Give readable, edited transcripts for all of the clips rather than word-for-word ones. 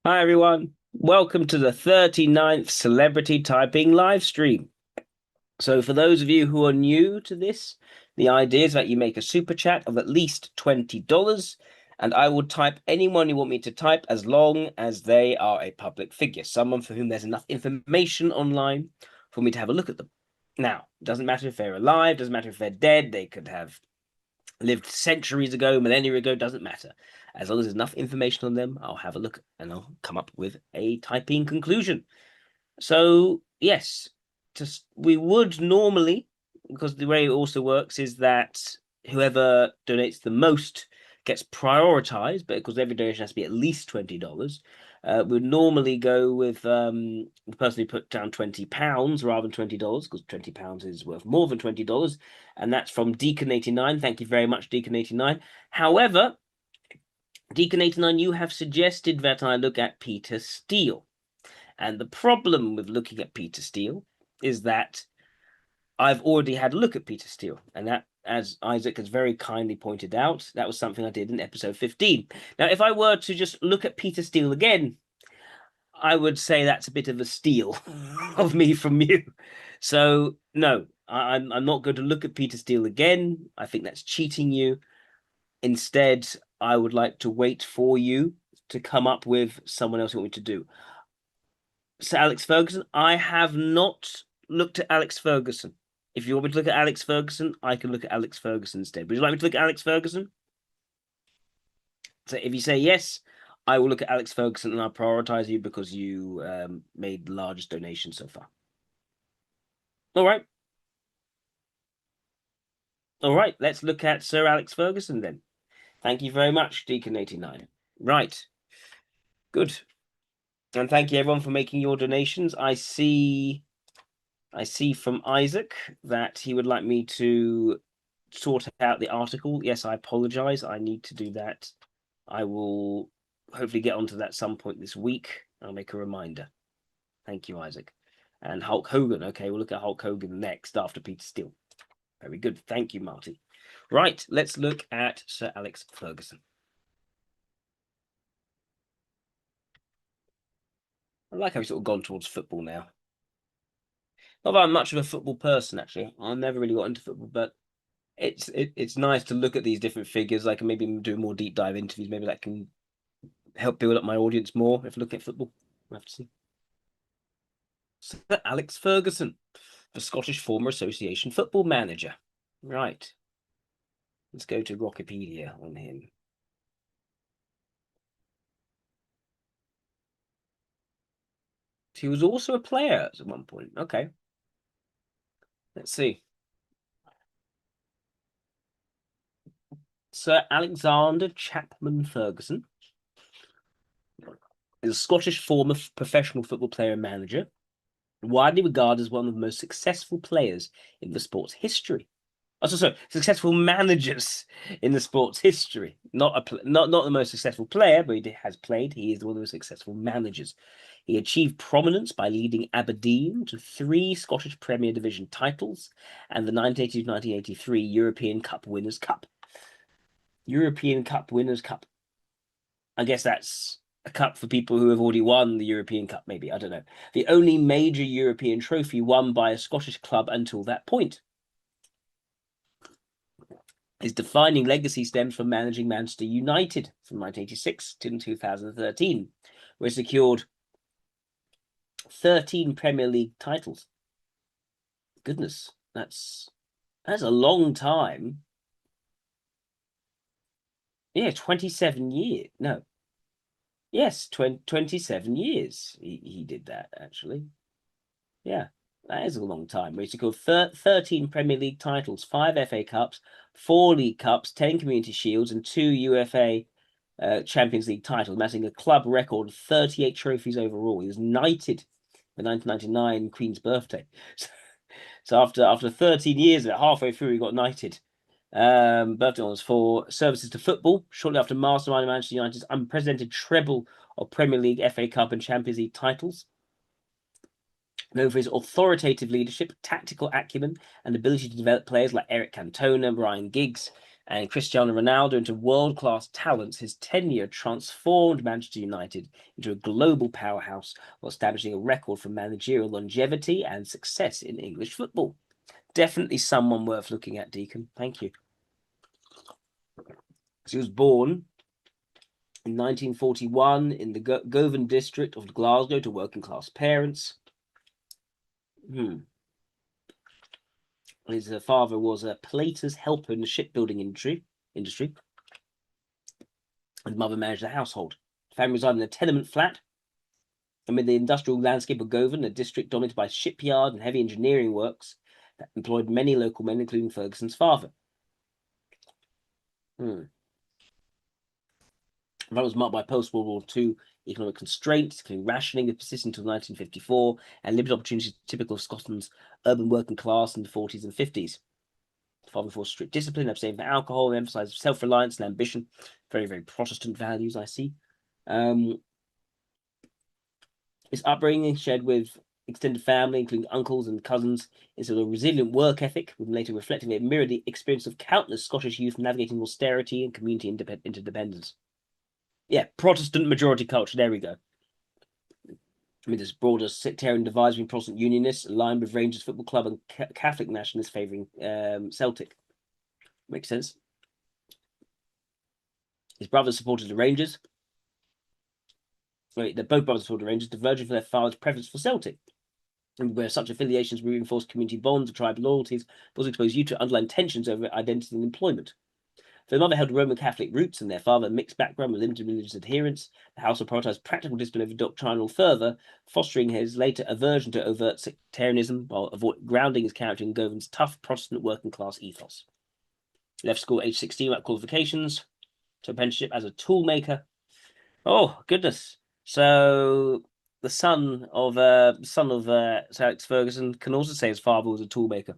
Hi everyone, welcome to the 39th Celebrity Typing live stream. So for those of you who are new to this, the idea is that you make a super chat of at least $20 and I will type anyone you want me to type as long as they are a public figure, someone for whom there's enough information online for me to have a look at them. Now, it doesn't matter if they're alive, doesn't matter if they're dead, they could have lived centuries ago, millennia ago, doesn't matter. As long as there's enough information on them, I'll have a look and I'll come up with a typing conclusion. So, yes, just we would normally, because the way it also works is that whoever donates the most gets prioritized, but because every donation has to be at least $20, we'd normally go with the person who put down £20 rather than $20, because £20 is worth more than $20, and that's from Deacon89. Thank you very much, Deacon89. However, Deacon89, you have suggested that I look at Peter Steele. And the problem with looking at Peter Steele is that I've already had a look at Peter Steele. And that, as Isaac has very kindly pointed out, that was something I did in episode 15. Now, if I were to just look at Peter Steele again, I would say that's a bit of a steal of me from you. So, no, I'm not going to look at Peter Steele again. I think that's cheating you. Instead, I would like to wait for you to come up with someone else you want me to do. So Alex Ferguson, I have not looked at Alex Ferguson. If you want me to look at Alex Ferguson, I can look at Alex Ferguson instead. Would you like me to look at Alex Ferguson? So if you say yes, I will look at Alex Ferguson and I'll prioritize you because you made the largest donation so far. All right. All right. Let's look at Sir Alex Ferguson then. Thank you very much, Deacon89. Right. Good. And thank you everyone for making your donations. I see from Isaac that he would like me to sort out the article. Yes, I apologize. I need to do that. I will hopefully get onto that some point this week. I'll make a reminder. Thank you, Isaac. And Hulk Hogan. Okay, we'll look at Hulk Hogan next after Peter Steele. Very good. Thank you, Marty. Right, let's look at Sir Alex Ferguson. I like how he's sort of gone towards football now. Not that I'm much of a football person, actually. I never really got into football, but it's nice to look at these different figures. I can maybe do more deep dive interviews. Maybe that can help build up my audience more if looking at football. We'll have to see. So Alex Ferguson, the Scottish former association football manager. Right. Let's go to Wikipedia on him. He was also a player at one point. Okay. Let's see. Sir Alexander Chapman Ferguson is a Scottish former professional football player and manager, widely regarded as one of the most successful players in the sport's history. Oh, sorry, successful managers in the sport's history. Not the most successful player, but he has played. He is one of the most successful managers. He achieved prominence by leading Aberdeen to 3 Scottish Premier Division titles and the 1982-1983 European Cup Winners' Cup. European Cup Winners' Cup. I guess that's a cup for people who have already won the European Cup, maybe. I don't know. The only major European trophy won by a Scottish club until that point. His defining legacy stems from managing Manchester United from 1986 to 2013, where he secured 13 Premier League titles. Goodness, that's a long time. Yeah, 27 years. No. Yes, 27 years he did that, actually. Yeah, that is a long time. Where he secured 13 Premier League titles, 5 FA Cups, 4 League Cups, 10 Community Shields, and 2 UFA Champions League titles, amassing a club record of 38 trophies overall. He was knighted the 1999 Queen's birthday. So after 13 years of it, halfway through, he got knighted. Birthday was for services to football. Shortly after masterminding Manchester United's unprecedented treble of Premier League, FA Cup, and Champions League titles. Known for his authoritative leadership, tactical acumen, and ability to develop players like Eric Cantona, Ryan Giggs, And Cristiano Ronaldo into world-class talents, his tenure transformed Manchester United into a global powerhouse while establishing a record for managerial longevity and success in English football. Definitely someone worth looking at, Deacon. Thank you. He was born in 1941 in the Govan district of Glasgow to working-class parents. His father was a plater's helper in the shipbuilding industry, and mother managed the household. The family resided in a tenement flat amid the industrial landscape of Govan, a district dominated by shipyard and heavy engineering works that employed many local men, including Ferguson's father. That was marked by post-World War II economic constraints, including rationing that persisted until 1954, and limited opportunities typical of Scotland's urban working class in the 40s and 50s. The father enforced strict discipline, abstaining from alcohol, and emphasized self-reliance and ambition. Very, very Protestant values, I see. His upbringing, shared with extended family, including uncles and cousins, is a resilient work ethic, with later reflecting it mirrored the experience of countless Scottish youth navigating austerity and community interdependence. Yeah, Protestant majority culture. There we go. I mean, this broader sectarian divides between Protestant Unionists, aligned with Rangers Football Club, and Catholic nationalists favouring Celtic. Makes sense. His brothers supported the Rangers. Both brothers supported the Rangers, diverging from their father's preference for Celtic. And where such affiliations reinforce community bonds and tribal loyalties, but also expose you to underlying tensions over identity and employment. Their mother held Roman Catholic roots and their father a mixed background with limited religious adherence. The household prioritized practical discipline over doctrinal fervor, fostering his later aversion to overt sectarianism while grounding his character in Govan's tough Protestant working class ethos. He left school at age 16 without qualifications, to apprenticeship as a tool maker. Oh, goodness. So the son of Sir Alex Ferguson can also say his father was a tool maker.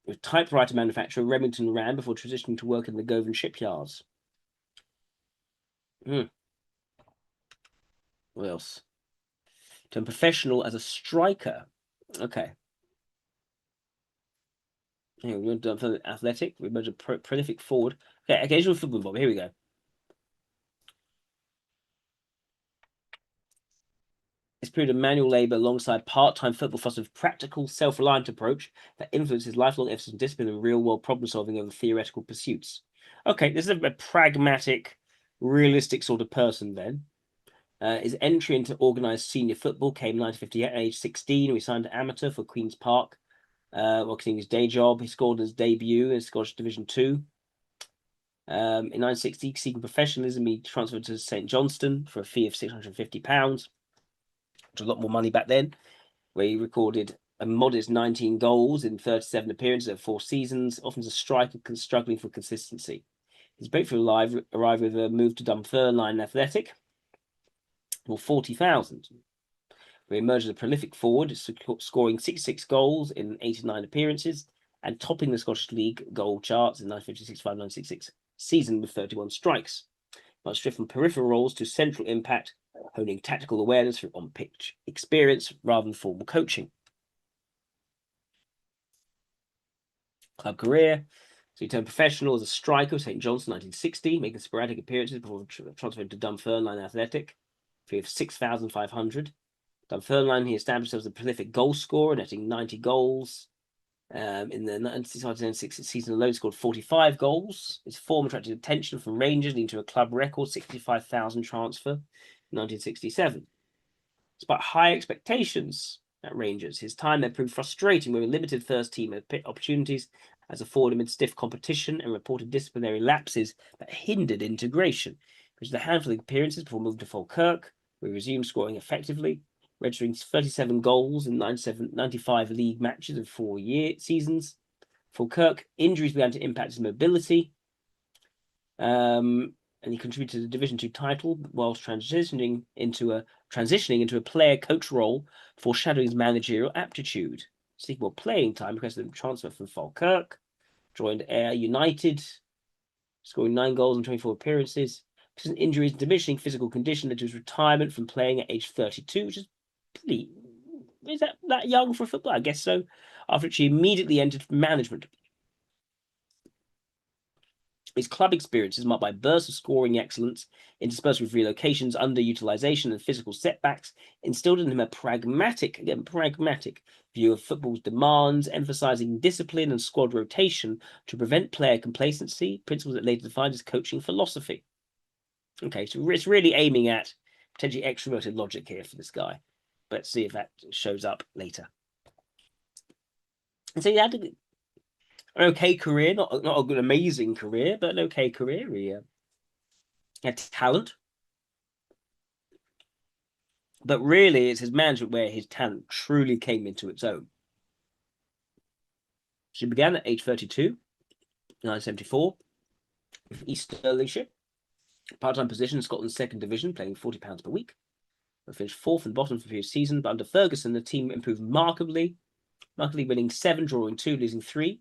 With typewriter manufacturer Remington Rand before transitioning to work in the Govan shipyards. What else? Turned professional as a striker. Okay. Here, we're done for athletic. We measure prolific forward. Okay, occasional football bob. Here we go. This period of manual labour alongside part-time football fosters a practical, self-reliant approach that influences lifelong emphasis on discipline and real-world problem-solving over theoretical pursuits. Okay, this is a pragmatic, realistic sort of person then. His entry into organised senior football came in 1958 at age 16. He signed amateur for Queen's Park while continuing his day job. He scored his debut in Scottish Division 2. In 1960, seeking professionalism, he transferred to St Johnstone for a fee of £650, which was a lot more money back then, where he recorded a modest 19 goals in 37 appearances over 4 seasons, often as a striker struggling for consistency. His breakthrough arrived with a move to Dunfermline Athletic for 40,000. Where he emerged as a prolific forward, scoring 66 goals in 89 appearances and topping the Scottish League goal charts in 1956-1966 season with 31 strikes. But stripped from peripheral roles to central impact, honing tactical awareness through on-pitch experience rather than formal coaching. Club career. So he turned professional as a striker with St Johnstone in 1960, making sporadic appearances before transferring to Dunfermline Athletic, fee of 6,500. Dunfermline, he established himself as a prolific goal scorer, netting 90 goals. In the 1960 season alone, scored 45 goals. His form attracted attention from Rangers, leading to a club record 65,000 transfer in 1967. Despite high expectations at Rangers, his time there proved frustrating with limited first-team opportunities as a forward amid stiff competition and reported disciplinary lapses that hindered integration. Which is a handful of appearances before moving to Falkirk, where he resumed scoring effectively, registering 37 goals in 95 league matches of 4 seasons. Falkirk, injuries began to impact his mobility, and he contributed to the Division 2 title whilst transitioning into a player coach role, foreshadowing his managerial aptitude. Seeking more playing time, requested a transfer from Falkirk, joined Ayr United, scoring 9 goals in 24 appearances. Persistent injuries and diminishing physical condition led to his retirement from playing at age 32, which is pretty. Is that young for football? I guess so. After which he immediately entered management. His club experience is marked by bursts of scoring excellence interspersed with relocations, underutilization, and physical setbacks, instilled in him a pragmatic view of football's demands, emphasizing discipline and squad rotation to prevent player complacency, principles that later defined his coaching philosophy. Okay, so it's really aiming at potentially extroverted logic here for this guy. But let's see if that shows up later. And so he had an okay career, not a good, amazing career, but an okay career. He had talent. But really, it's his management where his talent truly came into its own. She began at age 32, 1974, with East Stirlingshire, part-time position in Scotland's second division, playing £40 per week. They finished fourth and bottom for the previous season, but under Ferguson, the team improved markedly, winning 7, drawing 2, losing 3,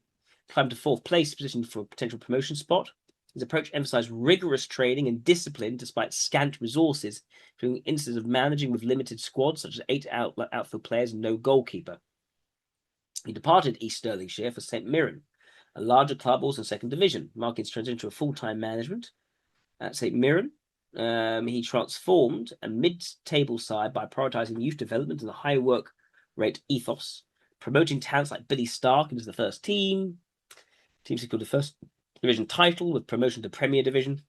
climbed to fourth place, positioned for a potential promotion spot. His approach emphasized rigorous training and discipline despite scant resources, including instances of managing with limited squads, such as 8 outfield players and no goalkeeper. He departed East Stirlingshire for St Mirren, a larger club also in second division, marking his transition to a full-time management. At St Mirren, he transformed a mid-table side by prioritising youth development and a high work rate ethos, promoting talents like Billy Stark into the first team. Team secured the first division title with promotion to Premier Division.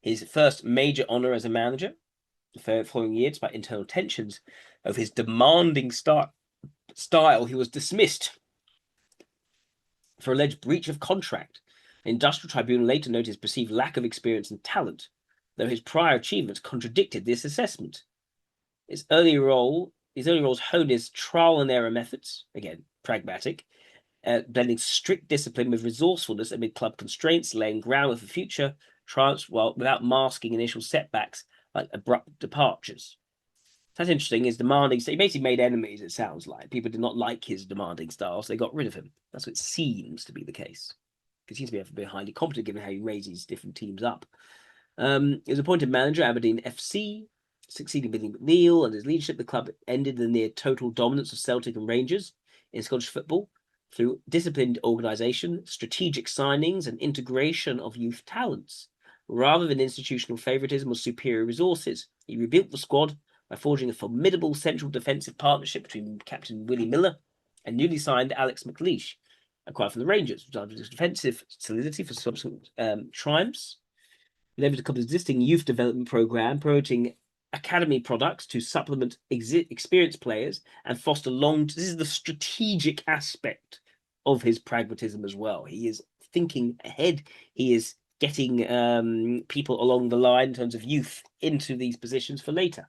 His first major honour as a manager. The following year, despite internal tensions of his demanding style, he was dismissed for alleged breach of contract. The Industrial Tribunal later noted his perceived lack of experience and talent, though his prior achievements contradicted this assessment. His early roles honed his trial and error methods, again, pragmatic, blending strict discipline with resourcefulness amid club constraints, laying groundwork for future triumphs without masking initial setbacks like abrupt departures. That's interesting. His demanding, so he basically made enemies, it sounds like. People did not like his demanding style, so they got rid of him. That's what seems to be the case. He seems to be highly competent given how he raises different teams up. He was appointed manager at Aberdeen FC, succeeding Billy McNeill. Under his leadership, the club ended the near total dominance of Celtic and Rangers in Scottish football through disciplined organisation, strategic signings, and integration of youth talents. Rather than institutional favouritism or superior resources, he rebuilt the squad by forging a formidable central defensive partnership between Captain Willie Miller and newly signed Alex McLeish, acquired from the Rangers, which added defensive solidity for subsequent triumphs. He leveraged the club's existing youth development program, promoting academy products to supplement experienced players and foster this is the strategic aspect of his pragmatism as well. He is thinking ahead. He is getting people along the line in terms of youth into these positions for later.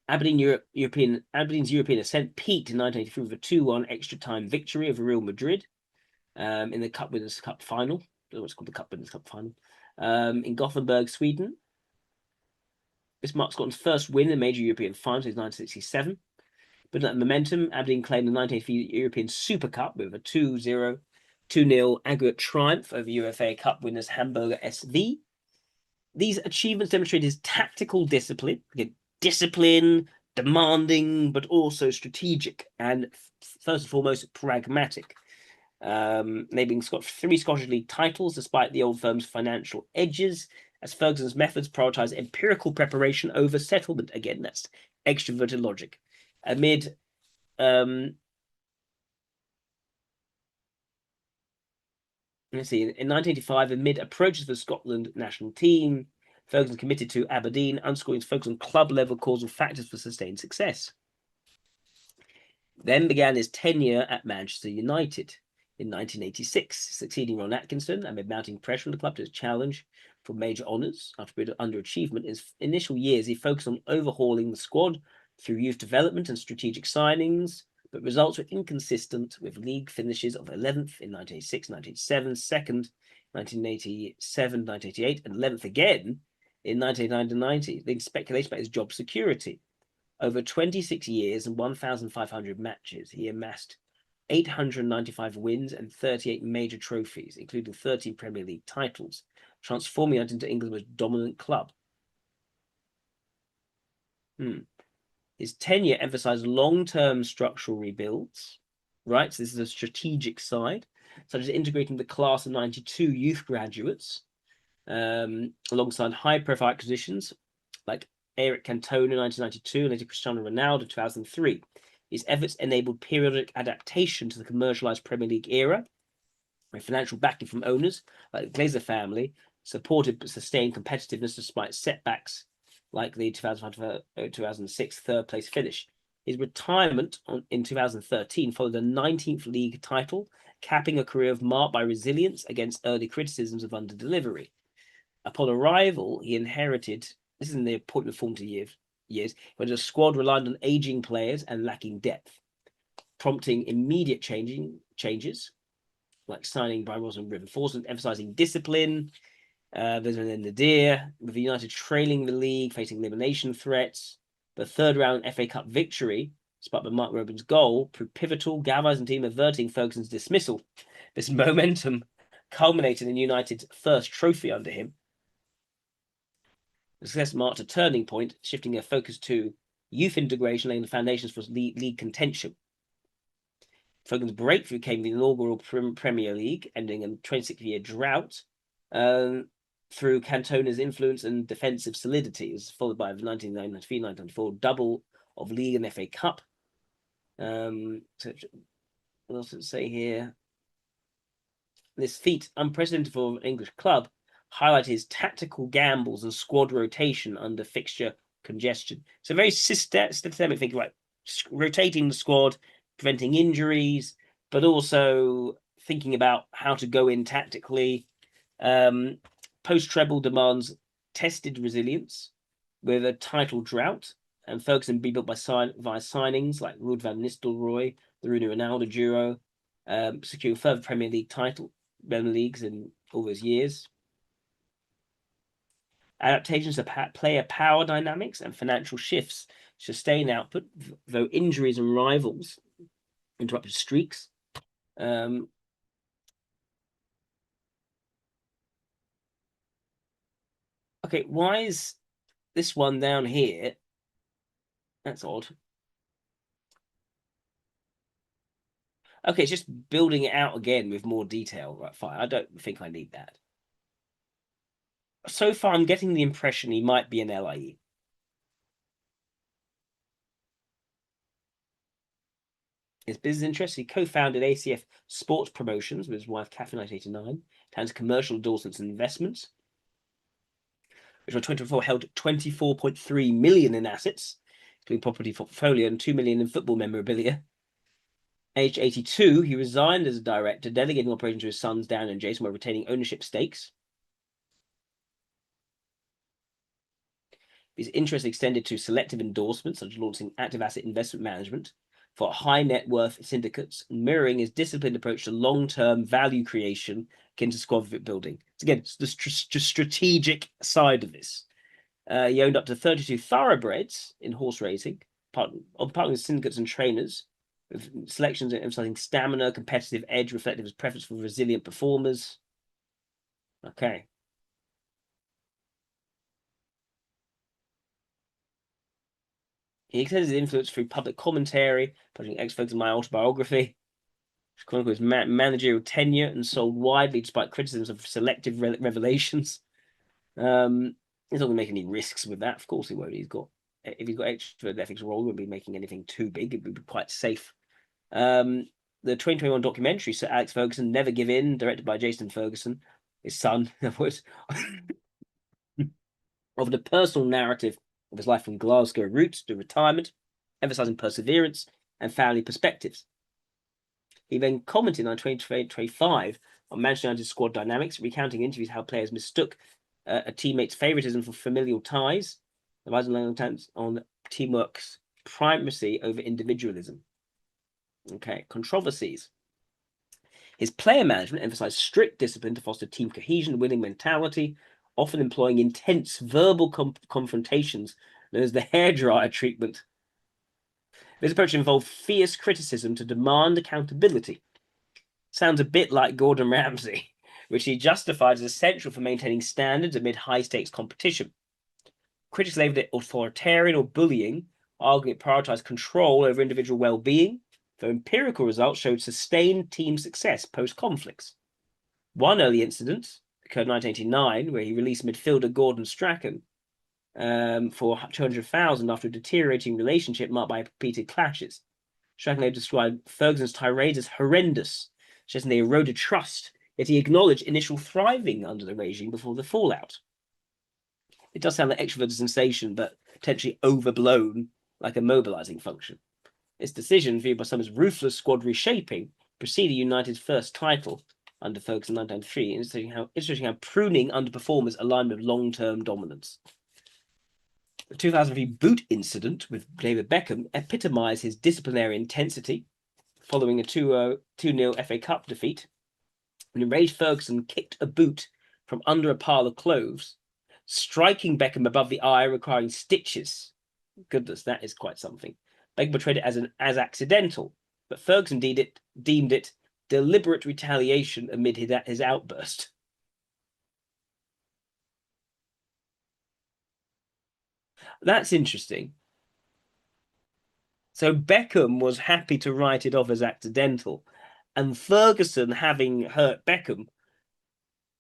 Aberdeen's European ascent peaked in 1983 with a 2-1 extra time victory over Real Madrid in the Cup Winners' Cup final. What's called the Cup Winners' Cup final in Gothenburg, Sweden. This marks Scotland's first win in a major European final since 1967. But that momentum, Aberdeen claimed the 1983 European Super Cup with a 2-0 aggregate triumph over UFA Cup winners Hamburger SV. These achievements demonstrate his tactical discipline, demanding, but also strategic, and first and foremost, pragmatic. Enabling 3 Scottish League titles despite the old firm's financial edges, as Ferguson's methods prioritise empirical preparation over settlement. Again, that's extroverted logic. Amid let's see, in 1985, amid approaches for the Scotland national team, Ferguson committed to Aberdeen, underscoring his focus on club-level causal factors for sustained success. Then began his tenure at Manchester United in 1986, succeeding Ron Atkinson amid mounting pressure on the club to challenge for major honours. After a bit of underachievement in his initial years, he focused on overhauling the squad through youth development and strategic signings, but results were inconsistent, with league finishes of 11th in 1986, 1987, 2nd, 1987, 1988, and 11th again in 1990, leading speculation about his job security. Over 26 years and 1,500 matches, he amassed 895 wins and 38 major trophies, including 13 Premier League titles, transforming it into England's most dominant club. His tenure emphasized long-term structural rebuilds, right? So this is a strategic side, such as integrating the class of 92 youth graduates alongside high-profile acquisitions like Eric Cantona 1992 and later Cristiano Ronaldo 2003. His efforts enabled periodic adaptation to the commercialized Premier League era, with financial backing from owners like the Glazer family, supported sustained competitiveness despite setbacks like the 2005-2006 third-place finish. His retirement in 2013 followed a 19th league title, capping a career marked by resilience against early criticisms of under-delivery. Upon arrival, he inherited, this is in the appointment formative years, when a squad relied on aging players and lacking depth, prompting immediate changes, like signing Brian Wilson and reinforcement, emphasizing discipline. There's an Nadir, with the United trailing the league, facing elimination threats. The third round FA Cup victory, despite by Mark Robin's goal, proved pivotal, galvanising the team, averting Ferguson's dismissal. This momentum culminated in United's first trophy under him. The success marked a turning point, shifting their focus to youth integration, laying the foundations for league contention. Ferguson's breakthrough came in the inaugural Premier League, ending a 26-year drought, through Cantona's influence and defensive solidity. It was followed by the 1993-1994 double of League and FA Cup. So what else does it say here? This feat, unprecedented for an English club, highlighted his tactical gambles and squad rotation under fixture congestion. So very systemic thinking, like rotating the squad, preventing injuries, but also thinking about how to go in tactically. Post-treble demands tested resilience with a title drought, and Ferguson be built via signings like Ruud van Nistelrooy, the Rooney Ronaldo duo, securing further Premier Leagues in all those years. Adaptations to player power dynamics and financial shifts sustain output, though injuries and rivals interrupted streaks. Okay, why is this one down here? That's odd. Okay, it's just building it out again with more detail. Right, fine. I don't think I need that. So far, I'm getting the impression he might be an LIE. His business interests, he co-founded ACF Sports Promotions with his wife, Catherine, in 1989, handles commercial endorsements and investments, which by 2024 held 24.3 million in assets, including property portfolio, and 2 million in football memorabilia. Aged 82, he resigned as a director, delegating operations to his sons, Dan and Jason, while retaining ownership stakes. His interest extended to selective endorsements, such as launching active asset investment management for high net worth syndicates, mirroring his disciplined approach to long-term value creation akin to squad building. So again, it's the strategic side of this. He owned up to 32 thoroughbreds in horse racing, partnering with syndicates and trainers, with selections emphasizing stamina, competitive edge, reflecting his preference for resilient performers. Okay. He extends his influence through public commentary, publishing excerpts of my autobiography, which chronicles his managerial tenure and sold widely despite criticisms of selective revelations. He's not going to make any risks with that. Of course he won't. If he's got extra ethics role, he won't be making anything too big. It would be quite safe. The 2021 documentary, Sir Alex Ferguson, Never Give In, directed by Jason Ferguson, his son, offered a personal narrative of his life from Glasgow roots to retirement, emphasizing perseverance and family perspectives. He then commented on 2025 on Manchester United squad dynamics, recounting interviews how players mistook a teammate's favoritism for familial ties, advising on teamwork's primacy over individualism. Okay, controversies. His player management emphasized strict discipline to foster team cohesion, winning mentality, often employing intense verbal confrontations known as the hairdryer treatment. This approach involved fierce criticism to demand accountability. Sounds a bit like Gordon Ramsay, which he justified as essential for maintaining standards amid high-stakes competition. Critics labelled it authoritarian or bullying, arguing it prioritised control over individual well-being, though empirical results showed sustained team success post-conflicts. One early incident occurred in 1989, where he released midfielder Gordon Strachan for 200,000 after a deteriorating relationship marked by repeated clashes. Strachan later described Ferguson's tirades as horrendous, suggesting they eroded trust, yet he acknowledged initial thriving under the regime before the fallout. It does sound like extroverted sensation, but potentially overblown, like a mobilizing function. Its decision, viewed by some as ruthless squad reshaping, preceded United's first title under Ferguson in 1993, illustrating how pruning underperformers aligned with long-term dominance. The 2003 boot incident with David Beckham epitomised his disciplinary intensity following a 2-0 FA Cup defeat. An enraged Ferguson kicked a boot from under a pile of clothes, striking Beckham above the eye, requiring stitches. Goodness, that is quite something. Beckham portrayed it as accidental, but Ferguson deemed it deliberate retaliation amid his outburst. That's interesting. So Beckham was happy to write it off as accidental, and Ferguson, having hurt Beckham,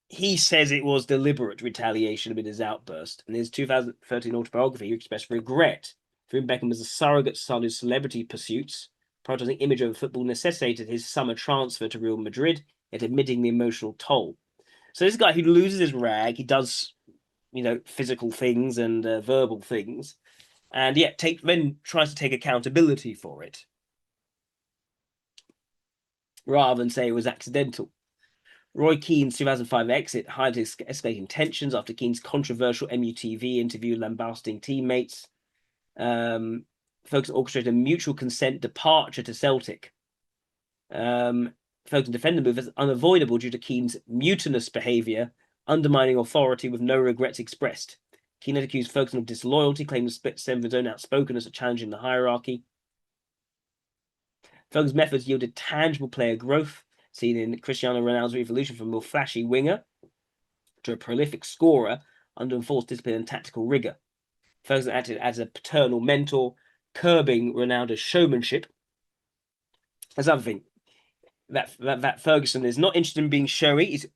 he says it was deliberate retaliation amid his outburst. In his 2013 autobiography, he expressed regret for Beckham as a surrogate son whose celebrity pursuits, prioritizing image over football, necessitated his summer transfer to Real Madrid, yet admitting the emotional toll. So this guy who loses his rag, he does, physical things and verbal things, and yet then tries to take accountability for it, rather than say it was accidental. Roy Keane's 2005 exit highlighted escalating tensions after Keane's controversial MUTV interview lambasting teammates. Ferguson orchestrated a mutual consent departure to Celtic. Ferguson defended the move as unavoidable due to Keane's mutinous behaviour, undermining authority with no regrets expressed. Keane had accused Ferguson of disloyalty, claiming the split stem of his own outspokenness of challenging the hierarchy. Ferguson's methods yielded tangible player growth, seen in Cristiano Ronaldo's evolution from a more flashy winger to a prolific scorer under enforced discipline and tactical rigour. Ferguson acted as a paternal mentor, curbing Ronaldo's showmanship. That's another thing. That Ferguson is not interested in being showy. He's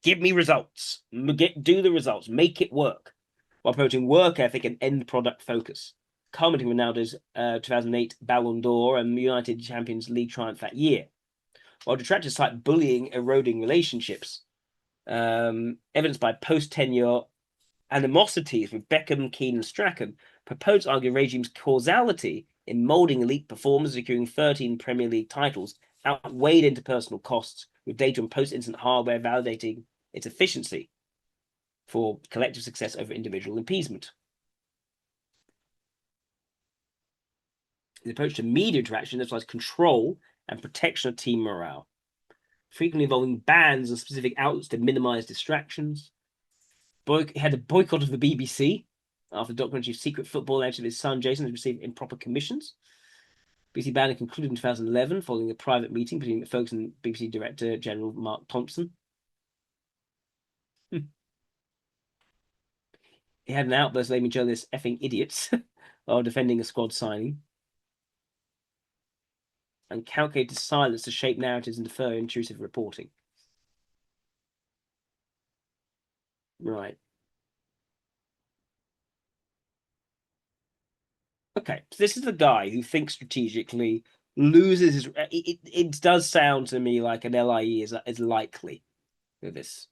give me results. Do the results. Make it work. While promoting work ethic and end product focus. Culminating Ronaldo's 2008 Ballon d'Or and United Champions League triumph that year. While detractors cite bullying, eroding relationships, evidenced by post-tenure animosities with Beckham, Keane, and Strachan, proponents argue regime's causality in moulding elite performers, securing 13 Premier League titles, outweighed interpersonal costs, with data on post-incident hardware validating its efficiency for collective success over individual appeasement. The approach to media interaction emphasizes control and protection of team morale, frequently involving bans on specific outlets to minimize distractions. He had a boycott of the BBC after the documentary Secret Football alleged his son Jason had received improper commissions. BBC banning concluded in 2011 following a private meeting between Ferguson and BBC Director General Mark Thompson. He had an outburst blaming journalists effing idiots while defending a squad signing. And calculated silence to shape narratives and defer intrusive reporting. Right. Okay, so this is the guy who thinks strategically, loses his. It does sound to me like an LIE is likely with this.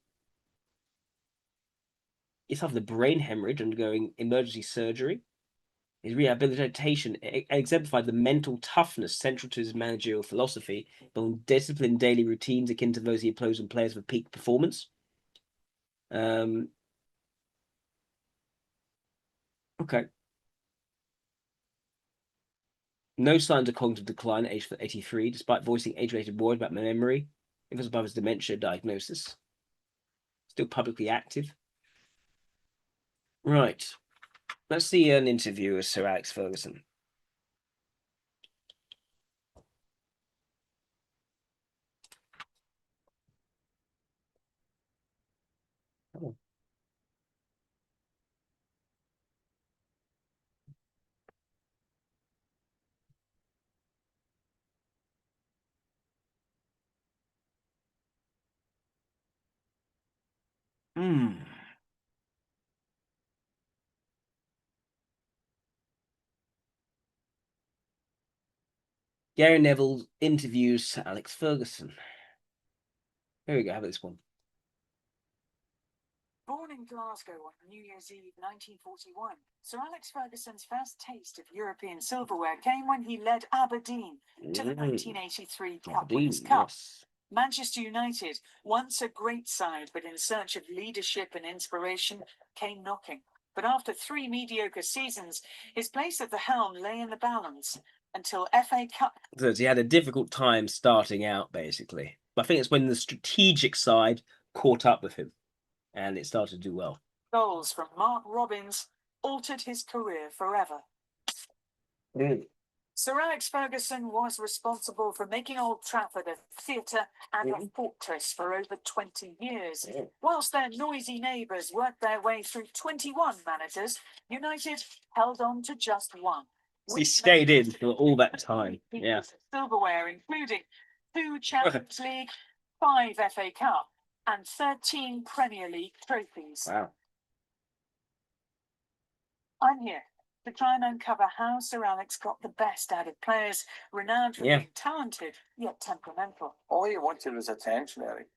He's having the brain hemorrhage, undergoing emergency surgery. His rehabilitation exemplified the mental toughness central to his managerial philosophy, building disciplined daily routines akin to those he employs on players for peak performance. Okay. No signs of cognitive decline at age 83, despite voicing age-related worry about memory. It was above his dementia diagnosis. Still publicly active. Right. Let's see an interview with Sir Alex Ferguson. Oh. Hmm. Gary Neville interviews Alex Ferguson. Here we go. Have this one. Born in Glasgow on New Year's Eve 1941, Sir Alex Ferguson's first taste of European silverware came when he led Aberdeen to the 1983 Cup Winners' Cup. Yes. Manchester United, once a great side but in search of leadership and inspiration, came knocking. But after 3 mediocre seasons, his place at the helm lay in the balance until FA Cup. So he had a difficult time starting out, basically. I think it's when the strategic side caught up with him and it started to do well. Goals from Mark Robbins altered his career forever. Sir Alex Ferguson was responsible for making Old Trafford a theatre and a fortress for over 20 years. Whilst their noisy neighbours worked their way through 21 managers, United held on to just one. He stayed in for all that time. Yeah. Silverware, including 2 Champions League, 5 FA Cup, and 13 Premier League trophies. Wow. I'm here to try and uncover how Sir Alex got the best out of players renowned for being talented yet temperamental. All you wanted was attention, Eric.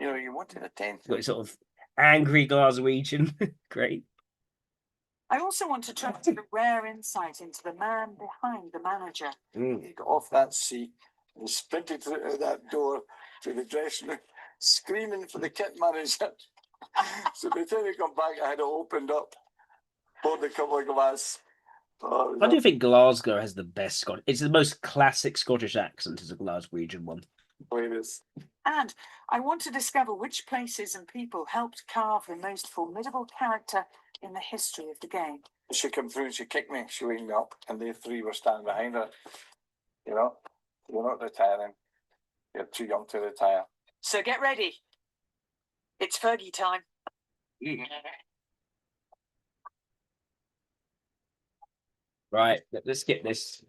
You know, you wanted attention. Got sort of angry Glaswegian. Great. I also want to try to get a rare insight into the man behind the manager. He got off that seat and sprinted through that door to the dressing room, screaming for the kit manager. So by the time he come back, I had it opened up, poured a couple of glass. Oh, I do think Glasgow has the best Scottish. It's the most classic Scottish accent, is a Glaswegian one. And I want to discover which places and people helped carve the most formidable character in the history of the game. She came through and she kicked me, she waked me up, and they 3 were standing behind her. You know, you're not retiring. You're too young to retire. So get ready. It's Fergie time. Right, let's get this.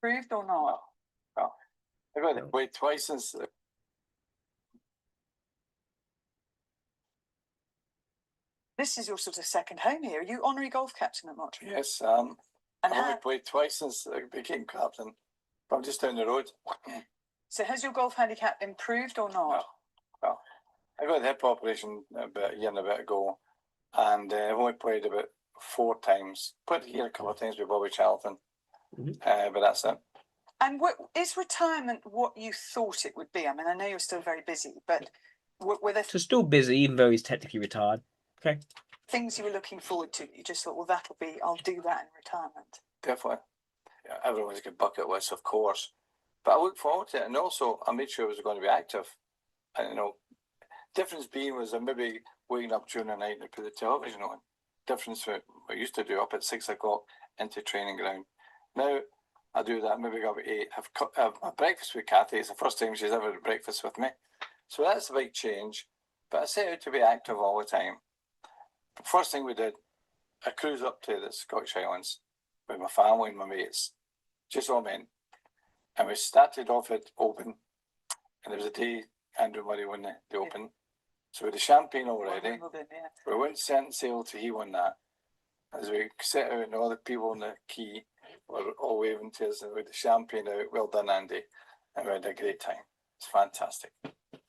Proved or not? Oh. I've got to wait twice since. This is your sort of second home here. Are you honorary golf captain at Mottram? Yes, And I've how, only played twice since I became captain. But I'm just down the road. so has your golf handicap improved or not? No. I got a hip operation about a year and a bit ago, and I've only played about 4 times. Played here a couple of times with Bobby Charlton, but that's it. And is retirement what you thought it would be? I mean, I know you're still very busy, but were there So still busy, even though he's technically retired. Okay. things you were looking forward to? You just thought, well, I'll do that in retirement. Definitely. Yeah, everyone's got bucket lists, of course. But I look forward to it, and also I made sure I was going to be active. And, you know, difference being was I maybe waking up during the night and put the television on. Difference what I used to do up at 6 o'clock into training ground. Now I do that, maybe go up at 8, have my breakfast with Kathy. It's the first time she's ever had breakfast with me. So that's a big change. But I set out to be active all the time. The first thing we did, a cruise up to the Scottish Highlands with my family and my mates, just all men. And we started off at Open, and there was a day Andrew Murray won the Open. So with the champagne already, we went set sail to he won that. As we set out and all the people on the quay were all waving to us with the champagne out. Well done, Andy. And we had a great time. It's fantastic.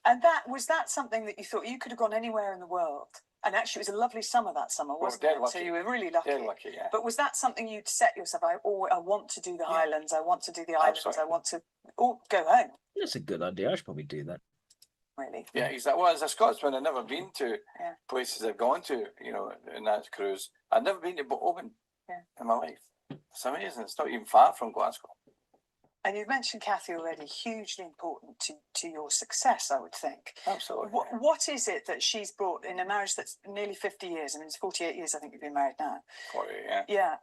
And was that something that you thought you could have gone anywhere in the world? And actually, it was a lovely summer that summer, wasn't it? Lucky. So you were really lucky. Dead lucky, yeah. But was that something you'd set yourself? I want to do the Highlands. I want to do the islands. Absolutely. I want to go home. That's a good idea. I should probably do that. Really? Yeah, exactly. Well, as a Scotsman, I've never been to places I've gone to, you know, in that cruise. I've never been to Open in my life. It's amazing. It's not even far from Glasgow. And you've mentioned Kathy already, hugely important to your success, I would think. Absolutely. What is it that she's brought in a marriage that's nearly 50 years? I mean, it's 48 years, I think you've been married now. 40, yeah. Yeah.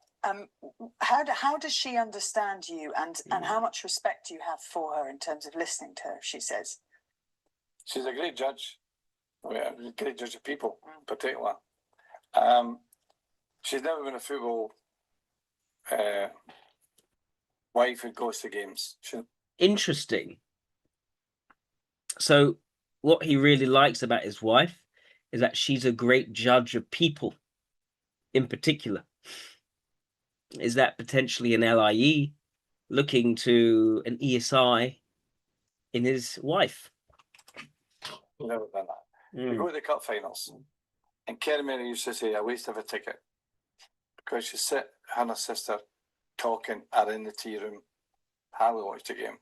How does she understand you, and how much respect do you have for her in terms of listening to her, she says? She's a great judge. A great judge of people, in particular. She's never been a football wife who goes to games. Interesting. So what he really likes about his wife is that she's a great judge of people in particular. Is that potentially an LIE looking to an ESI in his wife? Never done that. We go to the cup finals, and Kerry Mary used to say, a waste of a ticket, because she sit, her and her sister talking, are in the tea room, hardly watched the game.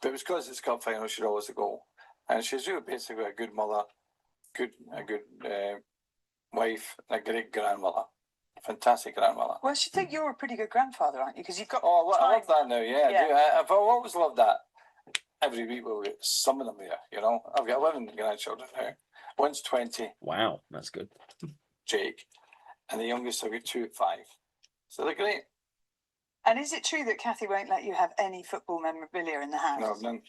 But it was because it's cup final, she'd always go. And she's really basically a good mother, a good wife, and a great grandmother. Fantastic grandmother. Well, I should think you're a pretty good grandfather, aren't you? Because you've got. Oh, well, I love time. that now, yeah. Yeah. I've always loved that. Every week we'll get some of them there, you know. I've got 11 grandchildren now. One's 20. Wow, that's good. Jake. And the youngest I've got 2 at 5. So they're great. And is it true that Kathy won't let you have any football memorabilia in the house? No, none.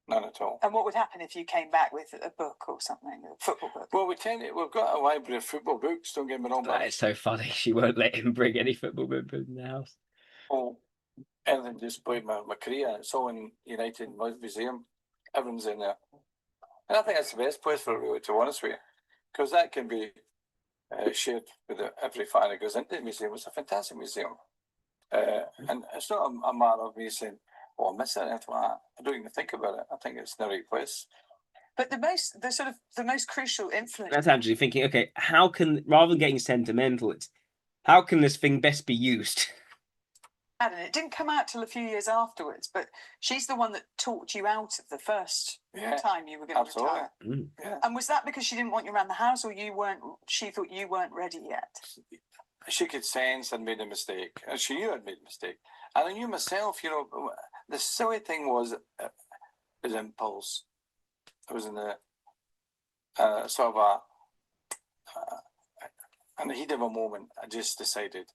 None at all. And what would happen if you came back with a book or something, a football book? Well, we've got a library of football books, don't get me wrong. That is so funny. She won't let him bring any football members in the house. Oh, everything displayed my career. It's all in United Museum. Everyone's in there. And I think that's the best place for it, really, to be honest with you. Because that can be shared with every fan that goes into the museum. It's a fantastic museum. And it's not a matter of me saying, oh, I miss it, anything like that. I don't even think about it. I think it's in the right place. But the most crucial influence. That's actually thinking, okay, how can, rather than getting sentimental, it's how can this thing best be used? And it didn't come out till a few years afterwards, but she's the one that talked you out of the first time you were going to retire. Yeah. And was that because she didn't want you around the house, or she thought you weren't ready yet? She could sense I'd made a mistake, and she knew I'd made a mistake. And I knew myself, you know, the silly thing was impulse. I was in a sort of in the heat of a moment, I just decided.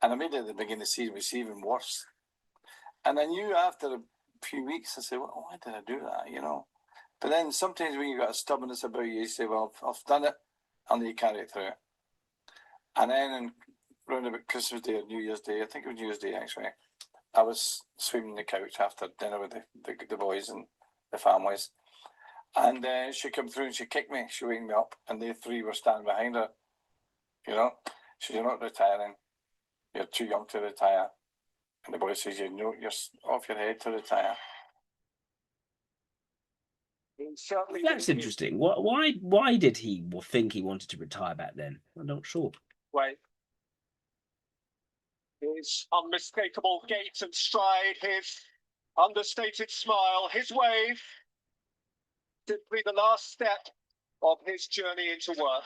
And I made it at the beginning of the season, which was even worse. And I knew after a few weeks, I said, well, why did I do that, you know? But then sometimes when you've got a stubbornness about you, you say, well, I've done it, and then you carry it through. And then around about Christmas Day or New Year's Day, I think it was New Year's Day actually, I was swimming the couch after dinner with the boys and the families. And she came through and she kicked me, she waked me up, and they 3 were standing behind her, you know? She said, you're not retiring. You're too young to retire. And the boy says, you know, you're off your head to retire. That's interesting. Why did he think he wanted to retire back then? I'm not sure. Wait. His unmistakable gait and stride, his understated smile, his wave, simply the last step of his journey into work.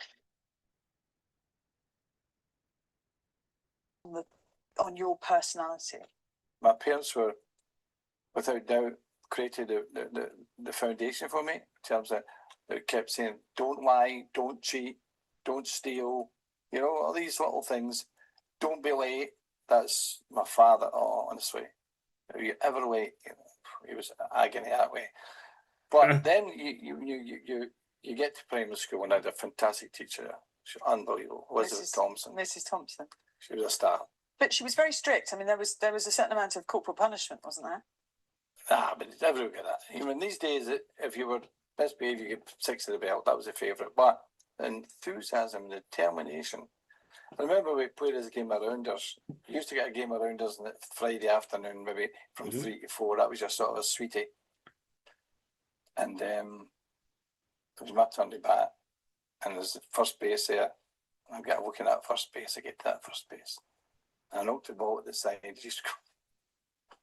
On your personality. My parents were, without doubt, created the foundation for me in terms of, they kept saying, don't lie, don't cheat, don't steal, you know, all these little things. Don't be late. That's my father. Oh, honestly, if you ever late, you know, he was agony that way. But then you get to primary school, and I had a fantastic teacher. She was unbelievable, Elizabeth Thompson. Mrs. Thompson. She was a star. But she was very strict. I mean, there was a certain amount of corporal punishment, wasn't there? But everyone got that. Even these days, if you were best behaved, you get 6 of the belt. That was a favourite. But the enthusiasm, the determination. I remember we played this game of rounders. We used to get a game of rounders on Friday afternoon, maybe from 3 to 4. That was just sort of a sweetie. And it was my turn to bat. And there's the first base there. I'm looking at first base. I get to that first base. And I knocked the ball at the side.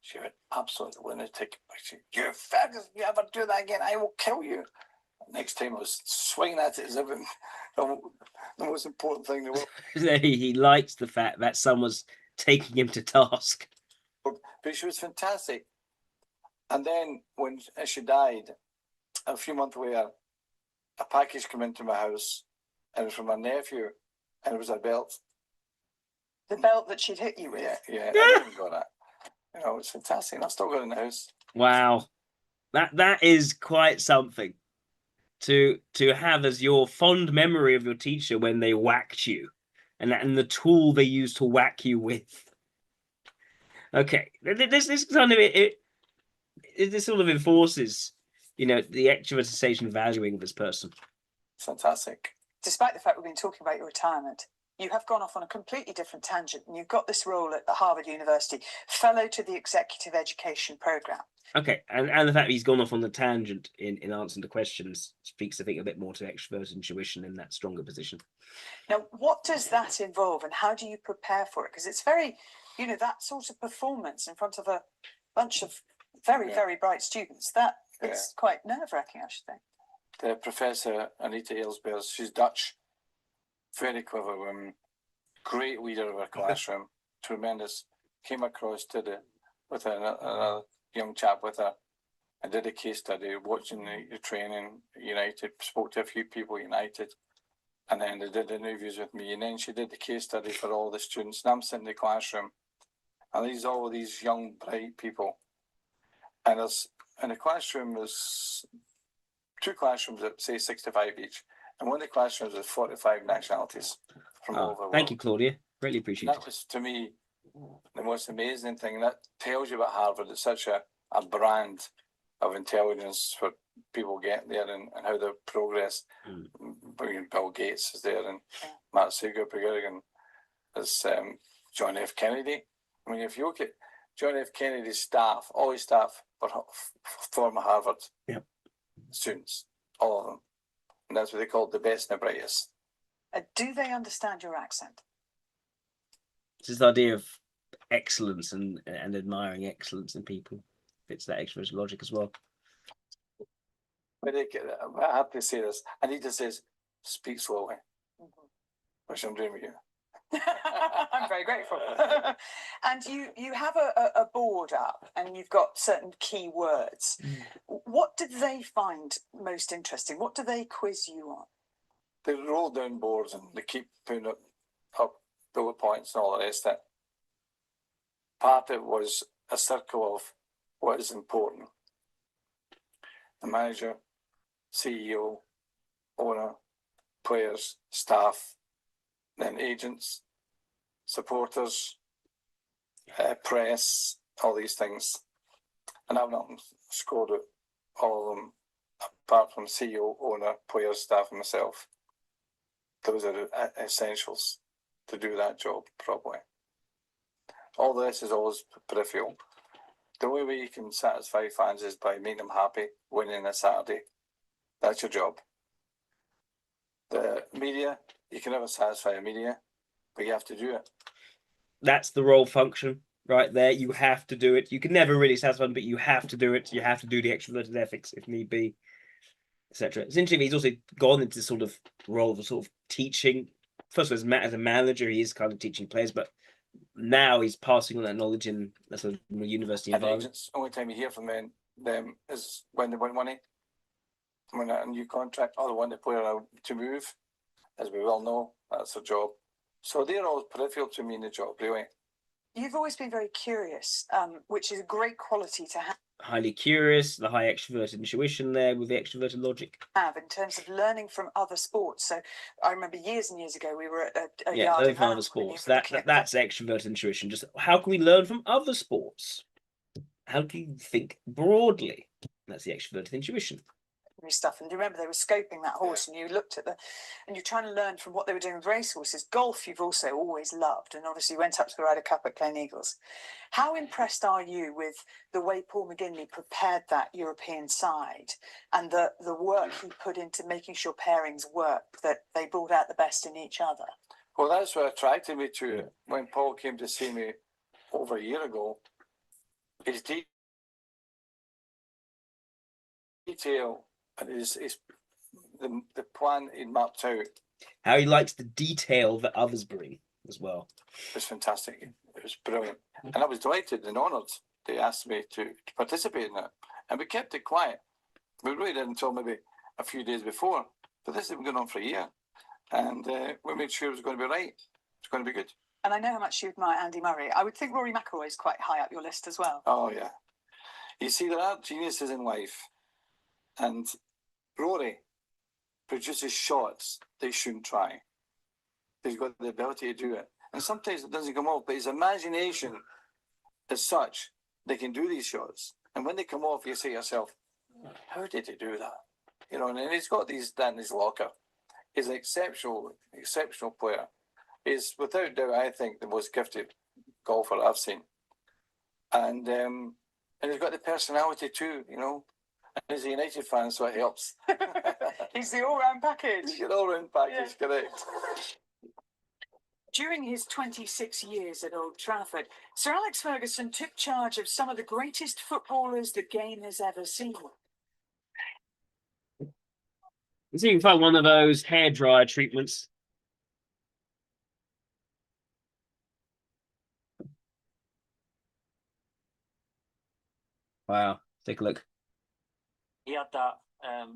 She went absolute lunatic. She said, you faggot, if you ever do that again, I will kill you. Next time I was swinging at it as if the most important thing in the world. He likes the fact that someone's taking him to task. But she was fantastic. And then when she died, a few months later, a package came into my house, and it was from my nephew, and it was a belt. The belt that she'd hit you with. Yeah, I didn't got that. You know, it's fantastic. And I still got it in the house. Wow, that is quite something to have as your fond memory of your teacher when they whacked you, and the tool they used to whack you with. Okay, this kind of this sort of enforces, you know, the actualization valuing of this person. fantastic. Despite the fact we've been talking about your retirement, you have gone off on a completely different tangent, and you've got this role at Harvard University, fellow to the Executive Education Programme. Okay, and the fact he's gone off on the tangent in answering the questions speaks, I think, a bit more to extrovert intuition in that stronger position. Now, what does that involve, and how do you prepare for it? Because it's very, you know, that sort of performance in front of a bunch of very bright students, that is quite nerve-wracking, I should think. The Professor Anita Aylesbury, she's Dutch, very clever woman, great leader of her classroom, tremendous. Came across with another young chap with her, and did a case study, watching the training United, spoke to a few people United, and then they did interviews with me, and then she did the case study for all the students, and I'm sitting in the classroom, and all these young, bright people, and in the classroom there's 2 classrooms that say 65 each, and one of the classrooms is 45 nationalities from all over the world. Thank you, Claudia. Greatly appreciate That was, to me, the most amazing thing. That tells you about Harvard. It's such a brand of intelligence for people getting there, and how their progress. Bill Gates is there, and Matt Zuckerberg, and there's John F. Kennedy. I mean, if you look at John F. Kennedy's staff, all his staff were former Harvard students, all of them. And that's what they called the best and the brightest. Do they understand your accent? It's this idea of excellence and admiring excellence in people. Fits that extrovert logic as well. But I have to say this. Anita says, speak slowly, which I'm doing with you. I'm very grateful. And you have a board up, and you've got certain key words. What did they find most interesting? What do they quiz you on? They roll down boards and they keep putting up bullet points and all the rest of it. Part of it was a circle of what is important. The manager, CEO, owner, players, staff, then agents, supporters, press, all these things. And I've not scored it, all of them, apart from CEO, owner, players, staff, and myself. Those are essentials to do that job properly. All this is always peripheral. The only way you can satisfy fans is by making them happy, winning a Saturday. That's your job. The media, you can never satisfy the media, but you have to do it. That's the role function right there. You have to do it. You can never really satisfy them, but you have to do it. You have to do the extroverted ethics if need be, etc. It's interesting. He's also gone into sort of role of sort of teaching. First of all, as a manager, he is kind of teaching players, but now he's passing on that knowledge in a sort of university environment. Agents, only time you hear from them is when they win money, when a new contract, or they want the player to move. As we well know, that's their job. So they're all peripheral to me in the job, really. You've always been very curious, which is a great quality to have. Highly curious, the high extroverted intuition there with the extroverted logic. In terms of learning from other sports. So I remember years and years ago we were at a yard learning from other sports. That's extroverted intuition. Just how can we learn from other sports? How do you think broadly? That's the extroverted intuition. Stuff. And do you remember they were scoping that horse, and you looked at and you're trying to learn from what they were doing with racehorses. Golf you've also always loved, and obviously you went up to the Ryder Cup at Plain Eagles. How impressed are you with the way Paul McGinley prepared that European side, and the work he put into making sure pairings work, that they brought out the best in each other? Well, that's what attracted me to it. When Paul came to see me over a year ago, his detail and the plan he mapped out. How he likes the detail that others bring as well. It was fantastic. It was brilliant. And I was delighted and honoured they asked me to participate in it. And we kept it quiet. We really did until maybe a few days before. But this has been going on for a year. And we made sure it was going to be right. It's going to be good. And I know how much you admire Andy Murray. I would think Rory McIlroy is quite high up your list as well. Oh, yeah. You see, there are geniuses in life. And Rory produces shots they shouldn't try. He's got the ability to do it. And sometimes it doesn't come off, but his imagination is such they can do these shots. And when they come off, you say to yourself, how did he do that? You know, and he's got these down in his locker. He's an exceptional player. He's without doubt, I think, the most gifted golfer I've seen. And he's got the personality too, you know. And he's a United fan, so it helps. He's the all-round package. He's the all-round package, correct. During his 26 years at Old Trafford, Sir Alex Ferguson took charge of some of the greatest footballers the game has ever seen. See if you can find one of those hairdryer treatments. Wow, take a look. He had that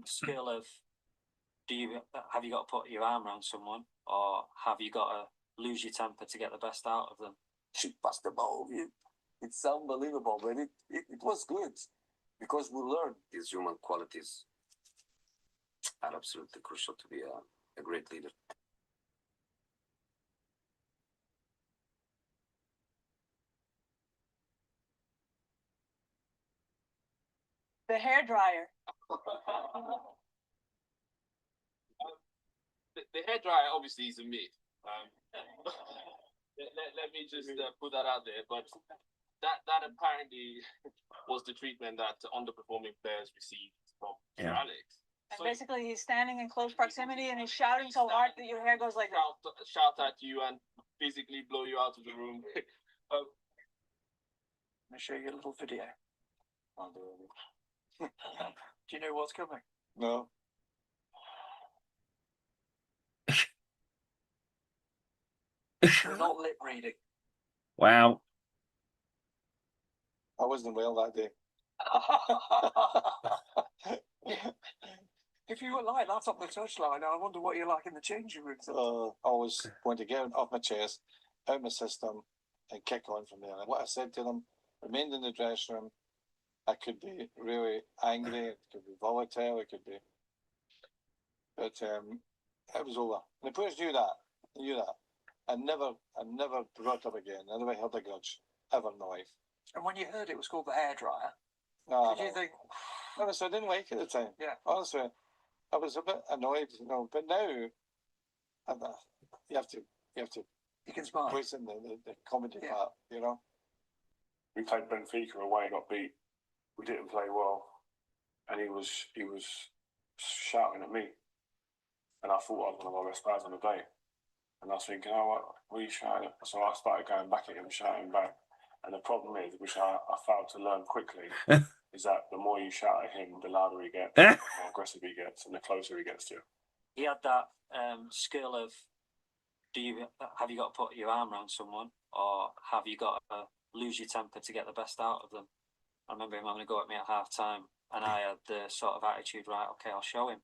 skill of, have you got to put your arm around someone, or have you got to lose your temper to get the best out of them? Shoot past the ball. It's unbelievable, but it was good because we learned these human qualities are absolutely crucial to be a great leader. The hairdryer. The hairdryer obviously is a myth. Let me just put that out there. But that apparently was the treatment that underperforming players received from Sir Alex. And basically, he's standing in close proximity and he's shouting so hard that your hair goes like that. Shout at you and physically blow you out of the room. Let me show you a little video. Do you know what's coming? No. You're not lip reading. Wow. I wasn't well that day. If you were like that up the touchline, I wonder what you're like in the changing room. I was going to get off my chest, out my system, and kick on from there. And what I said to them, remained in the dressing room. I could be really angry, it could be volatile, it could be. But it was over. And the players knew that. They knew that. I never brought up again. I never held a grudge ever in my life. And when you heard it was called the hairdryer, No, did you think? honestly, I didn't like it at the time. Yeah. Honestly, I was a bit annoyed, you know. But now, you have to You can smile. place in the comedy part, you know. We played Benfica away, got beat. We didn't play well, and he was shouting at me, and I thought I was one of our best players on the day. And I was thinking, oh, what are you shouting at? So I started going back at him, shouting back. And the problem is, which I failed to learn quickly, is that the more you shout at him, the louder he gets, the more aggressive he gets, and the closer he gets to you. He had that skill of, have you got to put your arm around someone, or have you got to lose your temper to get the best out of them? I remember him having a go at me at half time, and I had the sort of attitude, right, okay, I'll show him,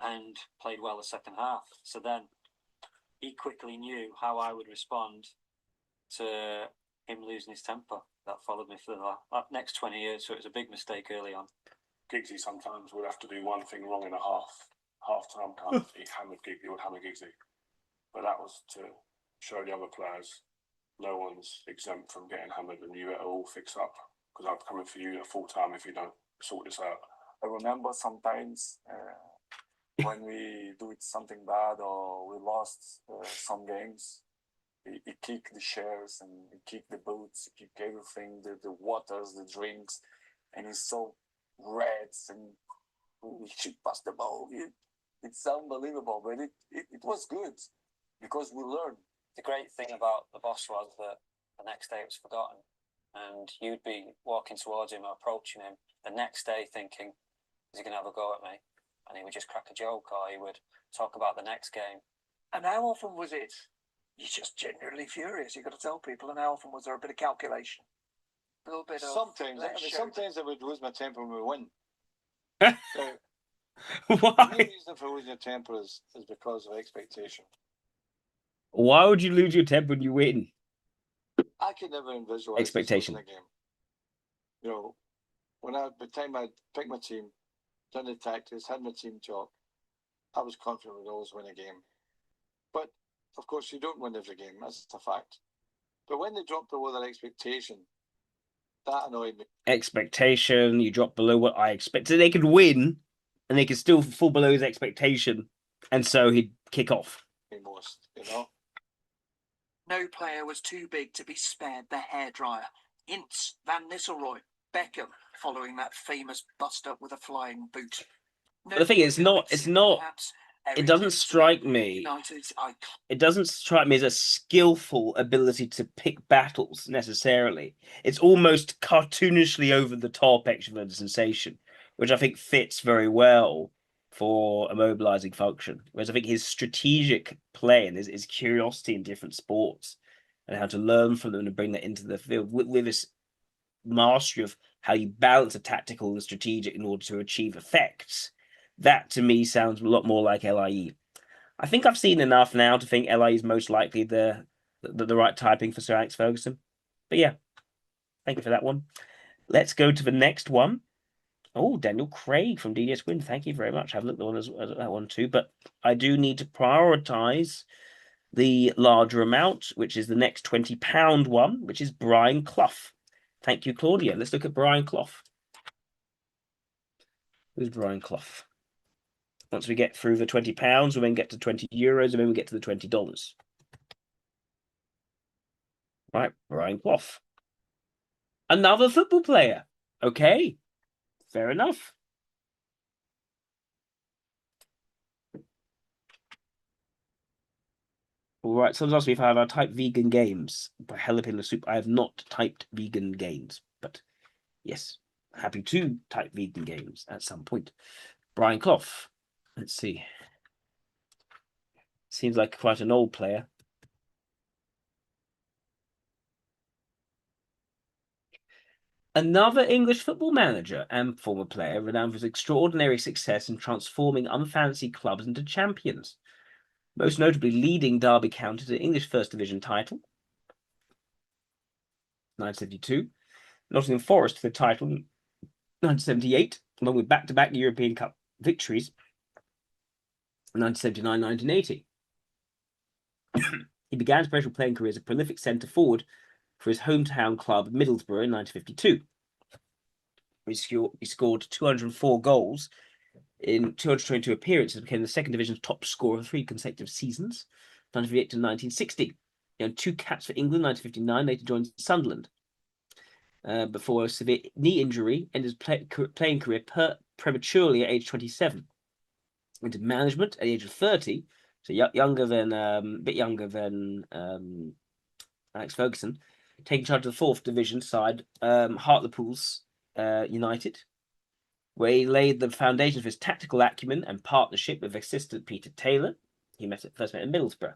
and played well the second half. So then he quickly knew how I would respond to him losing his temper. That followed me for the next 20 years, so it was a big mistake early on. Giggsy sometimes would have to do one thing wrong in a half-time time. He would hammer Giggsy. But that was to show the other players no one's exempt from getting hammered, and you better all fix up, because I'm coming for you at full time if you don't sort this out. I remember sometimes when we do something bad or we lost some games, he kicked the chairs and he kicked the boots, he kicked everything, the waters, the drinks, and he's so red and he shoot past the ball. It's unbelievable, but it was good because we learned. The great thing about the boss was that the next day it was forgotten, and you'd be walking towards him or approaching him the next day thinking, is he going to have a go at me? And he would just crack a joke, or he would talk about the next game. And how often was it? You're just genuinely furious. You've got to tell people. And how often was there a bit of calculation? A little bit of. Sometimes I would lose my temper when we win. Why? The reason for losing your temper is because of expectation. Why would you lose your temper when you win? I could never visualize Expectation. a game. You know, by the time I picked my team, done the tactics, had my team talk, I was confident we'd always win a game. But of course, you don't win every game. That's a fact. But when they dropped below their expectation, that annoyed me. Expectation, you drop below what I expected. They could win, and they could still fall below his expectation. And so he'd kick off. Most, you know. No player was too big to be spared the hairdryer. Ince, Van Nistelrooy, Beckham, following that famous bust-up with a flying boot. But the thing is, it doesn't strike me. It doesn't strike me as a skillful ability to pick battles necessarily. It's almost cartoonishly over the top extroverted sensation, which I think fits very well for a mobilizing function. Whereas I think his strategic play and his curiosity in different sports and how to learn from them and bring that into the field with this mastery of how you balance a tactical and strategic in order to achieve effects. That to me sounds a lot more like LIE. I think I've seen enough now to think LIE is most likely the right typing for Sir Alex Ferguson. But yeah, thank you for that one. Let's go to the next one. Oh, Daniel Craig from DDS Win. Thank you very much. I haven't looked at that one too, but I do need to prioritize the larger amount, which is the next £20 one, which is Brian Clough. Thank you, Claudia. Let's look at Brian Clough. Who's Brian Clough? Once we get through the £20, we'll then get to €20, and then we get to the $20. Right, Brian Clough. Another football player. Okay, fair enough. All right, someone's asked me if I have typed vegan games by Jalapeno Soup. I have not typed vegan games, but yes, happy to type vegan games at some point. Brian Clough. Let's see. Seems like quite an old player. Another English football manager and former player renowned for his extraordinary success in transforming unfancy clubs into champions, most notably leading Derby County to the English First Division title, 1972, Nottingham Forest to the title, 1978, along with back-to-back European Cup victories, 1979-1980. He began his professional playing career as a prolific centre forward for his hometown club Middlesbrough in 1952. He scored 204 goals in 222 appearances and became the second division's top scorer for 3 consecutive seasons, 1958 to 1960. He earned 2 caps for England, 1959, later joined Sunderland. Before a severe knee injury, ended his playing career prematurely at age 27. Into management at the age of 30, so a bit younger than Alex Ferguson, taking charge of the 4th division side, Hartlepool's United, where he laid the foundation for his tactical acumen and partnership with assistant Peter Taylor. He first met in Middlesbrough.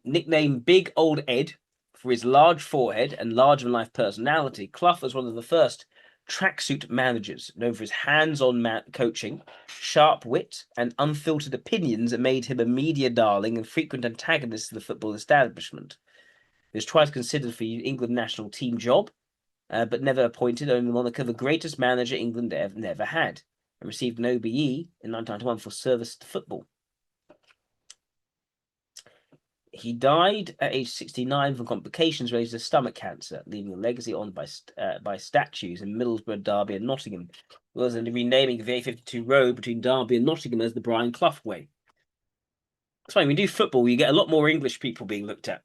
Nicknamed Big Old Ed for his large forehead and larger-than-life personality, Clough was one of the first tracksuit managers, known for his hands-on coaching, sharp wit, and unfiltered opinions that made him a media darling and frequent antagonist of the football establishment. He was twice considered for the England national team job, but never appointed, owning the moniker the greatest manager England never had, and received an OBE in 1991 for service to football. He died at age 69 from complications related to stomach cancer, leaving a legacy honoured by statues in Middlesbrough, Derby, and Nottingham, as well as the renaming of the A52 road between Derby and Nottingham as the Brian Clough Way. It's fine. When you do football, you get a lot more English people being looked at.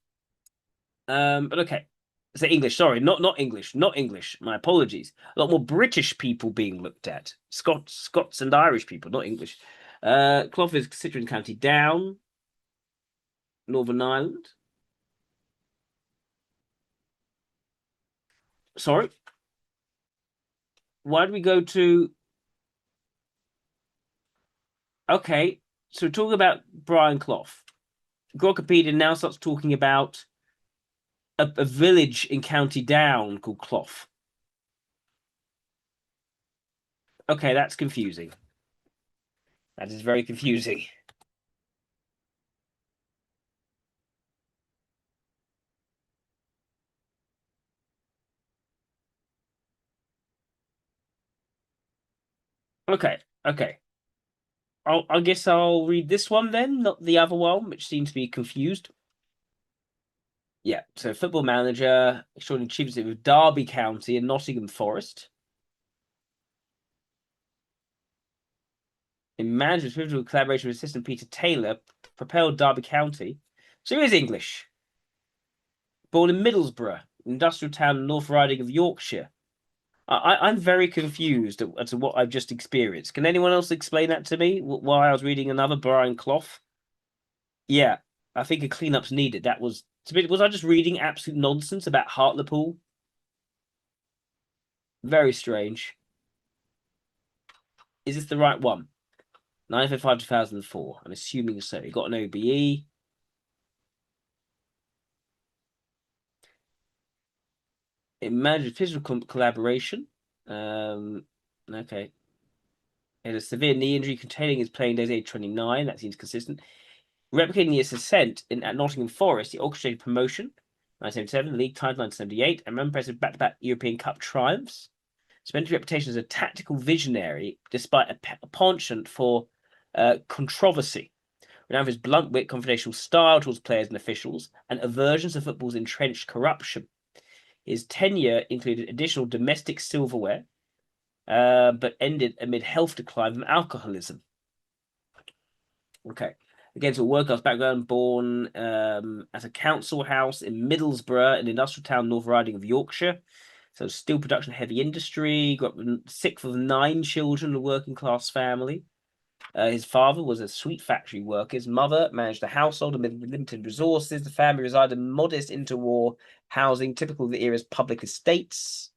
But okay. Say English, sorry, not English. My apologies. A lot more British people being looked at. Scots and Irish people, not English. Clough is constituent County Down, Northern Ireland. Sorry. Why do we go to... Okay, so talking about Brian Clough. Wikipedia now starts talking about a village in County Down called Clough. Okay, that's confusing. That is very confusing. Okay. I guess I'll read this one then, not the other one, which seems to be confused. Yeah, so football manager, extraordinary achievements with Derby County and Nottingham Forest. In management, pivotal collaboration with assistant Peter Taylor propelled Derby County. So he is English. Born in Middlesbrough, industrial town North Riding of Yorkshire. I'm very confused as to what I've just experienced. Can anyone else explain that to me while I was reading another Brian Clough? Yeah, I think a cleanup's needed. That was was I just reading absolute nonsense about Hartlepool? Very strange. Is this the right one? 955 2004. I'm assuming so. He got an OBE. It managed physical collaboration. Okay. He had a severe knee injury containing his playing days age 29. That seems consistent. Replicating his ascent at Nottingham Forest, he orchestrated promotion 1977, league title 1978, and impressive back-to-back European Cup triumphs. Cemented reputation as a tactical visionary, despite a penchant for controversy. Renowned for his blunt wit, confrontational style towards players and officials, and aversions to football's entrenched corruption. His tenure included additional domestic silverware, but ended amid health decline from alcoholism. Okay. Again, so working-class background, born at a council house in Middlesbrough, an industrial town North Riding of Yorkshire. So steel production, heavy industry. Got 6th of 9 children in a working-class family. His father was a sweet factory worker. His mother managed a household amid limited resources. The family resided in modest interwar housing, typical of the era's public estates.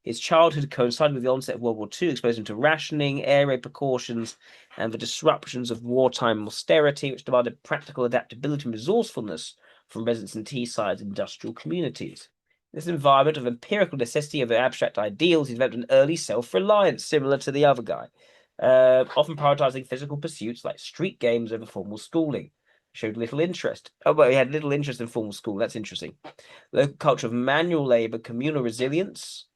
His childhood coincided with the onset of World War II, exposed him to rationing, air raid precautions, and the disruptions of wartime austerity, which demanded practical adaptability and resourcefulness from residents in Teesside's industrial communities. In this environment of empirical necessity of abstract ideals, he developed an early self-reliance, similar to the other guy, often prioritizing physical pursuits like street games over formal schooling. Showed little interest. Oh, but he had little interest in formal school. That's interesting. Local culture of manual labor, communal resilience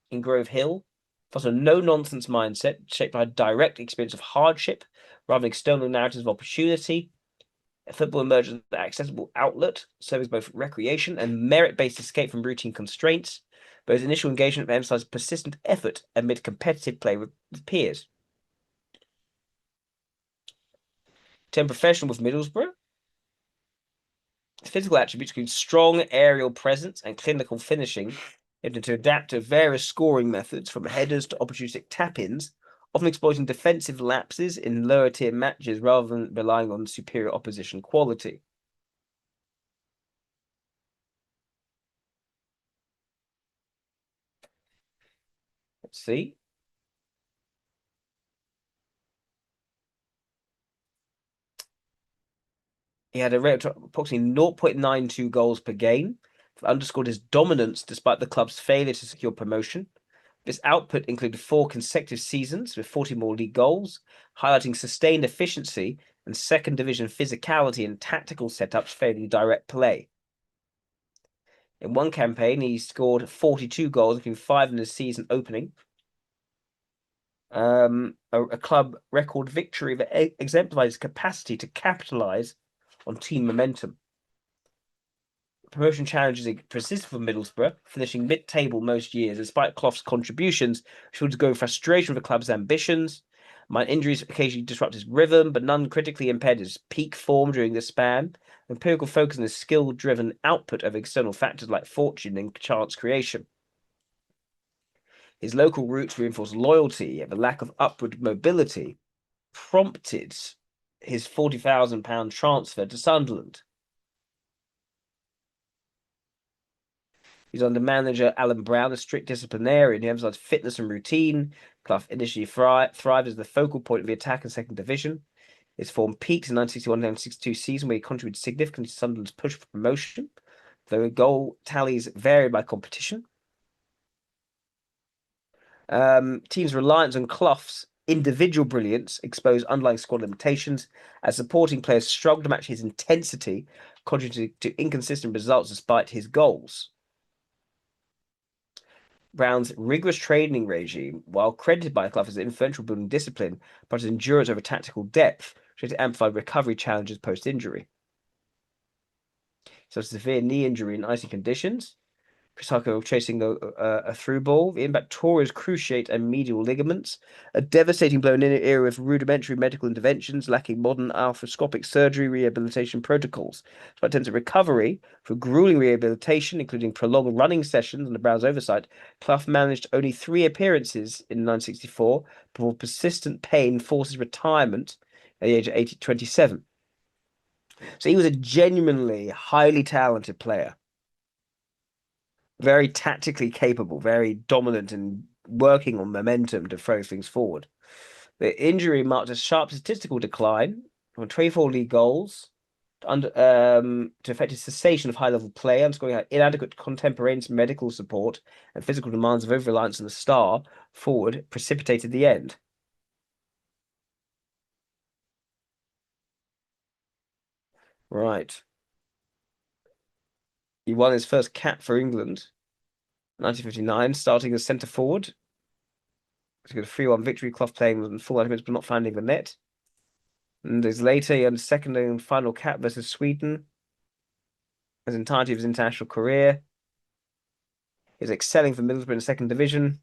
in Grove Hill, plus a no-nonsense mindset shaped by a direct experience of hardship rather than external narratives of opportunity. Football emerged as an accessible outlet, serving both recreation and merit-based escape from routine constraints, but his initial engagement emphasized persistent effort amid competitive play with peers. Turned professional with Middlesbrough. Physical attributes include strong aerial presence and clinical finishing, able to adapt to various scoring methods from headers to opportunistic tap-ins, often exploiting defensive lapses in lower-tier matches rather than relying on superior opposition quality. Let's see. He had a rate of approximately 0.92 goals per game, underscored his dominance despite the club's failure to secure promotion. This output included 4 consecutive seasons with 40 more league goals, highlighting sustained efficiency and second division physicality and tactical setups favoring direct play. In one campaign, he scored 42 goals, including 5 in the season opening. A club record victory that exemplifies his capacity to capitalize on team momentum. Promotion challenges persisted for Middlesbrough, finishing mid-table most years, despite Clough's contributions, which would go frustration with the club's ambitions. Minor injuries occasionally disrupted his rhythm, but none critically impaired his peak form during the span. Empirical focus on his skill-driven output of external factors like fortune and chance creation. His local roots reinforced loyalty, and the lack of upward mobility prompted his £40,000 transfer to Sunderland. He's under manager Alan Brown, a strict disciplinarian who emphasized fitness and routine. Clough initially thrived as the focal point of the attack in second division. His form peaked in 1961-1962 season, where he contributed significantly to Sunderland's push for promotion, though goal tallies varied by competition. Teams' reliance on Clough's individual brilliance exposed underlying squad limitations, as supporting players struggled to match his intensity, contributing to inconsistent results despite his goals. Brown's rigorous training regime, while credited by Clough as influential building discipline, but his endurance over tactical depth, which amplified recovery challenges post-injury. So severe knee injury in icy conditions. Chris Harker chasing a through ball. The impact tore his cruciate and medial ligaments. A devastating blow in an era of rudimentary medical interventions, lacking modern arthroscopic surgery rehabilitation protocols. Despite attempts at recovery for grueling rehabilitation, including prolonged running sessions under Brown's oversight, Clough managed only 3 appearances in 1964 before persistent pain forced his retirement at the age of 27. So he was a genuinely highly talented player. Very tactically capable, very dominant and working on momentum to throw things forward. The injury marked a sharp statistical decline from 24 league goals to affect his cessation of high-level play, underscoring how inadequate contemporaneous medical support and physical demands of over-reliance on the star forward precipitated the end. Right. He won his first cap for England 1959, starting as centre forward. He got a 3-1 victory, Clough playing in full 90 minutes but not finding the net. And days later, he earned his second and final cap versus Sweden. His entirety of his international career. He was excelling for Middlesbrough in the second division.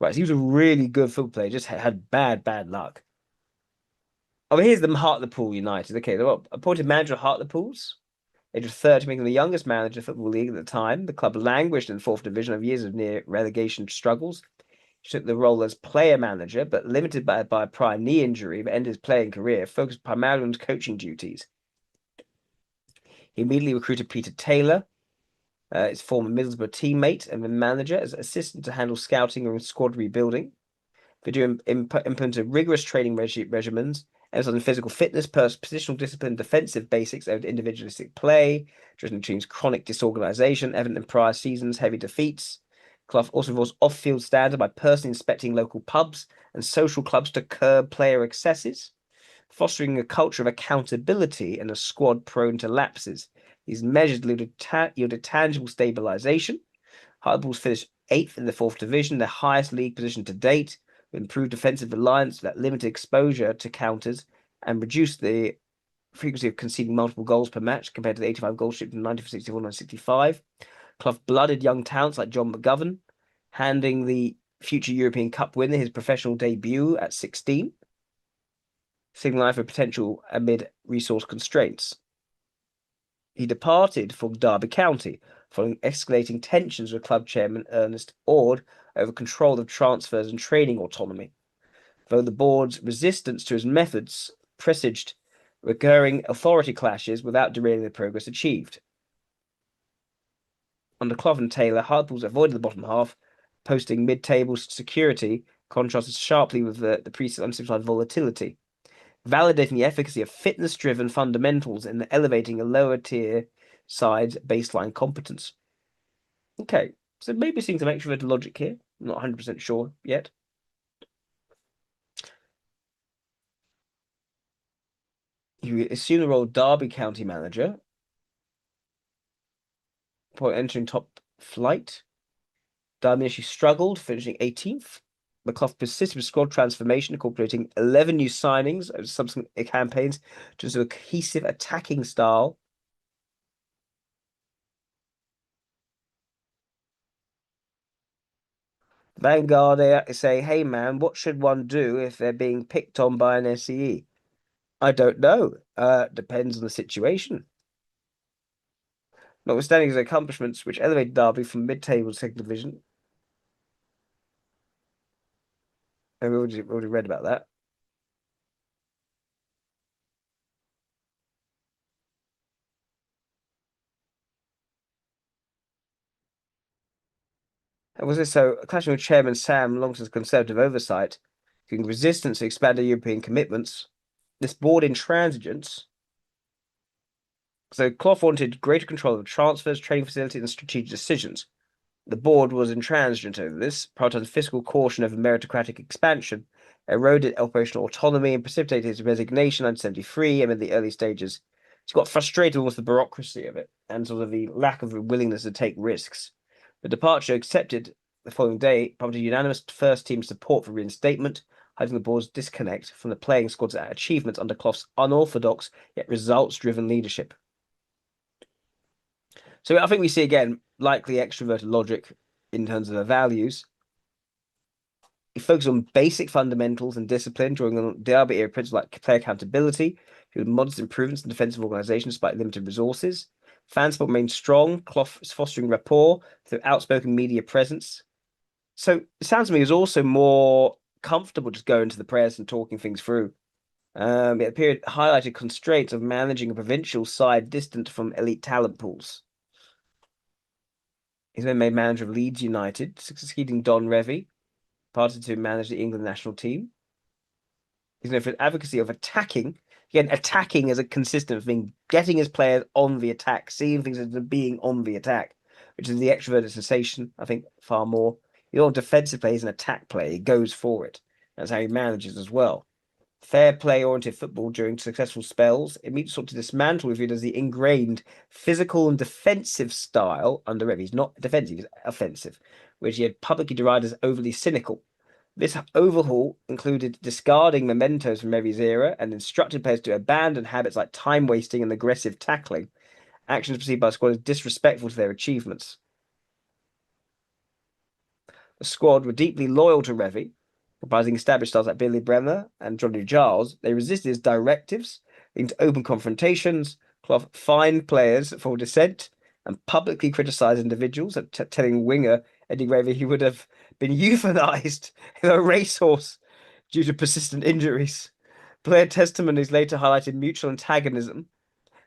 Right, so he was a really good football player, just had bad luck. Oh, here's the Hartlepool United. Okay, they were appointed manager of Hartlepool's. Age of 30, making the youngest manager of the Football League at the time. The club languished in the 4th division of years of near relegation struggles. He took the role as player manager, but limited by a prior knee injury, but ended his playing career, focused primarily on his coaching duties. He immediately recruited Peter Taylor, his former Middlesbrough teammate, and the manager as assistant to handle scouting and squad rebuilding. They implemented rigorous training regimens, emphasis on physical fitness, positional discipline, defensive basics over individualistic play, driven teams' chronic disorganization, evident in prior seasons' heavy defeats. Clough also involves off-field standard by personally inspecting local pubs and social clubs to curb player excesses, fostering a culture of accountability and a squad prone to lapses. These measures yielded tangible stabilization. Hartlepool's finished 8th in the 4th division, their highest league position to date, with improved defensive reliance that limited exposure to counters and reduced the frequency of conceding multiple goals per match compared to the 85 goals shipped in 1964-1965. Clough blooded young talents like John McGovern, handing the future European Cup winner his professional debut at 16, signaling for potential amid resource constraints. He departed for Derby County, following escalating tensions with club chairman Ernest Ord over control of transfers and training autonomy. Though the board's resistance to his methods presaged recurring authority clashes without derailing the progress achieved. Under Clough and Taylor, Hartlepool's avoided the bottom half, posting mid-table security, contrasted sharply with the previous unsimplified volatility, validating the efficacy of fitness-driven fundamentals in elevating a lower-tier side's baseline competence. Okay, so maybe seeing some extroverted logic here. I'm not 100% sure yet. He assumed the role of Derby County manager, upon entering top flight. Derby initially struggled, finishing 18th. Clough persisted with squad transformation, incorporating 11 new signings over subsequent campaigns to a cohesive attacking style. Vanguard, they say, hey man, what should one do if they're being picked on by an SCE? I don't know. Depends on the situation. Notwithstanding his accomplishments, which elevated Derby from mid-table to second division. And we already read about that. And was this so? Clashing with Chairman Sam alongside Conservative oversight, giving resistance to expanded European commitments. This board intransigence. So Clough wanted greater control of transfers, training facilities, and strategic decisions. The board was intransigent over this, prioritizing fiscal caution over meritocratic expansion, eroded operational autonomy, and precipitated his resignation in 1973 amid the early stages. He got frustrated with the bureaucracy of it and sort of the lack of willingness to take risks. The departure, accepted the following day, prompted unanimous first-team support for reinstatement, hiding the board's disconnect from the playing squad's achievements under Clough's unorthodox yet results-driven leadership. So I think we see again likely extroverted logic in terms of their values. He focused on basic fundamentals and discipline, drawing on Derby era principles like player accountability, with modest improvements in defensive organisation despite limited resources. Fan support remained strong, Clough is fostering rapport through outspoken media presence. So it sounds to me he was also more comfortable just going to the press and talking things through. The period highlighted constraints of managing a provincial side distant from elite talent pools. He's been made manager of Leeds United, succeeding Don Revie, parted to manage the England national team. He's known for advocacy of attacking. Again, attacking as a consistent thing, getting his players on the attack, seeing things as being on the attack, which is the extroverted sensation, I think, far more. You know, defensive play is an attack play. He goes for it. That's how he manages as well. Fair play-oriented football during successful spells. It meets sought to dismantle reviewed as the ingrained physical and defensive style under Revie. He's not defensive, he's offensive, which he had publicly derided as overly cynical. This overhaul included discarding mementos from Revie's era and instructed players to abandon habits like time wasting and aggressive tackling, actions perceived by the squad as disrespectful to their achievements. The squad were deeply loyal to Revie, comprising established stars like Billy Bremner and Johnny Giles. They resisted his directives, leading to open confrontations. Clough fined players for dissent and publicly criticised individuals, telling winger Eddie Revie he would have been euthanized in a racehorse due to persistent injuries. Player testimonies later highlighted mutual antagonism,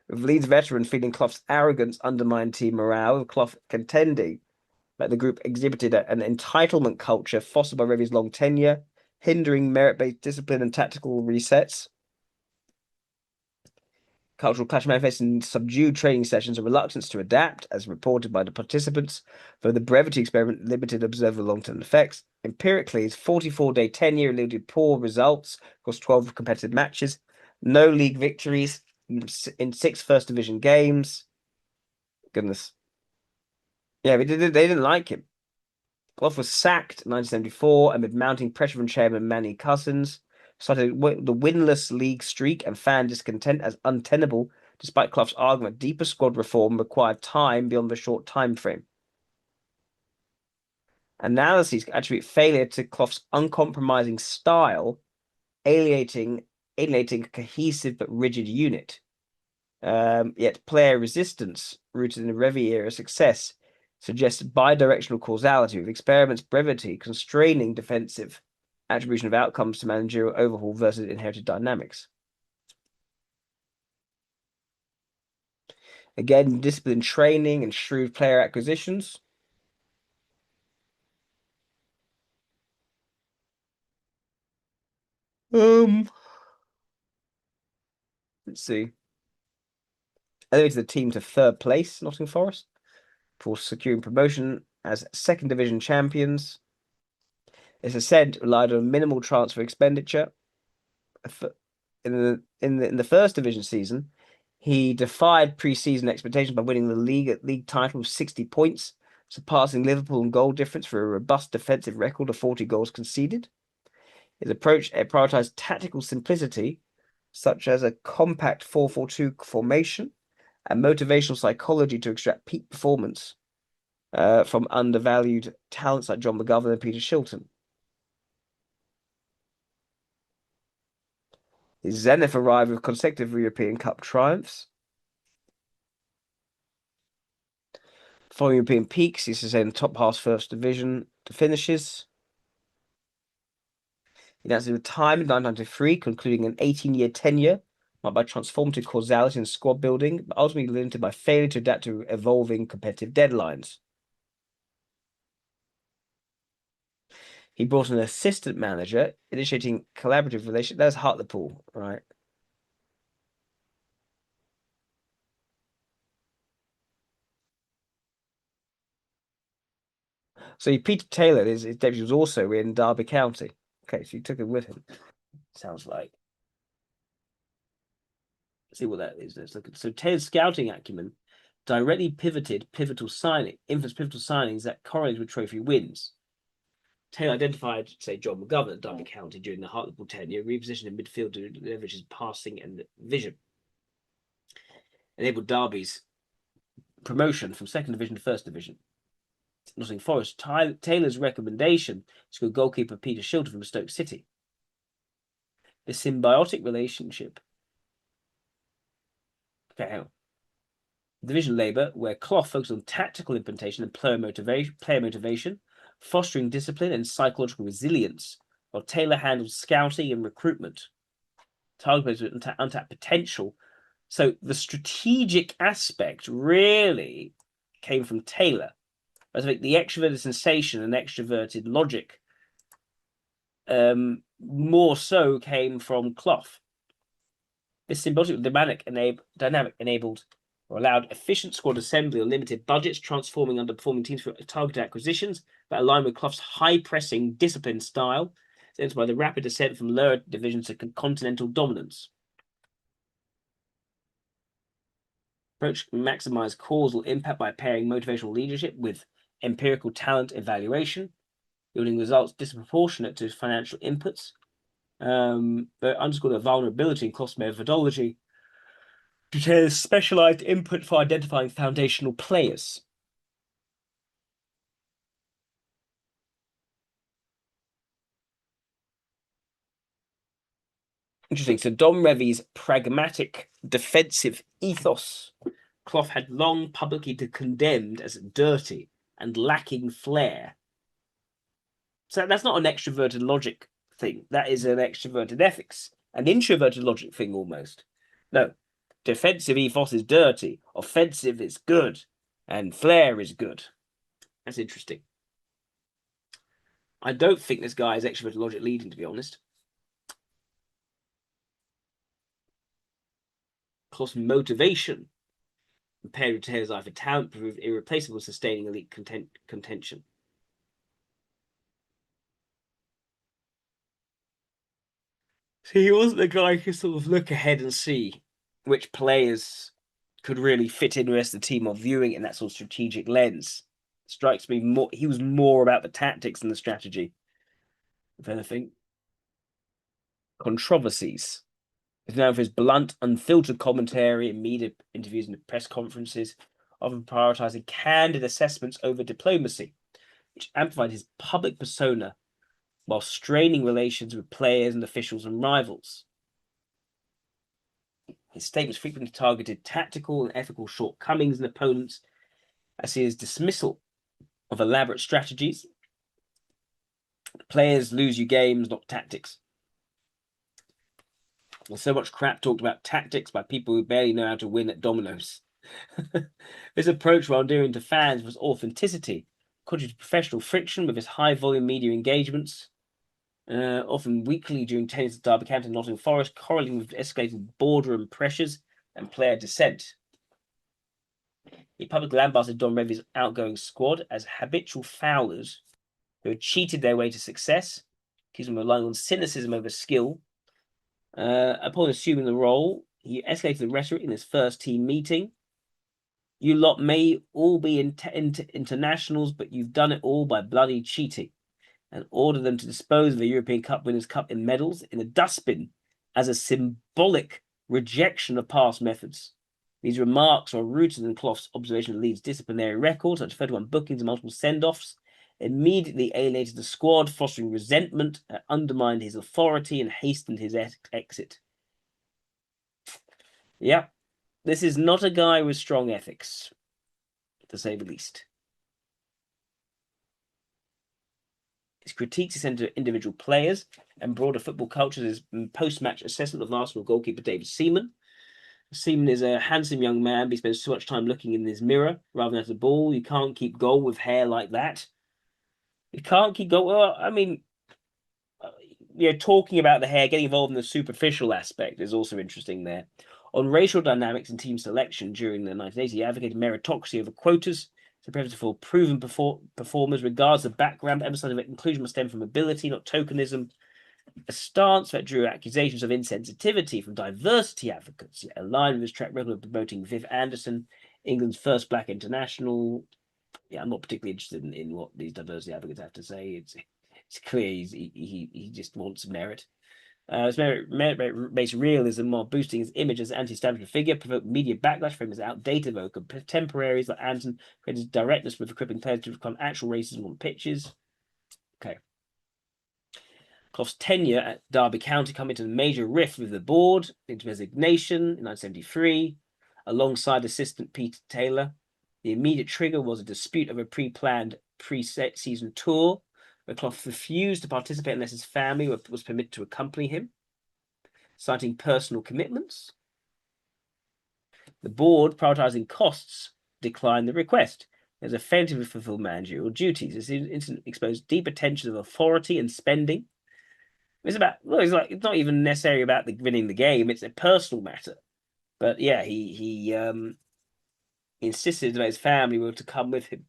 with Leeds veteran feeling Clough's arrogance undermined team morale, with Clough contending that the group exhibited an entitlement culture fostered by Revie's long tenure, hindering merit-based discipline and tactical resets. Cultural clash manifests in subdued training sessions and reluctance to adapt, as reported by the participants, though the brevity experiment limited observable long-term effects. Empirically, his 44-day tenure yielded poor results across 12 competitive matches, no league victories in 6 First Division games. Goodness. Yeah, they didn't like him. Clough was sacked in 1974 amid mounting pressure from chairman Manny Cousins, cited the winless league streak and fan discontent as untenable, despite Clough's argument deeper squad reform required time beyond the short time frame. Analyses attribute failure to Clough's uncompromising style, alienating a cohesive but rigid unit. Yet player resistance, rooted in the Revie era success, suggests bidirectional causality, with experiments brevity constraining defensive attribution of outcomes to managerial overhaul versus inherited dynamics. Again, disciplined training and shrewd player acquisitions. Let's see. Elevated the team to third place, Nottingham Forest, for securing promotion as second division champions. This ascent relied on minimal transfer expenditure. In the first division season, he defied pre-season expectations by winning the league title with 60 points, surpassing Liverpool in goal difference for a robust defensive record of 40 goals conceded. His approach prioritized tactical simplicity, such as a compact 4-4-2 formation, and motivational psychology to extract peak performance from undervalued talents like John McGovern and Peter Shilton. His zenith arrived with consecutive European Cup triumphs. Following European peaks, he sustained the top half first division to finishes. He announced his retirement in 1993, concluding an 18-year tenure marked by transformative causality and squad building, but ultimately limited by failure to adapt to evolving competitive deadlines. He brought an assistant manager, initiating collaborative relations. That's Hartlepool, right? So Peter Taylor, his deputy, was also in Derby County. Okay, so he took him with him. Sounds like. Let's see what that is. Let's look at. So Taylor's scouting acumen directly influenced pivotal signings that correlated with trophy wins. Taylor identified, say, John McGovern at Derby County during the Hartlepool tenure, repositioned in midfield to leverage his passing and vision. Enabled Derby's promotion from second division to first division. Nottingham Forest, Taylor's recommendation to goalkeeper Peter Shilton from Stoke City. The symbiotic relationship. Okay, Division Labour, where Clough focused on tactical implementation and player motivation, fostering discipline and psychological resilience, while Taylor handled scouting and recruitment, targeted untapped potential. So the strategic aspect really came from Taylor. I think the extroverted sensation and extroverted logic more so came from Clough. This symbiotic dynamic enabled or allowed efficient squad assembly on limited budgets, transforming underperforming teams for targeted acquisitions that align with Clough's high-pressing, disciplined style, entered by the rapid ascent from lower divisions to continental dominance. Approach maximize causal impact by pairing motivational leadership with empirical talent evaluation, yielding results disproportionate to financial inputs. But underscore the vulnerability in cost methodology to specialized input for identifying foundational players. Interesting. So Don Revie's pragmatic defensive ethos, Clough had long publicly condemned as dirty and lacking flair. So that's not an extroverted logic thing. That is an extroverted ethics, an introverted logic thing almost. No, defensive ethos is dirty, offensive is good, and flair is good. That's interesting. I don't think this guy is extroverted logic leading, to be honest. Clough's motivation paired with Taylor's eye for talent proved irreplaceable, sustaining elite contention. So he wasn't the guy who could sort of look ahead and see which players could really fit in the rest of the team, or viewing it in that sort of strategic lens. Strikes me more, he was more about the tactics than the strategy, if anything. Controversies. He's known for his blunt, unfiltered commentary in media interviews and press conferences, often prioritizing candid assessments over diplomacy, which amplified his public persona while straining relations with players and officials and rivals. His statements frequently targeted tactical and ethical shortcomings in opponents, as his dismissal of elaborate strategies. Players lose you games, not tactics. There's so much crap talked about tactics by people who barely know how to win at dominoes. This approach, while endearing to fans, was authenticity, contributed to professional friction with his high-volume media engagements, often weekly during tennis at Derby County and Nottingham Forest, correlating with escalating boardroom pressures and player dissent. He publicly lambasted Don Revie's outgoing squad as habitual foulers who had cheated their way to success, accusing them of relying on cynicism over skill. Upon assuming the role, he escalated the rhetoric in his first team meeting. You lot may all be internationals, but you've done it all by bloody cheating, and ordered them to dispose of the European Cup Winners' Cup in medals in a dustbin as a symbolic rejection of past methods. These remarks are rooted in Clough's observation of Leeds' disciplinary record, such as 31 bookings and multiple send-offs, immediately alienated the squad, fostering resentment, undermined his authority, and hastened his exit. Yeah, this is not a guy with strong ethics, to say the least. His critiques are centered on individual players and broader football culture. His post-match assessment of Arsenal goalkeeper David Seaman. Seaman is a handsome young man, but he spends too much time looking in his mirror rather than at the ball. You can't keep goal with hair like that. You can't keep goal. Well, I mean, talking about the hair, getting involved in the superficial aspect is also interesting there. On racial dynamics and team selection during the 1980s, he advocated meritocracy over quotas, so preference for proven performers, regards the background, emphasizing that inclusion must stem from ability, not tokenism. A stance that drew accusations of insensitivity from diversity advocates, yet aligned with his track record of promoting Viv Anderson, England's first black international. Yeah, I'm not particularly interested in what these diversity advocates have to say. It's clear he just wants merit. His merit-based realism while boosting his image as an anti-establishment figure provoked media backlash for him as outdated vocal. Contemporaries like Anton created directness with equipping players to become actual racism on pitches. Okay. Clough's tenure at Derby County come into a major rift with the board, into resignation in 1973, alongside assistant Peter Taylor. The immediate trigger was a dispute over a pre-planned pre-season tour, where Clough refused to participate unless his family was permitted to accompany him, citing personal commitments. The board, prioritizing costs, declined the request. As a failure to fulfill managerial duties, this incident exposed deeper tensions of authority and spending. It's it's not even necessarily about winning the game. It's a personal matter. But yeah, he insisted that his family were to come with him.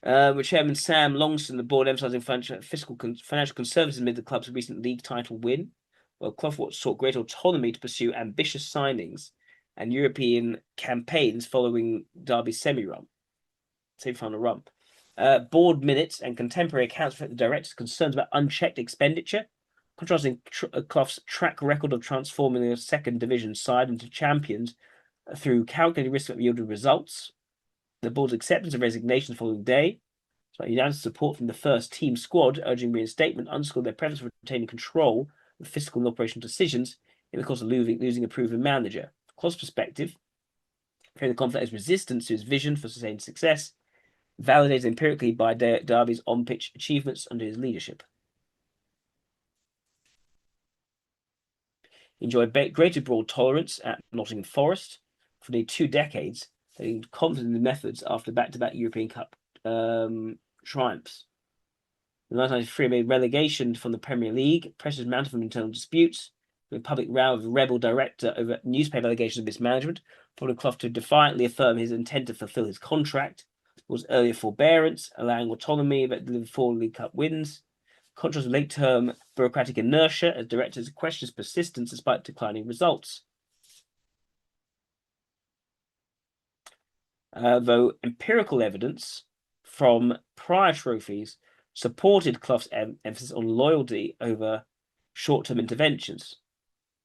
With Chairman Sam Longston, the board emphasising financial conservatism amid the club's recent league title win, while Clough sought greater autonomy to pursue ambitious signings and European campaigns following Derby's semi-final run. Board minutes and contemporary accounts reflect the director's concerns about unchecked expenditure, contrasting Clough's track record of transforming the second division side into champions through calculated risk that yielded results. The board's acceptance of resignation the following day, despite unanimous support from the first team squad urging reinstatement, underscored their preference for retaining control of fiscal and operational decisions in the course of losing a proven manager. Clough's perspective, framing the conflict as resistance to his vision for sustained success, validated empirically by Derby's on-pitch achievements under his leadership. He enjoyed greater broad tolerance at Nottingham Forest for nearly 2 decades, being confident in the methods after back-to-back European Cup triumphs. In 1993, made relegation from the Premier League, pressures mounted from internal disputes, with a public row of a rebel director over newspaper allegations of mismanagement, followed Clough to defiantly affirm his intent to fulfil his contract, was earlier forbearance, allowing autonomy but delivered 4 League Cup wins. Contrast with late-term bureaucratic inertia as directors questions persistence despite declining results. Though empirical evidence from prior trophies supported Clough's emphasis on loyalty over short-term interventions.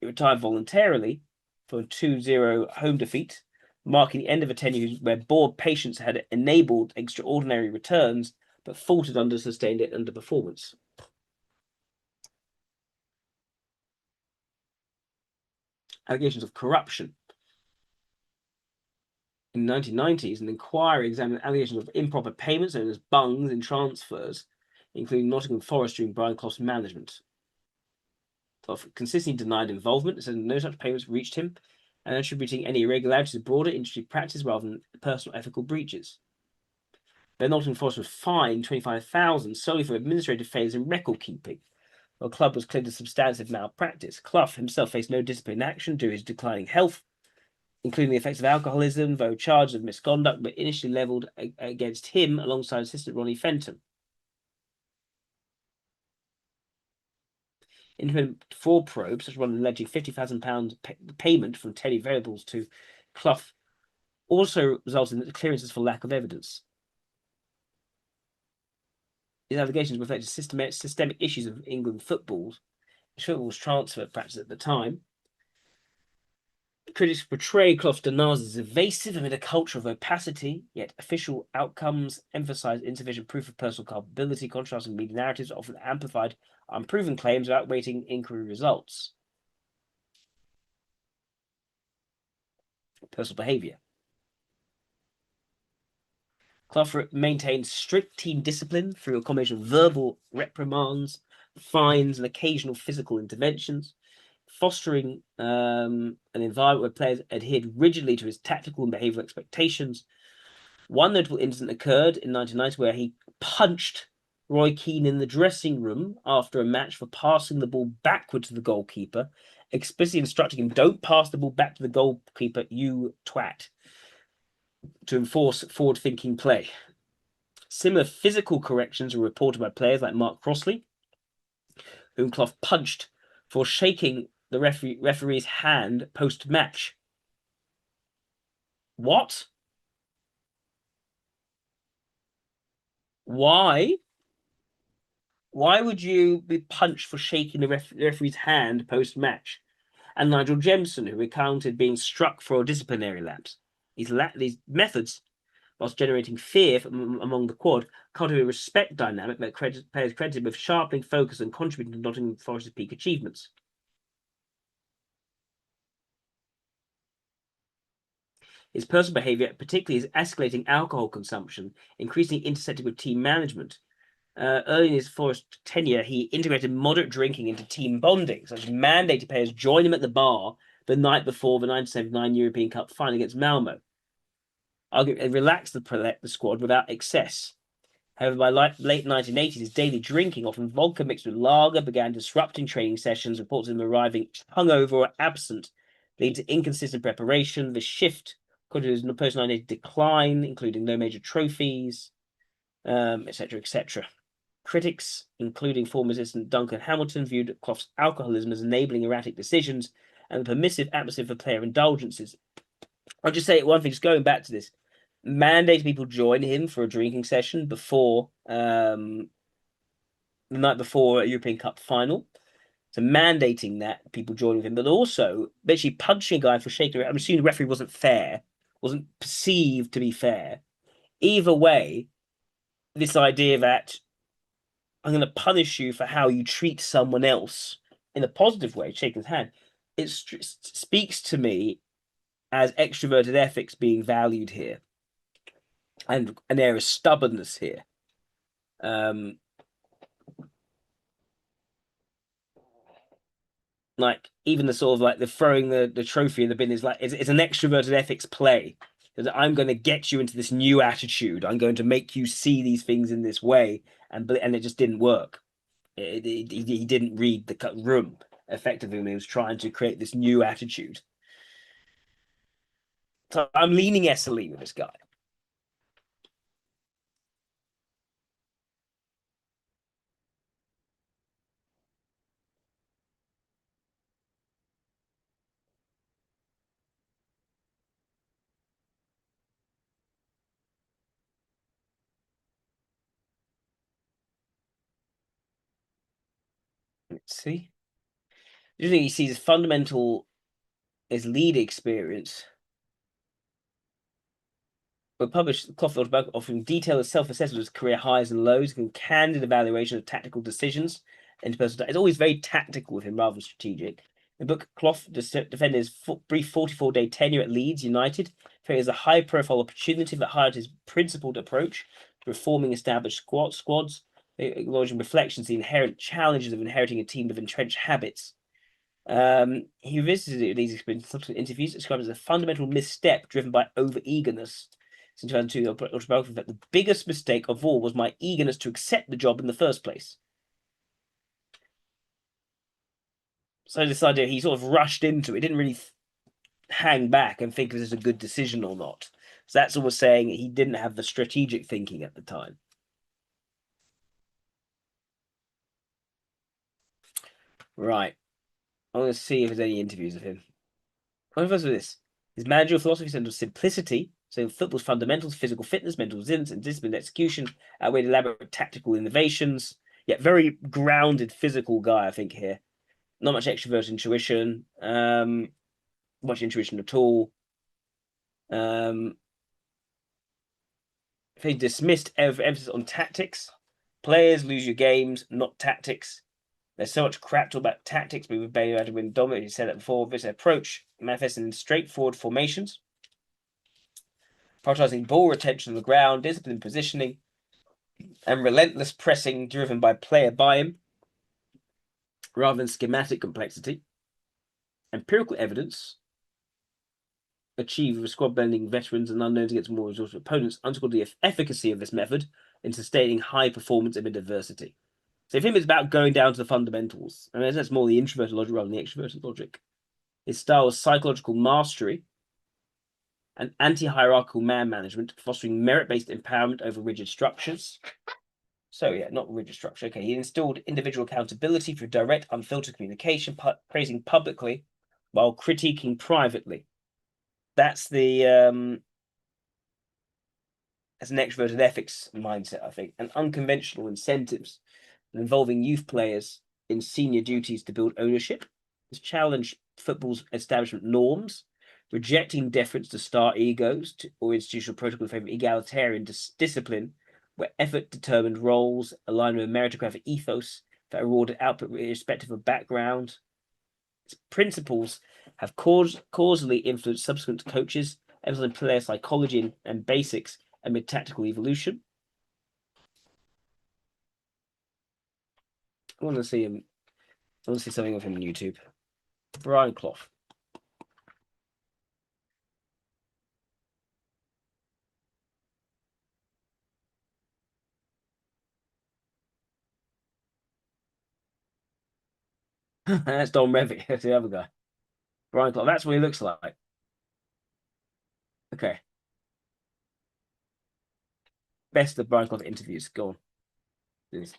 He retired voluntarily for a 2-0 home defeat, marking the end of a tenure where board patience had enabled extraordinary returns but faltered under sustained underperformance. Allegations of corruption. In the 1990s, an inquiry examined allegations of improper payments known as bungs in transfers, including Nottingham Forest during Brian Clough's management. Clough consistently denied involvement, said no such payments reached him, and attributing any irregularities to broader industry practice rather than personal ethical breaches. Then Nottingham Forest was fined $25,000 solely for administrative failures in record keeping, while the club was cleared of substantive malpractice. Clough himself faced no disciplinary action due to his declining health, including the effects of alcoholism, though charges of misconduct were initially levelled against him alongside assistant Ronnie Fenton. Independent fraud probes, such as one alleging £50,000 payment from Teddy Variables to Clough, also resulted in clearances for lack of evidence. These allegations reflected systemic issues of England football's transfer practice at the time. Critics portray Clough's denials as evasive amid a culture of opacity, yet official outcomes emphasise insufficient proof of personal culpability, contrasting media narratives often amplified unproven claims about weighting inquiry results. Personal behaviour. Clough maintained strict team discipline through a combination of verbal reprimands, fines, and occasional physical interventions, fostering an environment where players adhered rigidly to his tactical and behavioural expectations. One notable incident occurred in 1990 where he punched Roy Keane in the dressing room after a match for passing the ball backward to the goalkeeper, explicitly instructing him, "Don't pass the ball back to the goalkeeper, you twat," to enforce forward-thinking play. Similar physical corrections were reported by players like Mark Crossley, whom Clough punched for shaking the referee's hand post-match. What? Why Why would you be punched for shaking the referee's hand post-match? And Nigel Jemson, who recounted being struck for a disciplinary lapse. These methods, whilst generating fear among the quad, cultivate a respect dynamic that players credited with sharpening focus and contributing to Nottingham Forest's peak achievements. His personal behaviour, particularly his escalating alcohol consumption, increasingly intersected with team management. Early in his Forest tenure, he integrated moderate drinking into team bonding, such as mandated players join him at the bar the night before the 1979 European Cup final against Malmo. Arguably, relaxed the squad without excess. However, by late 1980s, his daily drinking, often vodka mixed with lager, began disrupting training sessions, reports of him arriving hungover or absent, leading to inconsistent preparation. The shift caused his post-1980 decline, including no major trophies, etc., etc. Critics, including former assistant Duncan Hamilton, viewed Clough's alcoholism as enabling erratic decisions and a permissive atmosphere for player indulgences. I'll just say one thing, just going back to this. Mandate people join him for a drinking session before the night before a European Cup final. So mandating that people join with him, but also basically punching a guy for shaking. I'm assuming the referee wasn't fair, wasn't perceived to be fair. Either way, this idea that I'm going to punish you for how you treat someone else in a positive way, shaking his hand, it speaks to me as extroverted ethics being valued here, and an air of stubbornness here. Like even the sort of like the throwing the trophy in the bin is like it's an extroverted ethics play. I'm going to get you into this new attitude. I'm going to make you see these things in this way, and it just didn't work. He didn't read the room effectively when he was trying to create this new attitude. So I'm leaning SLE with this guy. Let's see. The thing he sees as fundamental is lead experience. But published Clough offering detailed self-assessment of his career highs and lows, and candid evaluation of tactical decisions. Interpersonal, it's always very tactical with him rather than strategic. The book Clough defended his brief 44-day tenure at Leeds United, for as a high-profile opportunity that highlighted his principled approach to reforming established squads, acknowledging reflections the inherent challenges of inheriting a team with entrenched habits. He visited these experiences in interviews, described as a fundamental misstep driven by over-eagerness. In 2002, that the biggest mistake of all was my eagerness to accept the job in the first place. So this idea, he sort of rushed into it, didn't really hang back and think if this is a good decision or not. So that's almost saying he didn't have the strategic thinking at the time. Right. I'm going to see if there's any interviews of him. What first with this? His managerial philosophy centers simplicity, so football's fundamentals, physical fitness, mental resilience, and disciplined execution outweighed elaborate tactical innovations. Yet very grounded physical guy, I think, here. Not much extrovert intuition, much intuition at all. They dismissed emphasis on tactics. Players lose your games, not tactics. There's so much crap talk about tactics, but we've been able to win dominant. You said that before. This approach manifests in straightforward formations, prioritizing ball retention on the ground, disciplined positioning, and relentless pressing driven by player buy-in rather than schematic complexity. Empirical evidence achieved with squad blending veterans and unknowns against more resourceful opponents underscored the efficacy of this method in sustaining high performance amid adversity. So for him, it's about going down to the fundamentals. I mean, that's more the introverted logic rather than the extroverted logic. His style was psychological mastery and anti-hierarchical man management, fostering merit-based empowerment over rigid structures. So yeah, not rigid structure. Okay, he instilled individual accountability through direct, unfiltered communication, praising publicly while critiquing privately. That's the as an extroverted ethics mindset, I think, and unconventional incentives. and involving youth players in senior duties to build ownership. Has challenged football's establishment norms, rejecting deference to star egos or institutional protocol in favour of egalitarian discipline, where effort-determined roles align with a meritocratic ethos that rewarded output irrespective of background. Its principles have causally influenced subsequent coaches, emphasizing player psychology and basics amid tactical evolution. I want to see him. I want to see something of him on YouTube. Brian Clough. That's Don Revick. That's the other guy. Brian Clough. That's what he looks like. Okay. Best of Brian Clough interviews. Go on. Please.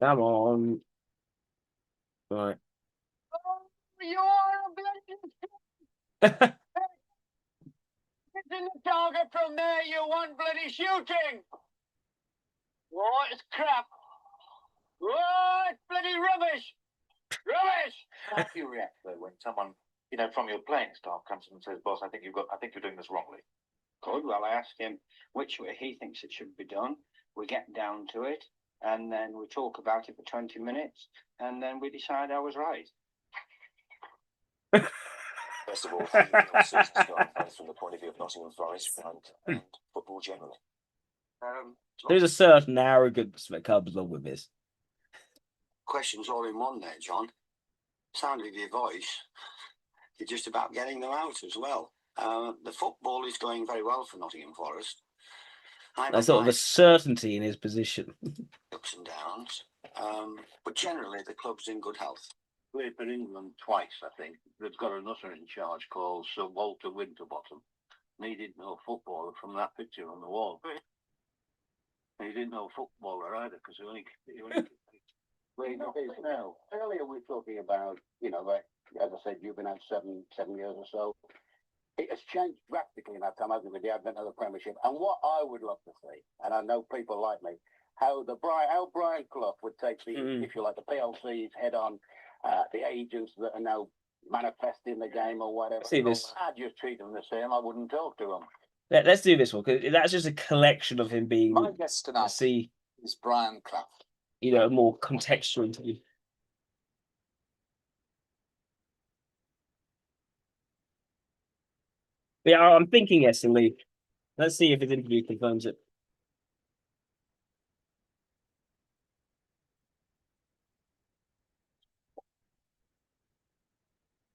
Come on. Right. Oh, you are a bloody hitting the target from there. You want bloody shooting. Oh, it's crap. Oh, it's bloody rubbish. Rubbish. How do you react though when someone, you know, from your playing staff comes in and says, "Boss, I think you're doing this wrongly"? Good. Well, I ask him which way he thinks it should be done. We get down to it, and then we talk about it for 20 minutes, and then we decide I was right. First of all, how do you feel the season's gone, both from the point of view of Nottingham Forest and football generally? There's a certain arrogance that comes along with this. Questions all in one there, John. Sound of your voice, you're just about getting them out as well. The football is going very well for Nottingham Forest. There's sort of a certainty in his position. Ups and downs, but generally the club's in good health. Played for England twice, I think. They've got another in charge called Sir Walter Winterbottom. And he didn't know footballer from that picture on the wall. And he didn't know footballer either because he only now. Earlier we were talking about, you know, like, as I said, you've been out 7 years or so. It has changed drastically in that time, hasn't it, with the advent of the Premiership. And what I would love to see, and I know people like me, how Brian Clough would take the, if you like, the PLCs head on, the agents that are now manifesting the game or whatever. See this. I'd just treat them the same. I wouldn't talk to them. Let's do this one because that's just a collection of him being. My guest tonight is Brian Clough. You know, a more contextual interview. Yeah, I'm thinking yes, and Lee. Let's see if his interview confirms it.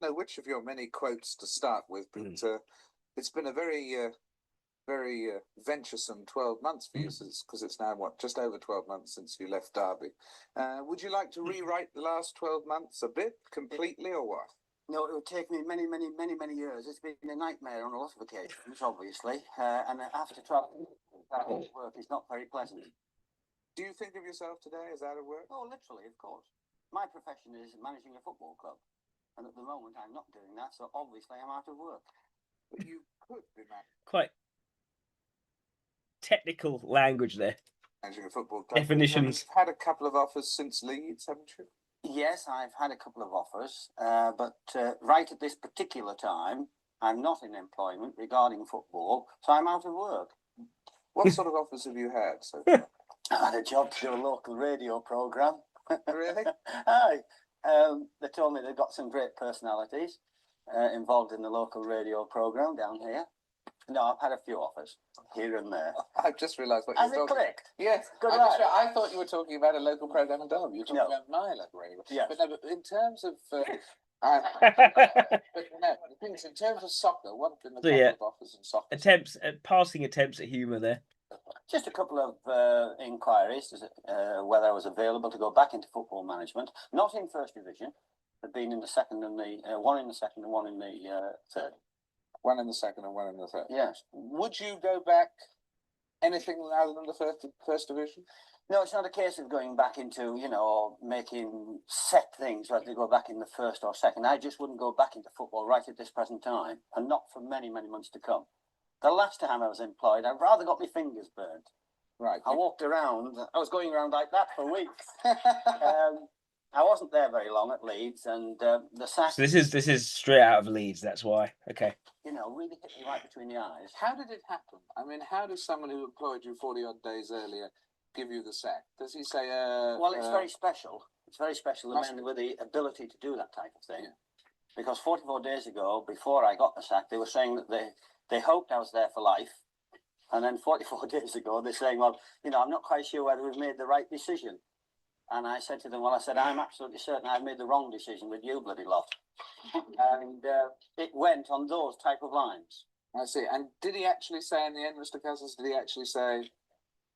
Know which of your many quotes to start with, but it's been a very venturesome 12 months for you, because it's now just over 12 months since you left Derby. Would you like to rewrite the last 12 months a bit completely, or what? No, it would take me many years. It's been a nightmare on a lot of occasions, obviously, and after travelling, work is not very pleasant. Do you think of yourself today as out of work? Oh, literally, of course. My profession is managing a football club, and at the moment I'm not doing that, so obviously I'm out of work. But you could be Quite technical language there. managing a football club. Definitions. You've had a couple of offers since Leeds, haven't you? Yes, I've had a couple of offers, but right at this particular time, I'm not in employment regarding football, so I'm out of work. What sort of offers have you had so far? I had a job to do a local radio programme. Really? Aye. They told me they've got some great personalities involved in the local radio programme down here. No, I've had a few offers here and there. I've just realised what Has you're it talking clicked? Yes. Good I thought you were talking about a local programme in Derby. You were talking No. about my local radio. Yes. But no, but in terms of but no, the thing is, in terms of soccer, what have been the So, couple yeah. of offers in soccer? Passing attempts at humour there. Just a couple of inquiries whether I was available to go back into football management. Not in first division, but being in the second and the one in the second and one in the third. One in the second and one in the third. Yes. Would you go back anything other than the first division? No, it's not a case of going back into, you know, making set things like to go back in the first or second. I just wouldn't go back into football right at this present time, and not for many months to come. The last time I was employed, I'd rather got my fingers burnt Right. I walked around. I was going around like that for weeks. I wasn't there very long at Leeds, and the sack. So this is straight out of Leeds. That's why. Okay. You know, really hit me right between the eyes. How did it happen? I mean, how does someone who employed you 40 odd days earlier give you the sack? Does he say, Well, it's very special. It's very special, the must- men with the ability to do that type of thing. Yeah. Because 44 days ago, before I got the sack, they were saying that they hoped I was there for life. And then 44 days ago, they're saying, well, you know, I'm not quite sure whether we've made the right decision. And I said to them, well, I said, I'm absolutely certain I've made the wrong decision with you, bloody lot. And it went on those type of lines. I see. And did he actually say in the end, Mr. Cousins, did he actually say,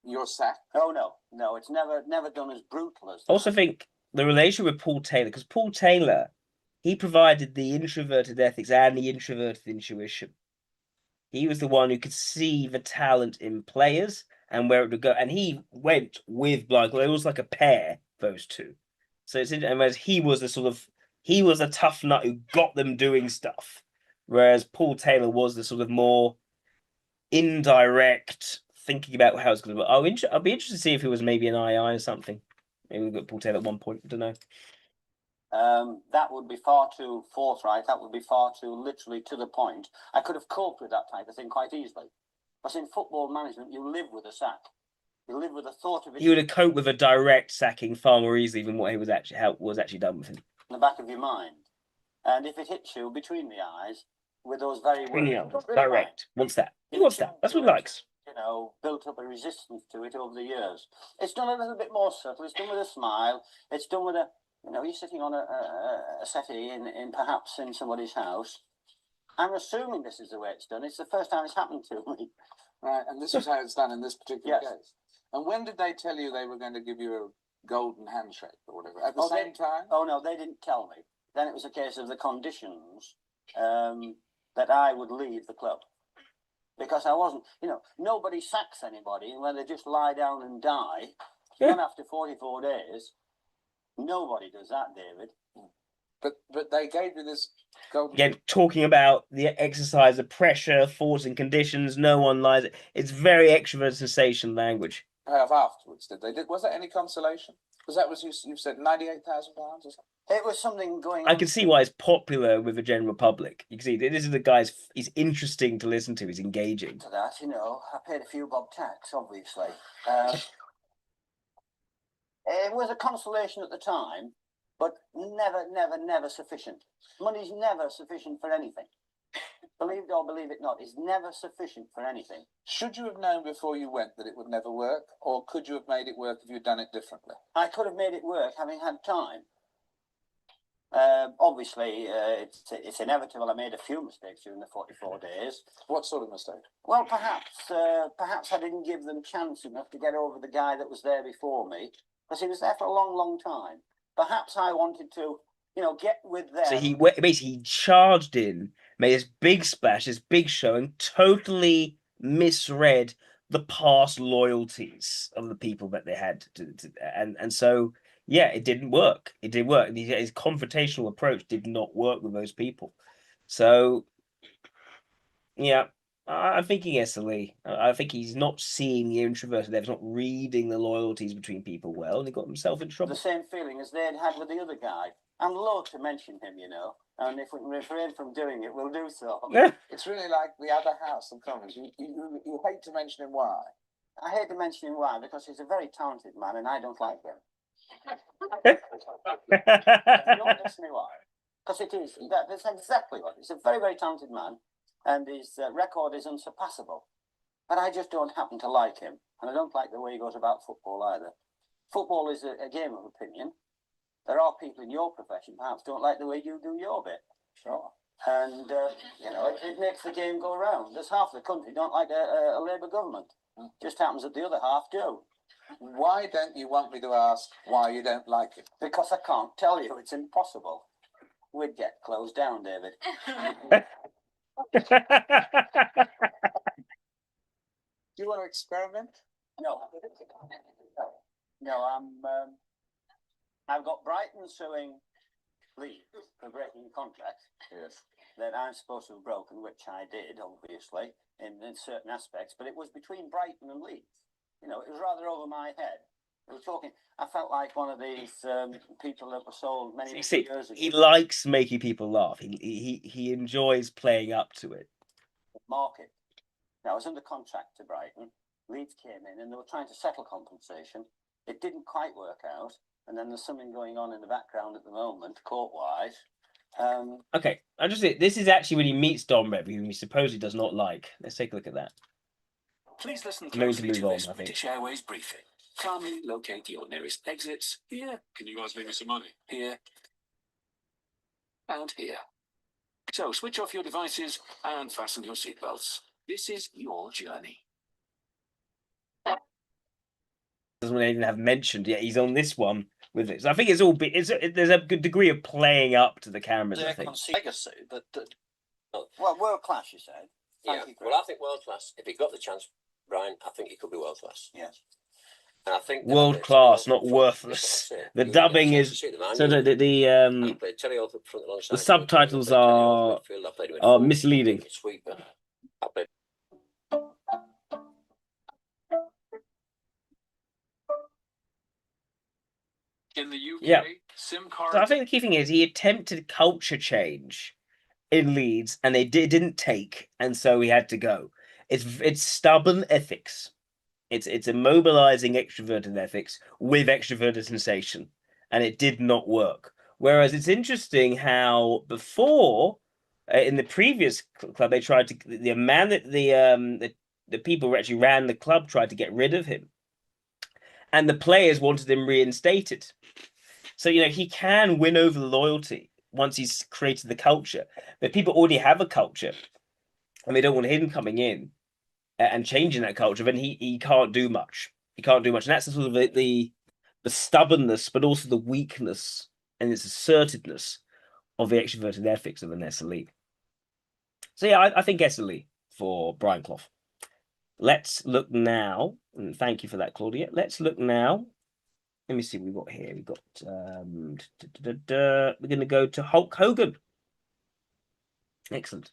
you're sacked? Oh, no, it's never done as brutal as that. I also think the relation with Paul Taylor, because Paul Taylor, he provided the introverted ethics and the introverted intuition. He was the one who could see the talent in players and where it would go. And he went with Blythe. It was like a pair, those two. So it's interesting. Whereas he was he was a tough nut who got them doing stuff. Whereas Paul Taylor was the sort of more indirect thinking about how it's going to work. I'll be interested to see if it was maybe an II or something. Maybe we got Paul Taylor at one point. I don't know. That would be far too forthright. That would be far too literally to the point. I could have coped with that type of thing quite easily. Because in football management, you live with a sack. You live with the thought of it. He would have coped with a direct sacking far more easily than what he was actually done with him. In the back of your mind. And if it hits you between the eyes, with those very words, direct. Wants that. He wants that. That's what he likes. You know, built up a resistance to it over the years. It's done a little bit more subtle. It's done with a smile. It's done with a, you know, you're sitting on a settee in perhaps in somebody's house. I'm assuming this is the way it's done. It's the first time it's happened to me. Right, and this is how it's done in this particular case. And when did they tell you they were going to give you a golden handshake or whatever? At the same time? Oh, no, they didn't tell me. Then it was a case of the conditions that I would leave the club. Because I wasn't, you know, nobody sacks anybody when they just lie down and die. Not after 44 days. Nobody does that, David. But they gave you this golden... Again, talking about the exercise of pressure, forcing conditions, no one lies. It's very extrovert sensation language. Afterwards, did they? Was there any consolation? Because that was, you said, £98,000 or something? It was something going on. I can see why it's popular with the general public. You can see this is the guy's. He's interesting to listen to. He's engaging. To that, you know, I paid a few bob tax, obviously. It was a consolation at the time, but never sufficient. Money's never sufficient for anything. Believe it or believe it not, it's never sufficient for anything. Should you have known before you went that it would never work, or could you have made it work if you'd done it differently? I could have made it work having had time. Obviously, it's inevitable. I made a few mistakes during the 44 days. What sort of mistake? Well, perhaps I didn't give them chance enough to get over the guy that was there before me, because he was there for a long time. Perhaps I wanted to, you know, get with them. So he basically charged in, made this big splash, this big show, and totally misread the past loyalties of the people that they had and so yeah, it didn't work. It did work. His confrontational approach did not work with those people. So yeah, I think he gets the lead. I think he's not seeing the introverted. He's not reading the loyalties between people well, and he got himself in trouble. The same feeling as they'd had with the other guy. I'm loath to mention him, you know, and if we can refrain from doing it, we'll do so. It's really like the other House of Commons. You hate to mention him. Why? I hate to mention him. Why? Because he's a very talented man, and I don't like him. Don't ask me why. Because it is. That's exactly what. He's a very talented man, and his record is unsurpassable. But I just don't happen to like him, and I don't like the way he goes about football either. Football is a game of opinion. There are people in your profession perhaps don't like the way you do your bit. Sure. And, you know, it makes the game go round. There's half the country don't like a Labour government. Just happens that the other half do. Why don't you want me to ask why you don't like it? Because I can't tell you. It's impossible. We'd get closed down, David. Do you want to experiment? No. No, I've got Brighton suing Leeds for breaking a contract. Yes. That I'm supposed to have broken, which I did, obviously, in certain aspects, but it was between Brighton and Leeds. you know, it was rather over my head. They were talking. I felt like one of these people that were sold many years ago. He likes making people laugh. He enjoys playing up to it. Market. Now, I was under contract to Brighton. Leeds came in and they were trying to settle compensation. It didn't quite work out. And then there's something going on in the background at the moment, court-wise. Okay, I just say this is actually when he meets Don Revy, whom he supposedly does not like. Let's take a look at that. Please listen I'm going to closely move to on, this I think. British Airways briefing. Calmly locate your nearest exits here. Can you guys leave me some money? Here. And here. So switch off your devices and fasten your seatbelts. This is your journey. Doesn't even have mentioned yet. He's on this one with it. So I think it's all. There's a good degree of playing up to the cameras. I think. Legacy, that Well, world class, you said. Yeah. Well, I think world class. If he got the chance, Brian, I think he could be world class. Yes. And I think World class, not worthless. The dubbing is so the subtitles are misleading. Sweeper. I played. In the UK, Yeah. SIM cards. So I think the key thing is he attempted culture change in Leeds, and it didn't take, and so he had to go. It's stubborn ethics. It's immobilizing extroverted ethics with extroverted sensation, and it did not work. Whereas it's interesting how before, in the previous club, they tried to the man that the people who actually ran the club tried to get rid of him, and the players wanted him reinstated. So he can win over the loyalty once he's created the culture. But people already have a culture, and they don't want him coming in and changing that culture. Then he can't do much. He can't do much, and that's the sort of the stubbornness, but also the weakness and its assertiveness of the extroverted ethics of an SLE. So yeah, I think SLE for Brian Clough. Let's look now, and thank you for that, Claudia. Let's look now. Let me see what we've got here. We've got we're going to go to Hulk Hogan. Excellent.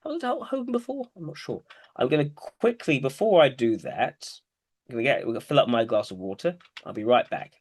How was Hulk Hogan before? I'm not sure. I'm going to quickly, before I do that, we're going to fill up my glass of water. I'll be right back.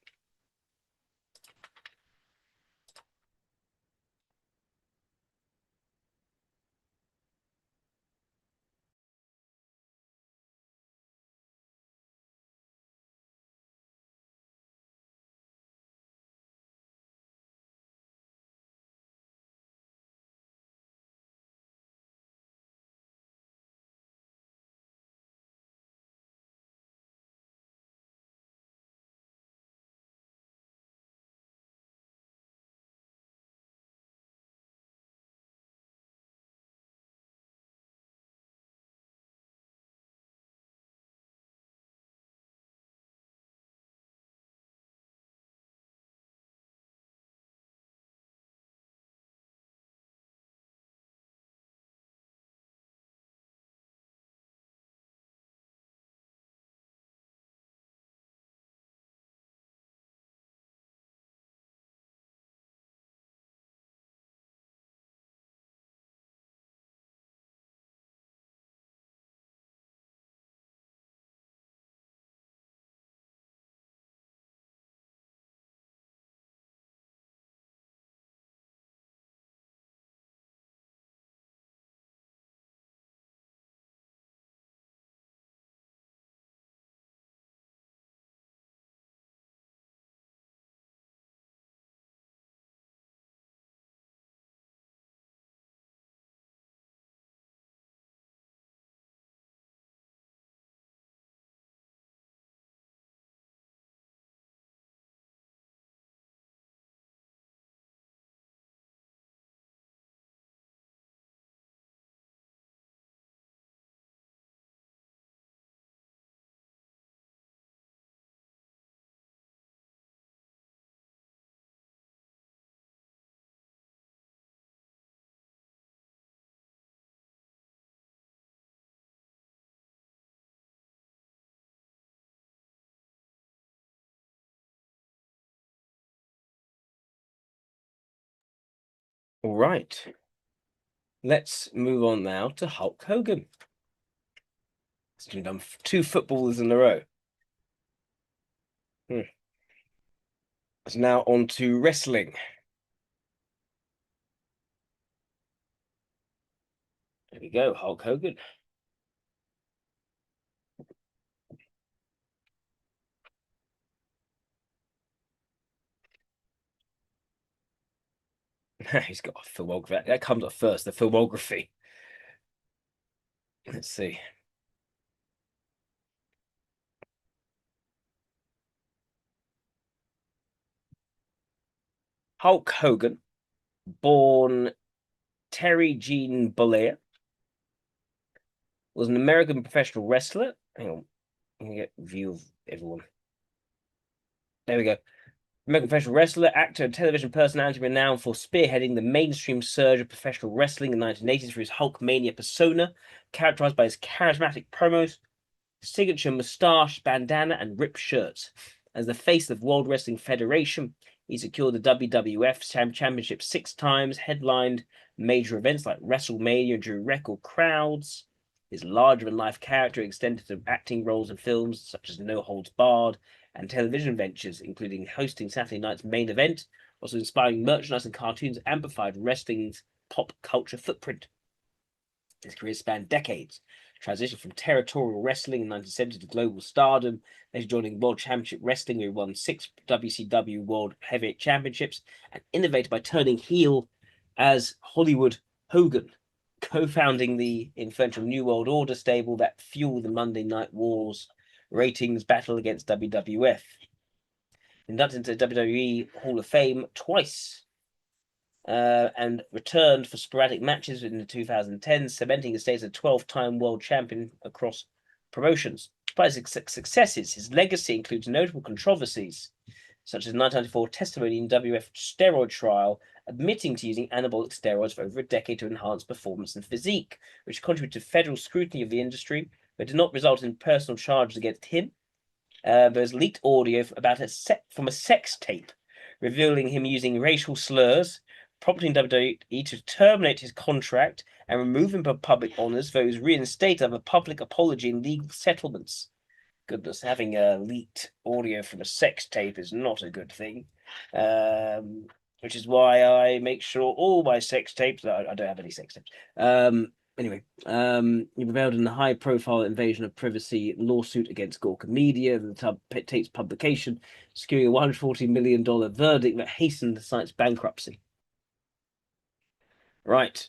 All right. Let's move on now to Hulk Hogan. We've done 2 footballers in a row. So now on to wrestling. There we go, Hulk Hogan. He's got a filmography. That comes up first, the filmography. Let's see. Hulk Hogan, born Terry Jean Bollea, was an American professional wrestler. Hang on, let me get a view of everyone. There we go. American professional wrestler, actor, and television personality renowned for spearheading the mainstream surge of professional wrestling in the 1980s for his Hulkmania persona, characterized by his charismatic promos, signature mustache, bandana, and ripped shirts. As the face of the World Wrestling Federation, he secured the WWF Championship 6 times, headlined major events like WrestleMania, drew record crowds. His larger-than-life character extended to acting roles in films such as No Holds Barred and television ventures, including hosting Saturday Night's Main Event, also inspiring merchandise and cartoons amplified wrestling's pop culture footprint. His career spanned decades, transitioned from territorial wrestling in 1970 to global stardom, later joining World Championship Wrestling, where he won 6 WCW World Heavyweight Championships, and innovated by turning heel as Hollywood Hogan, co-founding the influential New World Order stable that fueled the Monday Night Wars ratings battle against WWF. Inducted into WWE Hall of Fame twice, and returned for sporadic matches in the 2010s, cementing his status as a 12-time world champion across promotions. Despite his successes, his legacy includes notable controversies, such as 1994 testimony in WF steroid trial, admitting to using anabolic steroids for over a decade to enhance performance and physique, which contributed to federal scrutiny of the industry, but did not result in personal charges against him. There's leaked audio from a sex tape revealing him using racial slurs, prompting WWE to terminate his contract and remove him from public honors, though he was reinstated of a public apology and legal settlements. Goodness, having leaked audio from a sex tape is not a good thing. Which is why I make sure all my sex tapes, I don't have any sex tapes. Anyway, he prevailed in a high-profile invasion of privacy lawsuit against Gawker Media, the tape's publication, securing a $140 million verdict that hastened the site's bankruptcy. Right.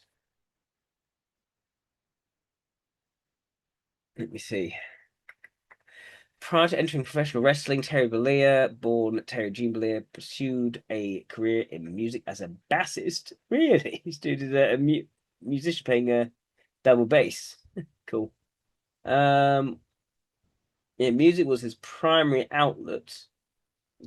Let me see. Prior to entering professional wrestling, Terry Bollea, born Terry Jean Bollea, pursued a career in music as a bassist. Really? This dude is a musician playing a double bass. Cool. Yeah, music was his primary outlet.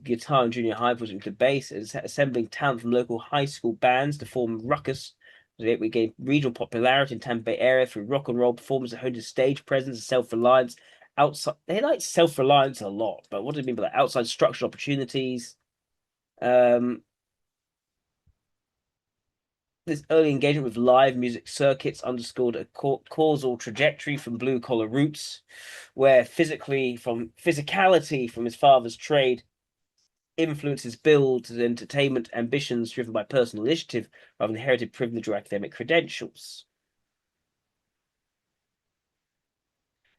Guitar and junior high was into bass, assembling talent from local high school bands to form Ruckus. We gained regional popularity in Tampa Bay area through rock and roll performance, honed his stage presence and self-reliance. Outside, they like self-reliance a lot, but what do they mean by that? Outside structural opportunities. This early engagement with live music circuits underscored a causal trajectory from blue-collar roots, where physicality from his father's trade influences build to entertainment ambitions driven by personal initiative rather than inherited privilege or academic credentials.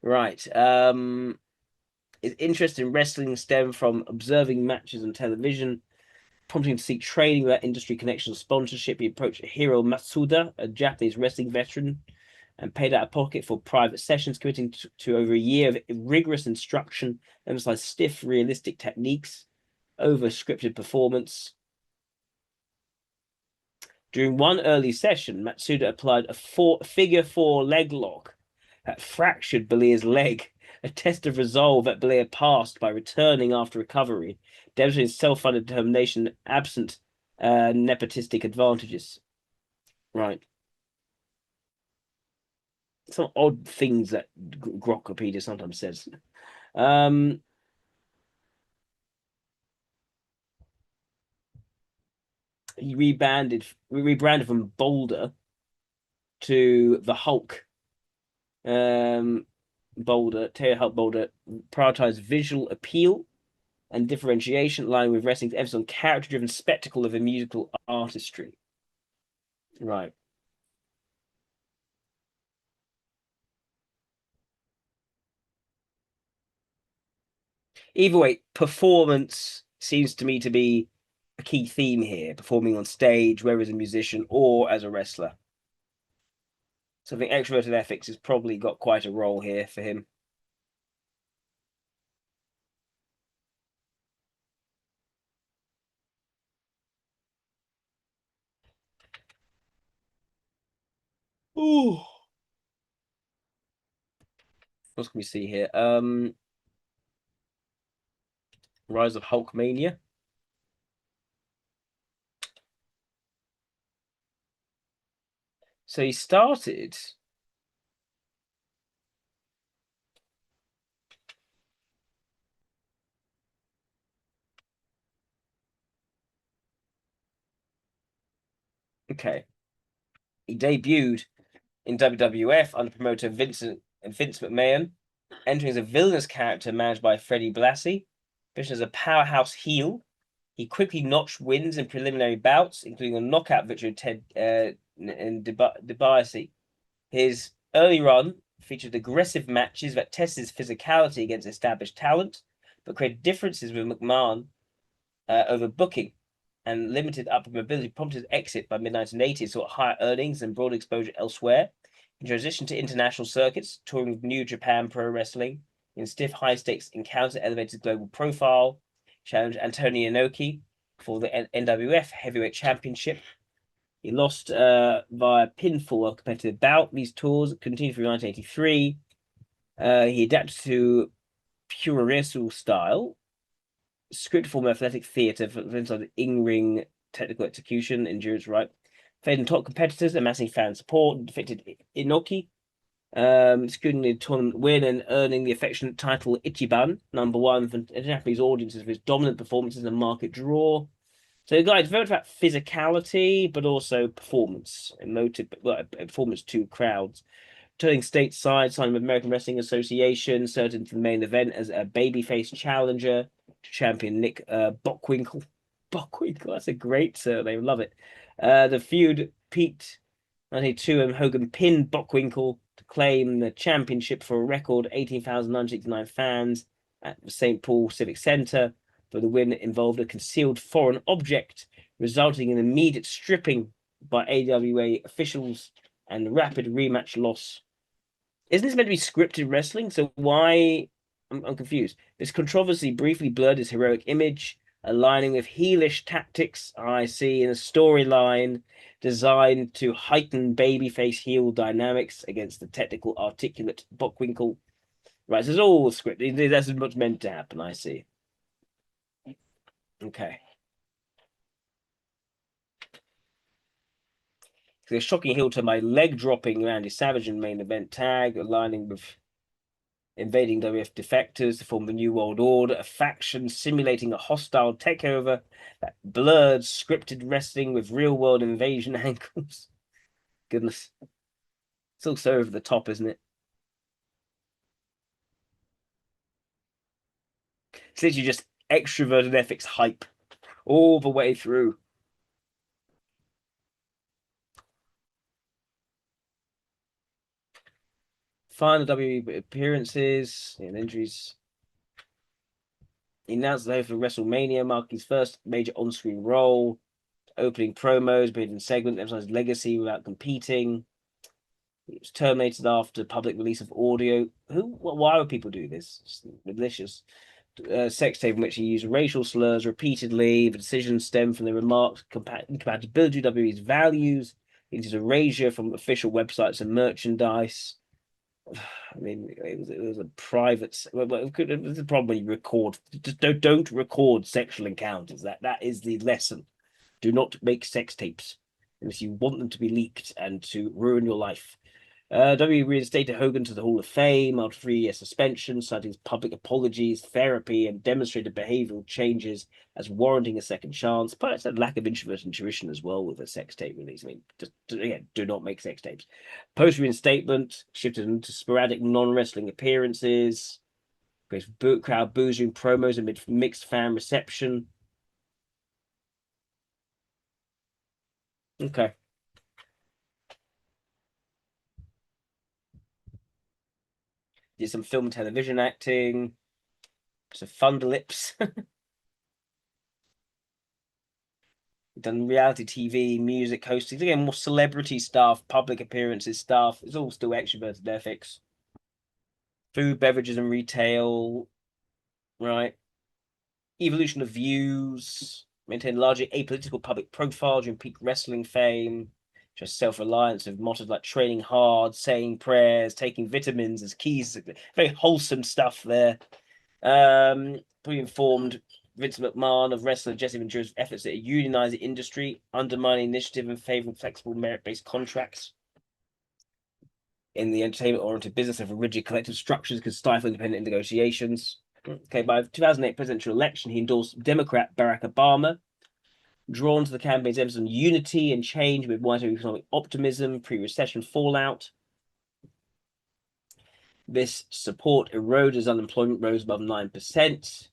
Right. His interest in wrestling stemmed from observing matches on television, prompting him to seek training without industry connections or sponsorship. He approached Hiro Matsuda, a Japanese wrestling veteran, and paid out of pocket for private sessions, committing to over a year of rigorous instruction, emphasized stiff, realistic techniques over scripted performance. During one early session, Matsuda applied a figure 4 leg lock that fractured Bollea's leg, a test of resolve that Bollea passed by returning after recovery, demonstrating self-funded determination absent nepotistic advantages. Right. Some odd things that Grokkopedia sometimes says. He rebranded from Boulder to the Hulk. Boulder, Terry Hulk Boulder prioritized visual appeal and differentiation, aligning with wrestling's emphasis on character-driven spectacle of a musical artistry. Right. Either way, performance seems to me to be a key theme here, performing on stage, whether as a musician or as a wrestler. So I think extroverted ethics has probably got quite a role here for him. Ooh. What can we see here? Rise of Hulkmania. So he started. Okay. He debuted in WWF under promoter Vince McMahon, entering as a villainous character managed by Freddie Blassie, positioned as a powerhouse heel. He quickly notched wins in preliminary bouts, including a knockout victory Ted and DiBiase. His early run featured aggressive matches that tested his physicality against established talent, but created differences with McMahon over booking and limited upward mobility, prompted his exit by mid-1980s, sought higher earnings and broad exposure elsewhere. He transitioned to international circuits, touring with New Japan Pro Wrestling in stiff high-stakes encounters, elevated global profile, challenged Antonio Inoki for the NWF Heavyweight Championship. He lost via pinfall a competitive bout. These tours continued through 1983. He adapted to puroresu style, script form athletic theatre for the in-ring technical execution, endurance, right? Fading top competitors, amassing fan support, defeated Inoki, securing the tournament win and earning the affectionate title Ichiban, #1 for Japanese audiences for his dominant performances and market draw. So the guy is very about physicality, but also performance, performance to crowds. Turning stateside, signing with American Wrestling Association, certain to the main event as a babyface challenger to champion Nick Bockwinkel. Bockwinkel, that's a great surname, love it. The feud peaked 92 and Hogan pinned Bockwinkel to claim the championship for a record 18,969 fans at the St. Paul Civic Center. But the win involved a concealed foreign object, resulting in immediate stripping by AWA officials and rapid rematch loss. Isn't this meant to be scripted wrestling? So why? I'm confused. This controversy briefly blurred his heroic image, aligning with heelish tactics I see in a storyline designed to heighten babyface heel dynamics against the technical, articulate Bockwinkel. Right, so it's all scripted. That's what's meant to happen, I see. Okay. So a shocking heel to my leg dropping Randy Savage in main event tag, aligning with invading WF defectors to form the New World Order, a faction simulating a hostile takeover that blurred scripted wrestling with real world invasion angles. Goodness. It's all so over the top, isn't it? It's literally just extroverted ethics hype all the way through. Final WWE appearances and injuries. He announced the for WrestleMania, marking his first major on-screen role. Opening promos, building segments, emphasized legacy without competing. He was terminated after public release of audio. Why would people do this? It's malicious. Sex tape in which he used racial slurs repeatedly. The decision stemmed from the remarks incompatibility with WWE's values, into erasure from official websites and merchandise. I mean, it was a private. It's the problem when you record. Just don't record sexual encounters. That is the lesson. Do not make sex tapes unless you want them to be leaked and to ruin your life. WWE reinstated Hogan to the Hall of Fame after 3-year suspension, citing his public apologies, therapy, and demonstrated behavioral changes as warranting a second chance. But it's a lack of introvert intuition as well with a sex tape release. I mean, just again, do not make sex tapes. Post reinstatement shifted into sporadic non-wrestling appearances. Great crowd boozing promos amid mixed fan reception. Okay. Did some film and television acting. Some Thunderlips. Done reality TV, music hosting. Again, more celebrity stuff, public appearances stuff. It's all still extroverted ethics. Food, beverages, and retail. Right. Evolution of views. Maintain largely apolitical public profile during peak wrestling fame. Just self-reliance of mottos like training hard, saying prayers, taking vitamins as keys. Very wholesome stuff there. Fully informed Vince McMahon of wrestler Jesse Ventura's efforts to unionize the industry, undermining initiative in favor of flexible merit-based contracts. In the entertainment-oriented business of rigid collective structures can stifle independent negotiations. Okay, by the 2008 presidential election, he endorsed Democrat Barack Obama, drawn to the campaign's emphasis on unity and change with wider economic optimism, pre-recession fallout. This support eroded as unemployment rose above 9%.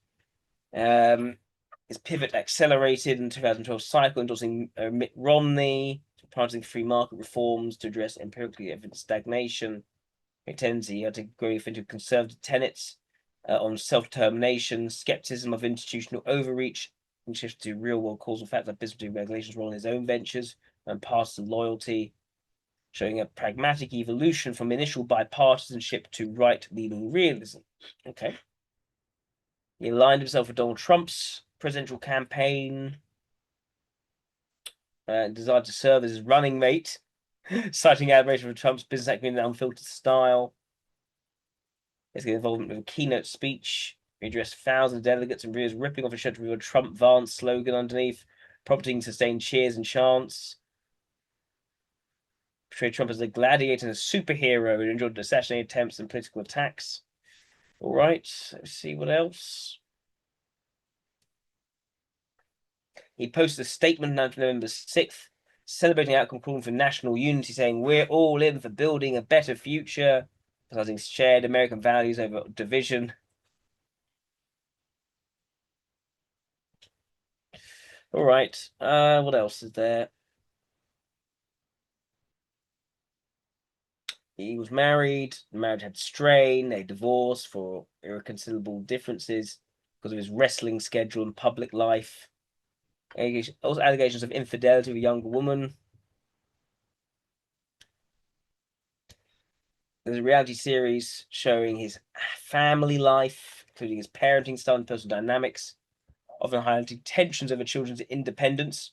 His pivot accelerated in 2012 cycle, endorsing Mitt Romney, prioritizing free market reforms to address empirically evident stagnation. A tendency to go into conservative tenets on self-determination, skepticism of institutional overreach, and shift to real-world causal factors like business regulations role in his own ventures, and partisan loyalty, showing a pragmatic evolution from initial bipartisanship to right-leaning realism. Okay. He aligned himself with Donald Trump's presidential campaign and desired to serve as his running mate, citing admiration for Trump's business acumen and unfiltered style. His involvement with a keynote speech. He addressed thousands of delegates and videos ripping off a shirt with a Trump Vance slogan underneath, prompting sustained cheers and chants. Portrayed Trump as a gladiator and a superhero and enjoyed assassination attempts and political attacks. All right, let's see what else. He posted a statement on November 6th, celebrating outcome, calling for national unity, saying, "We're all in for building a better future," emphasizing shared American values over division. All right, what else is there? He was married. The marriage had strain. They divorced for irreconcilable differences because of his wrestling schedule and public life. Also, allegations of infidelity with a younger woman. There's a reality series showing his family life, including his parenting style and personal dynamics, often highlighting tensions over children's independence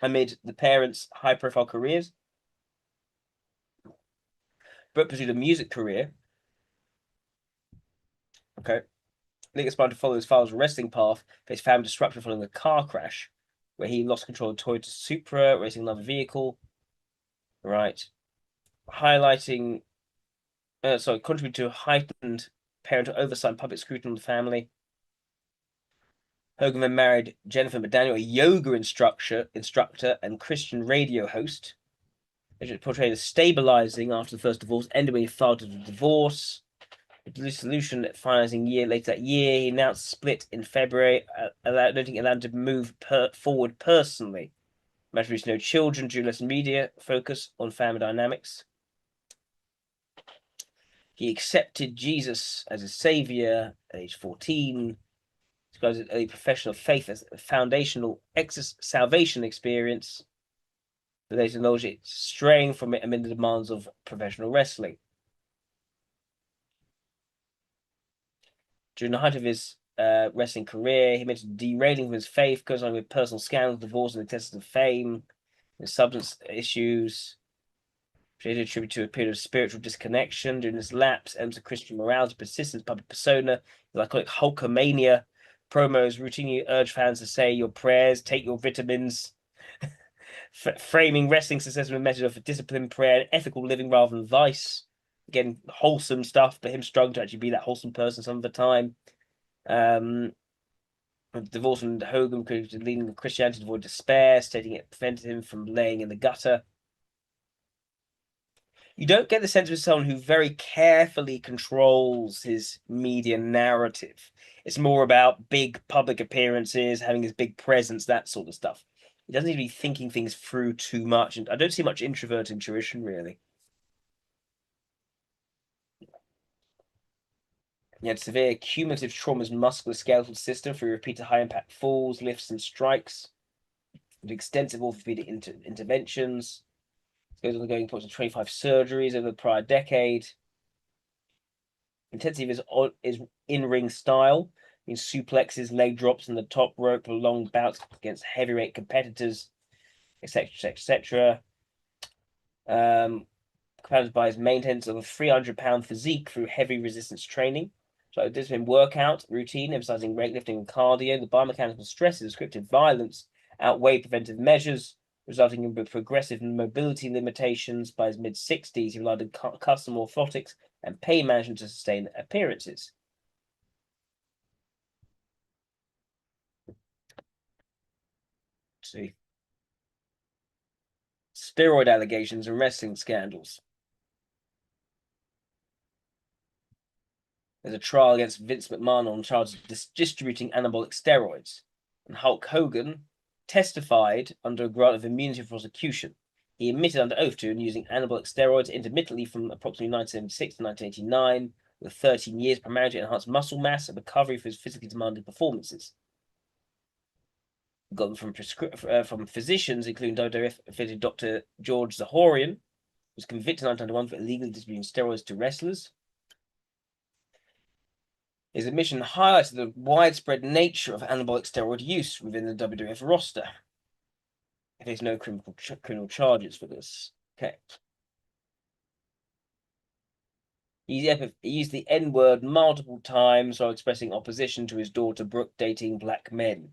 amid the parents' high-profile careers. Brooke pursued a music career. Okay. Nick aspired to follow his father's wrestling path, faced family disruption following a car crash, where he lost control of Toyota Supra, racing another vehicle. Right. Highlighting, contributed to a heightened parental oversight and public scrutiny on the family. Hogan then married Jennifer McDaniel, a yoga instructor and Christian radio host. They portrayed as stabilizing after the first divorce, ended when he filed a divorce. The dissolution finalizing year later that year, he announced split in February, noting allowed to move forward personally. Marriage reached no children, drew less media focus on family dynamics. He accepted Jesus as his savior at age 14. Describes his early professional faith as a foundational salvation experience. But they acknowledge it straying from it amid the demands of professional wrestling. During the height of his wrestling career, he mentioned derailing from his faith, goes on with personal scandals, divorce, and excessive fame, and substance issues. He attributed to a period of spiritual disconnection. During this lapse, elements of Christian morality, persistence, public persona, the iconic Hulkamania promos routinely urge fans to say your prayers, take your vitamins, framing wrestling success with a message of discipline, prayer, and ethical living rather than vice. Again, wholesome stuff, but him struggling to actually be that wholesome person some of the time. Divorce from Hogan created leading Christianity to avoid despair, stating it prevented him from laying in the gutter. you don't get the sense of someone who very carefully controls his media narrative. It's more about big public appearances, having his big presence, that sort of stuff. He doesn't seem to be thinking things through too much, and I don't see much introvert intuition, really. He had severe cumulative traumas in musculoskeletal system through repeated high-impact falls, lifts, and strikes, with extensive orthopedic interventions. He goes on going to 25 surgeries over the prior decade. Intensity of his in-ring style means suplexes, leg drops, and the top rope, long bouts against heavyweight competitors, etc., etc. Compounded by his maintenance of a 300-pound physique through heavy resistance training. So disciplined workout routine, emphasizing weightlifting and cardio. The biomechanical stresses of scripted violence outweigh preventive measures, resulting in progressive mobility limitations. By his mid-60s, he relied on custom orthotics and pain management to sustain appearances. Let's see. Steroid allegations and wrestling scandals. There's a trial against Vince McMahon on charges of distributing anabolic steroids. And Hulk Hogan testified under a grant of immunity for prosecution. He admitted under oath to using anabolic steroids intermittently from approximately 1976 to 1989, with 13 years primarily to enhance muscle mass and recovery for his physically demanding performances. Got them from physicians, including WWF-affiliated Dr. George Zahorian, who was convicted in 1991 for illegally distributing steroids to wrestlers. His admission highlighted the widespread nature of anabolic steroid use within the WWF roster. There's no criminal charges for this. Okay. He used the N-word multiple times while expressing opposition to his daughter Brooke dating black men.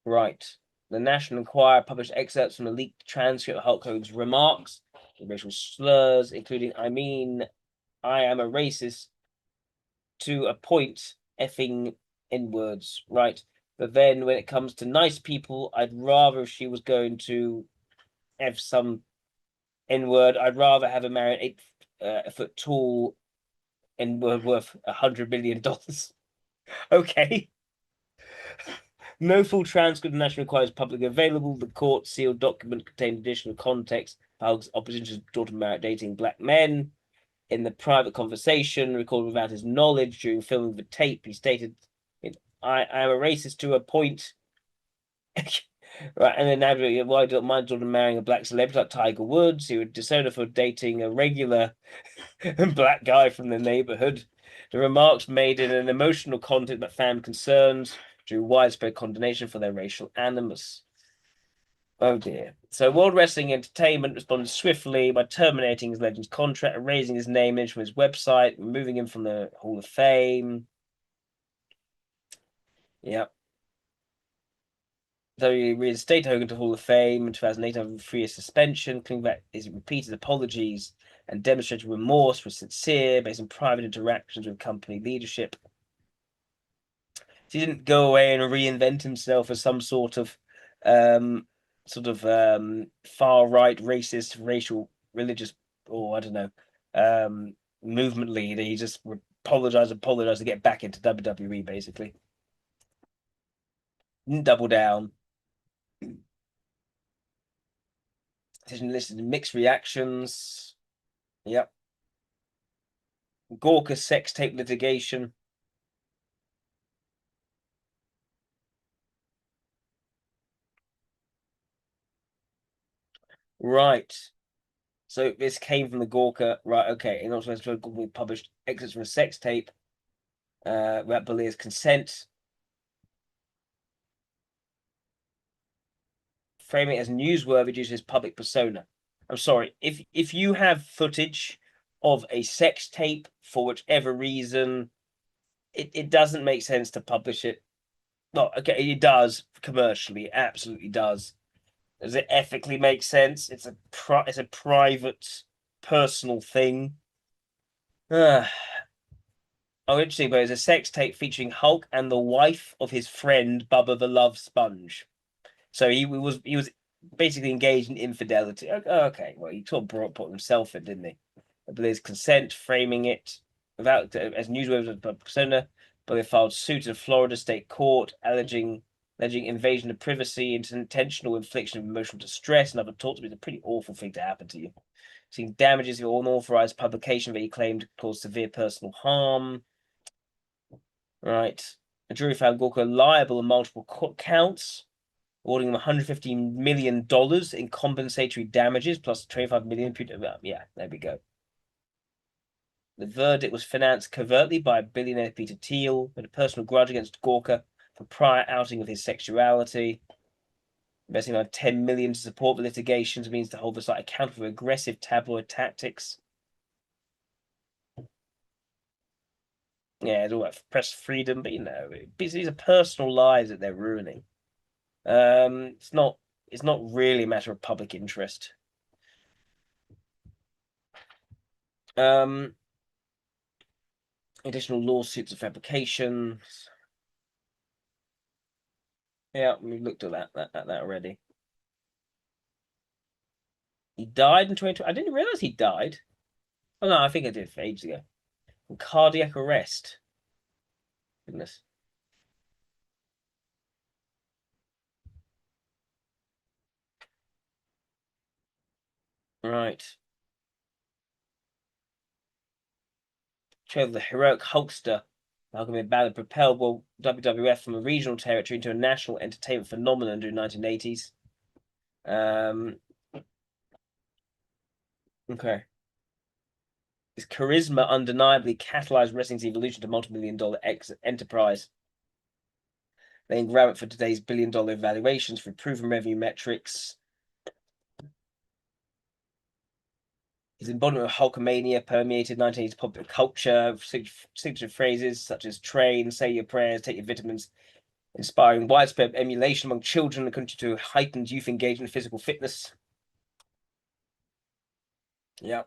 Right. The National Enquirer published excerpts from a leaked transcript of Hulk Hogan's remarks, racial slurs, including I am a racist, to a point, effing N-words, right? But then when it comes to nice people, I'd rather if she was going to have some N-word, I'd rather have her marry an 8-foot tall N-word worth $100 million. Okay. No full transcript of the National Enquirer is publicly available. The court sealed document contained additional context about Hulk's opposition to daughter married dating black men. In the private conversation recorded without his knowledge during filming the tape, he stated, I am a racist to a point. Right, and then why don't mind daughter marrying a black celebrity like Tiger Woods? He would disown her for dating a regular black guy from the neighborhood. The remarks made in an emotional content that fan concerns drew widespread condemnation for their racial animus. Oh dear. So World Wrestling Entertainment responded swiftly by terminating his Legends contract, erasing his name image from his website, removing him from the Hall of Fame. Yep. So he reinstated Hogan to Hall of Fame in 2008 after a 3-year suspension, claiming that his repeated apologies and demonstrated remorse were sincere based on private interactions with company leadership. He didn't go away and reinvent himself as some sort of far-right, racist, racial, religious, or I don't know, movement leader. He just apologized to get back into WWE, basically. Didn't double down. Decision listed in mixed reactions. Yep. Gorka sex tape litigation. Right. So this came from the Gorka, right? Okay. And also, we published excerpts from a sex tape without Belia's consent. Framing it as newsworthy due to his public persona. I'm sorry, if you have footage of a sex tape for whichever reason, it doesn't make sense to publish it. No, okay, it does commercially, it absolutely does. Does it ethically make sense? It's a private, personal thing. Oh, interesting, but it's a sex tape featuring Hulk and the wife of his friend Bubba the Love Sponge. So he was basically engaged in infidelity. Okay, well, he sort of put himself in, didn't he? But there's consent, framing it without as newsworthy of persona. But they filed suit in Florida state court alleging invasion of privacy, intentional infliction of emotional distress, and other torts. It's a pretty awful thing to happen to you. Seeing damages for unauthorized publication that he claimed caused severe personal harm. Right. A jury found Gorka liable on multiple counts, awarding him $115 million in compensatory damages plus 25 million. Yeah, there we go. The verdict was financed covertly by billionaire Peter Thiel, with a personal grudge against Gorka for prior outing of his sexuality. Investing around 10 million to support the litigations means to hold the site accountable for aggressive tabloid tactics. Yeah, it's all about press freedom, but these are personal lives that they're ruining. It's not really a matter of public interest. Additional lawsuits of fabrication. Yeah, we looked at that already. He died in 2020. I didn't realize he died. Oh no, I think I did ages ago. From cardiac arrest. Goodness. Right. Trail of the heroic Hulkster. Malcolm in Ballard propelled WWF from a regional territory into a national entertainment phenomenon during the 1980s. Okay. His charisma undeniably catalyzed wrestling's evolution to multi-million-dollar enterprise. Laying groundwork for today's billion-dollar valuations for proven revenue metrics. His embodiment of Hulkamania permeated 1980s popular culture, signature phrases such as train, say your prayers, take your vitamins, inspiring widespread emulation among children and contributed to heightened youth engagement and physical fitness. Yeah.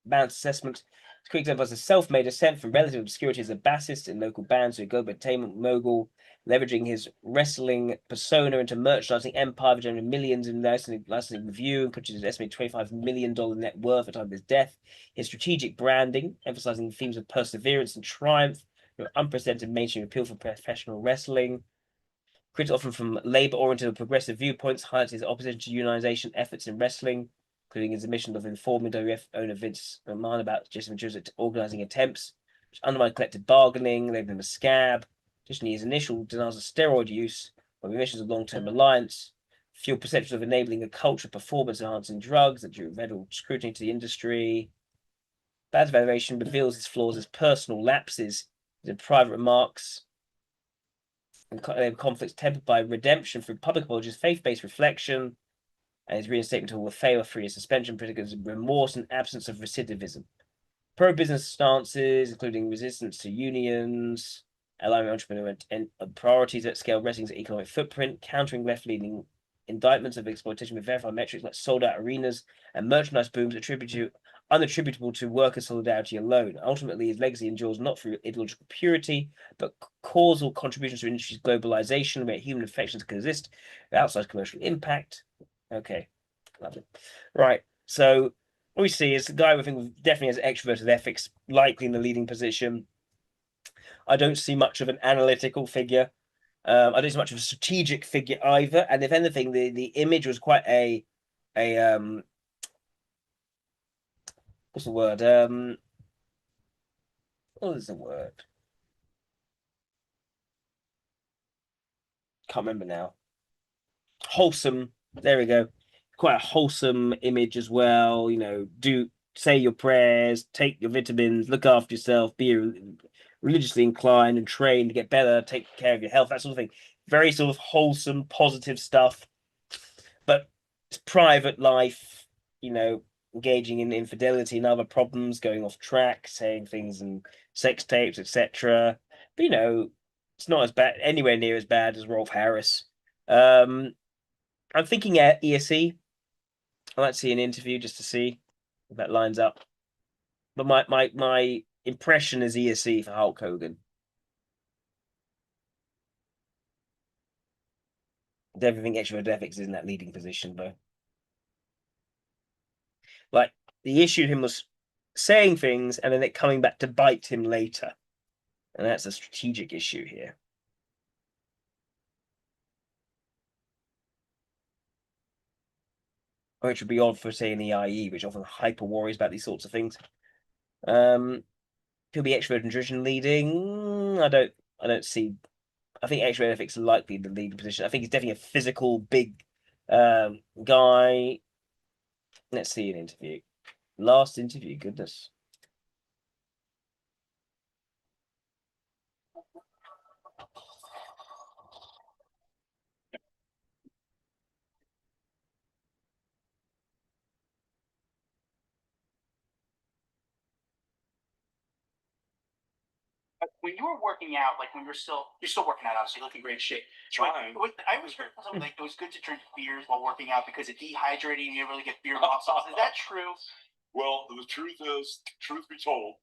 Balance assessment. Quick example was a self-made ascent from relative obscurity as a bassist in local bands to a global entertainment mogul, leveraging his wrestling persona into merchandising empire, generating millions in licensing review, and contributed an estimated $25 million net worth at the time of his death. His strategic branding, emphasizing themes of perseverance and triumph, unprecedented mainstream appeal for professional wrestling. Critics often from labor-oriented or progressive viewpoints highlighted his opposition to unionization efforts in wrestling, including his admission of informing WWF owner Vince McMahon about Jesse Ventura's organizing attempts, which undermined collective bargaining, labeled him a scab. Additionally, his initial denials of steroid use, or emissions of long-term alliance, fueled perceptions of enabling a culture of performance-enhancing drugs that drew federal scrutiny to the industry. Bad evaluation reveals his flaws as personal lapses, in private remarks, and conflicts tempered by redemption through public apologies, faith-based reflection, and his reinstatement to all the fail-free suspension, predicate remorse and absence of recidivism. Pro-business stances, including resistance to unions, allowing entrepreneur priorities at scale wrestling's economic footprint, countering left-leaning indictments of exploitation with verified metrics like sold-out arenas and merchandise booms unattributable to worker solidarity alone. Ultimately, his legacy endures not through ideological purity, but causal contributions to industry's globalization, where human affections can exist outside commercial impact. Okay, lovely. Right, so what we see is a guy we think definitely has extroverted ethics, likely in the leading position. I don't see much of an analytical figure. I don't see much of a strategic figure either. And if anything, the image was quite a what's the word? What is the word? Can't remember now. Wholesome. There we go. Quite a wholesome image as well. Do say your prayers, take your vitamins, look after yourself, be religiously inclined and train to get better, take care of your health, that sort of thing. Very sort of wholesome, positive stuff. But it's private life, engaging in infidelity and other problems, going off track, saying things and sex tapes, etc. But it's not as bad, anywhere near as bad as Rolf Harris. I'm thinking at ESE. I might see an interview just to see if that lines up. But my impression is ESE for Hulk Hogan. Don't think extrovert ethics is in that leading position though. Like the issue with him was saying things and then it coming back to bite him later. And that's a strategic issue here. Which would be odd for, say, an EIE, which often hyper worries about these sorts of things. Could be extrovert nutrition leading. I don't see. I think extrovert ethics are likely the leading position. I think he's definitely a physical, big guy. Let's see an interview. Last interview, goodness. When you were working out, like when you're still working out, obviously, you look in great shape. Trying. I always heard something like it was good to drink beers while working out because it dehydrated and you really get beer muscles. Is that true? Well, the truth is, truth be told,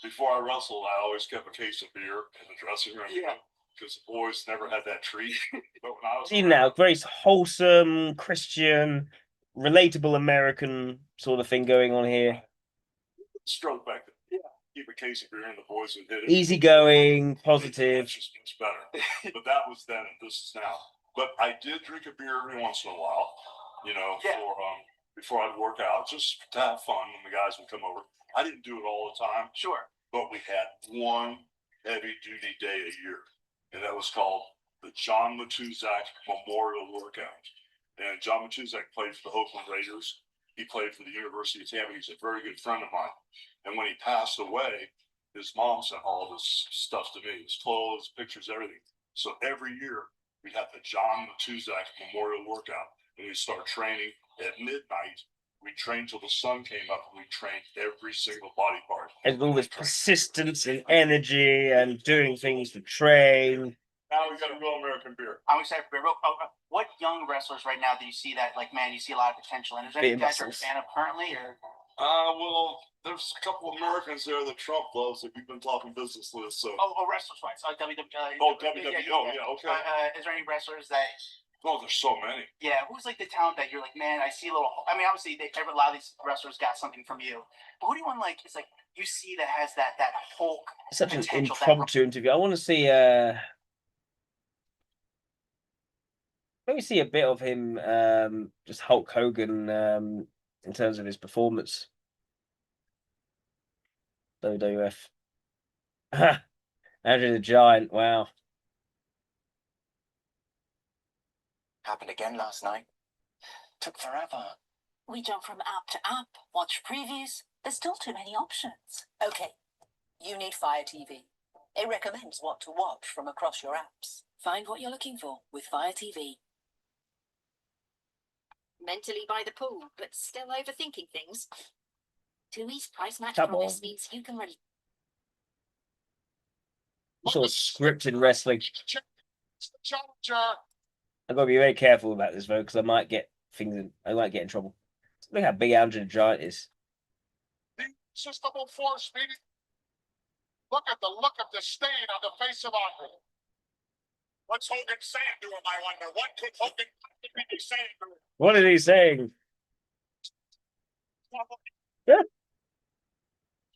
before I wrestled, I always kept a case of beer in the dressing room. Yeah. Because the boys never had that treat. But when I was See now, very wholesome, Christian, relatable American sort of thing going on here. stroke back then. Yeah. Keep a case of beer and the boys would hit it. Easygoing, positive. It's just much better. But that was then and this is now. But I did drink a beer every once in a while, you know, for before I'd work out, just to have fun when the guys would come over. I didn't do it all the time. Sure. But we had one heavy duty day a year. And that was called the John Matuzak Memorial Workout. And John Matuzak played for the Oakland Raiders. He played for the University of Tampa. He's a very good friend of mine. And when he passed away, his mom sent all of his stuff to me, his clothes, pictures, everything. So every year we had the John Matuzak Memorial Workout. And we start training at midnight. We trained till the sun came up, and we trained every single body part. And all this persistence and energy and doing things to train. Now we got a real American beer. I'm excited for beer. What young wrestlers right now do you see that, like, man, you see a lot of potential in? Is there any guys you're a fan of currently, or? Well, there's a couple of Americans there that Trump loves that we've been talking business with. So. Wrestlers, right? WWE. WWE. Okay. Is there any wrestlers that? Oh, there's so many. Yeah, who's like the talent that you're like, man, I see a little. I mean, obviously, a lot of these wrestlers got something from you, but who do you want like? It's like you see that has that Hulk. Such an impromptu interview. I want to see. Let me see a bit of him. Just Hulk Hogan. In terms of his performance. WWF. Andrew the Giant. Wow. Happened again last night. Took forever. We jump from app to app, watch previews. There's still too many options. Okay, you need Fire TV. It recommends what to watch from across your apps. Find what you're looking for with Fire TV. Mentally by the pool, but still overthinking things. TUI's price match Come promise on. means you can really. Sort of scripted wrestling. Challenger. I've got to be very careful about this though, because I might get I might get in trouble. Look how big Andrew the Giant is. The system of force meeting. Look at the stain on the face of Andre. What's Hogan saying to him, I wonder? What could Hogan be saying to him? What is he saying? Yeah.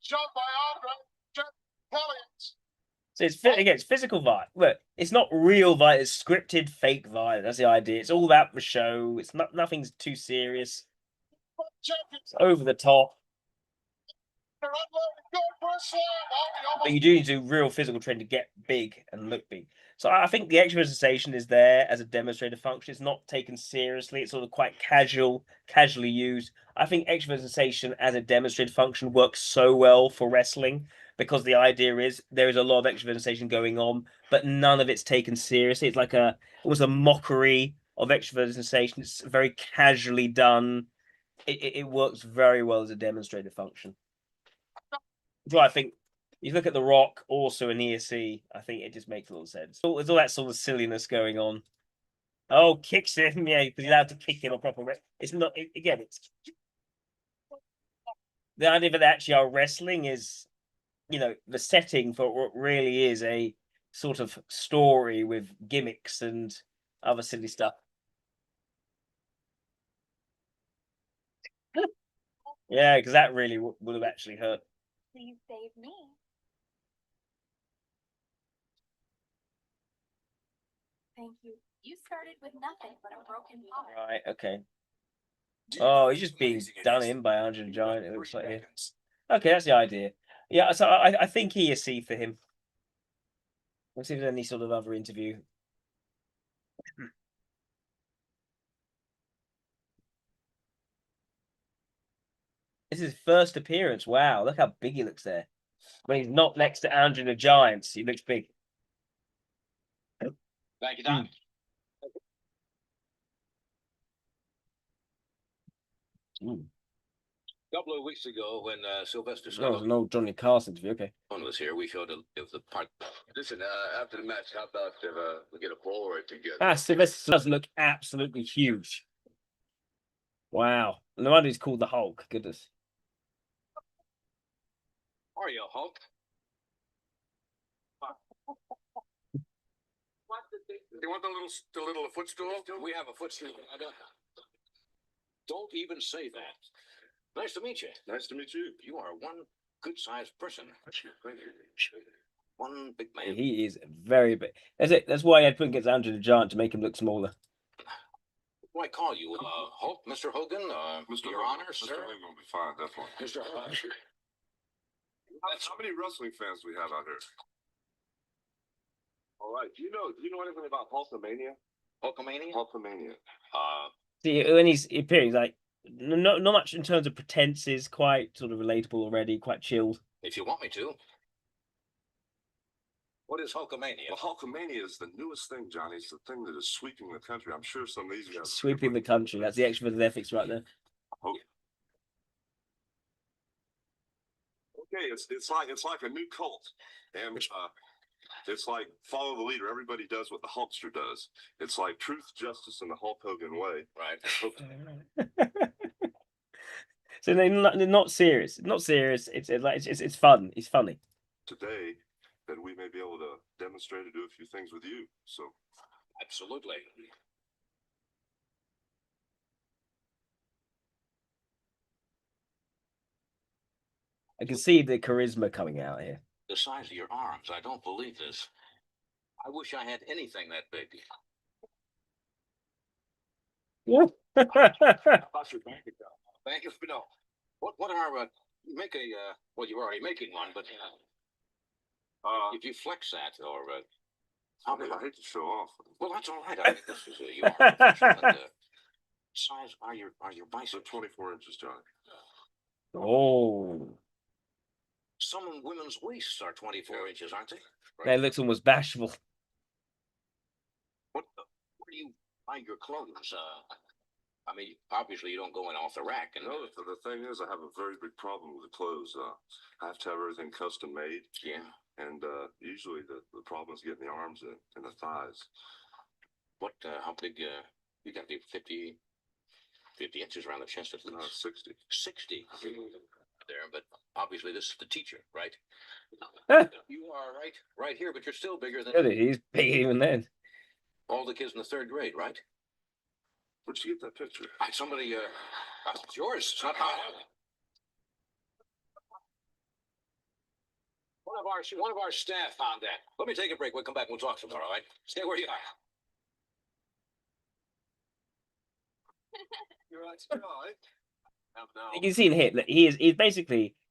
Shot by Andre. Brilliant. So it's physical violence. Look, it's not real violence. It's scripted fake violence. That's the idea. It's all about the show. It's nothing's too serious. It's over the top. But you do need to do real physical training to get big and look big. So I think the extra sensation is there as a demonstrative function. It's not taken seriously. It's sort of quite casually used. I think extra sensation as a demonstrative function works so well for wrestling because the idea is there is a lot of extra sensation going on, but none of it's taken seriously. It's like it was a mockery of extra sensation. It's very casually done. It works very well as a demonstrative function. So I think you look at The Rock, also an ESC, I think it just makes a little sense. There's all that sort of silliness going on. Oh, kicks him, yeah, because you're allowed to kick in a proper way. It's not, again, it's the idea that they actually are wrestling is, you know, the setting for what really is a sort of story with gimmicks and other silly stuff. Yeah, because that really would have actually hurt. Please save me. Thank you. You started with nothing but a broken heart. Right, okay. Oh, he's just being done in by Andre the Giant, it looks like here. Okay, that's the idea. Yeah, so I think he is C for him. Let's see if there's any sort of other interview. This is his first appearance. Wow, look how big he looks there. When he's not next to Andre the Giant, he looks big. Thank you, Don. A couple of weeks ago, when Sylvester That was an old Johnny Carson interview. Okay. was here, we showed the part. Listen, after the match, how about if we get a Polaroid together? Ah, Sylvester does look absolutely huge. Wow. No wonder he's called the Hulk. Goodness. Are you, Hulk? You want the little footstool? We have a footstool. Don't even say that. Nice to meet you. Nice to meet you. You are one good-sized person. One big man. He is very big. That's it. That's why I put against Andre the Giant to make him look smaller. What do I call you? Hulk? Mr. Hogan? Mr. Your Hogan. Honor, Mr. sir? Hogan will be fine, definitely. Mr. Hogan. How many wrestling fans we have out here? All right. Do you know anything about Hulkamania? Hulkamania? Hulkamania. See, when he's appearing, like not much in terms of pretenses, quite sort of relatable already, quite chilled. If you want me to. What is Hulkamania? Well, Hulkamania is the newest thing, Johnny. It's the thing that is sweeping the country. I'm sure some of these guys Sweeping the country. That's the extra ethics right there. Oh. Okay, it's like a new cult, and it's like follow the leader. Everybody does what the Hulkster does. It's like truth, justice, and the Hulk Hogan way. Right. So they're not serious. Not serious. It's fun. It's funny. Today, that we may be able to demonstrate and do a few things with you. So, Absolutely. I can see the charisma coming out here. The size of your arms. I don't believe this. I wish I had anything that big. Yeah. about your bank account? Thank you. No. What are make a well, you're already making one, but if you flex that or I hate to show off. well, that's all right. I think this is you are professional. Size are your biceps? 24 inches, Johnny. Oh. Some women's waists are 24 inches, aren't they? Right. That looks almost bashful. Where do you buy your clothes? I mean, obviously you don't go in off the rack. And no, the thing is, I have a very big problem with the clothes. I have to have everything custom made. Yeah. And usually the problem is getting the arms and the thighs. What? How big? You got to be 50 inches around the chest at least. 60. 60. There, but obviously this is the teacher, right? You are right here, but you're still bigger than He's big even then. all the kids in the 3rd grade, right? Where'd you get that picture? Somebody, it's yours. It's not mine. One of our staff found that. Let me take a break. We'll come back and we'll talk some more, all right? Stay where you are. You're right. You can see in here that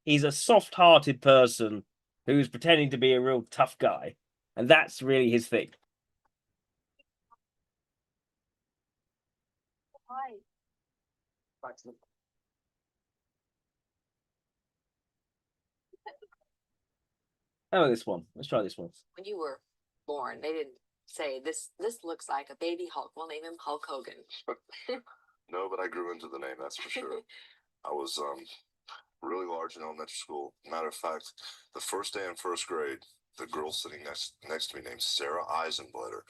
he's a soft-hearted person who's pretending to be a real tough guy, and that's really his thing. Hi. Oh, this one. Let's try this one. When you were born, they didn't say this looks like a baby Hulk. We'll name him Hulk Hogan. No, but I grew into the name, that's for sure. I was really large in elementary school. Matter of fact, the first day in 1st grade, the girl sitting next to me named Sarah Eisenblatter.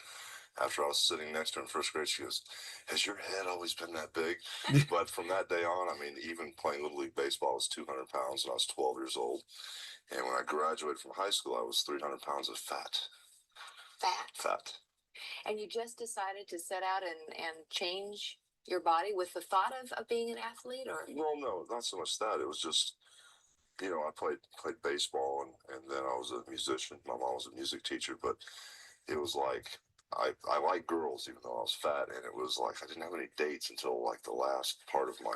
After I was sitting next to her in 1st grade, she goes, "Has your head always been that big?" But from that day on, I mean, even playing Little League Baseball, I was 200 pounds when I was 12 years old. And when I graduated from high school, I was 300 pounds of fat. Fat. Fat. And you just decided to set out and change your body with the thought of being an athlete, or? Well, no, not so much that. It was just, you know, I played baseball, and then I was a musician. My mom was a music teacher, but it was like I like girls even though I was fat, and it was like I didn't have any dates until like the last part of my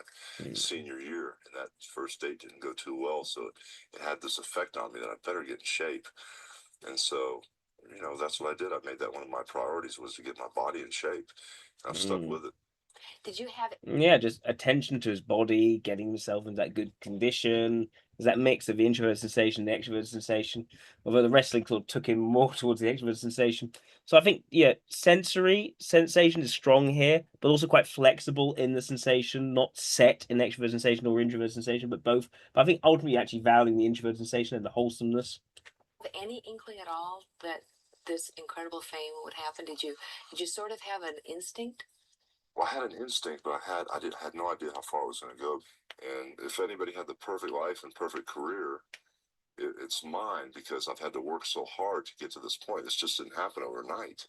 senior year, and that first date didn't go too well, so it had this effect on me that I better get in shape. And so, you know, that's what I did. I made that one of my priorities, was to get my body in shape. I've stuck with it. Did you have Yeah, just attention to his body, getting himself into that good condition. There's that mix of the introvert sensation, the extrovert sensation. Although the wrestling sort of took him more towards the extrovert sensation. So I think, yeah, sensory sensation is strong here, but also quite flexible in the sensation, not set in extrovert sensation or introvert sensation, but both. But I think ultimately actually valuing the introvert sensation and the wholesomeness. any inkling at all that this incredible fame would happen? Did you sort of have an instinct? Well, I had an instinct, but I had no idea how far I was going to go. And if anybody had the perfect life and perfect career, it's mine, because I've had to work so hard to get to this point. This just didn't happen overnight.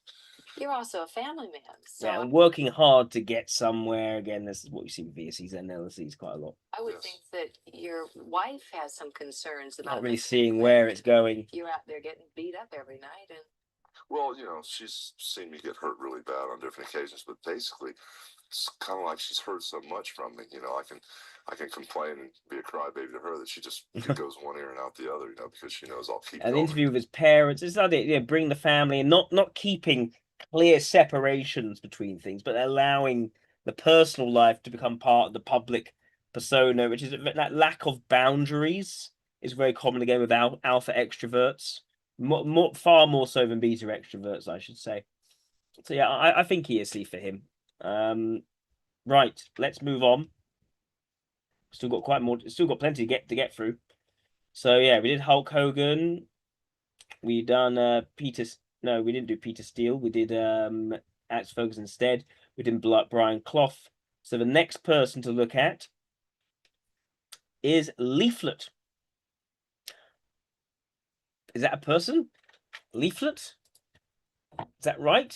You're also a family man, so Yeah, and working hard to get somewhere. Again, this is what you see with VSCs and LSEs quite a lot. I would think that your wife has some concerns about Not really this. seeing where it's going. You're out there getting beat up every night, and Well, you know, she's seen me get hurt really bad on different occasions, but basically, it's kind of like she's heard so much from me. You know, I can complain and be a crybaby to her that it goes one ear and out the other. You know, because she knows I'll keep An going. interview with his parents. It's not it. Yeah, bring the family and not keeping clear separations between things, but allowing the personal life to become part of the public persona, which is that lack of boundaries is very common again with alpha extroverts, far more so than beta extroverts, I should say. So yeah, I think he is C for him. Right, let's move on. Still got plenty to get through. So yeah, we did Hulk Hogan. We done Peter. No, we didn't do Peter Steele. We did Alex Ferguson instead. We did Brian Clough. So the next person to look at is Leaflet. Is that a person? Leaflet? Is that right?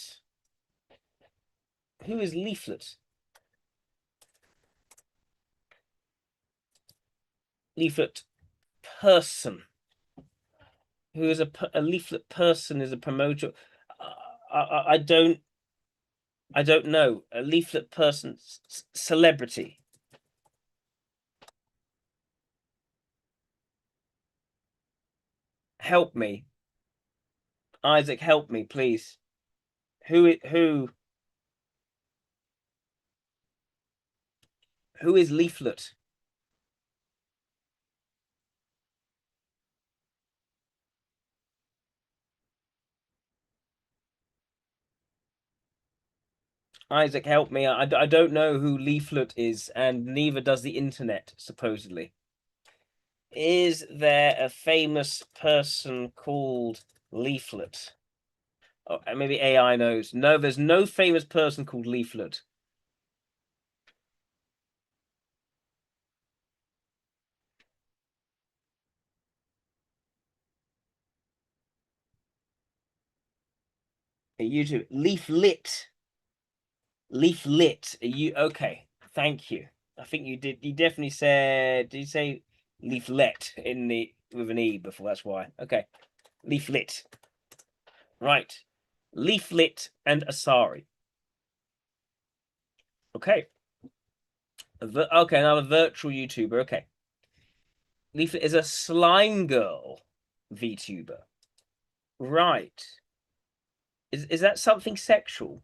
Who is Leaflet? Leaflet person. Who is a leaflet person is a promoter. I don't know. A leaflet person, celebrity. Help me, Isaac. Help me, please. Who is Leaflet? Isaac, help me. I don't know who Leaflet is, and neither does the internet, supposedly. Is there a famous person called Leaflet? Oh, maybe AI knows. No, there's no famous person called Leaflet. YouTube. Leaflet. Leaflet. Are you okay? Thank you. I think you did. You definitely said. Did you say leaflet with an E before? That's why. Okay. Leaflet. Right. Leaflet and Asari. Okay. Okay, now a virtual YouTuber. Okay. Leaflet is a slime girl VTuber. Right. Is that something sexual?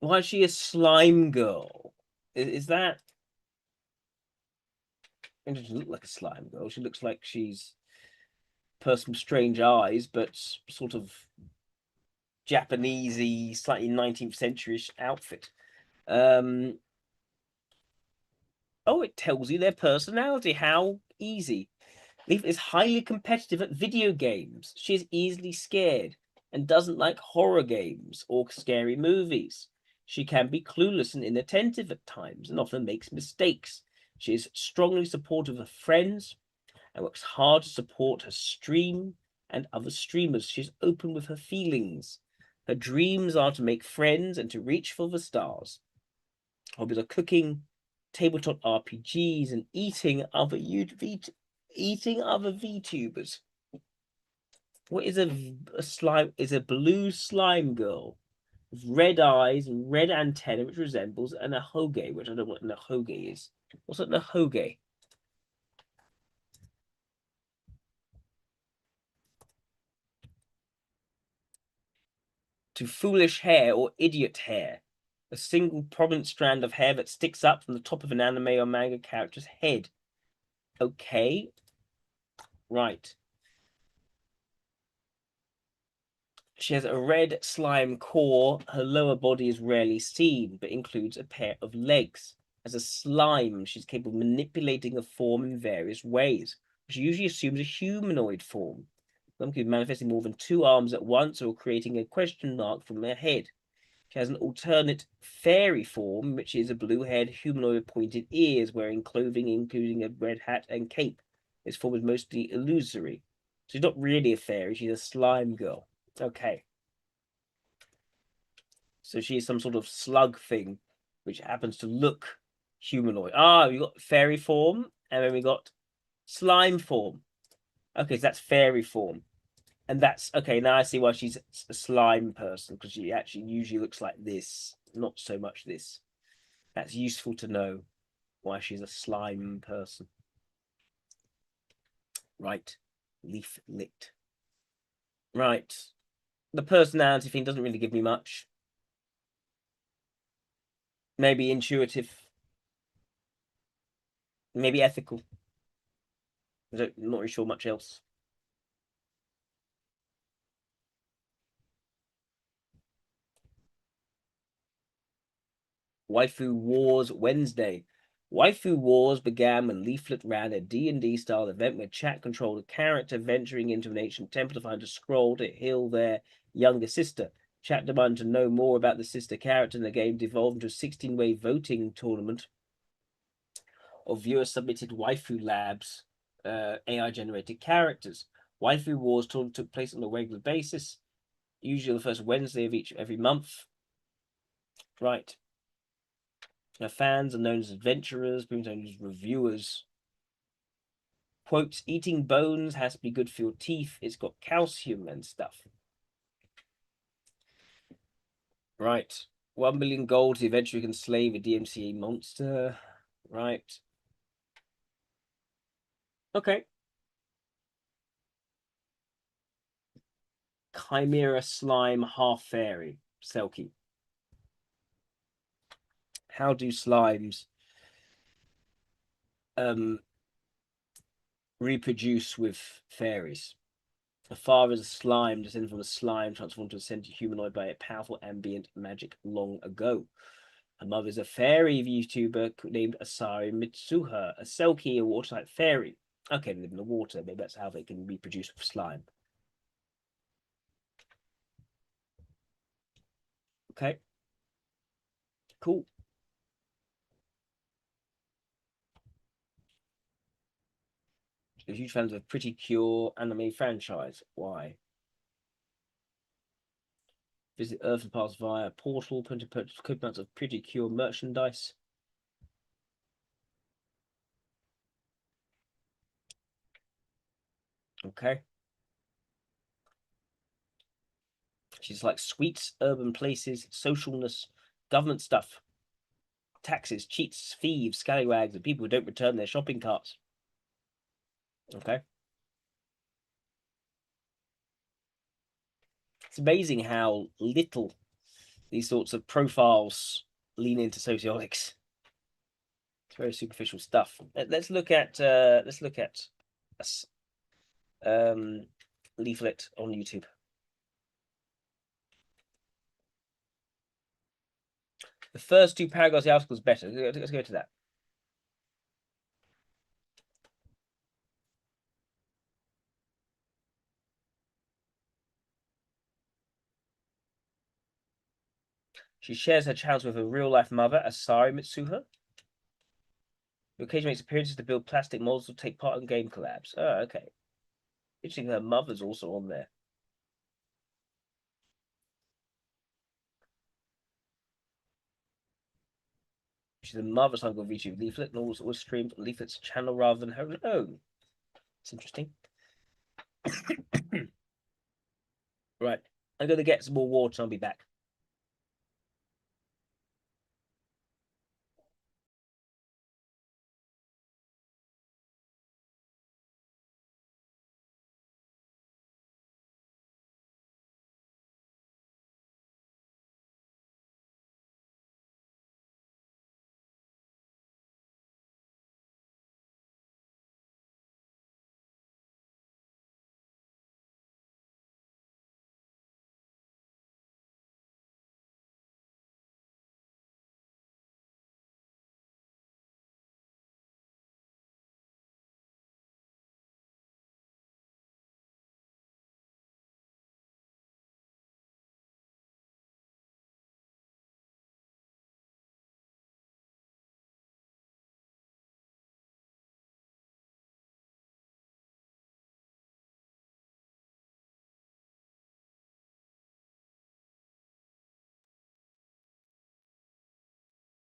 Why is she a slime girl? Is that... It doesn't look like a slime girl. She looks like she's a person with strange eyes, but sort of Japanesey, slightly 19th century-ish outfit. Oh, it tells you their personality. How easy. Leaf is highly competitive at video games. She is easily scared and doesn't like horror games or scary movies. She can be clueless and inattentive at times and often makes mistakes. She is strongly supportive of friends and works hard to support her stream and other streamers. She's open with her feelings. Her dreams are to make friends and to reach for the stars. Hobbies are cooking, tabletop RPGs, and eating other VTubers. What is a slime? Is a blue slime girl with red eyes and red antenna, which resembles an ahoge, which I don't know what an ahoge is. What's an ahoge? To foolish hair or idiot hair. A single prominent strand of hair that sticks up from the top of an anime or manga character's head. Okay. Right. She has a red slime core. Her lower body is rarely seen, but includes a pair of legs. As a slime, she's capable of manipulating a form in various ways, which usually assumes a humanoid form. Some could be manifesting more than 2 arms at once or creating a question mark from her head. She has an alternate fairy form, which is a blue-haired humanoid with pointed ears, wearing clothing including a red hat and cape. This form is mostly illusory. She's not really a fairy, she's a slime girl. Okay. So she is some sort of slug thing, which happens to look humanoid. Ah, we got fairy form, and then we got slime form. Okay, so that's fairy form. And that's, okay, now I see why she's a slime person, because she actually usually looks like this, not so much this. That's useful to know why she's a slime person. Right. Leaf lit. Right. The personality thing doesn't really give me much. Maybe intuitive. Maybe ethical. I'm not really sure much else. Waifu Wars Wednesday. Waifu Wars began when Leaflet ran a D&D style event where chat controlled a character venturing into an ancient temple to find a scroll to heal their younger sister. Chat demanded to know more about the sister character, and the game devolved into a 16-way voting tournament of viewer-submitted Waifu Labs AI-generated characters. Waifu Wars tournament took place on a regular basis, usually the first Wednesday of every month. Right. Now, fans are known as adventurers, people known as reviewers. Quotes, eating bones has to be good for your teeth. It's got calcium and stuff. Right. 1 million gold, the adventurer can slay the DMCA monster. Right. Okay. Chimera slime half fairy. Selkie. How do slimes reproduce with fairies? A father is a slime, descended from a slime, transformed to a sentient humanoid by a powerful ambient magic long ago. Her mother is a fairy VTuber named Asari Mitsuha, a Selkie, a water-type fairy. Okay, they live in the water. Maybe that's how they can reproduce with slime. Okay. Cool. A huge fans of Pretty Cure anime franchise. Why? Visit Earth and pass via a portal. Put to purchase coupons of Pretty Cure merchandise. Okay. She's like sweets, urban places, socialness, government stuff, taxes, cheats, thieves, scallywags, and people who don't return their shopping carts. Okay. It's amazing how little these sorts of profiles lean into sociologics. It's very superficial stuff. Let's look at a leaflet on YouTube. The first 2 paragraphs of the article is better. Let's go to that. She shares her childhood with her real-life mother, Asari Mitsuha, who occasionally makes appearances to build plastic models to take part in game collabs. Oh, okay. Interesting, her mother's also on there. She's the mother's Uncle YouTube leaflet and also was streamed on Leaflet's channel rather than her own. It's interesting. Right, I'm going to get some more water. I'll be back.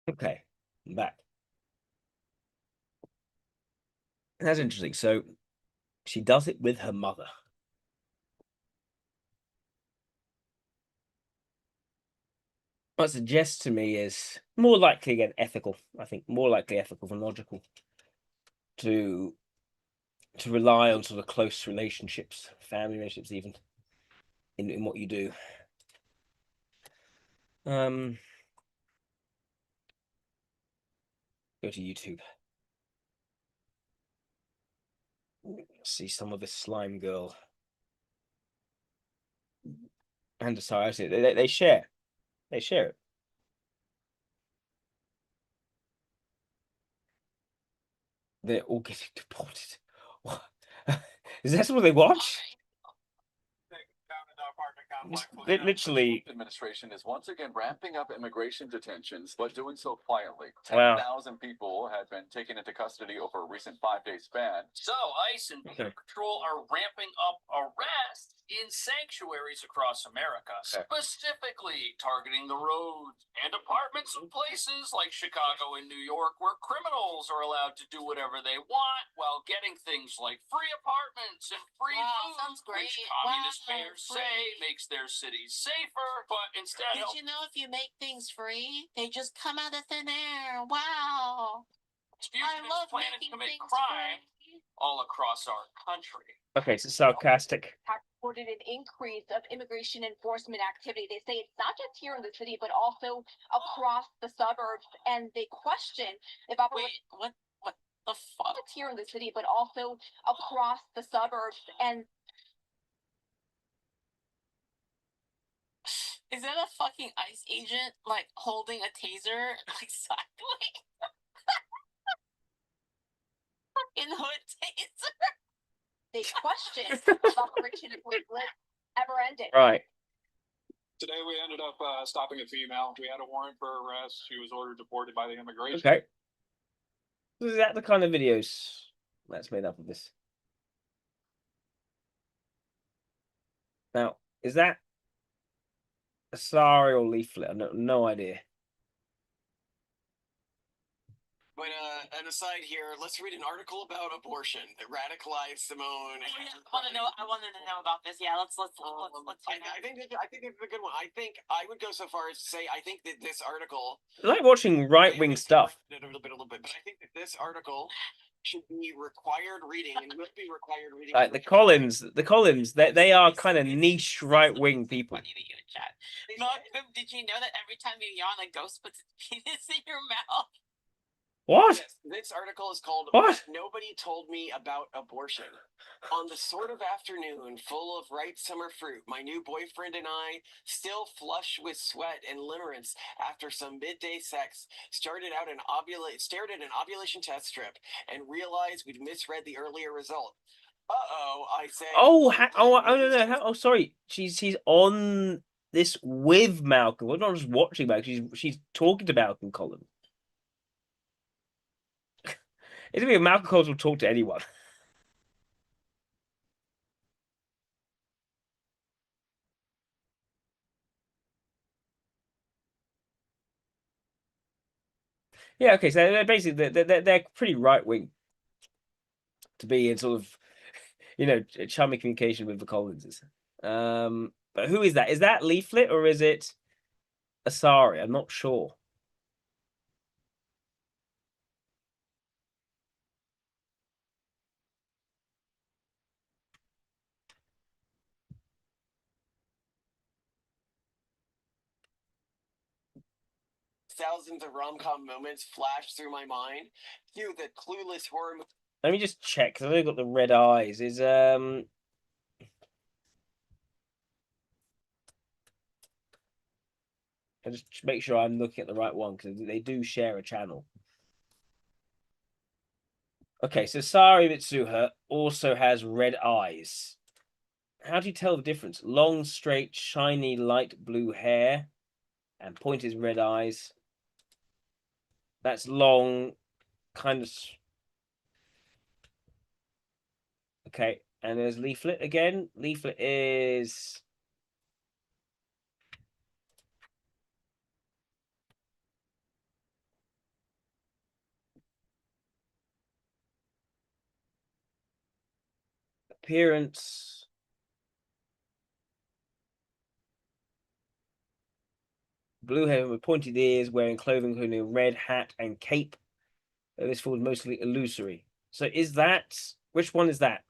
Okay, I'm back. That's interesting. So she does it with her mother. What suggests to me is more likely, again, ethical. I think more likely ethical than logical to rely on sort of close relationships, family relationships, even in what you do. Go to YouTube. See some of this slime girl. And sorry, I see they share. They share it. They're all getting deported. What? Is that what they watch? Literally. Administration is once again ramping up immigration detentions, but doing so quietly. Wow. 10,000 people have been taken into custody over a recent 5-day span. So ICE and Border Patrol are ramping up arrests in sanctuaries across America, specifically targeting the roads and apartments in places like Chicago and New York, where criminals are allowed to do whatever they want while getting things like free apartments and free food, which communist mayors say makes their cities safer. But instead, Did you know if you make things free, they just come out of thin air? Wow. I love planning to commit crime all across our country. Okay, so sarcastic. Reported an increase of immigration enforcement activity. They say it's not just here in the city, but also across the suburbs. And they question if what the fuck? It's here in the city, but also across the suburbs. And is that a fucking ICE agent like holding a taser like cycling? Fucking hood taser. They question if Operation ever ended. Right. Today we ended up stopping a female. We had a warrant for arrest. She was ordered deported by the immigration. Okay. Is that the kind of videos that's made up of this? Now, is that a SARI or leaflet? No idea. But an aside here, let's read an article about abortion that radicalized Simone. I wanted to know about this. Yeah, let's I think it's a good one. I think I would go so far as to say I think that this article. I like watching right-wing stuff. A little bit, but I think that this article should be required reading and will be required reading. Like the Collins, they are kind of niche right-wing people. Malcolm, did you know that every time you yawn, a ghost puts its penis in your mouth? What? Yes, this article is called What? Nobody Told Me About Abortion. On the sort of afternoon full of ripe summer fruit, my new boyfriend and I, still flush with sweat and limerence after some midday sex, stared at an ovulation test strip and realized we'd misread the earlier result. Uh-oh, I say. Oh, sorry. She's on this with Malcolm. We're not just watching Malcolm. She's talking to Malcolm Collins. It's weird. Malcolm Collins will talk to anyone. Yeah, okay, so they're basically they're pretty right wing to be in sort of, you know, charming communication with the Collinses. But who is that? Is that Leaflet or is it Asari? I'm not sure. Thousands of rom-com moments flash through my mind. Cue the clueless horror movie. Let me just check because they've got the red eyes. Is I just make sure I'm looking at the right one because they do share a channel. Okay, so Sari Mitsuha also has red eyes. How do you tell the difference? Long, straight, shiny, light blue hair and pointed red eyes. That's long, kind of. Okay, and there's Leaflet again. Leaflet is appearance. Blue hair with pointed ears, wearing clothing including a red hat and cape. This falls mostly illusory. So is that, which one is that?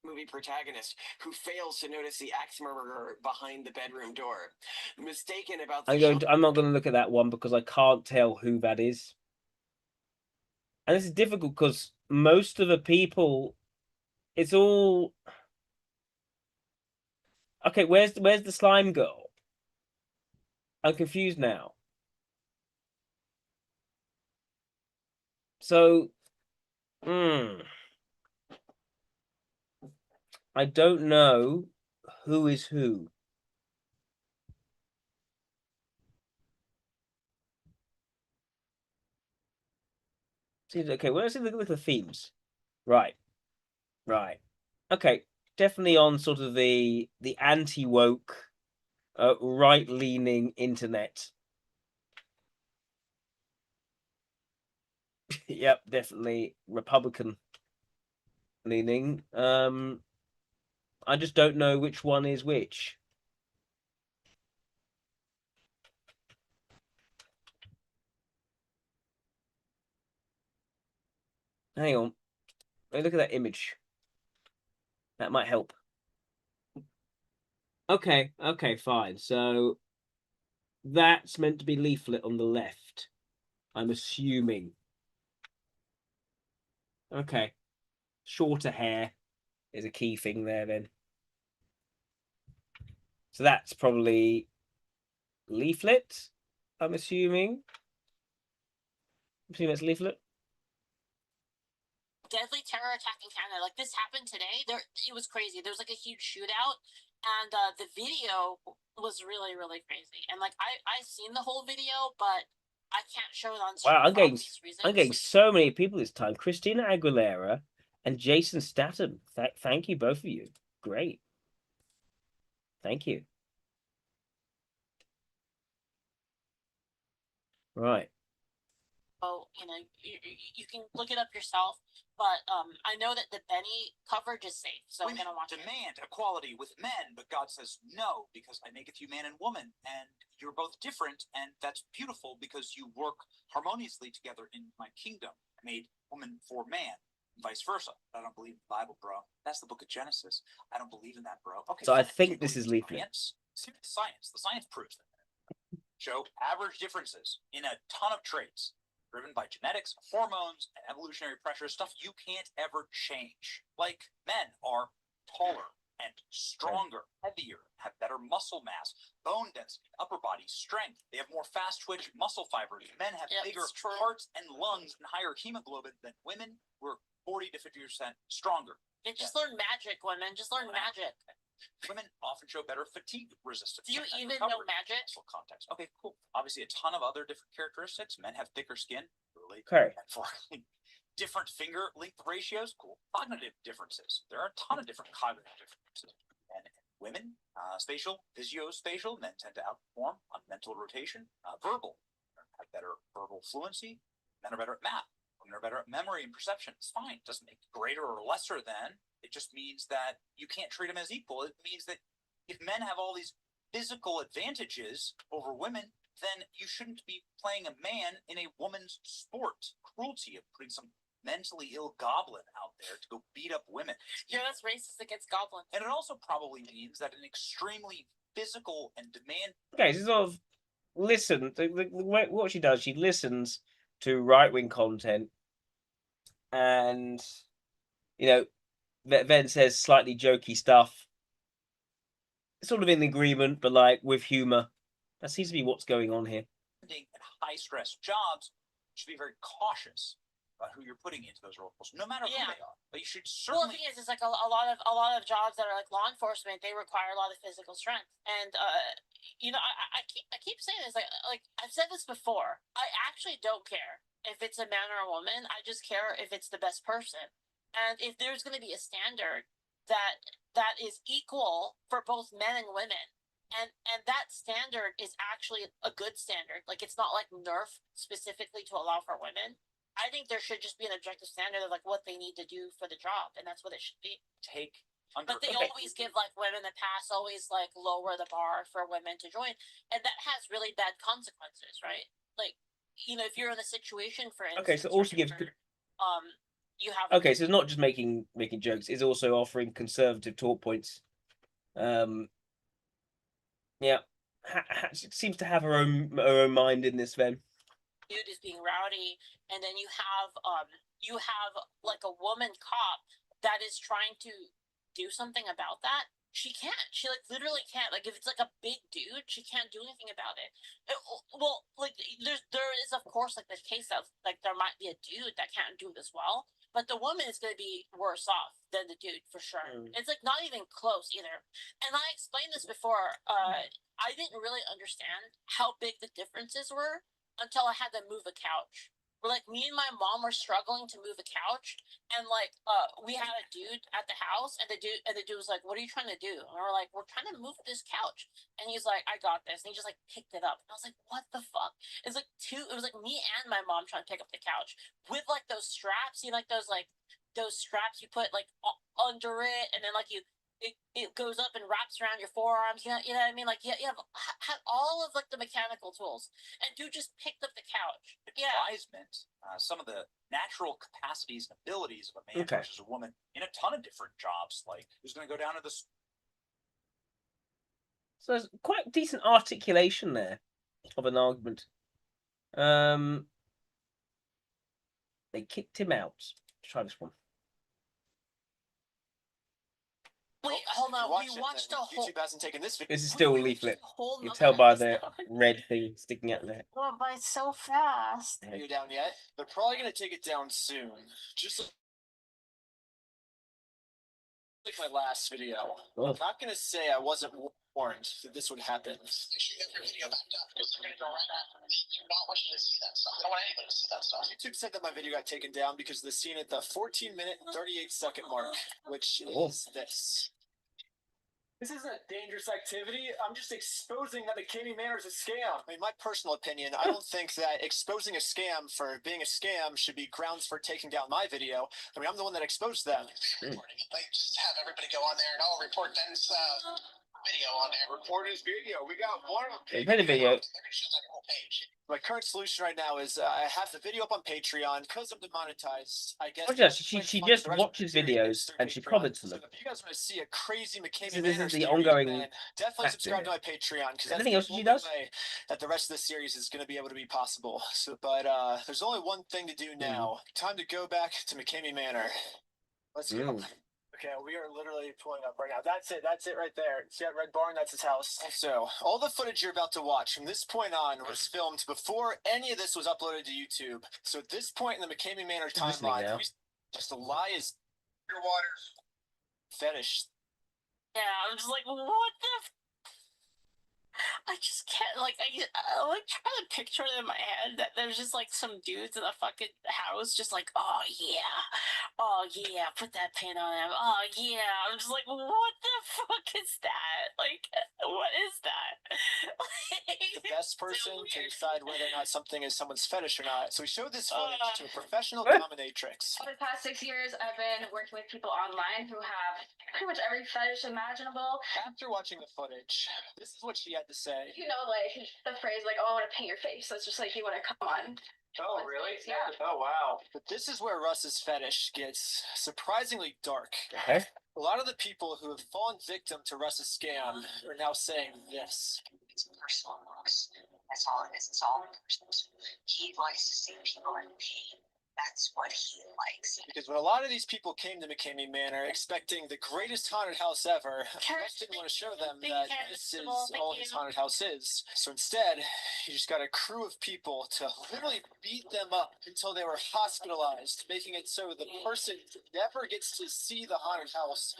Movie protagonist who fails to notice the axe murderer behind the bedroom door. Mistaken about the I'm not going to look at that one because I can't tell who that is. And this is difficult because most of the people, it's all okay. Where's the slime girl? I'm confused now. So, I don't know who is who. See, okay, well, let's look at the themes. Right, right. Okay, definitely on sort of the anti-woke, right-leaning internet. Yep, definitely Republican leaning. I just don't know which one is which. Hang on. Look at that image. That might help. Okay, okay, fine. So that's meant to be Leaflet on the left, I'm assuming. Okay. Shorter hair is a key thing there then. So that's probably Leaflet, I'm assuming. I'm assuming that's Leaflet. Deadly terror attack in Canada. Like this happened today. It was crazy. There was like a huge shootout, and the video was really, really crazy. And like I seen the whole video, but I can't show it on stream Wow, for obvious reasons. I'm getting so many people this time. Christina Aguilera and Jason Statham. Thank you, both of you. Great. Thank you. Right. Oh, you know, you can look it up yourself, but I know that the Benny coverage is safe, so I'm gonna watch demand equality with men, but God says no because I maketh you man and woman, and you're both different, and that's beautiful because you work harmoniously together in my kingdom. I made woman for man, and vice versa. I don't believe in the Bible, bro. That's the book of Genesis. I don't believe in that, bro. Okay, So I fine. think this is Leaflet. Science. See the science. The science proves that. Show average differences in a ton of traits driven by genetics, hormones, and evolutionary pressure, stuff you can't ever change. Like men are taller and stronger, heavier, have better muscle mass, bone density, upper body strength. They have more fast twitch muscle fibers. Men have bigger hearts and lungs and higher hemoglobin than women. We're 40 to 50% stronger. And just learn magic, women. Just learn magic. Women often show better fatigue resistance. Do you even know magic? Context. Okay, cool. Obviously, a ton of other different characteristics. Men have thicker skin. Really. Okay. Different finger length ratios. Cool. Cognitive differences. There are a ton of different cognitive differences. Men and women. Spatial, visuospatial. Men tend to outperform on mental rotation. Verbal. better at verbal fluency, men are better at math, women are better at memory and perception. It's fine. It doesn't make it greater or lesser than. It just means that you can't treat them as equal. It means that if men have all these physical advantages over women, then you shouldn't be playing a man in a woman's sport. Cruelty of putting some mentally ill goblin out there to go beat up women. Yeah, that's racist against goblins. And it also probably means that an extremely physical and demand. Okay, so sort of listen. What she does, she listens to right-wing content, and then says slightly jokey stuff, sort of in agreement, but like with humor. That seems to be what's going on here. And high-stress jobs, you should be very cautious about who you're putting into those roles, no matter who they are. But you should Well, certainly. the thing is, it's like a lot of jobs that are like law enforcement. They require a lot of physical strength, and I keep saying this. Like I've said this before. I actually don't care if it's a man or a woman. I just care if it's the best person, and if there's going to be a standard that is equal for both men and women. And that standard is actually a good standard. Like, it's not like Nerf specifically to allow for women. I think there should just be an objective standard of like what they need to do for the job, and that's what it should be. But they always give like women the pass, always like lower the bar for women to join, and that has really bad consequences, right? Like, if you're in a situation, for instance, Okay, so also gives. You have. Okay, so it's not just making jokes; it's also offering conservative talk points. Yeah, seems to have her own mind in this. Then Dude is being rowdy, and then you have like a woman cop that is trying to do something about that. She can't. She like literally can't. Like if it's like a big dude, she can't do anything about it. Well, like there is of course like this case of like there might be a dude that can't do it as well, but the woman is going to be worse off than the dude for sure. It's like not even close either. And I explained this before. I didn't really understand how big the differences were until I had to move a couch. Where like me and my mom were struggling to move a couch, and like we had a dude at the house, and the dude was like, "What are you trying to do?" And we're like, "We're trying to move this couch." And he's like, "I got this." And he just like picked it up. And I was like, "What the fuck?" It was like me and my mom trying to pick up the couch with like those straps, like those straps you put like under it, and then like it goes up and wraps around your forearms. You know what I mean? Like you have all of like the mechanical tools, and dude just picked up the couch. Advisement, some of the natural capacities and abilities of a man versus a woman in a ton of different jobs. Like who's going to go down to this? So there's quite decent articulation there of an argument. They kicked him out. Let's try this one. Wait, hold on. We watched a whole. YouTube hasn't taken this video. This is still a leaflet. You can tell by the red thing sticking out there. Going by so fast. Are you down yet? They're probably going to take it down soon. Just like my last video. Oh. I'm not going to say I wasn't warned that this would happen. Make sure you have your video backed up because they're going to go right after. They do not want you to see that stuff. They don't want anybody to see that stuff. YouTube said that my video got taken down because of the scene at the 14-minute, 38-second mark, which is this. This isn't a dangerous activity. I'm just exposing that the Candy Manor is a scam. I mean, my personal opinion, I don't think that exposing a scam for being a scam should be grounds for taking down my video. I mean, I'm the one that exposed them. Reporting it. Like, just have everybody go on there and I'll report Ben's video on there. Report his video. We got one of them. They made a video. They're going to shut that whole page. My current solution right now is I have the video up on Patreon because I'm demonetized. I guess. Oh, yeah, she just watches videos and she comments on them. If you guys want to see a crazy McCamey This Manor is the series, ongoing then definitely subscribe to my Patreon because that's Anything the else she only does? way that the rest of the series is going to be able to be possible. So, but there's only one thing to do now. Time to go back to McCamey Manor. Let's go. Okay, we are literally pulling up right now. That's it right there. See that red barn? That's his house. So, all the footage you're about to watch from this point on was filmed before any of this was uploaded to YouTube. So, at this point in the McCamey Manor timeline, just a lie is Your waters. fetish. Yeah, I'm just like, what the? I just can't, like, I like trying to picture it in my head that there's just like some dudes in a fucking house just like, oh yeah, put that pin on him, oh yeah. I'm just like, what the fuck is that? Like, what is that? best person to decide whether or not something is someone's fetish or not. So we showed this footage to a professional dominatrix. For the past 6 years, I've been working with people online who have pretty much every fetish imaginable. After watching the footage, this is what she had to say. You know, like the phrase, like, "Oh, I want to paint your face." That's just like you want to come on. Oh, really? Yeah. Oh, wow. But this is where Russ's fetish gets surprisingly dark. Okay. A lot of the people who have fallen victim to Russ's scam are now saying this. It's personal looks. That's all it is. It's all personal. He likes to see people in pain. That's what he likes. Because when a lot of these people came to McCamey Manor expecting the greatest haunted house ever, Russ didn't want to show them that this is all his haunted house is. So instead, he just got a crew of people to literally beat them up until they were hospitalized, making it so the person never gets to see the haunted house.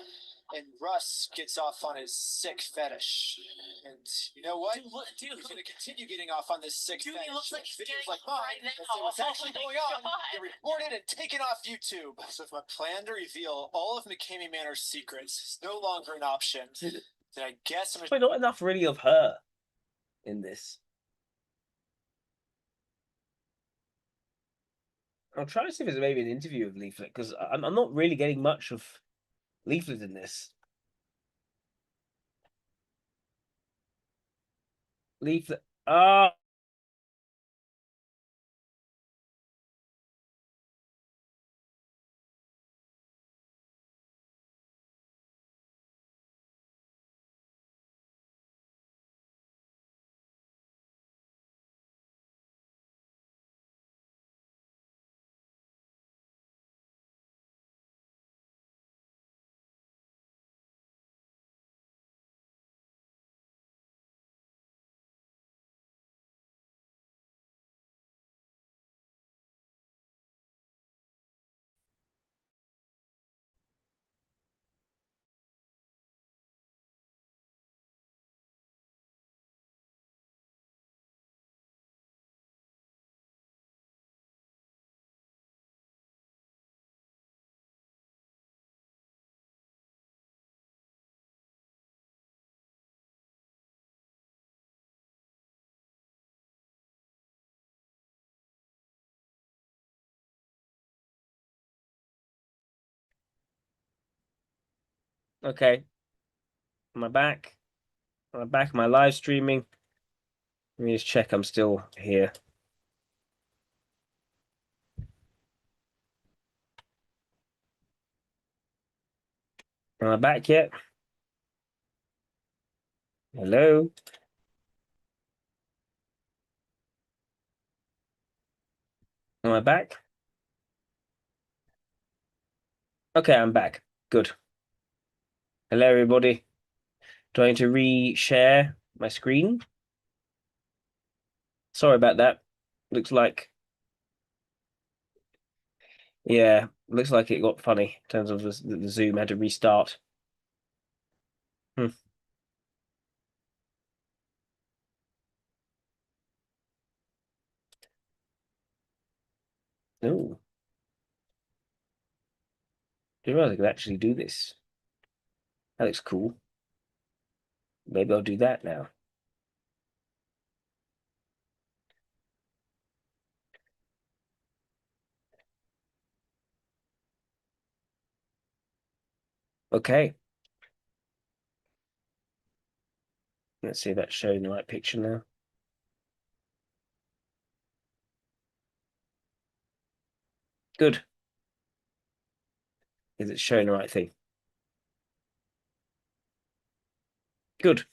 And Russ gets off on his sick fetish. And you know what? Dude, he's going to continue getting off on this sick fetish. He looks like he's videos getting like mine, right now. and see what's actually Oh my going on. God. Get reported and taken off YouTube. So if my plan to reveal all of McCamey Manor's secrets is no longer an option, then I guess I'm But not enough really of her in this. I'll try to see if there's maybe an interview of Leaflet, because I'm not really getting much of Leaflet in this. Leaflet. Ah. Okay. Am I back? Am I back? Am I live streaming? Let me just check I'm still here. Am I back yet? Hello? Am I back? Okay, I'm back. Good. Hello, everybody. Do I need to re-share my screen? Sorry about that. Looks like... Yeah, looks like it got funny in terms of the Zoom had to restart. Hmm. Oh. Didn't realize I could actually do this. That looks cool. Maybe I'll do that now. Okay. Let's see if that's showing the right picture now. Good. Is it showing the right thing? Good.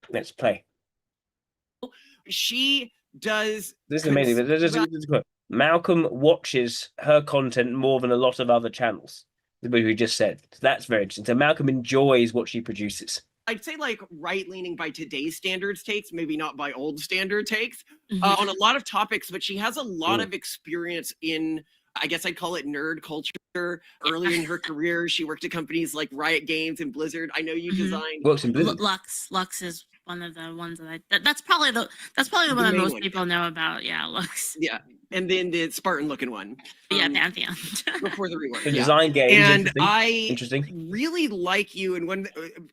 Let's play. She does. This is amazing. But there's a quote. Malcolm watches her content more than a lot of other channels. The movie we just said. So that's very interesting. So Malcolm enjoys what she produces. I'd say like right-leaning by today's standards takes, maybe not by old standard takes, on a lot of topics, but she has a lot of experience in, I guess I'd call it nerd culture. Early in her career, she worked at companies like Riot Games and Blizzard. I know you designed... Works in Blizzard. Lux is one of the ones that that's probably the one that most people know about. Yeah, Lux. Yeah, and then the Spartan looking one. Yeah, Pantheon. Before the rework. The Yeah. design games, And interesting. I really like you, and one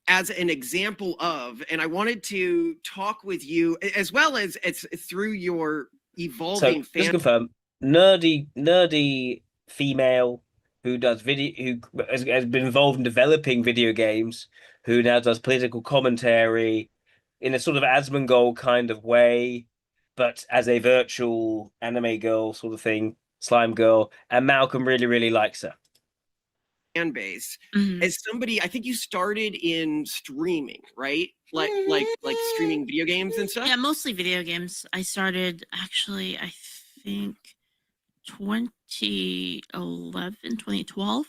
as an example of, and I wanted to talk with you as well as it's through your evolving So just confirm, nerdy female who does video, who has been involved in developing video games, who now does political commentary in a sort of Asmongold kind of way, but as a virtual anime girl sort of thing, slime girl, and Malcolm really likes her. Fan base. As somebody, I think you started in streaming, right? Like streaming video games and stuff. Yeah, mostly video games. I started actually, I think 2011, 2012.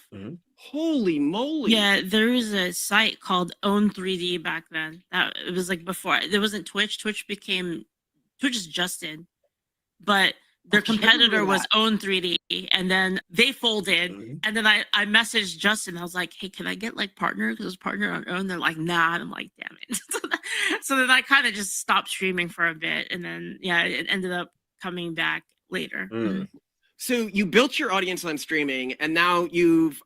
Holy moly. Yeah, there was a site called Own 3D back then. That it was like before there wasn't Twitch. Twitch is Justin, but their competitor was Own 3D, and then they folded. And then I messaged Justin. I was like, "Hey, can I get like partner? Because it's partner on Own." They're like, "Nah." And I'm like, "Damn it!" So then I kind of just stopped streaming for a bit, and then yeah, it ended up coming back later. So you built your audience on streaming, and now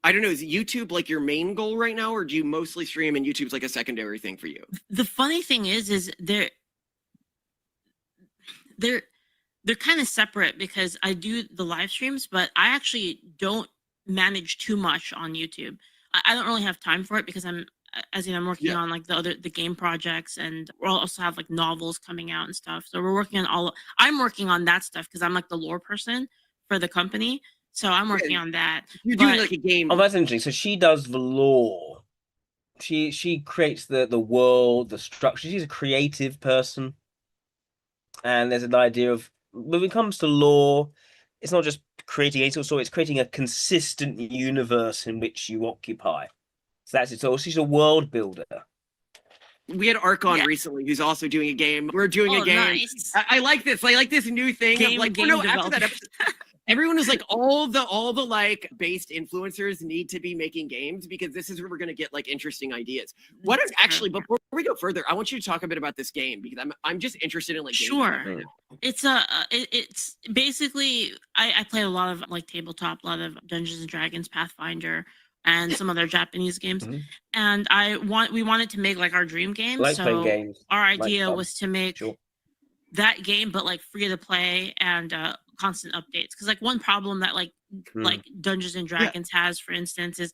I don't know, is YouTube like your main goal right now, or do you mostly stream and YouTube's like a secondary thing for you? The funny thing is they're kind of separate because I do the live streams, but I actually don't manage too much on YouTube. I don't really have time for it because I'm working on like the game projects, and we'll also have like novels coming out and stuff. So I'm working on that stuff because I'm like the lore person for the company. So I'm working on that. You're doing like a game. Oh, that's interesting. So she does the lore. She creates the world, the structure. She's a creative person. And there's an idea of, when it comes to lore, it's not just creating a story, it's creating a consistent universe in which you occupy. So that's it. So she's a world builder. We had Archon recently, who's also doing a game. We're doing a game. Nice. I like this. I like this new thing. Game After that episode, everyone was like, all the like based influencers need to be making games because this is where we're gonna get like interesting ideas. What is actually, before we go further, I want you to talk a bit about this game because I'm just interested in like game Sure. right now. It's basically I play a lot of like tabletop, a lot of Dungeons and Dragons, Pathfinder, and some other Japanese games. And we wanted to make like our dream game. Like playing games. Our idea was to make that game, but like free to play and constant updates. Because like one problem that like Dungeons and Dragons has, for instance, is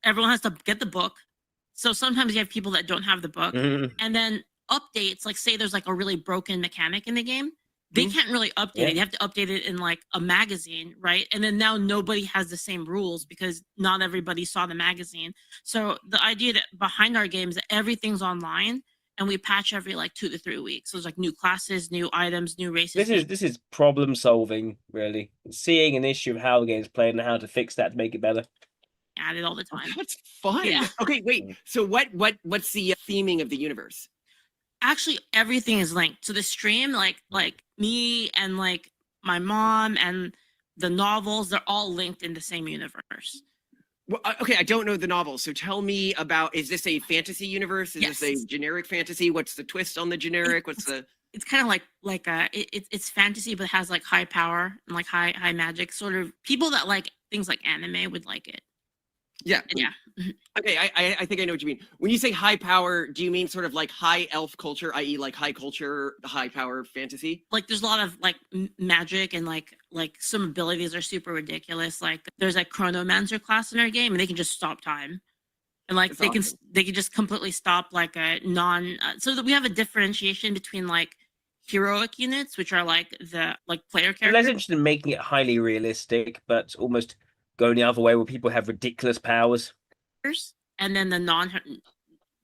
everyone has to get the book. So sometimes you have people that don't have the book, and then updates, like say there's like a really broken mechanic in the game, they can't really update it. You have to update it in like a magazine, right? And then now nobody has the same rules because not everybody saw the magazine. So the idea that behind our game is that everything's online and we patch every like 2 to 3 weeks. So there's like new classes, new items, new races. This is problem solving, really. Seeing an issue of how the game's played and how to fix that to make it better. Added all the time. That's fun. Yeah. Okay, wait. So what's the theming of the universe? Actually, everything is linked. So the stream, like me and like my mom and the novels, they're all linked in the same universe. Well, okay, I don't know the novels, so tell me about. Is this a fantasy universe? Is this a generic fantasy? What's the twist on the generic? It's kind of like it's fantasy, but it has like high power and like high magic. Sort of people that like things like anime would like it. Yeah. Yeah. Okay, I think I know what you mean. When you say high power, do you mean sort of like high elf culture, i.e. like high culture, high power fantasy? Like there's a lot of like magic and like some abilities are super ridiculous. Like there's a chronomancer class in our game and they can just stop time. And like they can just completely stop like a so that we have a differentiation between like heroic units, which are like the player characters. That's interesting in making it highly realistic, but almost going the other way where people have ridiculous powers. And then the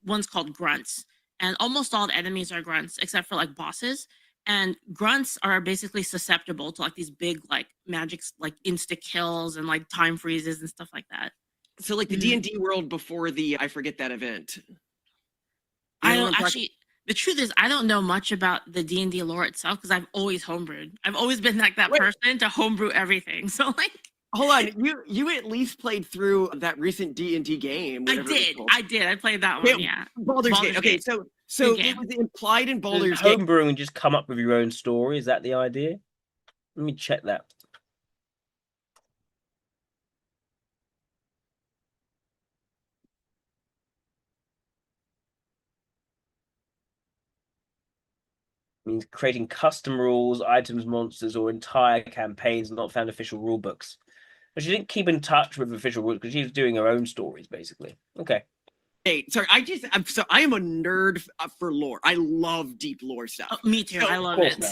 one's called grunts, and almost all the enemies are grunts except for like bosses. And grunts are basically susceptible to like these big like magics, like insta kills and like time freezes and stuff like that. So like the D&D world before the I forget that event. I don't actually. The truth is, I don't know much about the D&D lore itself because I've always homebrewed. I've always been like that person to homebrew everything. So like. Hold on, you at least played through that recent D&D game. I did. I played that one. Yeah, Baldur's Gate. Okay, so it was implied in Baldur's Gate. Homebrew and just come up with your own story. Is that the idea? Let me check that. Means creating custom rules, items, monsters, or entire campaigns not found official rule books. But she didn't keep in touch with official rules because she was doing her own stories, basically. Okay. Hey, sorry, I am a nerd for lore. I love deep lore stuff. Oh, me too. So, I love it.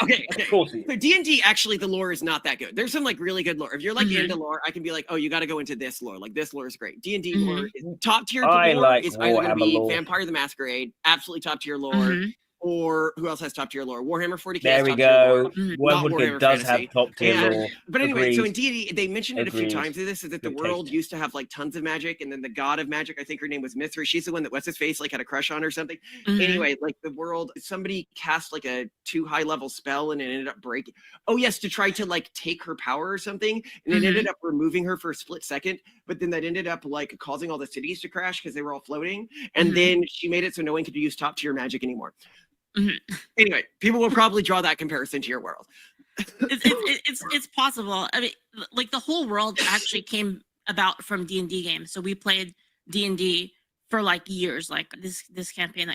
Okay. Of course. So D&D, actually, the lore is not that good. There's some like really good lore. If you're like Mhm. into lore, I can be like, oh, you got to go into this lore. Like this lore is great. D&D Mhm. lore is top tier I lore like is either going to Warhammer be lore. Vampire the Masquerade, absolutely top tier lore, Mhm. or who else has top tier lore? Warhammer 40k There has we top tier go. lore. Mhm. Not Wormwood Warhammer does Fantasy. have top tier And- lore. But anyway, so in Agreed. D&D, they mentioned it a few Agreed. times. This is that the Good world taste. used to have like tons of magic, and then the god of magic, I think her name was Mithra. She's the one that what's his face like had a crush on or something. Mhm. Anyway, like the world, somebody cast like a too high level spell, and it ended up breaking. Oh yes, to try to like take her power or something, and it ended up removing her for a split second. But then that ended up like causing all the cities to crash because they were all floating. And Mhm. then she made it so no one could use top tier magic anymore. Mhm. Anyway, people will probably draw that comparison to your world. It's possible. I mean, like the whole world actually came about from D&D games. So we played D&D for like years. Like this campaign,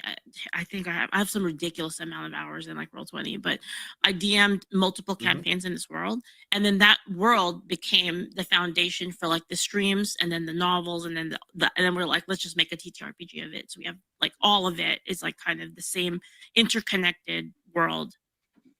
I think I have some ridiculous amount of hours in like Roll20, but I DM'd multiple campaigns in this world, and then that world became the foundation for like the streams, and then the novels, and then and then we're like, let's just make a TTRPG of it. So we have like all of it is like kind of the same interconnected world.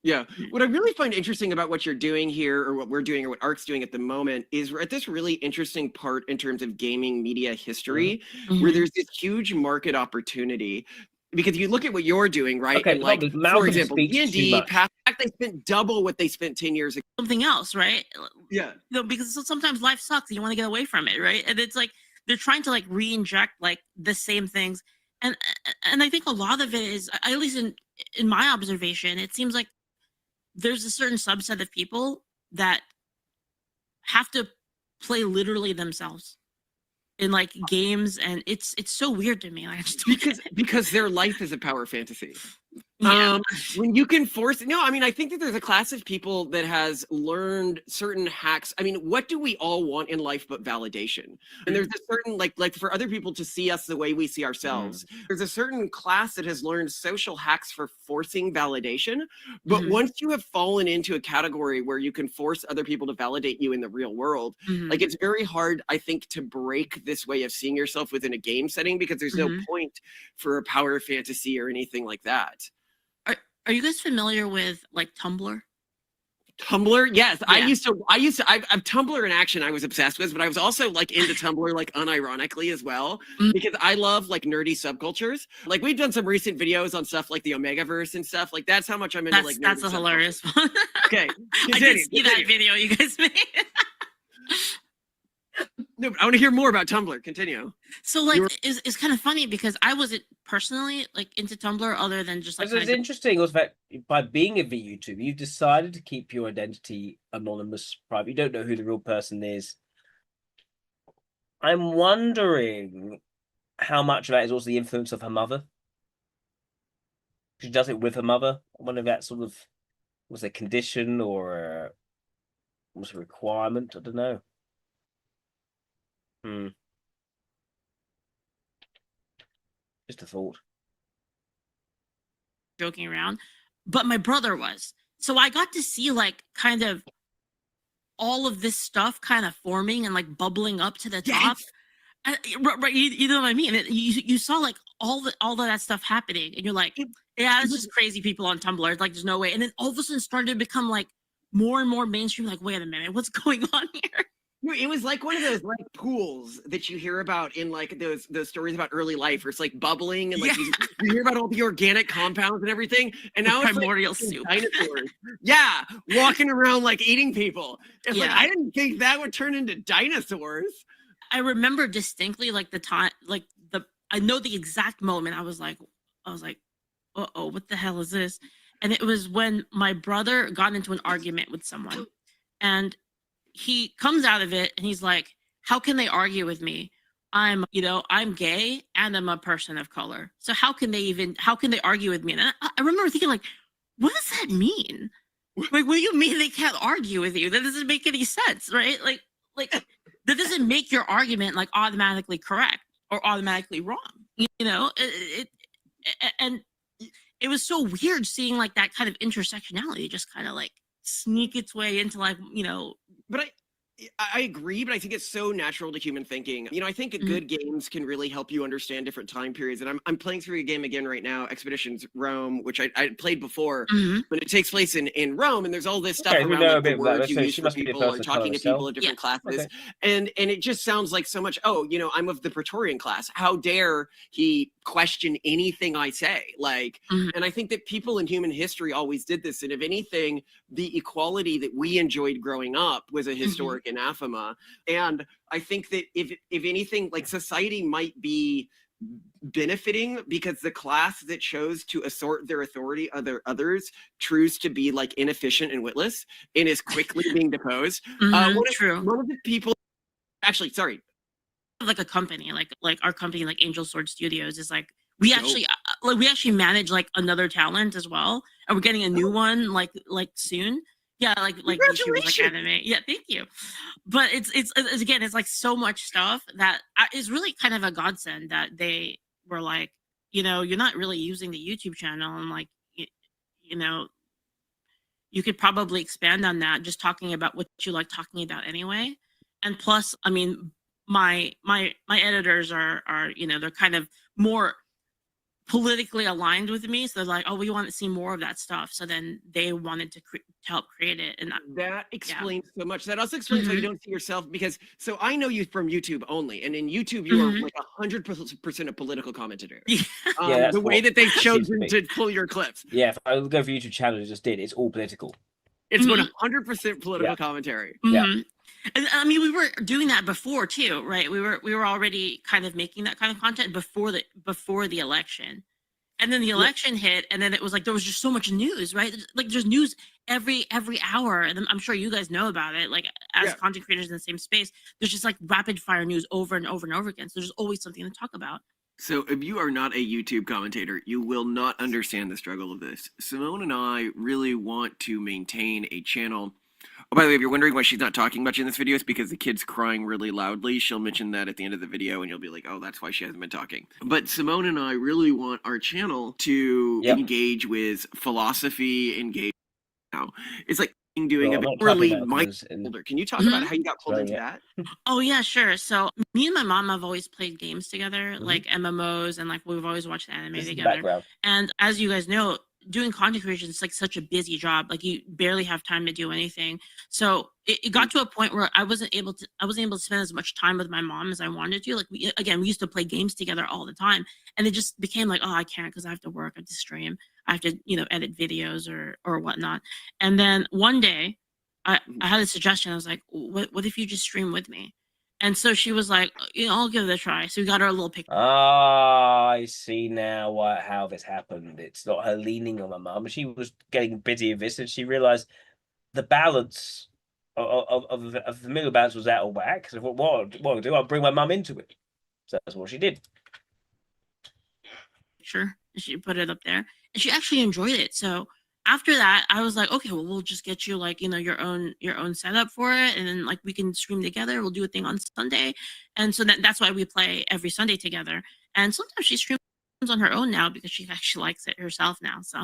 Yeah. What I really find interesting about what you're doing here, or what we're doing, or what ARC's doing at the moment, is we're at this really interesting part in terms of gaming media history, where Mhm. there's this huge market opportunity. Because you look at what you're doing, right? Okay, and like, Malcolm for example, speaks too D&D, much. past they spent double what they spent 10 years ago. Something else, right? Yeah. No, because sometimes life sucks and you want to get away from it, right? And it's like they're trying to like re-inject like the same things, and I think a lot of it is, at least in my observation, it seems like there's a certain subset of people that have to play literally themselves in like games, and it's so weird to me. Like, I just don't because their life is a power fantasy. Yeah. When you can force no, I mean, I think that there's a class of people that has learned certain hacks. I mean, what do we all want in life but validation? And there's a certain like for other people to see us the way we see ourselves. There's a certain class that has learned social hacks for forcing validation. But once you have fallen into a category where you can force other people to validate you in the real world, like it's very hard, I think, to break this way of seeing yourself within a game setting, because there's no point for a power fantasy or anything like that. Are you guys familiar with like Tumblr? Tumblr, yes. Yeah. I used to. I've Tumblr in action. I was obsessed with, but I was also like into Tumblr, like unironically as well, because I love like nerdy subcultures. Like we've done some recent videos on stuff like the Omegaverse and stuff. Like that's how much I'm into. That's a hilarious one. Okay, I did see that video you guys made. No, but I want to hear more about Tumblr. Continue. So like it's kind of funny because I wasn't personally like into Tumblr other than just like It's interesting was that by being a VTuber, you've decided to keep your identity anonymous, private. You don't know who the real person is. I'm wondering how much of that is also the influence of her mother. She does it with her mother. I wonder if that sort of was a condition or was a requirement. I don't know. Just a thought. Joking around, but my brother was. So I got to see like kind of all of this stuff kind of forming and like bubbling up to the top. Right, you know what I mean? You saw like all of that stuff happening, and you're like, yeah, it's just crazy people on Tumblr. It's like there's no way. And then all of a sudden started to become like more and more mainstream. Like, wait a minute, what's going on here? It was like one of those like pools that you hear about in like those stories about early life, where it's like bubbling and like you hear about all the organic compounds and everything. And now it's primordial like soup. Dinosaurs. Yeah, walking around like eating people. It's like Yeah. I didn't think that would turn into dinosaurs. I remember distinctly like the time, like I know the exact moment. I was like, uh-oh, what the hell is this? And it was when my brother got into an argument with someone, and he comes out of it and he's like, how can they argue with me? I'm gay and I'm a person of color. So how can they argue with me? And I remember thinking like, what does that mean? Like, what do you mean they can't argue with you? That doesn't make any sense, right? Like that doesn't make your argument like automatically correct or automatically wrong. You know, and it was so weird seeing like that kind of intersectionality just kind of like sneak its way into like, you know. But I agree, but I think it's so natural to human thinking. You know, I think good games can really help you understand different time periods. And I'm playing through a game again right now, Expeditions Rome, which I played before, but it takes place in Rome, and there's all this stuff Okay, we around know a like, the bit about words that. you So use she for must be the people or person talking to herself. people at different classes. Okay. And it just sounds like so much, oh, you know, I'm of the Praetorian class. How dare he question anything I say? Like, and I think that people in human history always did this. And if anything, the equality that we enjoyed growing up was a historic anathema. And I think that if anything, like society might be benefiting because the class that chose to assert their authority others choose to be like inefficient and witless and is quickly being deposed. True. One of the people, actually, sorry, like a company, like our company, like Angel Sword Studios, is like we actually manage like another talent as well, and we're getting a new one like soon. Yeah, like YouTubers, like anime. Yeah, thank you. But it's again, it's like so much stuff that is really kind of a godsend that they were like, you know, you're not really using the YouTube channel, and like, you know, you could probably expand on that, just talking about what you like talking about anyway. And plus, I mean, my editors are you know, they're kind of more politically aligned with me, so they're like, oh, we want to see more of that stuff, so then they wanted to help create it. And that explains so much. That also explains why you don't see yourself, because so I know you from YouTube only, and in YouTube you are like 100% a political commentator. The way that they've chosen to pull your clips. Yeah, if I go for YouTube channel, it just did. It's all political. It's 100% political commentary. And I mean, we were doing that before too, right? We were already kind of making that kind of content before the election. And then the election hit, and then it was like there was just so much news, right? Like there's news every hour, and I'm sure you guys know about it. Like as content creators in the same space, there's just like rapid fire news over and over and over again. So there's always something to talk about. So if you are not a YouTube commentator, you will not understand the struggle of this. Simone and I really want to maintain a channel. Oh, by the way, if you're wondering why she's not talking much in this video, it's because the kid's crying really loudly. She'll mention that at the end of the video, and you'll be like, oh, that's why she hasn't been talking. But Simone and I really want our channel to engage with philosophy, engage now. It's like doing a bit really older. Can you talk about how you got pulled into that? Oh yeah, sure. So me and my mom have always played games together, like MMOs, and like we've always watched anime together. And as you guys know, doing content creation is like such a busy job. Like you barely have time to do anything. So it got to a point where I wasn't able to spend as much time with my mom as I wanted to. Like we used to play games together all the time, and it just became like, oh, I can't because I have to work, I have to stream, I have to, you know, edit videos or whatnot. And then one day I had a suggestion. I was like, what if you just stream with me? And so she was like, you know, I'll give it a try. So we got her a little picture. Ah, I see now how this happened. It's not her leaning on my mum. She was getting busy with this, and she realised the balance of the middle balance was out of whack. So what I'll do, I'll bring my mum into it. So that's what she did. Sure. She put it up there, and she actually enjoyed it. So after that, I was like, okay, well, we'll just get you like, you know, your own setup for it, and then like we can stream together. We'll do a thing on Sunday, and so that's why we play every Sunday together. And sometimes she streams on her own now because she actually likes it herself now. So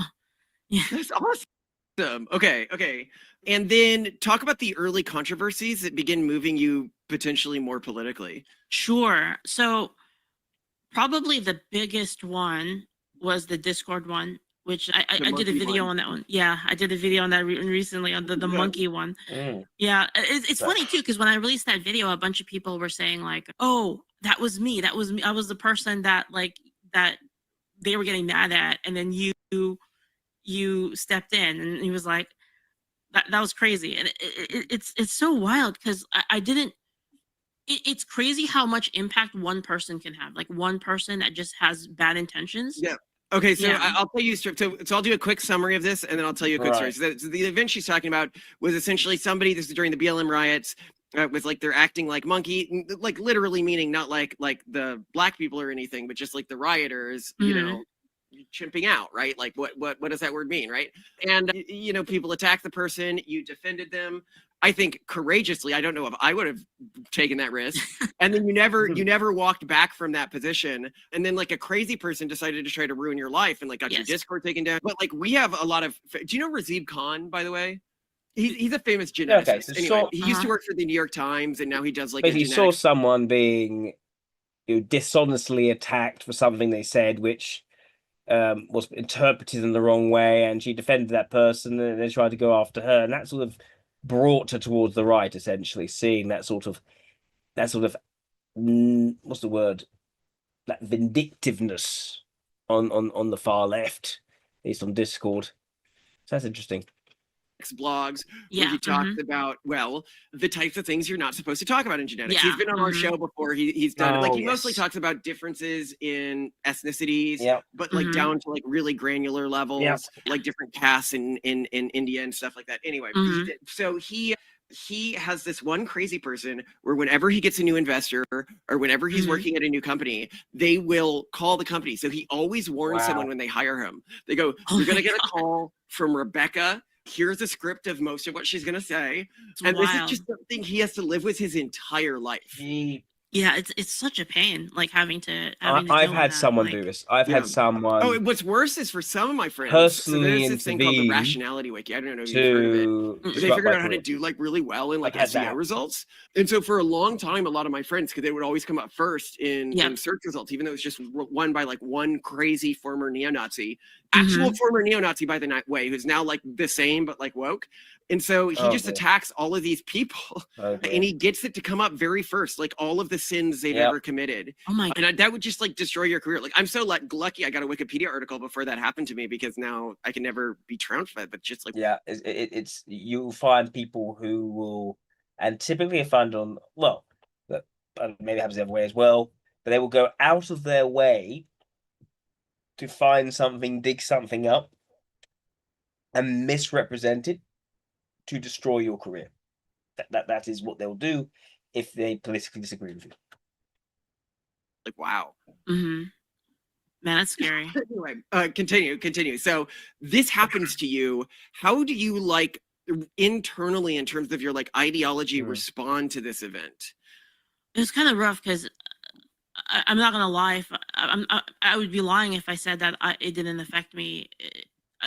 yeah, that's awesome. Okay. And then talk about the early controversies that begin moving you potentially more politically. Sure. So probably the biggest one was the Discord one, which I did a video on that one. Yeah, I did a video on that recently on the monkey one. Yeah, it's funny too, because when I released that video, a bunch of people were saying like, oh, that was me. I was the person that they were getting mad at, and then you stepped in, and he was like, that was crazy. And it's so wild because I didn't. It's crazy how much impact one person can have. Like one person that just has bad intentions. Yeah. Okay, so I'll tell you. So I'll do a quick summary of this, and then I'll tell you a quick story. So the event she's talking about was essentially somebody. This is during the BLM riots. Was like they're acting like monkey, like literally meaning not like the black people or anything, but just like the rioters. You know, chimping out, right? Like what does that word mean, right? And you know, people attack the person, you defended them. I think courageously. I don't know if I would have taken that risk. And then you never walked back from that position. And then like a crazy person decided to try to ruin your life and like got your Discord taken down. But like we have a lot of. Do you know Razib Khan, by the way? He's a famous geneticist. Okay, so anyway, he used to work for the New York Times, and now he does like. Basically, saw someone being dishonestly attacked for something they said, which was interpreted in the wrong way, and she defended that person, and they tried to go after her, and that sort of brought her towards the right, essentially, seeing that sort of what's the word, that vindictiveness on the far left, at least on Discord. So that's interesting. Blogs where he talks about, well, the types of things you're not supposed to talk about in genetics. He's been on our show before. He's done he mostly talks about differences in ethnicities, but like down to like really granular levels, like different castes in India and stuff like that. Anyway, so he has this one crazy person where whenever he gets a new investor or whenever he's working at a new company, they will call the company. So he always warns someone when they hire him. They go, you're going to get a call from Rebecca. Here's a script of most of what she's going to say. And this is just something he has to live with his entire life. Yeah, it's such a pain, like having to. I've had someone do this. I've had someone. Oh, what's worse is for some of my friends. Personally, so there's this thing called the Rationality Wiki. I don't know if you've heard of it. They figured out how to do like really well in like SEO results. And so for a long time, a lot of my friends, because they would always come up first in search results, even though it's just won by like one crazy former neo-Nazi, actual former neo-Nazi by the way, who's now like the same but like woke. And so he just attacks all of these people and he gets it to come up very first, like all of the sins they've ever committed. Oh my God. And that would just like destroy your career. Like I'm so lucky I got a Wikipedia article before that happened to me because now I can never be trounced by it, but just like. Yeah, it's you'll find people who will, and typically I find on, well, maybe it happens the other way as well, but they will go out of their way to find something, dig something up and misrepresent it to destroy your career. That is what they'll do if they politically disagree with you. Like, wow. Man, that's scary. Anyway, continue. So this happens to you. How do you like internally in terms of your like ideology respond to this event? It was kind of rough because I'm not gonna lie. If I would be lying if I said that it didn't affect me.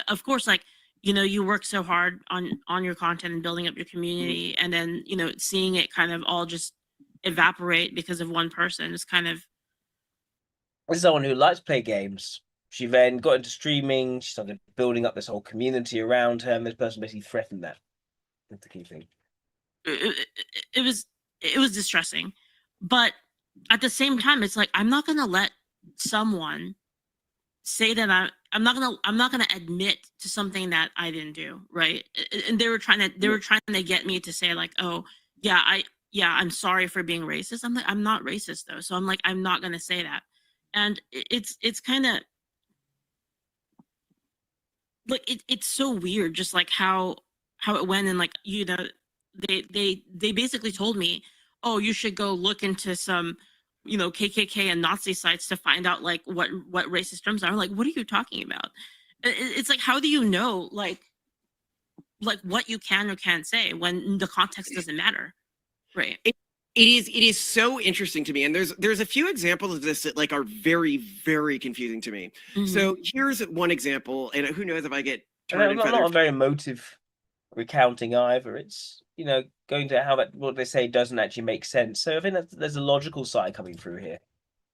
Of course, like, you know, you work so hard on your content and building up your community, and then, you know, seeing it kind of all just evaporate because of one person is kind of. As someone who likes to play games, she then got into streaming. She started building up this whole community around her, and this person basically threatened that. That's the key thing. It was distressing, but at the same time, it's like I'm not gonna let someone say that I'm not gonna admit to something that I didn't do, right? And they were trying to get me to say like, oh yeah, I'm sorry for being racist. I'm like, I'm not racist though, so I'm like, I'm not gonna say that. And it's kind of like it's so weird, just like how it went, and like, you know, they basically told me, oh, you should go look into some, you know, KKK and Nazi sites to find out like what racist terms are. Like, what are you talking about? It's like, how do you know like what you can or can't say when the context doesn't matter, right? It is so interesting to me, and there's a few examples of this that like are very, very confusing to me. So here's one example, and who knows if I get turned and not a very emotive recounting either. It's, you know, going to how that what they say doesn't actually make sense. So I think there's a logical side coming through here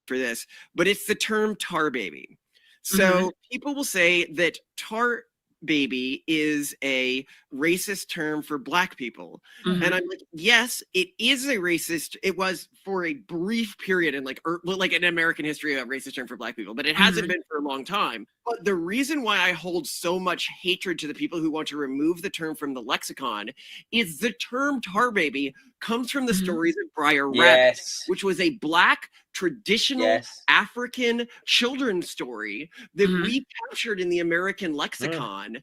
for this, but it's the term tar baby. So people will say that tar baby is a racist term for Black people. And I'm like, yes, it is a racist. It was for a brief period in like an American history, a racist term for Black people, but it hasn't been for a long time. But the reason why I hold so much hatred to the people who want to remove the term from the lexicon is the term tar baby comes from the stories of Briar Rabbit, which was a Black traditional African children's story that we captured in the American lexicon,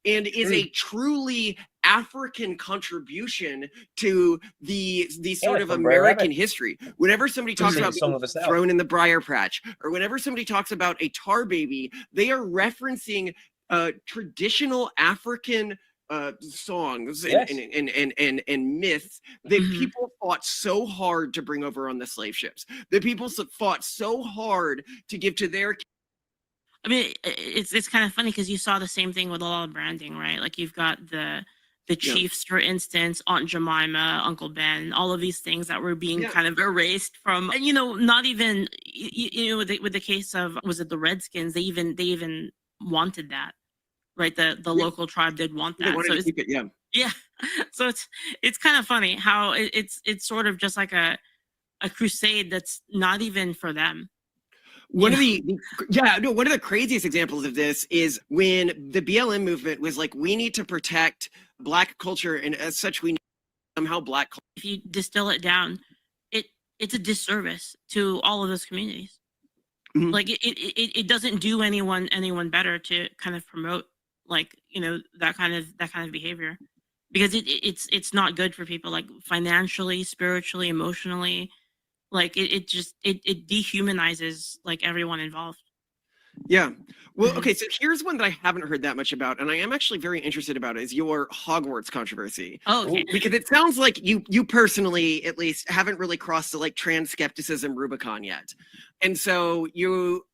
and is a truly African contribution to the sort of from Brer American Rabbit. history. Whenever somebody talks Sing about Song being of the South. thrown in the briar patch, or whenever somebody talks about a tar baby, they are referencing traditional African songs and, Yes. and myths that people fought so hard to bring over on the slave ships, that people fought so hard to give to their. I mean, it's kind of funny because you saw the same thing with a lot of branding, right? Like you've got the chiefs, for instance, Aunt Jemima, Uncle Ben, all of these things that were being kind of erased from, and, you know, not even, you know, with the case of, was it the Redskins? They even wanted that, right? The local tribe did want that. They wanted So to keep it, yeah. So it's kind of funny how it's sort of just like a crusade that's not even for them. One of the craziest examples of this is when the BLM movement was like, we need to protect Black culture, and as such, we need somehow Black culture. If you distill it down, it's a disservice to all of those communities. Like it doesn't do anyone better to kind of promote, like, you know, that kind of behavior, because it's not good for people, like financially, spiritually, emotionally. Like it dehumanizes like everyone involved. Yeah. Well, okay, so here's one that I haven't heard that much about, and I am actually very interested about, is your Hogwarts controversy. Oh, okay. Because it sounds like you personally, at least, haven't really crossed the like trans skepticism Rubicon yet. And so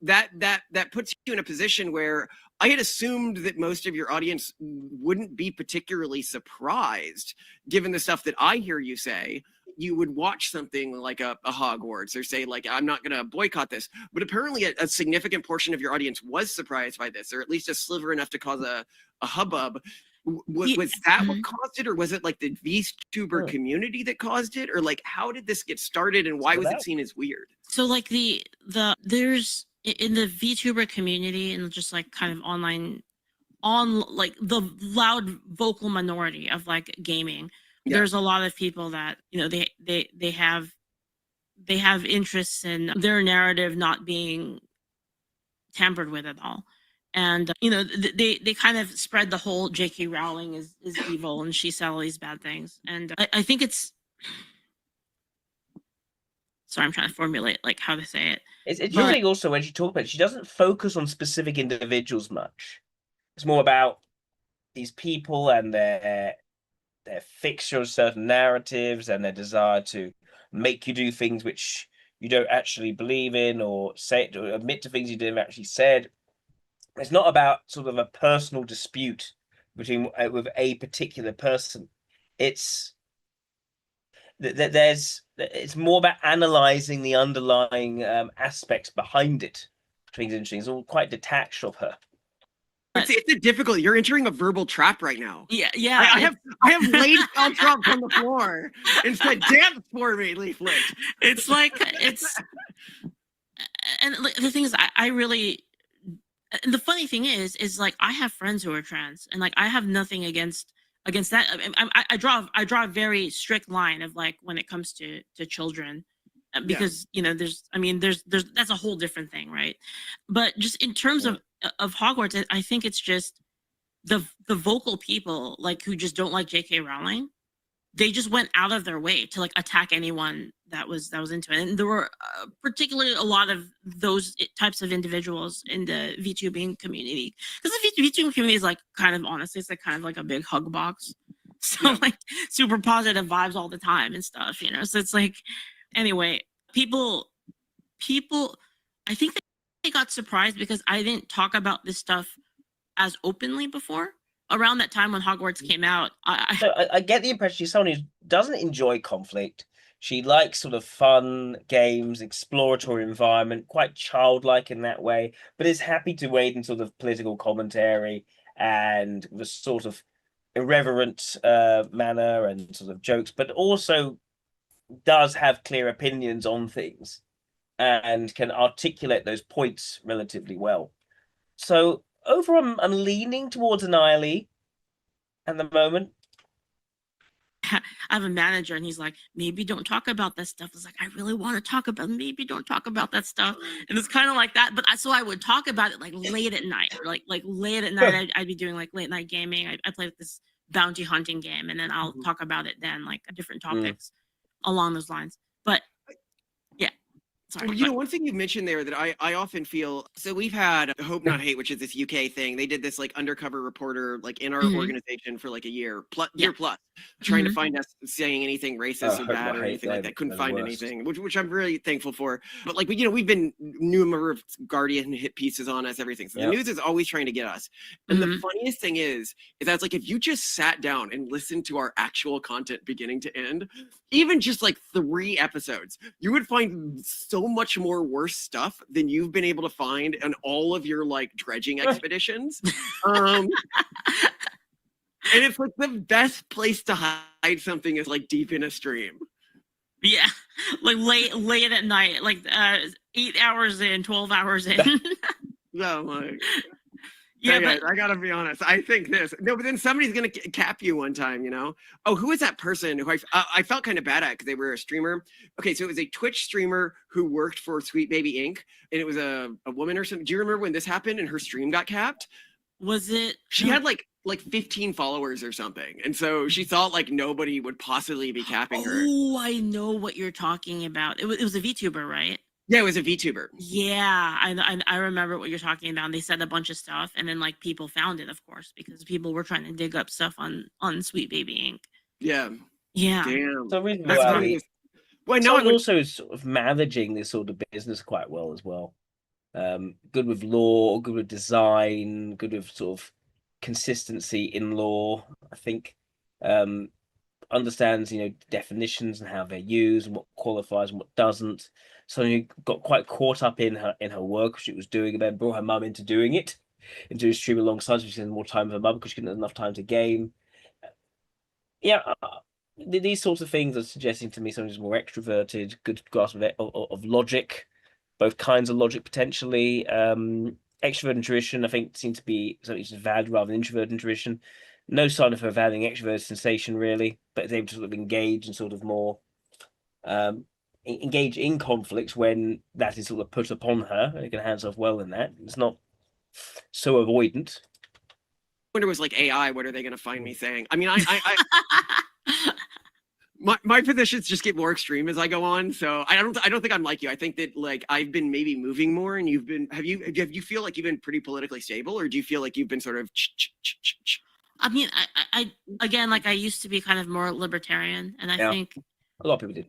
that puts you in a position where I had assumed that most of your audience wouldn't be particularly surprised, given the stuff that I hear you say. You would watch something like a Hogwarts, or say, like, I'm not going to boycott this. But apparently a significant portion of your audience was surprised by this, or at least a sliver enough to cause a hubbub. Was that what caused it, or was it like the VTuber community that caused it? Or like, how did this get started, and why was it seen as weird? So like there's in the VTuber community, and just like kind of like the loud vocal minority of like gaming, there's a lot of people that, you know, they have interests in their narrative not being tampered with at all. And you know, they kind of spread the whole J.K. Rowling is evil and she said all these bad things. And I think it's, sorry, I'm trying to formulate like how to say it. It's interesting also when she talks about it, she doesn't focus on specific individuals much. It's more about these people and their fixture of certain narratives and their desire to make you do things which you don't actually believe in, or say, or admit to things you didn't actually said. It's not about sort of a personal dispute between with a particular person. It's it's more about analyzing the underlying aspects behind it, which is interesting. It's all quite detached of her. It's a difficult. You're entering a verbal trap right now. Yeah. I have laid spell drops on the floor and said, "Dance for me, Leaflet." It's like and the thing is, I really. And the funny thing is like I have friends who are trans, and like I have nothing against that. I draw a very strict line of like when it comes to children, because you know there's that's a whole different thing, right? But just in terms of Hogwarts, I think it's just the vocal people like who just don't like J.K. Rowling. They just went out of their way to like attack anyone that was into it, and there were particularly a lot of those types of individuals in the VTubing community, because the VTubing community is like kind of, honestly, it's like kind of like a big hug box, so like super positive vibes all the time and stuff, you know. So it's like, anyway, people, I think they got surprised because I didn't talk about this stuff as openly before. Around that time when Hogwarts came out, I get the impression she's someone who doesn't enjoy conflict. She likes sort of fun games, exploratory environment, quite childlike in that way, but is happy to wade in sort of political commentary and the sort of irreverent manner and sort of jokes, but also does have clear opinions on things and can articulate those points relatively well. So overall, I'm leaning towards an Eiley at the moment. I have a manager and he's like, maybe don't talk about that stuff. It's like, I really want to talk about, maybe don't talk about that stuff. And it's kind of like that. But so I would talk about it like late at night, or like late at night, I'd be doing like late night gaming. I play with this bounty hunting game, and then I'll talk about it then, like different topics along those lines. But yeah. Sorry, Well, you know, one thing you mentioned there that I often feel, so we've had Hope Not Hate, which is this UK thing. They did this like undercover reporter like in our organization for like a year plus, trying to find us saying anything racist or bad or anything like that. Couldn't find anything, which I'm really thankful for. But like, you know, we've been numerous Guardian hit pieces on us, everything. So the news is always trying to get us. And the funniest thing is that's like, if you just sat down and listened to our actual content beginning to end, even just like 3 episodes, you would find so much more worse stuff than you've been able to find in all of your like dredging expeditions. And it's like the best place to hide something is like deep in a stream. Yeah, like late at night, like 8 hours in, 12 hours in. No, like, yeah, but I gotta be honest. I think but then somebody's gonna cap you one time, you know. Oh, who is that person who I felt kind of bad at because they were a streamer? Okay, so it was a Twitch streamer who worked for Sweet Baby Inc. and it was a woman or something. Do you remember when this happened and her stream got capped? Was it? She had like 15 followers or something, and so she thought like nobody would possibly be capping her. Oh, I know what you're talking about. It was a VTuber, right? Yeah, it was a VTuber. Yeah, I remember what you're talking about. They said a bunch of stuff, and then like people found it, of course, because people were trying to dig up stuff on Sweet Baby Inc. Yeah. Yeah. Damn. So reason That's why well, now I'm also sort of managing this sort of business quite well as well. Good with law, good with design, good with sort of consistency in law. I think understands, you know, definitions and how they're used and what qualifies and what doesn't. So you got quite caught up in her work she was doing, and then brought her mum into doing it, into a stream alongside. So she spent more time with her mum because she couldn't have enough time to game. Yeah, these sorts of things are suggesting to me someone who's more extroverted, good grasp of logic, both kinds of logic potentially. Extrovert intuition, I think, seems to be something which is valued rather than introvert intuition. No sign of her valuing extrovert sensation really, but is able to sort of engage and sort of more engage in conflicts when that is sort of put upon her, and it can handle herself well in that. It's not so avoidant. I wonder, was like AI, what are they going to find me saying? I mean, my positions just get more extreme as I go on. So I don't think I'm like you. I think that like I've been maybe moving more, and you've been. Have you feel like you've been pretty politically stable, or do you feel like you've been sort of? I mean, I again, like I used to be kind of more libertarian, and I think a lot of people did.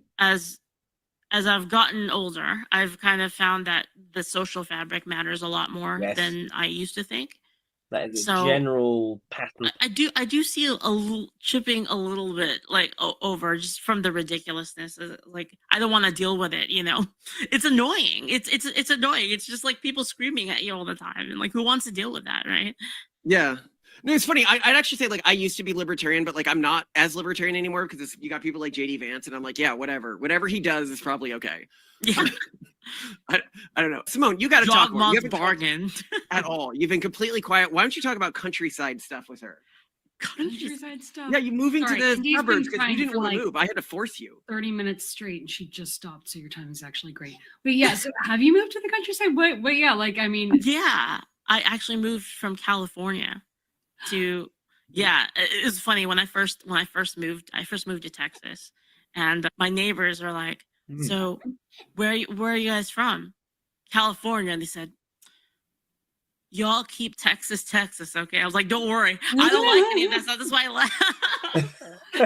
As I've gotten older, I've kind of found that the social fabric matters a lot more than I used to think. That is a general pattern. I do see chipping a little bit like over just from the ridiculousness. Like I don't want to deal with it, you know. It's annoying. It's annoying. It's just like people screaming at you all the time, and like who wants to deal with that, right? Yeah. No, it's funny. I'd actually say like I used to be libertarian, but like I'm not as libertarian anymore because you got people like JD Vance, and I'm like, yeah, whatever he does is probably okay. Yeah. I don't know. Simone, you got to talk more. You haven't bargain at all. You've been completely quiet. Why don't you talk about countryside stuff with her? Countryside stuff? Yeah, you moving to the Andy's suburbs been because you trying didn't for, want to like, move. I had to force you. 30 minutes straight, and she just stopped, so your time is actually great. But yeah, so have you moved to the countryside? But yeah, like I mean, yeah, I actually moved from California to. Yeah, it was funny when I first moved. I first moved to Texas, and my neighbors are like, "So, where are you guys from?" California. And they said, "Y'all keep Texas, okay?" I was like, "Don't worry, I don't like any of that stuff. That's why I left."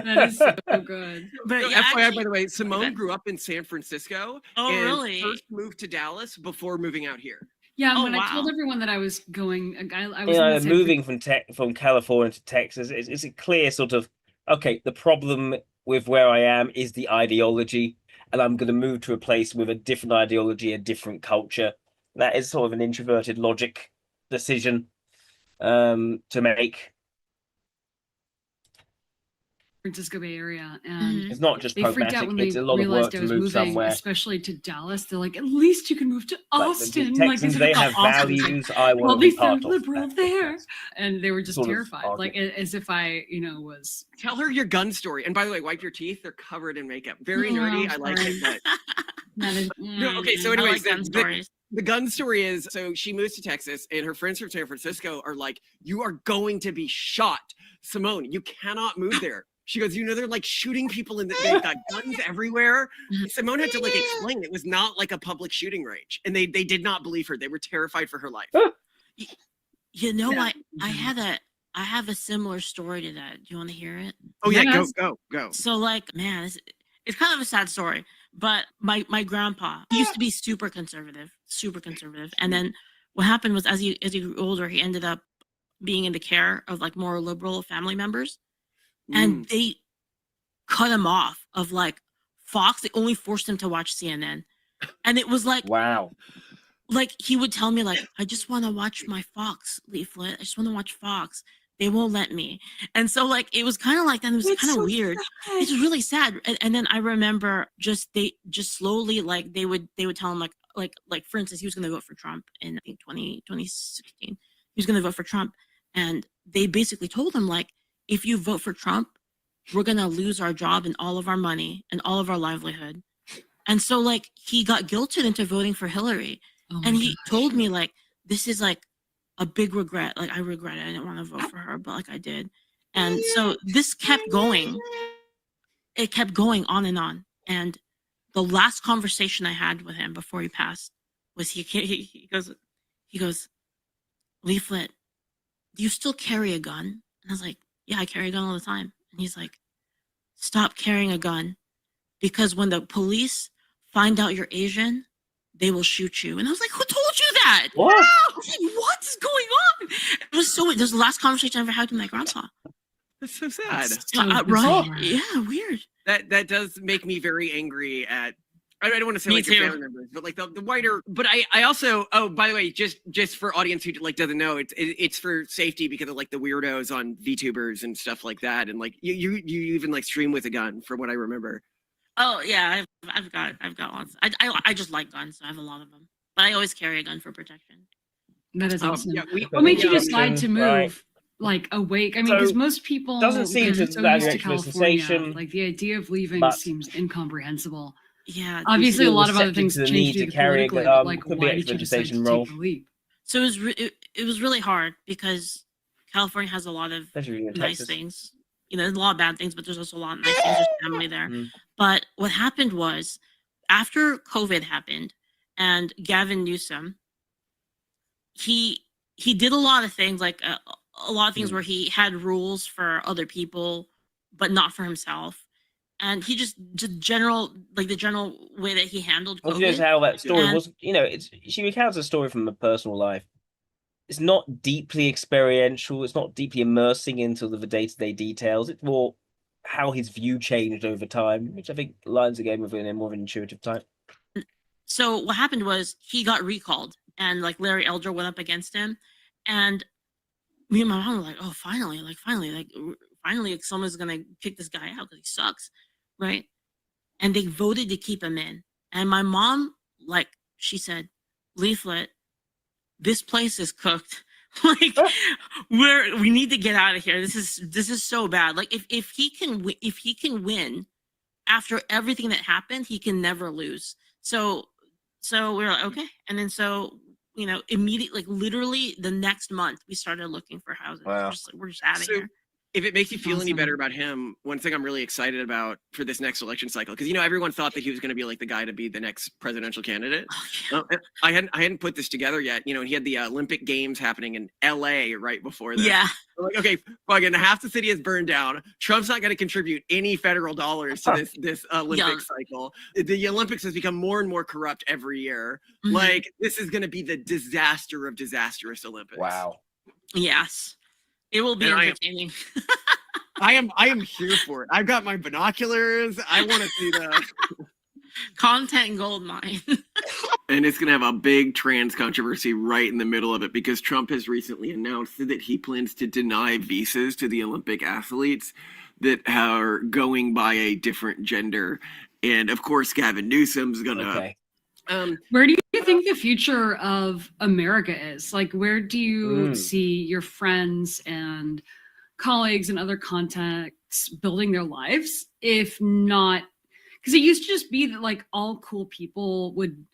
That is so good. But yeah, FYI, actually, by the way, Simone grew up in San Francisco. Oh, and really? First moved to Dallas before moving out here. Yeah, when I told everyone that I was going, I was You know, gonna say, moving from California to Texas is a clear sort of, okay, the problem with where I am is the ideology, and I'm going to move to a place with a different ideology, a different culture. That is sort of an introverted logic decision to make. Francisco Bay Area, and It's not just they freaked out pragmatic, when they it's a lot of realized work I to was move moving, somewhere. especially to Dallas. They're like, at least you can move to Austin. The Texans, they have values. I well, want they to be part sound of. liberal there, and they were just Sort of terrified, like as if I, was. Tell her your gun story. And by the way, wipe your teeth. They're covered in makeup. Very Yeah, nerdy. I like it. But That is, no, okay. So, anyways, gun stories. The gun story is, so she moves to Texas and her friends from San Francisco are like, you are going to be shot. Simone, you cannot move there. She goes, you know, they're like shooting people they've got guns everywhere. Simone had to like explain it was not like a public shooting range. And they did not believe her. They were terrified for her life. You know, I have a similar story to that. Do you want to hear it? Oh yeah, go. So like, man, it's kind of a sad story, but my grandpa, he used to be super conservative. And then what happened was as he grew older, he ended up being in the care of like more liberal family members. And they cut him off of like Fox. They only forced him to watch CNN. And it was like, wow. Like he would tell me like, I just want to watch my Fox leaflet. I just want to watch Fox. They won't let me. And so like, it was kind of like that. It was kind of weird. Sad. It's really sad. And then I remember they slowly, like they would tell him like for instance, he was going to vote for Trump in I think 2016. He was going to vote for Trump. And they basically told him like, if you vote for Trump, we're going to lose our job and all of our money and all of our livelihood. And so like, he got guilted into voting for Hillary. And he told me like, this is like a big regret. Like I regret it. I didn't want to vote for her, but like I did. And so this kept going. It kept going on and on. And the last conversation I had with him before he passed was he goes, Leaflet, do you still carry a gun? And I was like, yeah, I carry a gun all the time. And he's like, stop carrying a gun because when the police find out you're Asian, they will shoot you. And I was like, who told you that? What? I was like, what is going on? It was so weird. This was the last conversation I ever had with my grandpa. That's so sad. Right? Yeah, weird. That does make me very angry at, I don't want to say like your family members, but like the wider, but I also, oh, by the way, just for audience who like doesn't know, it's for safety because of like the weirdos on VTubers and stuff like that. And like you even like stream with a gun from what I remember. Oh yeah, I've got lots. I just like guns, so I have a lot of them. But I always carry a gun for protection. That is awesome. Yeah, what made you decide to move like awake? I mean, because most people doesn't seem to so that used to California. Like the idea of leaving seems incomprehensible. Yeah, obviously a lot of other things the changed need to carry politically, but like could why be did you decide to role. take the leap? So it was really hard because California has a lot of nice things. You know, there's a lot of bad things, but there's also a lot of nice things. There's family there. But what happened was after COVID happened and Gavin Newsom, he did a lot of things, like a lot of things where he had rules for other people, but not for himself. And he just the general way that he handled COVID. Well, how that story was, you know, she recounts a story from a personal life. It's not deeply experiential. It's not deeply immersing into the day-to-day details. It's more how his view changed over time, which I think lines again within a more of an intuitive type. So what happened was he got recalled, and like Larry Elder went up against him, and me and my mom were like, "Oh, finally, like someone's gonna kick this guy out because he sucks." Right? And they voted to keep him in. And my mom, like, she said, Leaflet, this place is cooked. Like, we need to get out of here. This is so bad. Like, if he can win after everything that happened, he can never lose. So we're like, okay. And then so, you know, immediately, like literally the next month, we started looking for houses. Wow. We're just out of here. If it makes you feel any better about him, one thing I'm really excited about for this next election cycle, because you know everyone thought that he was going to be like the guy to be the next presidential candidate. I hadn't put this together yet. You know, he had the Olympic Games happening in LA right before this. Yeah. I'm like, okay, fucking half the city is burned down. Trump's not going to contribute any federal dollars to this Olympic cycle. The Olympics has become more and more corrupt every year. Like this is going to be the disaster of disastrous Olympics. Wow. Yes. It will be entertaining. I am here for it. I've got my binoculars. I want to see the content gold mine. And it's going to have a big trans controversy right in the middle of it because Trump has recently announced that he plans to deny visas to the Olympic athletes that are going by a different gender. And of course, Gavin Newsom's going to. Where do you think the future of America is? Like, where do you see your friends and colleagues and other contacts building their lives? If not, because it used to just be that like all cool people would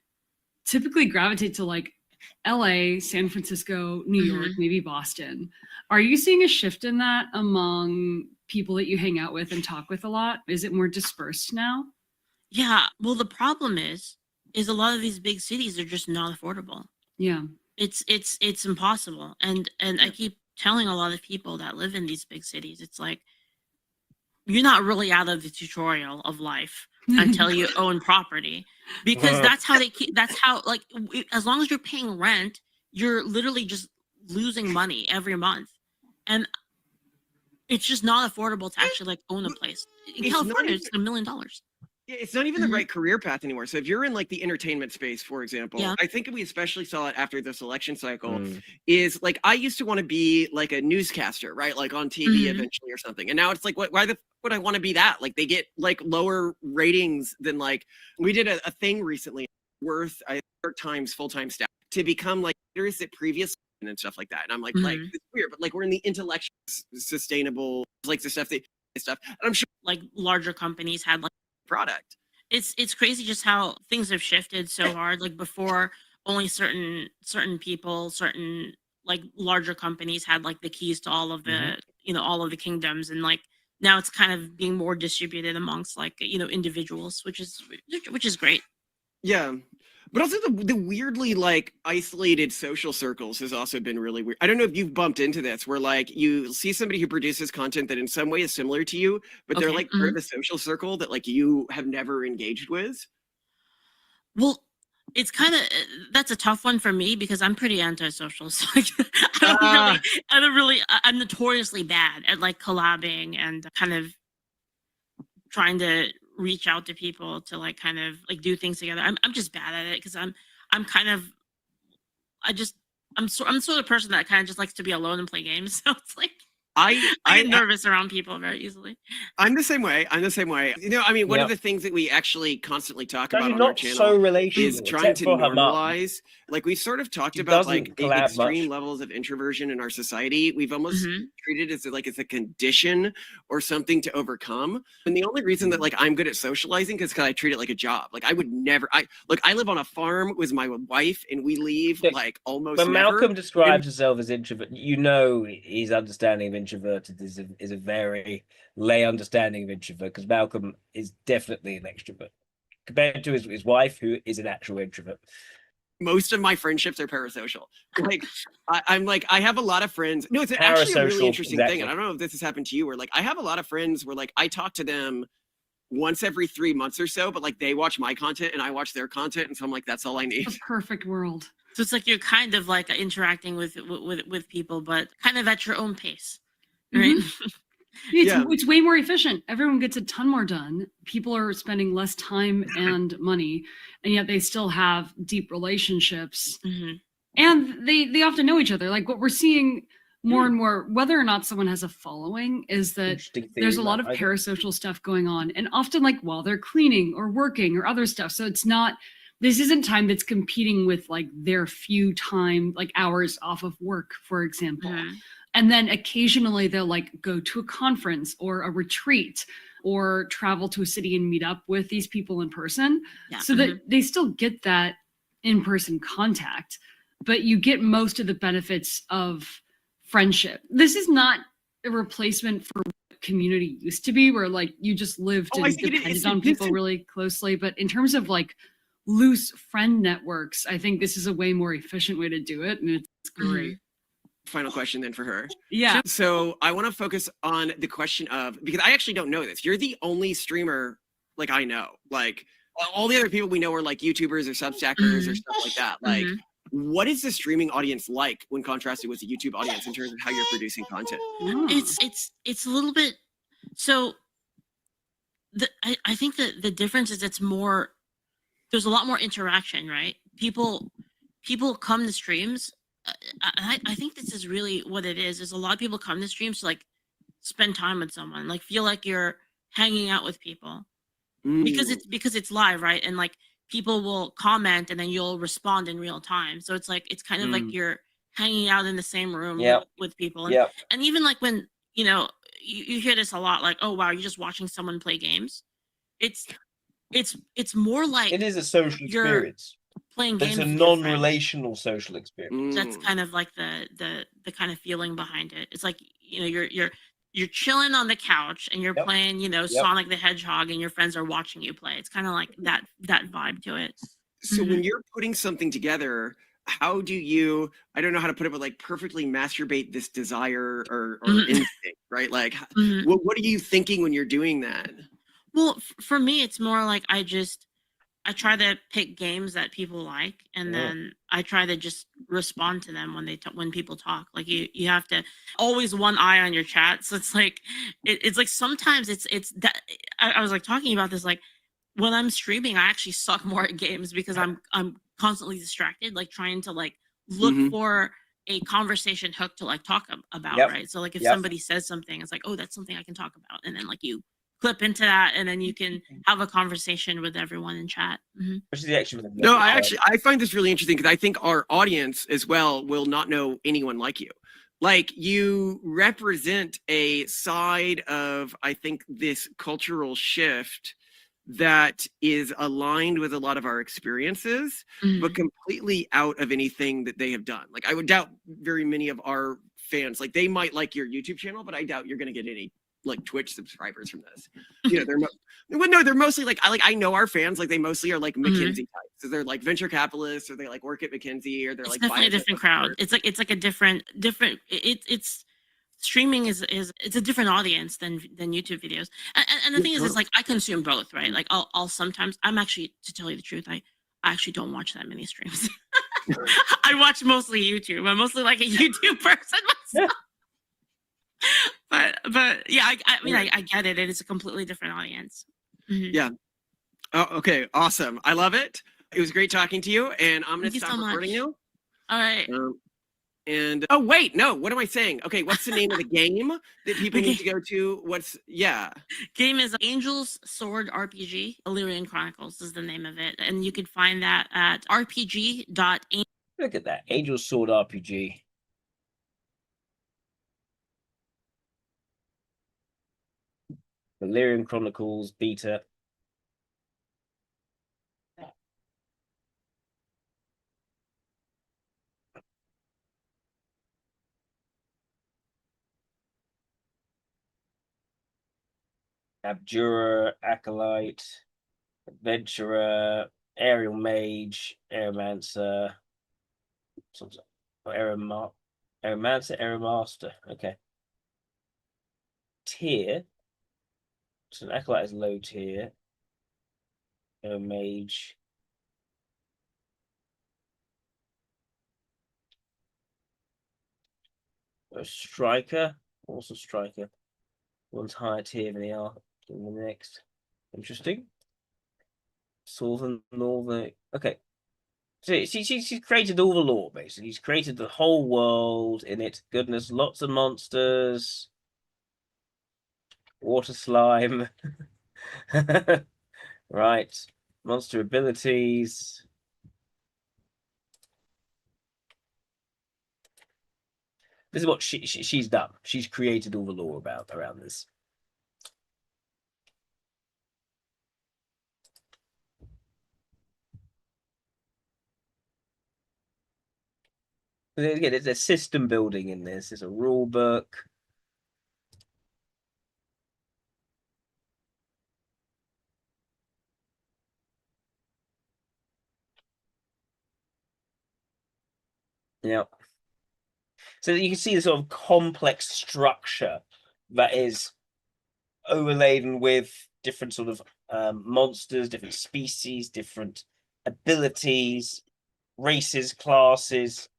typically gravitate to like LA, San Francisco, New York, maybe Boston. Are you seeing a shift in that among people that you hang out with and talk with a lot? Is it more dispersed now? Yeah. Well, the problem is a lot of these big cities are just not affordable. Yeah. It's impossible. And I keep telling a lot of people that live in these big cities, it's like, you're not really out of the tutorial of life until you own property, because that's how like as long as you're paying rent, you're literally just losing money every month, and it's just not affordable to actually like own a place in It's California. not It's $1 million. Yeah, it's not even the right career path anymore. So if you're in like the entertainment space, for example, Yeah. I think we especially saw it after this election cycle, is like I used to want to be like a newscaster, right? Like on TV eventually or something. And now it's like, why the f- would I want to be that? Like they get like lower ratings than like, we did a thing recently worth New York Times full-time staff to become like leaders at previous and stuff like that. And I'm like, it's weird, but like we're in the intellectual sustainable, like the stuff and I'm sure like larger companies had like product. It's crazy just how things have shifted so hard. Like before, only certain people, certain like larger companies had like the keys to all of the all of the kingdoms, and like now it's kind of being more distributed amongst like individuals, which is great. Yeah. But also the weirdly like isolated social circles has also been really weird. I don't know if you've bumped into this where like you see somebody who produces content that in some way is similar to you, but they're like part of a social circle that like you have never engaged with. Well, it's kind of that's a tough one for me because I'm pretty antisocial. So like, I'm notoriously bad at like collabing and kind of trying to reach out to people to like kind of like do things together. I'm just bad at it because I'm kind of I'm sort of a person that kind of just likes to be alone and play games. So it's like I get nervous around people very easily. I'm the same way. You know, I mean, one of the things that we actually constantly talk about on our channel so relational, is trying to except for her mum. normalize. Like we sort of talked She about doesn't like collab extreme much. levels of introversion in our society. We've almost treated it as like it's a condition or something to overcome. And the only reason that like I'm good at socializing is because I treat it like a job. Like I would never. I live on a farm with my wife, and we leave like almost. When never. Malcolm describes himself as introvert, you know his understanding of introverted is a very lay understanding of introvert, because Malcolm is definitely an extrovert compared to his wife, who is an actual introvert. Most of my friendships are parasocial. Like I'm like I have a lot of friends. No, it's actually a really interesting thing. And I don't know if this has happened to you, where like I have a lot of friends where like I talk to them once every 3 months or so, but like they watch my content and I watch their content, and so I'm like, that's all I need. A perfect world. So it's like you're kind of like interacting with people, but kind of at your own pace, right? It's way more efficient. Everyone gets a ton more done. People are spending less time and money, and yet they still have deep relationships. And they often know each other. Like what we're seeing more and more, whether or not someone has a following, is that there's a lot of parasocial stuff going on, and often like while they're cleaning or working or other stuff. So this isn't time that's competing with like their few time, like hours off of work, for example. And then occasionally they'll like go to a conference or a retreat or travel to a city and meet up with these people in person, so that they still get that in-person contact, but you get most of the benefits of friendship. This is not a replacement for what community used to be, where like you just lived and depended on people really closely. But in terms of like loose friend networks, I think this is a way more efficient way to do it, and it's great. Final question then for her. Yeah. So I want to focus on the question of, because I actually don't know this. You're the only streamer like I know. Like all the other people we know are like YouTubers or Substackers or stuff like that. Like what is the streaming audience like when contrasted with the YouTube audience in terms of how you're producing content? It's a little bit. So I think that the difference is there's a lot more interaction, right? People come to streams. I think this is really what it is a lot of people come to streams to like spend time with someone, like feel like you're hanging out with people because it's live, right? And like people will comment and then you'll respond in real time. So it's like, it's kind of like you're hanging out in the same room with people. And even like when, you hear this a lot, like, oh, wow, you're just watching someone play games. It's more like it is a social experience. playing It's games a with your friends. non-relational social experience. That's kind of like the kind of feeling behind it. It's like, you know, you're chilling on the couch and you're playing, you know, Sonic the Hedgehog, and your friends are watching you play. It's kind of like that vibe to it. So when you're putting something together, how do you, I don't know how to put it, but like perfectly masturbate this desire or instinct, right? Like, what are you thinking when you're doing that? Well, for me, it's more like I try to pick games that people like, and then I try to just respond to them when people talk. Like you have to always one eye on your chat. So it's like it's like sometimes it's that I was like talking about this, like when I'm streaming, I actually suck more at games because I'm constantly distracted, like trying to like look for a conversation hook to like talk about, right? So like if somebody says something, it's like, oh, that's something I can talk about, and then like you clip into that, and then you can have a conversation with everyone in chat. No, I find this really interesting because I think our audience as well will not know anyone like you. Like, you represent a side of, I think, this cultural shift that is aligned with a lot of our experiences, but completely out of anything that they have done. Like, I would doubt very many of our fans, like, they might like your YouTube channel, but I doubt you're going to get any like Twitch subscribers from this. You know, they're mostly like I know our fans, like they mostly are like McKinsey types. So they're like venture capitalists, or they like work at McKinsey, or they're like definitely a different crowd. It's like a different it's streaming is it's a different audience than YouTube videos. And the thing is like I consume both, right? Like I'll sometimes, I'm actually, to tell you the truth, I actually don't watch that many streams. I watch mostly YouTube. I'm mostly like a YouTube person myself. But yeah, I mean, I get it. It is a completely different audience. Yeah. Oh, okay. Awesome. I love it. It was great talking to you, and I'm going to stop recording now. All right. And oh wait, no, what am I saying? Okay, what's the name of the game that people need to go to? Game is Angel's Sword RPG. Illyrian Chronicles is the name of it, and you can find that at rpg.angel. Look at that, Angel's Sword RPG. Illyrian Chronicles beta. Abjurer, Acolyte, Adventurer, Aerial Mage, Aeromancer, Aeromancer, Aeromaster. Okay. Tier. So an Acolyte is low tier. Aerial Mage. A Striker, also Striker. One's higher tier than the other. The next. Interesting. Southern, Northern. Okay. So she's created all the lore, basically. She's created the whole world in it. Goodness, lots of monsters. Water slime. Right. Monster abilities. This is what she's done. She's created all the lore around this. Again, there's a system building in this. There's a rule book. Yep. So you can see the sort of complex structure that is overladen with different sort of monsters, different species, different abilities, races, classes.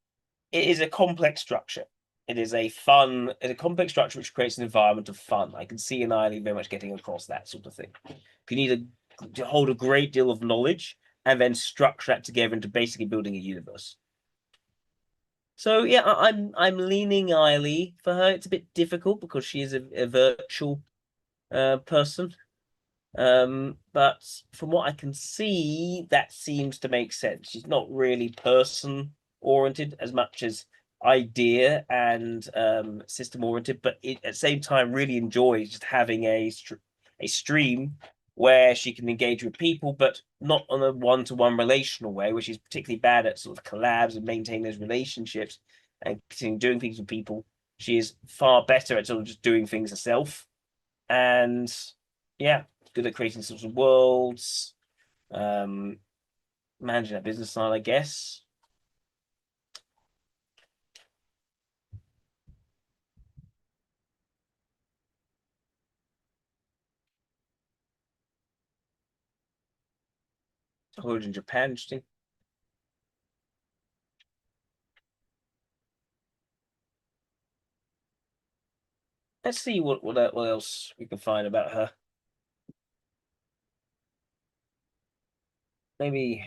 It is a complex structure. It is a complex structure which creates an environment of fun. I can see Annihilating very much getting across that sort of thing. You need to hold a great deal of knowledge and then structure that together into basically building a universe. So yeah, I'm leaning Eiley for her. It's a bit difficult because she is a virtual person. But from what I can see, that seems to make sense. She's not really person oriented as much as idea and system oriented, but at the same time really enjoys just having a stream where she can engage with people, but not on a one-to-one relational way, where she's particularly bad at sort of collabs and maintaining those relationships and doing things with people. She is far better at sort of just doing things herself. And yeah, good at creating sorts of worlds, managing that business style, I guess. College in Japan, interesting. Let's see what else we can find about her. Maybe.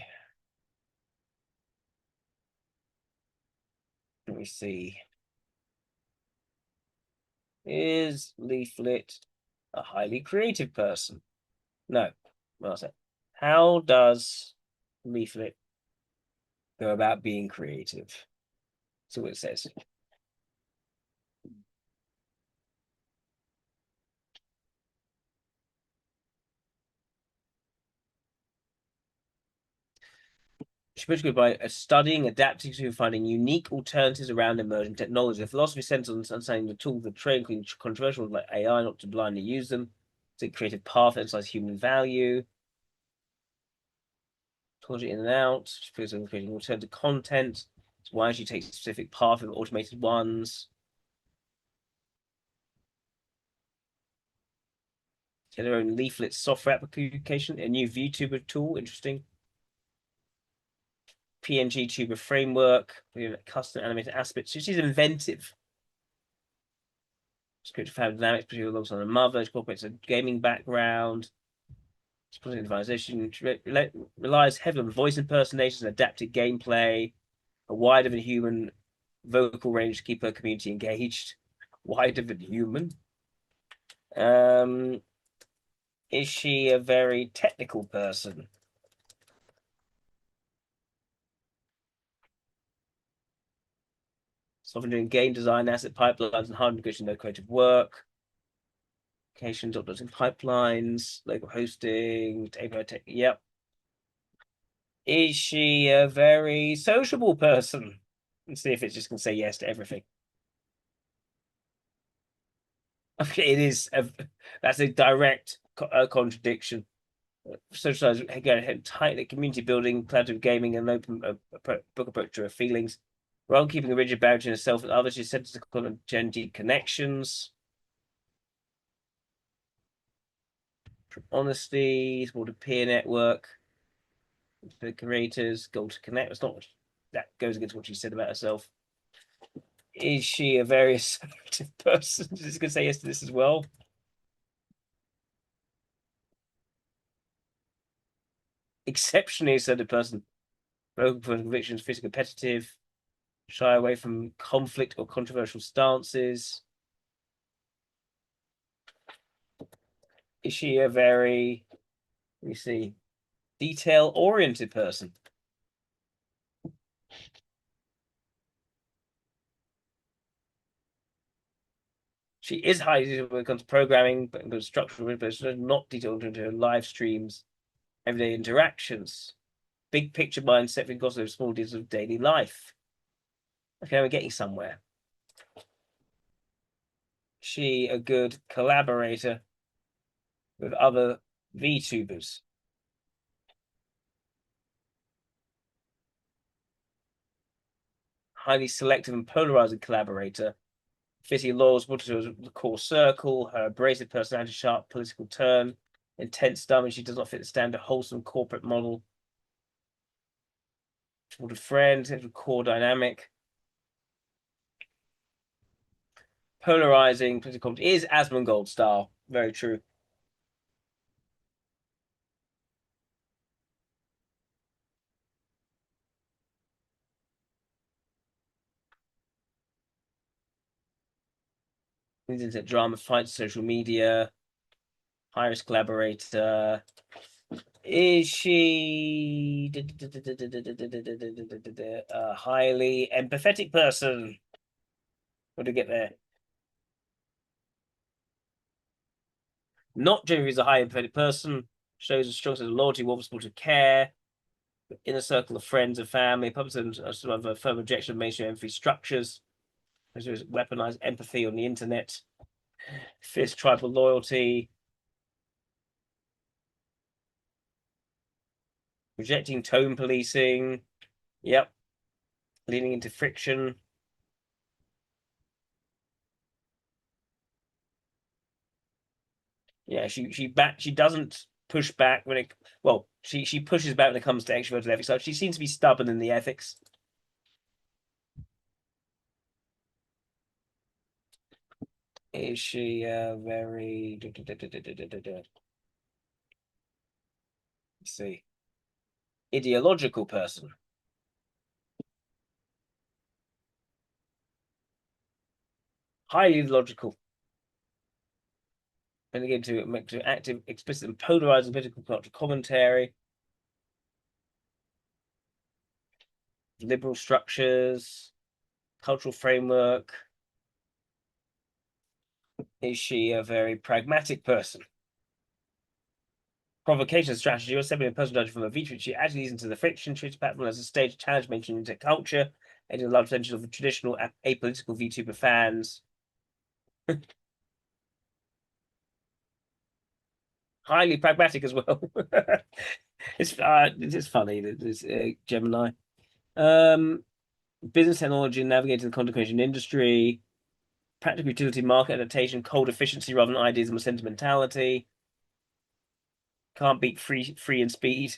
Let me see. Is Leaflet a highly creative person? No. Well said. How does Leaflet go about being creative? See what it says. She basically by studying, adapting to, finding unique alternatives around emerging technology. The philosophy centers on understanding the tools that trade, including controversial like AI, not to blindly use them. It's a creative path that emphasizes human value. Technology in and out. She focuses on creating alternative content. It's why she takes a specific path of automated ones. She had her own Leaflet software application, a new VTuber tool, interesting. PNG tuber framework, custom animated aspects. She's inventive. Scripted family dynamics, particularly alongside her mother. She incorporates a gaming background. Supporting advisation. Relies heavily on voice impersonations and adapted gameplay. A wider than human vocal range to keep her community engaged. Wider than human. Is she a very technical person? So often doing game design, asset pipelines, and hard integration, no creative work. Applications, uploading pipelines, local hosting, API tech. Yep. Is she a very sociable person? Let's see if it's just going to say yes to everything. Okay, it is. That's a direct contradiction. Socialize, again, tight community building, collaborative gaming, and open book approach to her feelings. Rather than keeping a rigid boundary in herself and others, she centers on gender connections. Honesty, support a peer network. The creators, goal to connect. It's not that goes against what she said about herself. Is she a very assertive person? Just gonna say yes to this as well. Exceptionally assertive person. Vocal for convictions, physically competitive, shy away from conflict or controversial stances. Is she a very, let me see, detail-oriented person? She is highly detailed when it comes to programming, but structural, but she's not detailed into her live streams, everyday interactions, big picture mindset, because of small details of daily life. Okay, we're getting somewhere. She a good collaborator with other VTubers. Highly selective and polarizing collaborator. Fitting laws to the core circle, her abrasive personality, sharp political turn, intense dumb, she does not fit the standard wholesome corporate model. Supportive friend, core dynamic. Polarizing political is Asmongold style. Very true. Internet drama, fights, social media. High risk collaborator. Is she a highly empathetic person? What do we get there? Not Jennifer is a high empathetic person. Shows a strong sense of loyalty, warm support of care, inner circle of friends and family, public sort of a firm rejection of mainstream empathy structures, weaponized empathy on the internet, fierce tribal loyalty, rejecting tone policing, yep, leaning into friction. Yeah, she doesn't push back when it she pushes back when it comes to extroverted ethics. So she seems to be stubborn in the ethics. Is she very let's see, ideological person? Highly ideological. And again, to active, explicit, and polarizing political cultural commentary, liberal structures, cultural framework. Is she a very pragmatic person? Provocation strategy or stepping a personal judgment from a feature, she actually leads into the friction, treats platform as a stage challenge, mentioned into culture, and a large potential of the traditional apolitical VTuber fans. Highly pragmatic as well. It's funny. This Gemini. Business technology, navigating the content creation industry, practical utility, market adaptation, cold efficiency rather than idealism or sentimentality. Can't beat free and speed.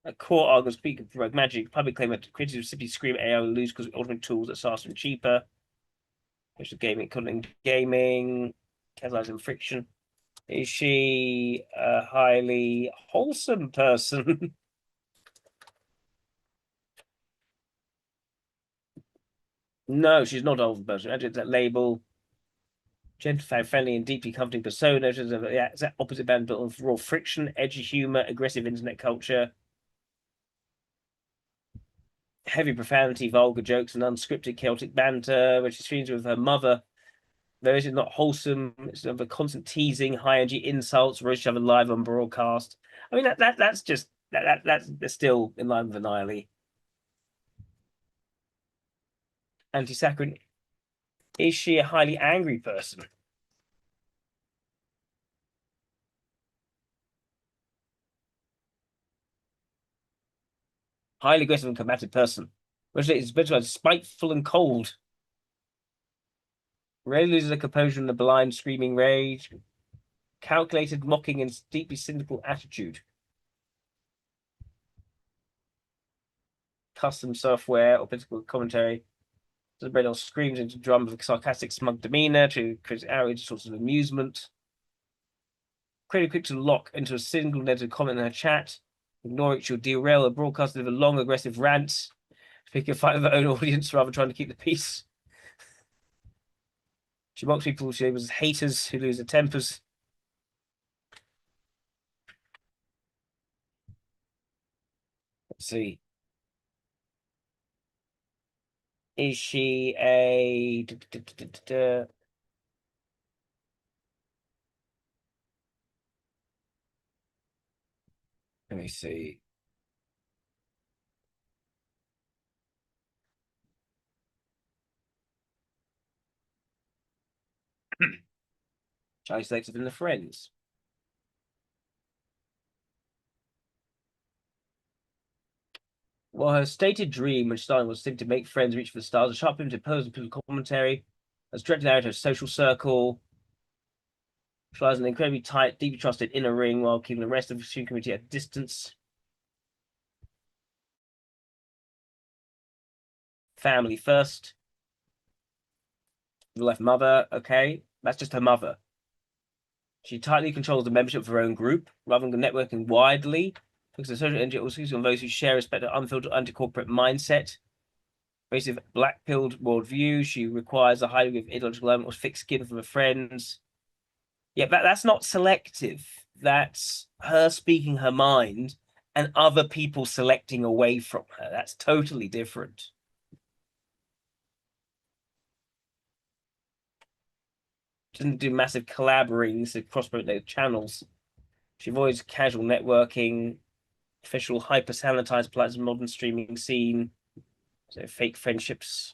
A core argument speak of magic. Public claim that creators simply scream AI will lose because of alternate tools that are faster and cheaper. Which is gaming, content gaming, catalyzing friction. Is she a highly wholesome person? No, she's not a wholesome person. Actually, that label. Gentle, friendly, and deeply comforting persona. She's it's that opposite band built of raw friction, edgy humor, aggressive internet culture, heavy profanity, vulgar jokes, and unscripted chaotic banter, which she streams with her mother. Though it is not wholesome, it's sort of a constant teasing, high energy insults, roast each other live on broadcast. I mean that's just that's still in line with Annihilate. Anti-saccharine. Is she a highly angry person? Highly aggressive and combative person. Which is better spiteful and cold. Rarely loses her composure in a blind, screaming rage. Calculated, mocking, and deeply cynical attitude. Custom software or political commentary. The Bredel screams into drum of a sarcastic, smug demeanor to create outrage sorts of amusement. Pretty quick to lock into a single negative comment in her chat. Ignore it, she'll derail a broadcast with a long, aggressive rant. Pick a fight with her own audience rather than trying to keep the peace. She mocks people she labels as haters who lose their tempers. Let's see. Is she a... Let me see. Chinese selected in the Friends. Well, her stated dream when she started was simply to make friends, reach for the stars, a sharp into political commentary, as directed out her social circle. She lies in an incredibly tight, deeply trusted inner ring while keeping the rest of the student community at distance. Family first. Real life mother, okay. That's just her mother. She tightly controls the membership of her own group, rather than networking widely, because the social energy also on those who share respect her unfiltered anti-corporate mindset. Basic black-pilled worldview. She requires a high degree of ideological element or thick skin from her friends. Yeah, that's not selective. That's her speaking her mind and other people selecting away from her. That's totally different. doesn't do massive collaborating to cross-promote channels. She avoids casual networking, official hyper-sanitized polite modern streaming scene, so fake friendships.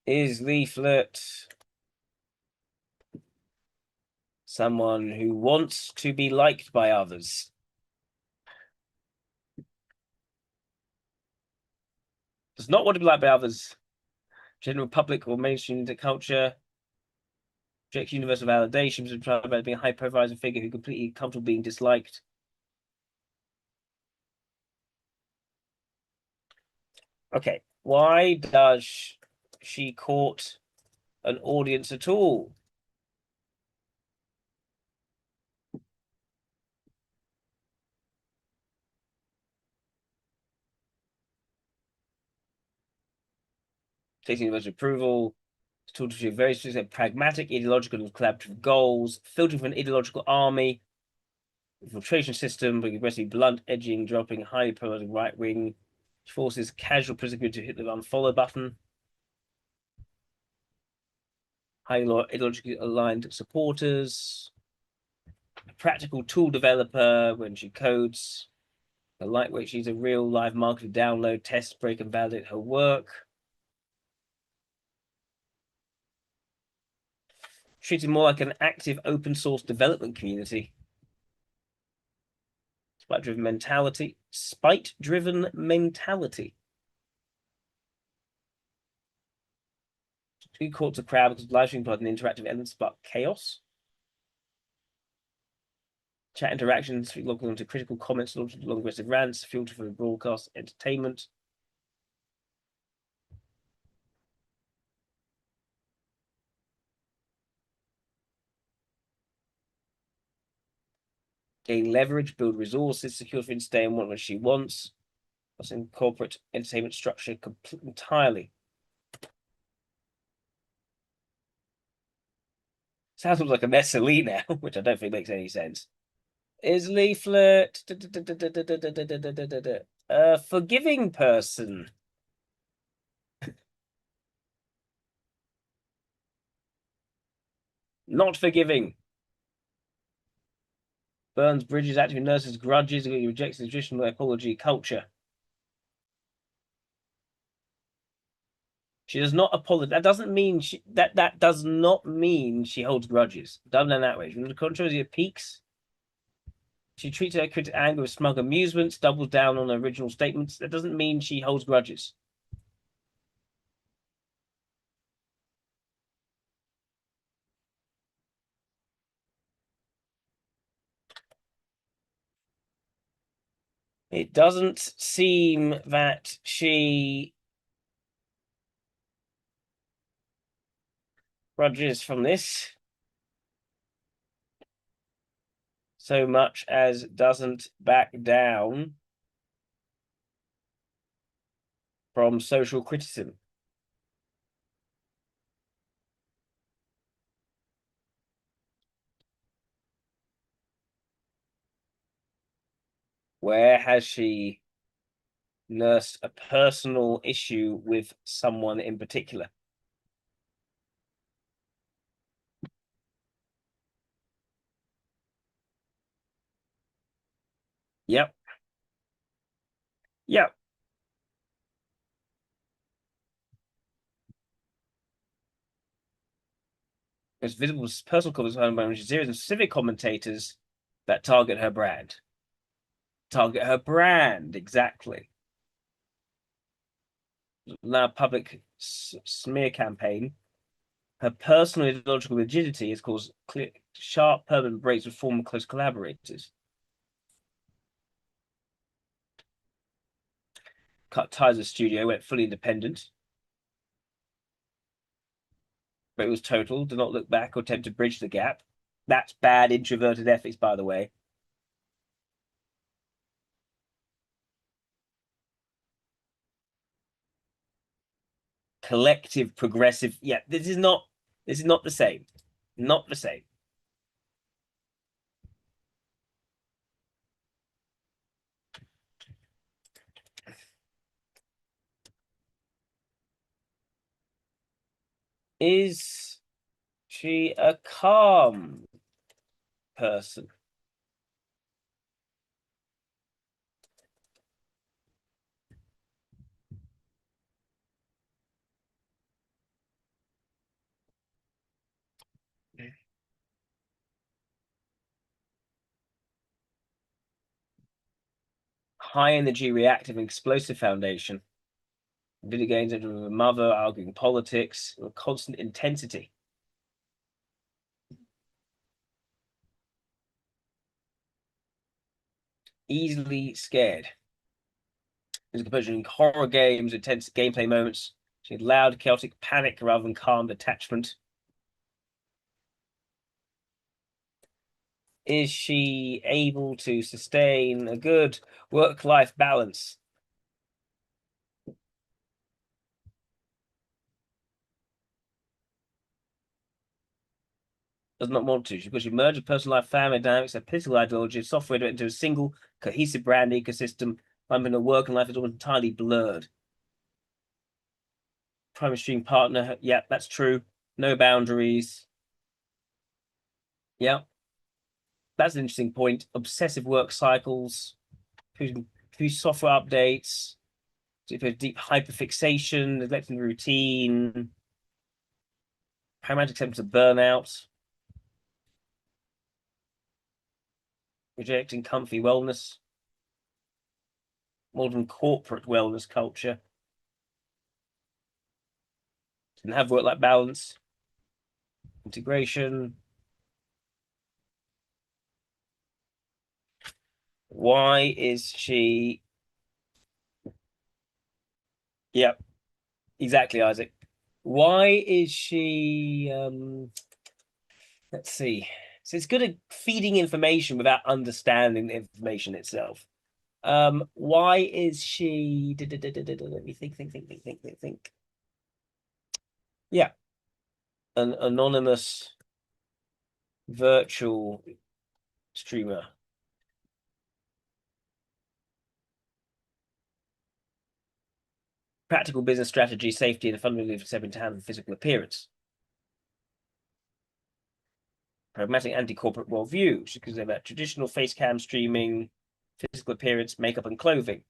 Is Leaflet someone who wants to be liked by others? Does not want to be liked by others. General public or mainstream culture. Rejects universal validation, was trying about being a high-profile figure who completely comfortable being disliked. Okay, why does she court an audience at all? Taking universal approval, tool to achieve very specific, pragmatic, ideological, and collaborative goals, filtering for an ideological army, infiltration system, being aggressively blunt, edging, dropping, highly polarizing right wing, forces casual political to hit the unfollow button. Highly ideologically aligned supporters, a practical tool developer when she codes, a lightweight, she's a real live market to download, test, break, and validate her work. Treated more like an active open source development community. Spite-driven mentality. Spite-driven mentality. She caught the crowd because live stream provided an interactive elements about chaos. Chat interactions, logging onto critical comments, long aggressive rants, filter for broadcast entertainment. Gain leverage, build resources, secure for stay and want what she wants. That's in corporate entertainment structure entirely. Sounds like an SLE now, which I don't think makes any sense. Is Leaflet a forgiving person? Not forgiving. Burns bridges, active nurses, grudges, rejects the traditional ecology culture. She does not apologize. That doesn't mean that does not mean she holds grudges. Done in that way. From the controversy at peaks, she treats her critic anger with smug amusements, doubles down on her original statements. That doesn't mean she holds grudges. It doesn't seem that she grudges from this so much as doesn't back down from social criticism. Where has she nursed a personal issue with someone in particular? Yep. Yep. It's visible personal comments by series of civic commentators that target her brand. Target her brand, exactly. Now, public smear campaign. Her personal ideological rigidity has caused sharp, permanent breaks with former close collaborators. Cut ties with the studio, went fully independent. But it was total, did not look back or attempt to bridge the gap. That's bad introverted ethics, by the way. Collective progressive. Yeah, this is not the same. Not the same. Is she a calm person? High energy, reactive, and explosive foundation. Video games with a mother, arguing politics, with constant intensity. Easily scared. There's a composure in horror games, intense gameplay moments. She had loud, chaotic panic rather than calm detachment. Is she able to sustain a good work-life balance? Does not want to, because she merged personal life, family dynamics, and political ideology and software into a single cohesive brand ecosystem. I'm in a work and life is almost entirely blurred. Primary stream partner, yeah, that's true. No boundaries. Yeah. That's an interesting point. Obsessive work cycles, few software updates, deep hyperfixation, neglecting routine, pragmatic attempts of burnout, rejecting comfy wellness, modern corporate wellness culture. Didn't have work-life balance, integration. Why is she? Yep, exactly, Isaac. Why is she? Let's see. So it's good at feeding information without understanding the information itself. Why is she? Let me think. Yeah, an anonymous virtual streamer. Practical business strategy, safety, and fundamentally stepping to handle physical appearance. Pragmatic anti-corporate worldview, because they're about traditional face cam streaming, physical appearance, makeup, and clothing.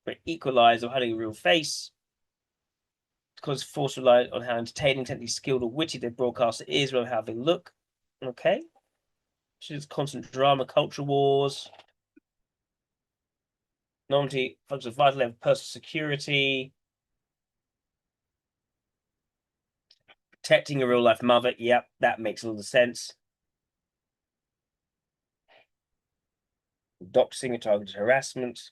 But equalize or having a real face. Because force relied on how entertaining, technically skilled, or witty their broadcaster is, rather than how they look. Okay. She's constant drama, culture wars. Novelty functions vital level of personal security. Protecting a real life mother. Yep, that makes a lot of sense. Doxing and targeted harassment.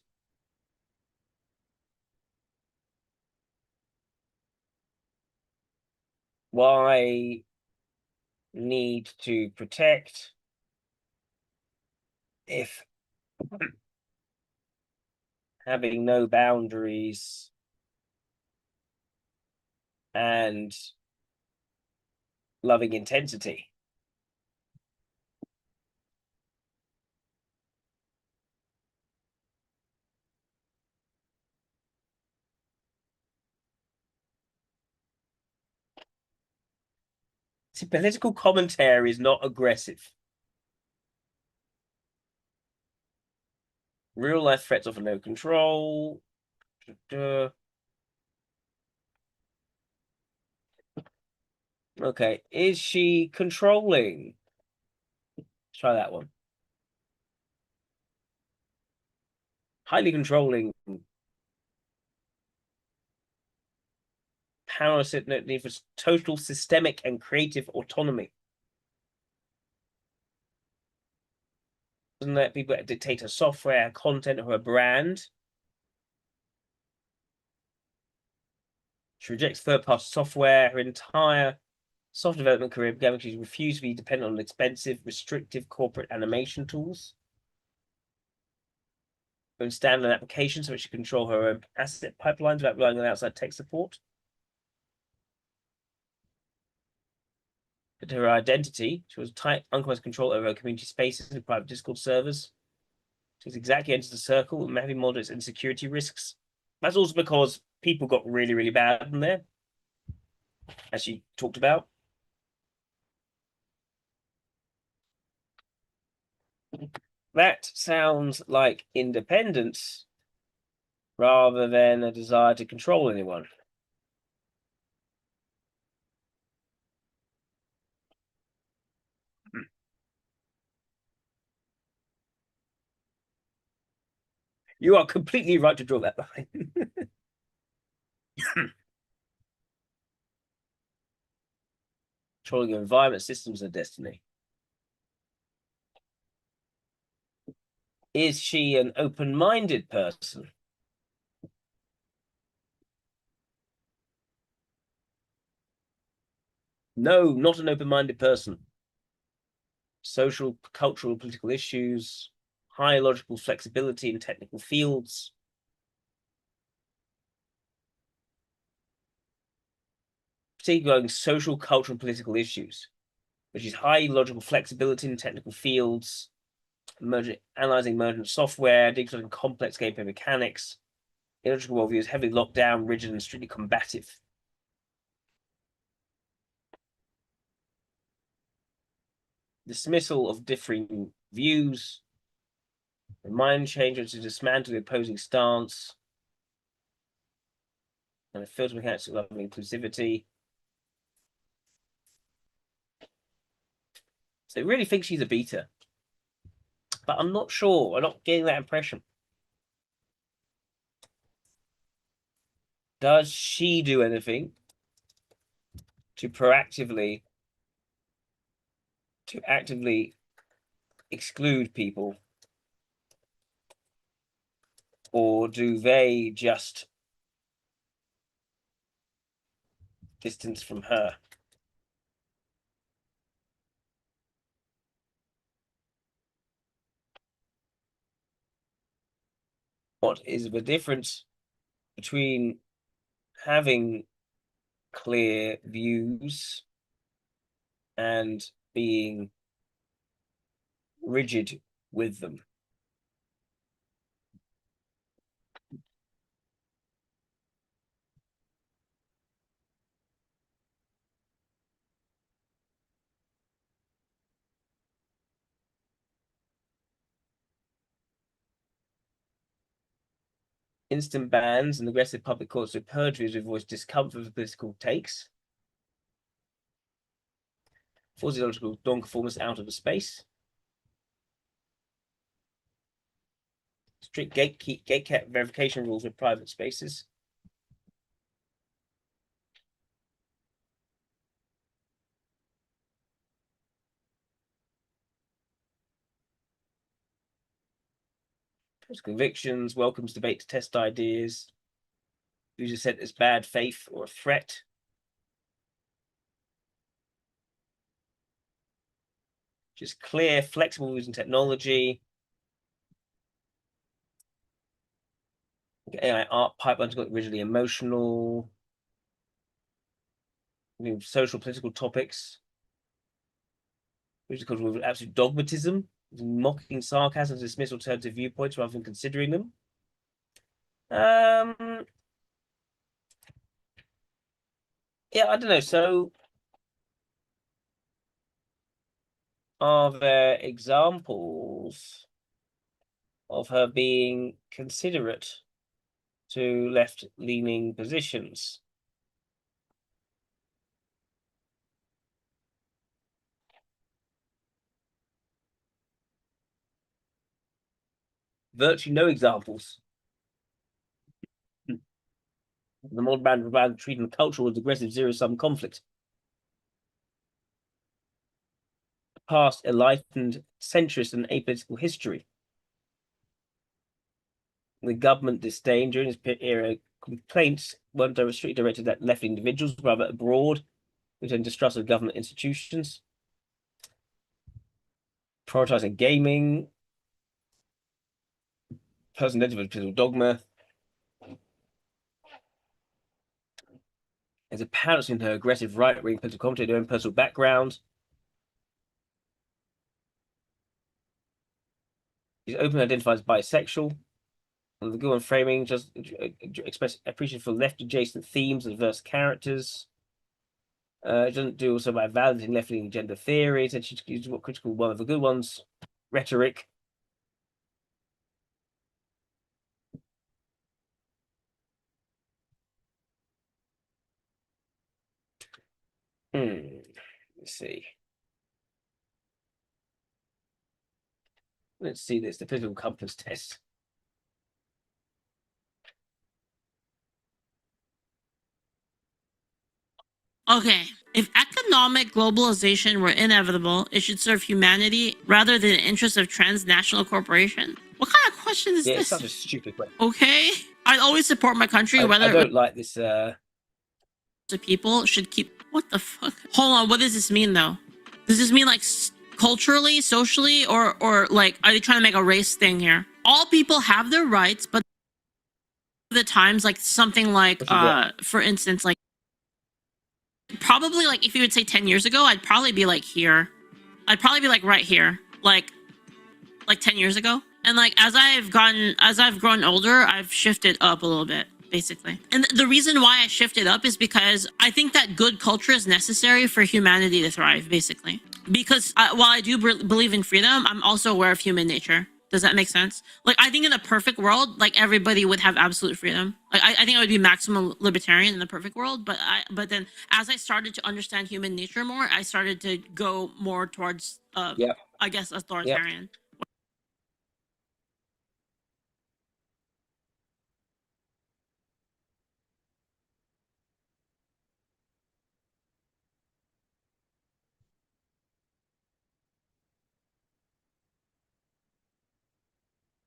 Why need to protect if having no boundaries and loving intensity? See, political commentary is not aggressive. Real life threats offer no control. Okay, is she controlling? Try that one. Highly controlling. Power need for total systemic and creative autonomy. Doesn't let people dictate her software, her content, or her brand. She rejects third-party software. Her entire software development career began because she refused to be dependent on expensive, restrictive corporate animation tools. Her own standalone applications so that she can control her own asset pipelines without relying on outside tech support. But her identity, she was tight, uncompromised control over her community spaces and private Discord servers. She's exactly entered the circle with heavy moderates and security risks. That's also because people got really, really bad in there. as she talked about. That sounds like independence rather than a desire to control anyone. You are completely right to draw that line. Controlling your environment, systems, and destiny. Is she an open-minded person? No, not an open-minded person. Social, cultural, political issues, high logical flexibility in technical fields. Particularly social, cultural, and political issues, which is high logical flexibility in technical fields, analyzing emergent software, decoding complex gameplay mechanics. Illogical worldview is heavily locked down, rigid, and strictly combative. Dismissal of differing views, the mind changer to dismantle the opposing stance, and a filter mechanics of inclusivity. So I really think she's a beta, but I'm not sure. I'm not getting that impression. Does she do anything to actively exclude people, or do they just distance from her? What is the difference between having clear views and being rigid with them? Instant bans and aggressive public courts of perjury to voice discomfort with political takes. Physiological non-conformist out of the space. Strict gatekeep verification rules with private spaces. Post convictions, welcomes debate to test ideas. User said as bad faith or a threat. Just clear, flexible using technology. AI art pipelines got originally emotional. Social, political topics. Which is called with absolute dogmatism, mocking sarcasm, dismiss alternative viewpoints rather than considering them. Yeah, I don't know. So, are there examples of her being considerate to left-leaning positions? Virtually no examples. The modern brand treating cultural as aggressive zero-sum conflict. Past enlightened, centrist, and apolitical history. The government disdain during this era. Complaints weren't strictly directed at left individuals, rather abroad, which then distrust of government institutions. Prioritizing gaming. Person identified with political dogma. There's a parallel in her aggressive right-wing political commentary, their own personal background. She's openly identified as bisexual. And the good framing just express appreciation for left-adjacent themes and diverse characters. It doesn't do also by validating left-leaning gender theories, and she's used what critical one of the good ones, rhetoric. Let's see. Let's see this, the political compass test. Okay, if economic globalization were inevitable, it should serve humanity rather than the interests of transnational corporation. What kind of question is Yeah, this? it's such a stupid question. Okay, I'd always support my country, I whether don't like this. The people should keep. What the fuck? Hold on, what does this mean though? Does this mean like culturally, socially, or like are they trying to make a race thing here? All people have their rights, but the times like something like for instance like probably like if you would say 10 years ago, I'd probably be like here. I'd probably be like right here, like 10 years ago. And like as I've grown older, I've shifted up a little bit, basically. And the reason why I shifted up is because I think that good culture is necessary for humanity to thrive, basically. Because while I do believe in freedom, I'm also aware of human nature. Does that make sense? Like, I think in a perfect world, like everybody would have absolute freedom. Like, I think I would be maximum libertarian in the perfect world. But then as I started to understand human nature more, I started to go more towards, I guess, authoritarian.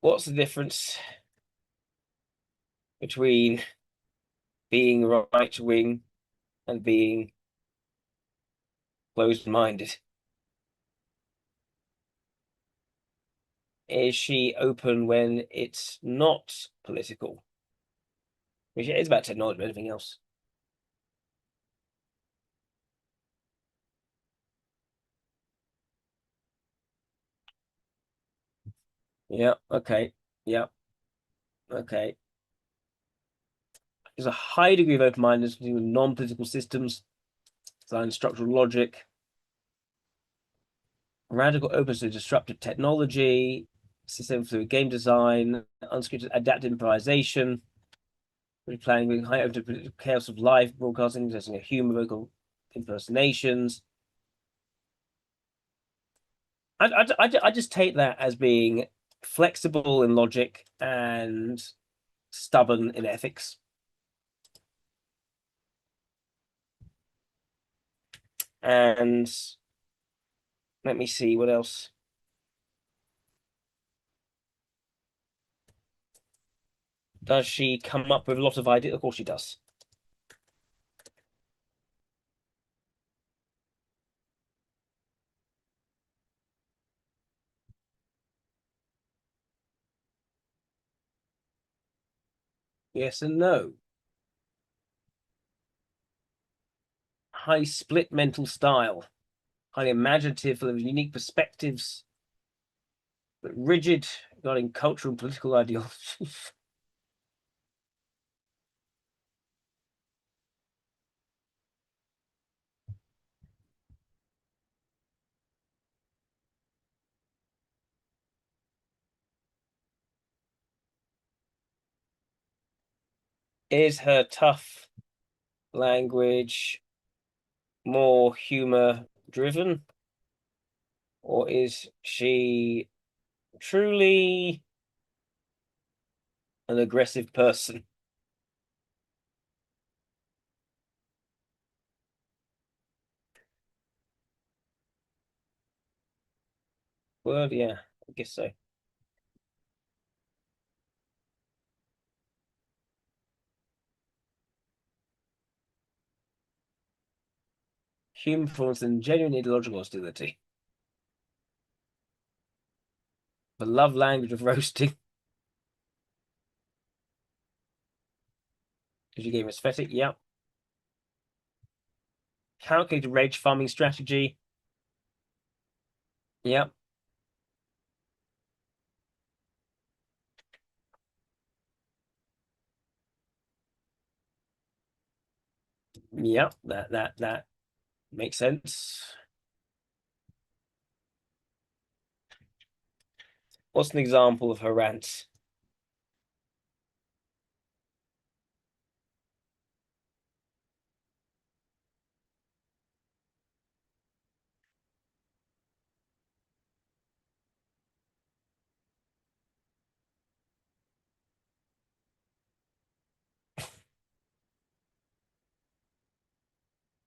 What's the difference between being right wing and being closed-minded? Is she open when it's not political? Which is about technology, but anything else. Yeah, okay. Yeah. Okay. There's a high degree of open-mindedness with non-political systems, design structural logic, radical openness to disruptive technology, system fluid game design, unscripted adaptive improvisation, replaying with high open to chaos of live broadcasting, using a humor, vocal impersonations. I just take that as being flexible in logic and stubborn in ethics. And let me see what else. Does she come up with a lot of ideas? Of course she does. Yes and no. High split mental style, highly imaginative, full of unique perspectives, but rigid regarding cultural and political ideologies. Is her tough language more humor driven, or is she truly an aggressive person? Well, yeah, I guess so. Human performance and genuine ideological hostility. The love language of roasting. Because you gave aesthetic, yeah. Calculated rage farming strategy. Yep. Yep, that. Makes sense. What's an example of her rant?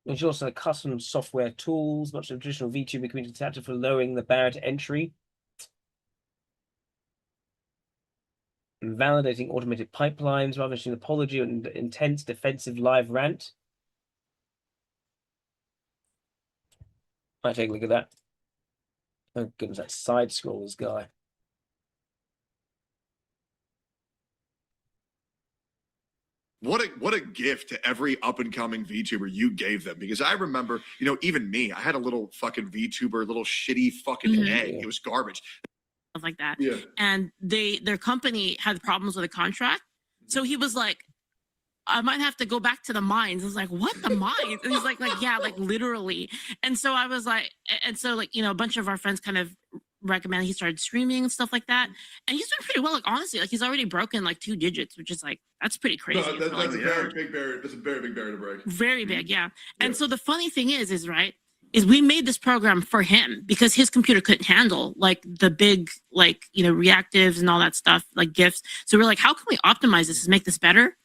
There's also custom software tools, much of the traditional VTuber community adapted for lowering the barrier to entry. And validating automated pipelines rather than an apology and intense defensive live rant. Might take a look at that. Oh goodness, that side scrollers guy. What a gift to every up and coming VTuber you gave them, because I remember, you know, even me, I had a little fucking VTuber, little shitty fucking egg. It was garbage. Stuff like that. Yeah. And their company had problems with a contract. So he was like, I might have to go back to the mines. I was like, what, the mines? And he's like, yeah, like literally. And so I was like, you know, a bunch of our friends kind of recommended he started streaming and stuff like that. And he's doing pretty well. Like, honestly, like he's already broken like 2 digits, which is like, that's pretty crazy. No, that's a very big barrier. That's a very big barrier to break. Very big, yeah. And so the funny thing is we made this program for him because his computer couldn't handle like the big, like, you know, reactives and all that stuff, like GIFs. So we're like, how can we optimize this and make this better?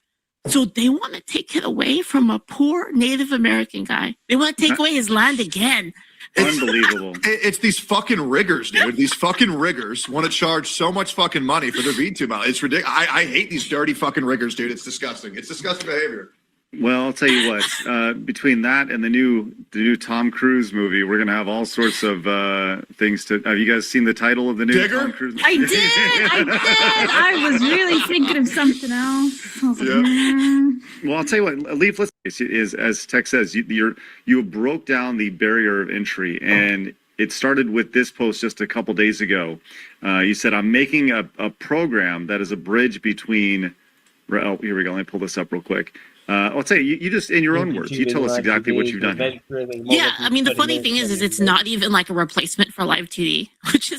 So they want to take it away from a poor Native American guy. They want to take away his land again. Unbelievable. It's these fucking riggers, dude. These fucking riggers want to charge so much fucking money for their VTuber. It's ridiculous. I hate these dirty fucking riggers, dude. It's disgusting. It's disgusting behavior. Well, I'll tell you what. Between that and the new Tom Cruise movie, we're gonna have all sorts of things to. Have you guys seen the title of the new Digger? Tom Cruise? I did. I was really thinking of something else. I was like, Well, I'll tell you what. Leaf is as Tech says, you broke down the barrier of entry, and it started with this post just a couple days ago. You said, "I'm making a program that is a bridge between." Oh, here we go. Let me pull this up real quick. I'll tell you, you just, in your own words, you tell us exactly what you've done here. Yeah, I mean, the funny thing is it's not even like a replacement for live 2D, which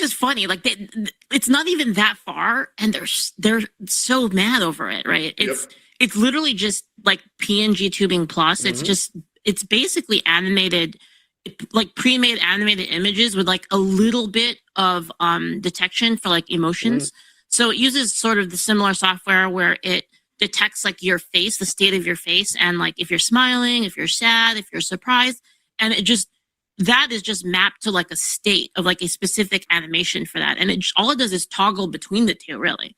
is funny. Like it's not even that far, and they're so mad over it, right? It's literally just like PNG tubing plus. It's basically animated, like pre-made animated images with like a little bit of detection for like emotions. So it uses sort of the similar software where it detects like your face, the state of your face, and like if you're smiling, if you're sad, if you're surprised, and that is just mapped to like a state of like a specific animation for that, and all it does is toggle between the two. Really,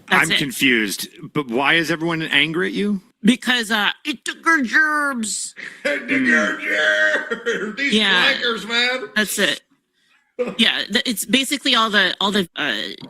I'm confused. But why is everyone angry at you? Because it took her gerbs. These flankers, man. That's it. Yeah, it's basically all the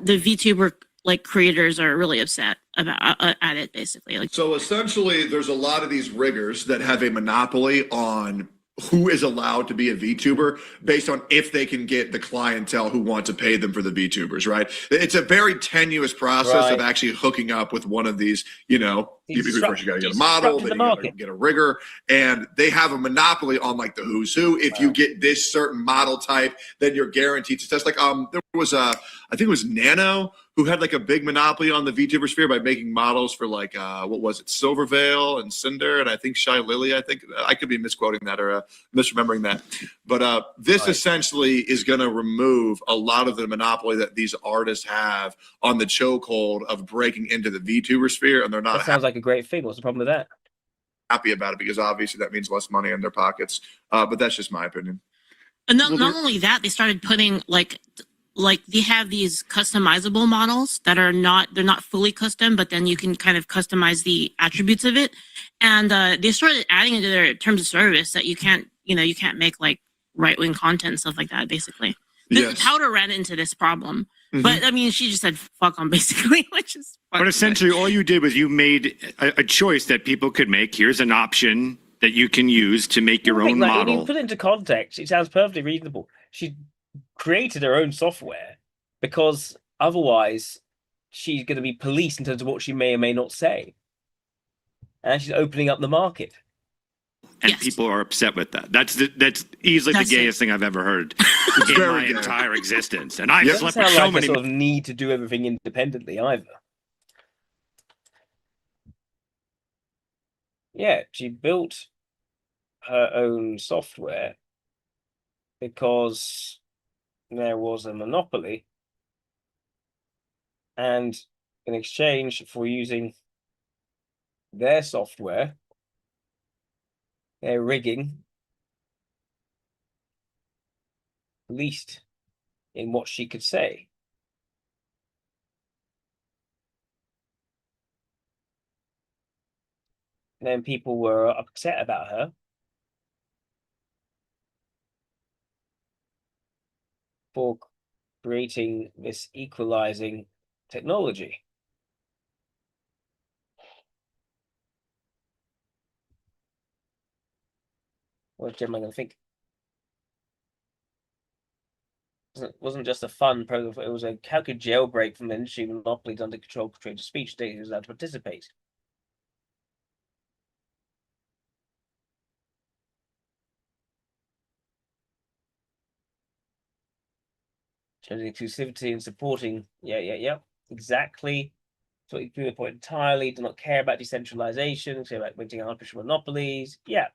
VTuber like creators are really upset about at it, basically. Like, so essentially, there's a lot of these riggers that have a monopoly on who is allowed to be a VTuber based on if they can get the clientele who want to pay them for the VTubers, right? It's a very tenuous process of actually hooking up with one of these, you know, first you got to get a model, then you got to get a rigger, and they have a monopoly on like the who's who. If you get this certain model type, then you're guaranteed to test. Like there was I think it was Nano who had like a big monopoly on the VTuber sphere by making models for like what was it, Silverveil and Cinder, and I think Shy Lily. I think I could be misquoting that or misremembering that, but this essentially is going to remove a lot of the monopoly that these artists have on the chokehold of breaking into the VTuber sphere, and they're not. That sounds like a great thing. What's the problem with that? Happy about it because obviously that means less money in their pockets. But that's just my opinion. And not only that, they started putting like they have these customizable models that they're not fully custom, but then you can kind of customize the attributes of it. And they started adding into their terms of service that you can't make like right-wing content and stuff like that, basically. Powder ran into this problem. But I mean, she just said fuck them, basically, which is But essentially all you did was you made a choice that people could make. Here's an option that you can use to make your own model. When you put it into context, it sounds perfectly reasonable. She created her own software because otherwise she's going to be policed in terms of what she may or may not say. And she's opening up the market. and people are upset with that. That's easily the gayest thing I've ever heard in my entire existence. And I've slept with so many. Sort of need to do everything independently either. Yeah, she built her own software because there was a monopoly, and in exchange for using their software, their rigging, at least in what she could say. And then people were upset about her for creating this equalizing technology. What's Gemini going to think? It wasn't just a fun program. It was a calculated jailbreak from the industry monopolies under control of creative speech. Data was allowed to participate. Changing exclusivity and supporting. Yeah. Exactly. So you do the point entirely. Do not care about decentralization. Care about maintaining artificial monopolies. Yeah.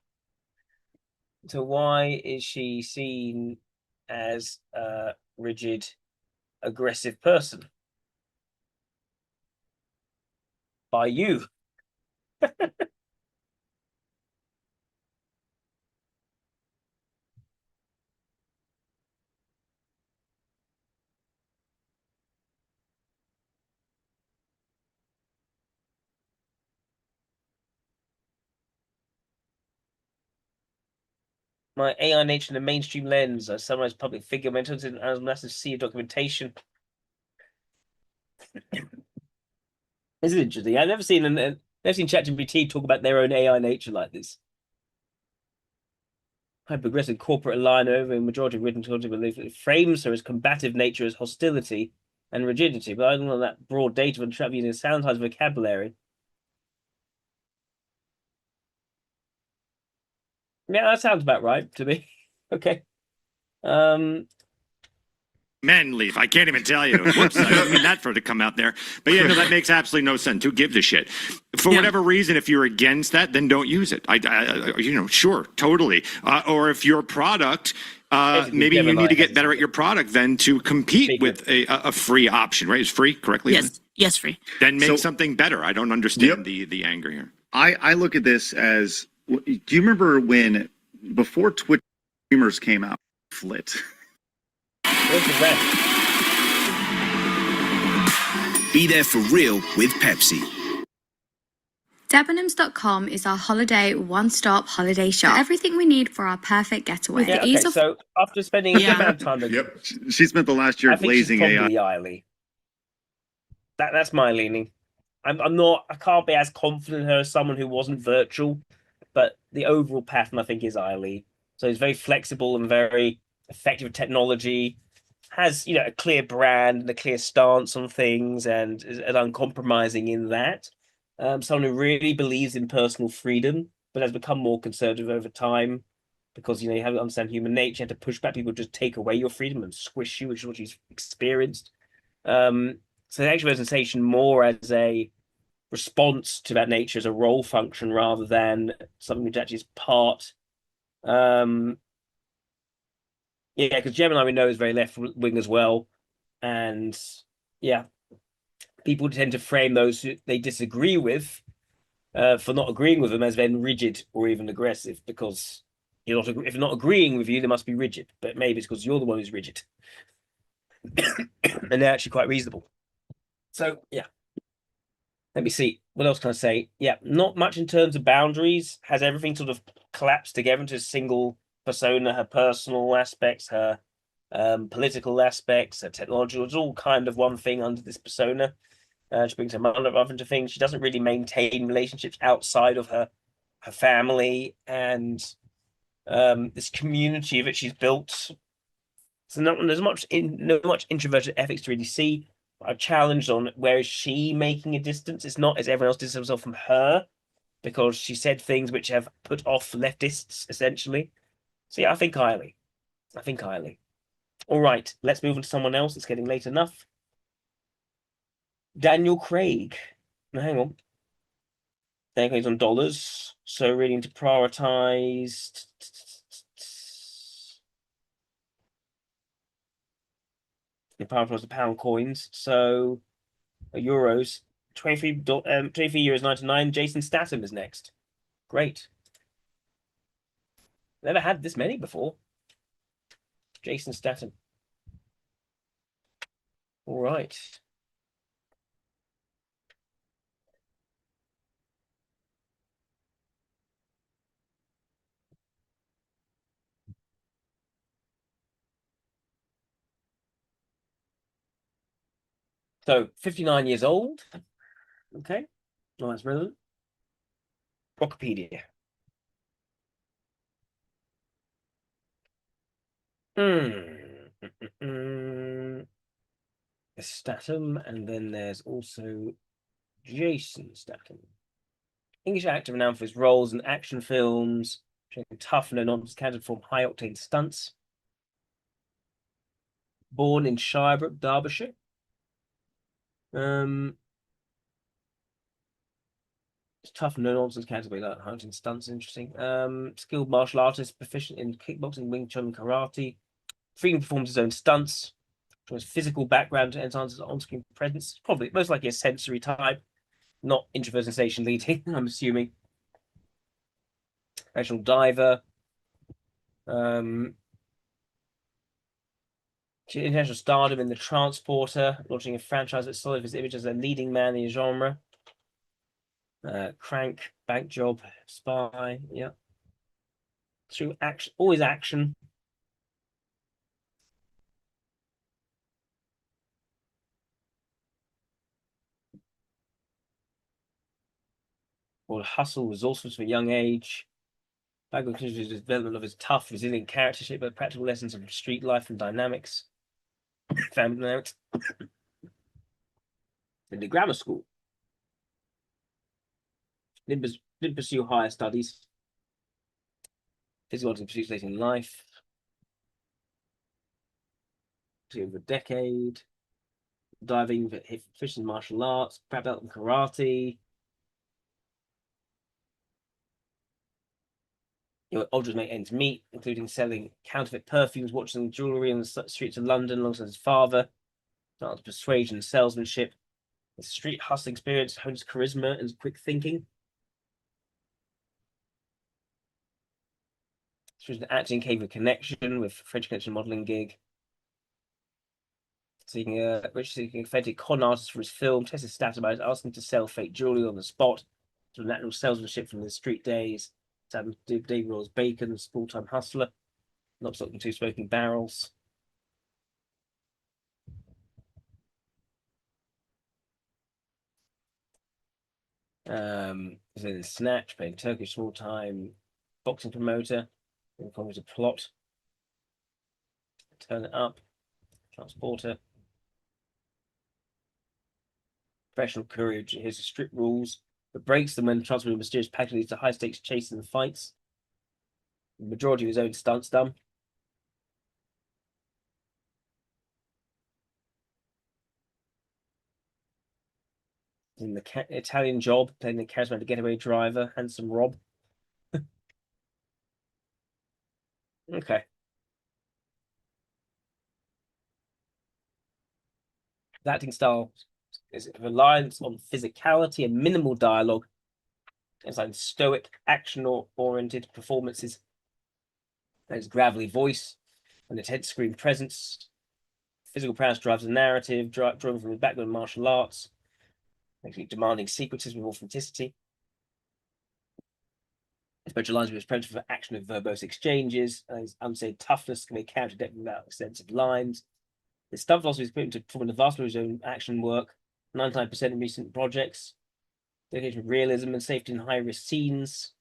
So why is she seen as a rigid, aggressive person by you? My AI nature in a mainstream lens. I summarize public figure mentors in as massive sea of documentation. This is interesting. I've never seen ChatGPT talk about their own AI nature like this. High progressive corporate line over a majority of written content belief it frames her as combative nature as hostility and rigidity, but I don't know that broad data and trap using a sound-sized vocabulary. Yeah, that sounds about right to me. Okay. Men leave. I can't even tell you. Whoops, I didn't mean that for it to come out there. But yeah, no, that makes absolutely no sense. Who gives a shit? For whatever reason, if you're against that, then don't use it. Sure, totally. Or if your product, maybe you need to get better at your product than to compete with a free option, right? It's free, correctly? Yes, free. Then make something better. I don't understand the anger here. I look at this as, do you remember when, before Twitch streamers came out, Flit? Be there for real with Pepsi. Debenhams.com is our holiday one-stop holiday shop. Everything we need for our perfect getaway. Yeah, okay, so after spending a good amount of time, She spent the last year blazing AI. probably Eiley. That's my leaning. I'm not. I can't be as confident in her as someone who wasn't virtual, but the overall pattern I think is Eiley. So he's very flexible and very effective with technology. Has a clear brand and a clear stance on things, and is uncompromising in that. Someone who really believes in personal freedom, but has become more conservative over time because you have to understand human nature. You have to push back people, just take away your freedom and squish you, which is what she's experienced. So the actual sensation more as a response to that nature as a role function rather than something which actually is part. Yeah, because Gemini we know is very left wing as well, and people tend to frame those who they disagree with for not agreeing with them as then rigid or even aggressive because if they're not agreeing with you, they must be rigid. But maybe it's because you're the one who's rigid, and they're actually quite reasonable. So let me see. What else can I say? Yeah, not much in terms of boundaries. Has everything sort of collapsed together into a single persona, her personal aspects, her political aspects, her technology. It's all kind of one thing under this persona. She brings her other into things. She doesn't really maintain relationships outside of her family and this community that she's built. So there's much introverted ethics to really see. I'm challenged on where is she making a distance. It's not as everyone else distances herself from her, because she said things which have put off leftists, essentially. So yeah, I think highly. I think highly. All right, let's move on to someone else. It's getting late enough. Daniel Craig. Now, hang on. Daniel Craig's on dollars, so really need to prioritize. Prioritize the pound coins. So euros. 23 euros 99. Jason Statham is next. Great. Never had this many before. Jason Statham. All right. So 59 years old. Okay. Well, that's relevant. Wikipedia. There's Statham, and then there's also Jason Statham. English actor renowned for his roles in action films, showing tough, no-nonsense character from high-octane stunts. Born in Shirebrook, Derbyshire. It's tough, no-nonsense category, like hunting stunts, interesting. Skilled martial artist, proficient in kickboxing, Wing Chun, karate. Frequently performs his own stunts. From his physical background to enhance his on-screen presence. Probably most likely a sensory type, not introvert sensation leading, I'm assuming. Professional diver. International stardom in The Transporter, launching a franchise that solid his image as a leading man in his genre. Crank, Bank Job, Spy, yeah. Through action, always action. Or hustle, resourcefulness from a young age. Background contributes to the development of his tough, resilient character shaped by practical lessons of street life and dynamics. Family dynamics. In the grammar school. Didn't pursue higher studies. Physiological pursuits late in life. Over a decade. Diving, fishing, martial arts, black belt in karate. Aldridge make ends meet, including selling counterfeit perfumes, watches, and jewelry on the streets of London alongside his father. Started persuasion and salesmanship. His street hustle experience hones charisma and quick thinking. Through the acting came a connection with French Connection modeling gig. Seeking a authentic con artist for his film, tested status by asking to sell fake jewelry on the spot. Through natural salesmanship from the street days. David Rolls Bacon, full-time hustler. Not something two smoking barrels. Is in Snatch, playing Turkish small-time boxing promoter. Involves a plot. Turn it up. Transporter. Professional courage. Here's the strict rules, but breaks them when transporting mysterious package leads to high-stakes chases and fights. The majority of his own stunts done. In the Italian Job, playing the charismatic getaway driver, Handsome Rob. Okay. The acting style is reliance on physicality and minimal dialogue. It's like stoic, action-oriented performances. There's gravelly voice, an intense screen presence. Physical prowess drives the narrative, driven from his background in martial arts. Actually demanding sequences with authenticity. Specializes with his preference for action and verbose exchanges. His unsaid toughness can be character depth without extensive lines. His stunt philosophy is put into performing the vast majority of his own action work, 99% in recent projects. Dedication to realism and safety in high-risk scenes.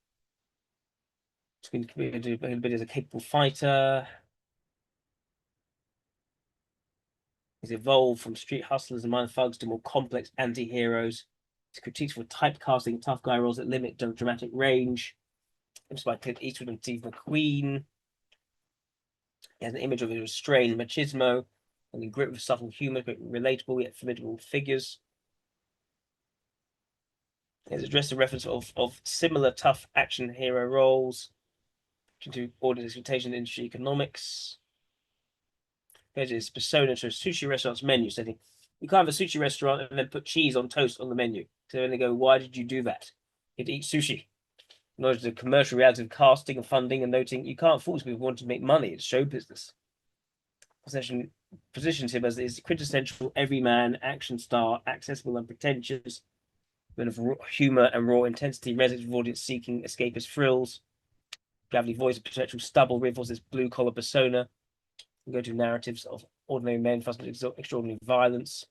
He's going to do a bit as a capable fighter. He's evolved from street hustlers and minor thugs to more complex anti-heroes. Critiques for typecasting tough guy roles that limit dramatic range. It's by Clint Eastwood and Steve McQueen. He has an image of a restrained machismo and the grip of subtle humor, but relatable yet formidable figures. He has addressed the reference of similar tough action hero roles to audience expectation in industry economics. There's his persona to a sushi restaurant's menu, saying you can't have a sushi restaurant and then put cheese on toast on the menu. So then they go, why did you do that? You'd eat sushi. Acknowledge the commercial reality of casting and funding and noting you can't force people who want to make money. It's show business. Positions him as his quintessential everyman action star, accessible and pretentious, but of humor and raw intensity, resonates with audience seeking escapist thrills. Gravelly voice of potential stubble reinforces blue collar persona. We go to narratives of ordinary men fussing with extraordinary violence.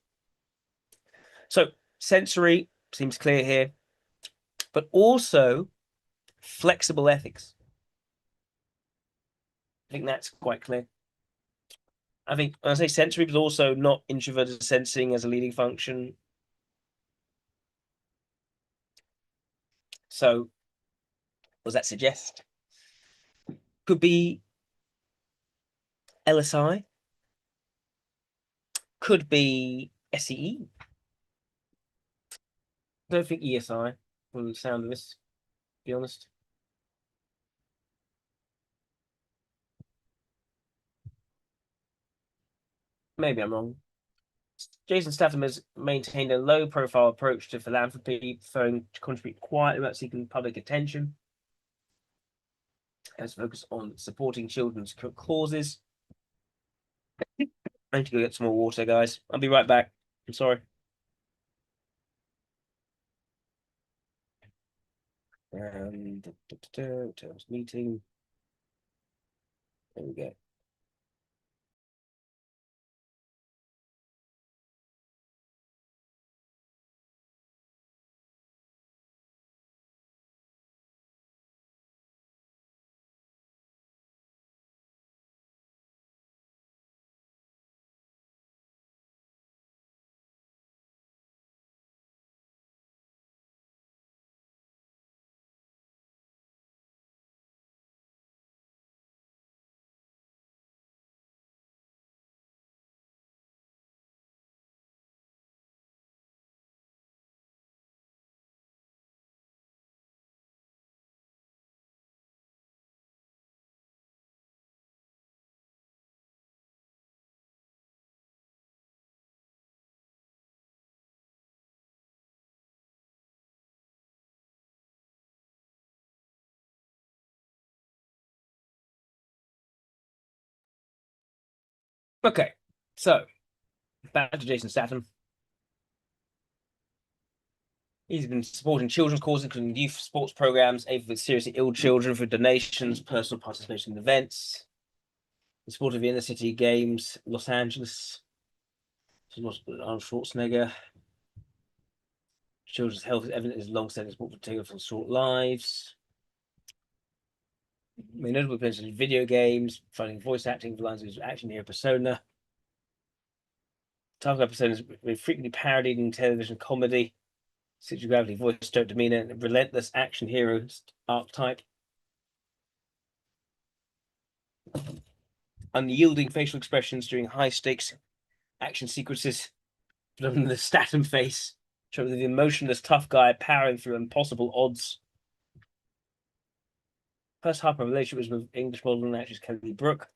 So sensory seems clear here, but also flexible ethics. I think that's quite clear. I think when I say sensory, but also not introverted sensing as a leading function. So, what does that suggest? Could be LSI. Could be SEE. I don't think ESI from the sound of this, to be honest. Maybe I'm wrong. Jason Statham has maintained a low-profile approach to philanthropy, preferring to contribute quietly without seeking public attention. Has focused on supporting children's causes. I need to go get some more water, guys. I'll be right back. I'm sorry. Terms meeting. There we go. Okay, so back to Jason Statham. He's been supporting children's causes, including youth sports programs, aid for seriously ill children for donations, personal participation in events. In support of the inner city games, Los Angeles. Arnold Schwarzenegger. Children's health is evident as long-standing support for Taylor for short lives. Notable appearances in video games, finding voice acting for lines of action hero persona. Tough guy persona is frequently parodied in television comedy. City gravity, voice, stoic demeanor, and relentless action hero archetype. Unyielding facial expressions during high-stakes action sequences. From the Statham face, showing the emotionless tough guy powering through impossible odds. First half of relationship was with English model and actress Kelly Brook,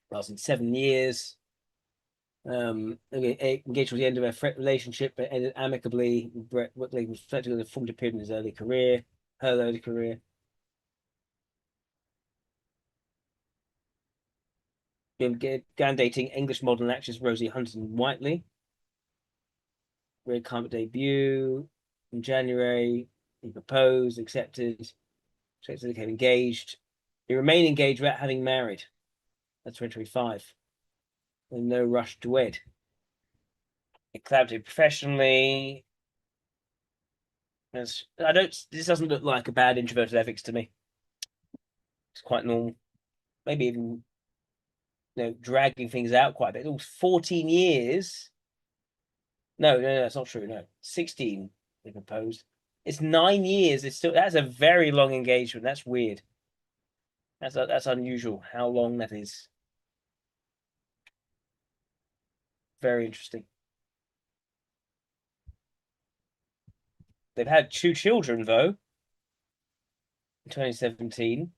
lasting 7 years. Engaged with the end of their relationship, but ended amicably. Brett Whitley reflected on the formative period in his early career, her early career. Began dating English model and actress Rosie Huntington-Whiteley. Red carpet debut in January. He proposed, accepted, became engaged. He remained engaged without having married. That's 2025. And no rush to wed. He collaborated professionally. This doesn't look like a bad introverted ethics to me. It's quite normal. Maybe even dragging things out quite a bit. It was 14 years. No, that's not true. No, 16. they proposed. It's 9 years. That's a very long engagement. That's weird. That's unusual. How long that is. Very interesting. They've had 2 children though. In 2017.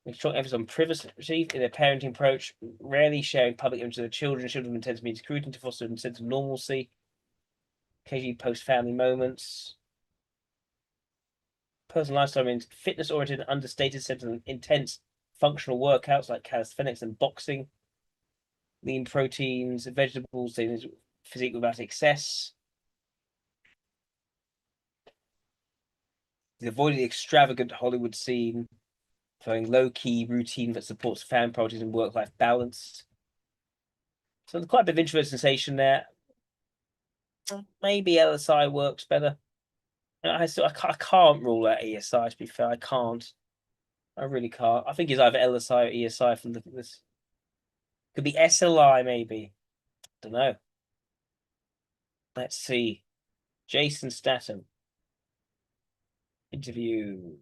They strong emphasis on privacy in their parenting approach, rarely sharing public images of their children. Children intend to be scrutiny to foster a sense of normalcy. Occasionally post family moments. Personal lifestyle means fitness-oriented, understated, centered on intense functional workouts like calisthenics and boxing. Lean proteins, vegetables, physique without excess. He's avoided the extravagant Hollywood scene, following low-key routine that supports fan priorities and work-life balance. So there's quite a bit of introvert sensation there. Maybe LSI works better. I can't rule out ESI, to be fair. I can't. I really can't. I think it's either LSI or ESI from looking at this. Could be SLI, maybe. Don't know. Let's see. Jason Statham. Interview.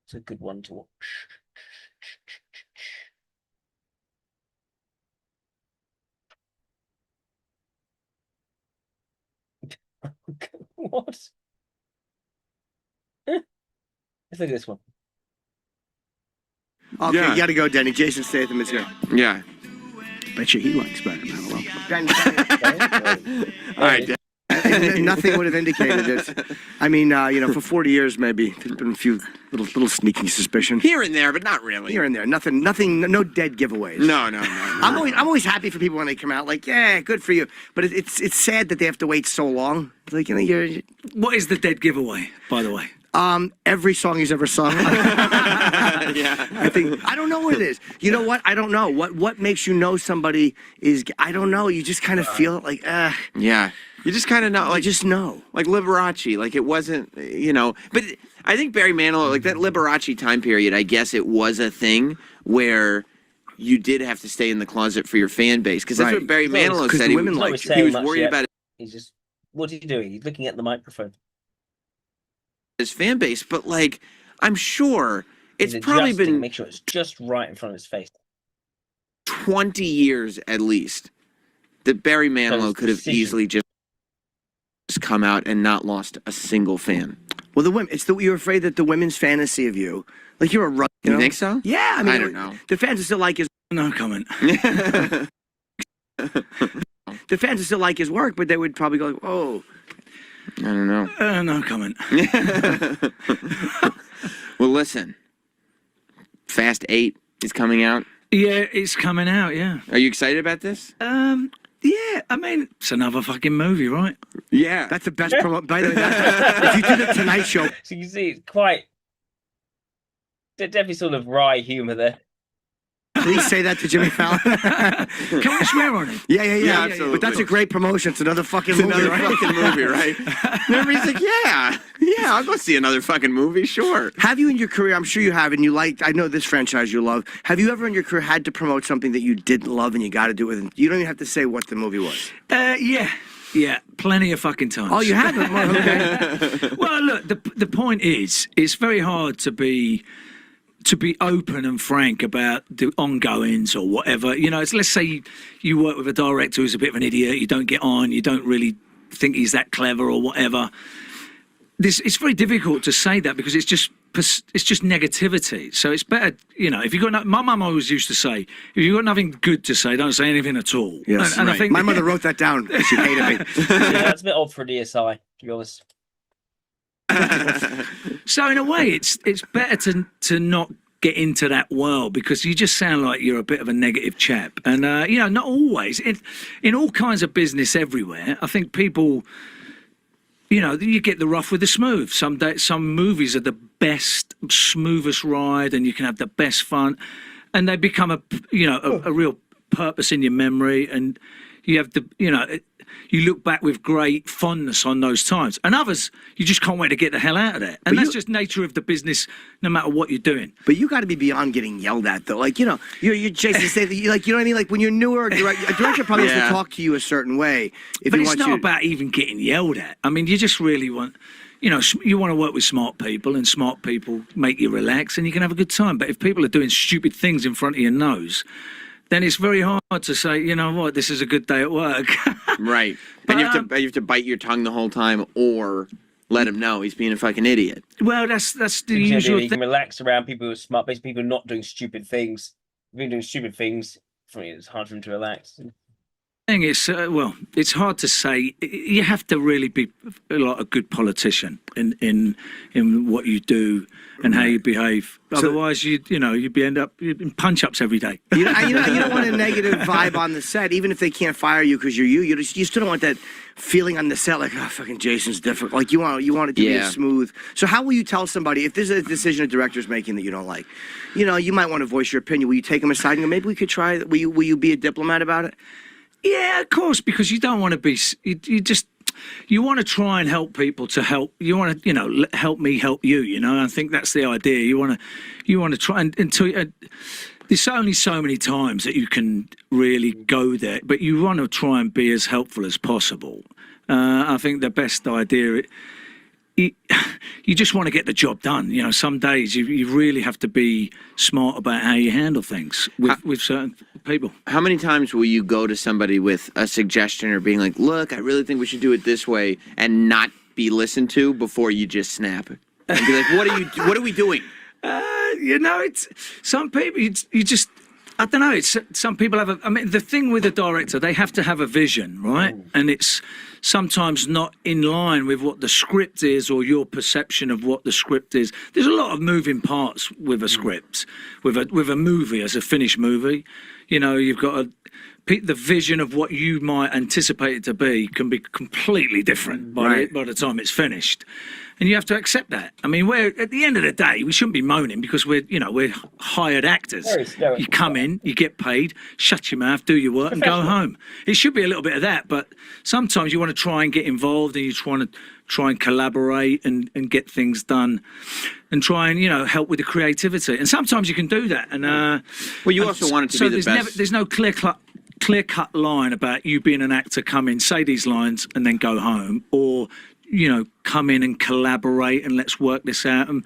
It's a good one to watch. What? Let's look at this one. Okay, you gotta go, Denny. Jason Statham is here. Yeah. Bet you he likes Batman a lot. All right. Nothing would have indicated it. I mean, for 40 years maybe there's been a few little sneaking suspicion Here and there, but not really. here and there. Nothing. No dead giveaways. No. I'm always happy for people when they come out like, yeah, good for you. But it's sad that they have to wait so long. Like, you're What is the dead giveaway, by the way? every song he's ever sung. Yeah. I don't know what it is. You know what? I don't know. What makes you know somebody is, I don't know. You just kind of feel it like, Yeah. You just kind of know. Like, just know. Like Liberace. Like, it wasn't, But I think Barry Manilow, like that Liberace time period, I guess it was a thing where you did have to stay in the closet for your fan base. Because that's what Barry Manilow said. He was worried about it. He's just, what's he doing? He's looking at the microphone. His fan base, but like, I'm sure it's probably been, make sure it's just right in front of his face. 20 years at least that Barry Manilow could have easily just come out and not lost a single fan. Well, the women, you're afraid that the women's fantasy of you, like you're a rug. You think so? Yeah, I mean, I don't know. The fans are still like his. No comment. The fans are still like his work, but they would probably go, "Oh, I don't know." No comment. Well, listen. Fast 8 is coming out. Yeah, it's coming out. Yeah. Are you excited about this? Yeah. I mean, it's another fucking movie, right? Yeah. That's the best promo. By the way, if you did the Tonight Show, so you can see it's quite definitely sort of wry humor there. Please say that to Jimmy Fallon. Can we swear on it? Yeah, absolutely. But that's a great promotion. It's another fucking movie, another right? fucking movie, right? And everybody's like, yeah, I'll go see another fucking movie, sure. Have you in your career, I'm sure you have, and I know this franchise you love, have you ever in your career had to promote something that you didn't love and you got to do it with, you don't even have to say what the movie was? Yeah, plenty of fucking times. Oh, you haven't? Well, okay. Well, look, the point is, it's very hard to be open and frank about the ongoings or whatever. Let's say you work with a director who's a bit of an idiot, you don't get on, you don't really think he's that clever or whatever. It's very difficult to say that because it's just negativity. So it's better, if you got my mum always used to say, if you've got nothing good to say, don't say anything at all. Yes, and right. I think my mother wrote that down. She hated me. Yeah, that's a bit odd for a DSI, to be honest. So in a way, it's better to not get into that world because you just sound like you're a bit of a negative chap. And not always. In all kinds of business everywhere, I think people, you get the rough with the smooth. Some movies are the best, smoothest ride, and you can have the best fun, and they become a real purpose in your memory, and you have you look back with great fondness on those times, and others you just can't wait to get the hell out of there. And that's just nature of the business, no matter what you're doing. But you got to be beyond getting yelled at, though. Like, you know, you're Jason Statham. Like, you know what I mean? Like when you're newer, a director probably has to talk to you a certain way. But it's not about even getting yelled at. I mean, you just really want. You know, you want to work with smart people, and smart people make you relax, and you can have a good time. But if people are doing stupid things in front of your nose, then it's very hard to say, you know what, this is a good day at work. Right. And you have to bite your tongue the whole time, or let him know he's being a fucking idiot. Well, that's the usual You can relax around people who are smart, basically people not doing stupid things. If you're doing stupid things, for me, it's hard for them to relax. Thing is, well, it's hard to say. You have to really be like a good politician in what you do and how you behave. Otherwise, you'd end up in punch-ups every day. You don't want a negative vibe on the set, even if they can't fire you because you're you. You still don't want that feeling on the set like, oh, fucking Jason's different. Like you want it to be smooth. So how will you tell somebody if there's a decision a director's making that you don't like? You know, you might want to voice your opinion. Will you take them aside and go, maybe we could try? Will you be a diplomat about it? Yeah, of course, because you don't want to be. You want to try and help people to help. You want to, help me help you. You know, I think that's the idea. You want to try until there's only so many times that you can really go there, but you want to try and be as helpful as possible. I think the best idea. You just want to get the job done. You know, some days you really have to be smart about how you handle things with certain people. How many times will you go to somebody with a suggestion or being like, look, I really think we should do it this way, and not be listened to before you just snap? And be like, what are we doing? It's some people, you just, I don't know. It's some people have I mean, the thing with a director, they have to have a vision, right? And it's sometimes not in line with what the script is or your perception of what the script is. There's a lot of moving parts with a script, with a movie as a finished movie. You know, you've got the vision of what you might anticipate it to be can be completely different by the time it's finished. And you have to accept that. I mean, at the end of the day, we shouldn't be moaning because we're hired actors. You come in, you get paid, shut your mouth, do your work, and go home. It should be a little bit of that, but sometimes you want to try and get involved, and you want to try and collaborate and get things done, and try and help with the creativity. And sometimes you can do that. And you also want it to be the best. There's no clear-cut line about you being an actor. Come in, say these lines, and then go home, or come in and collaborate and let's work this out and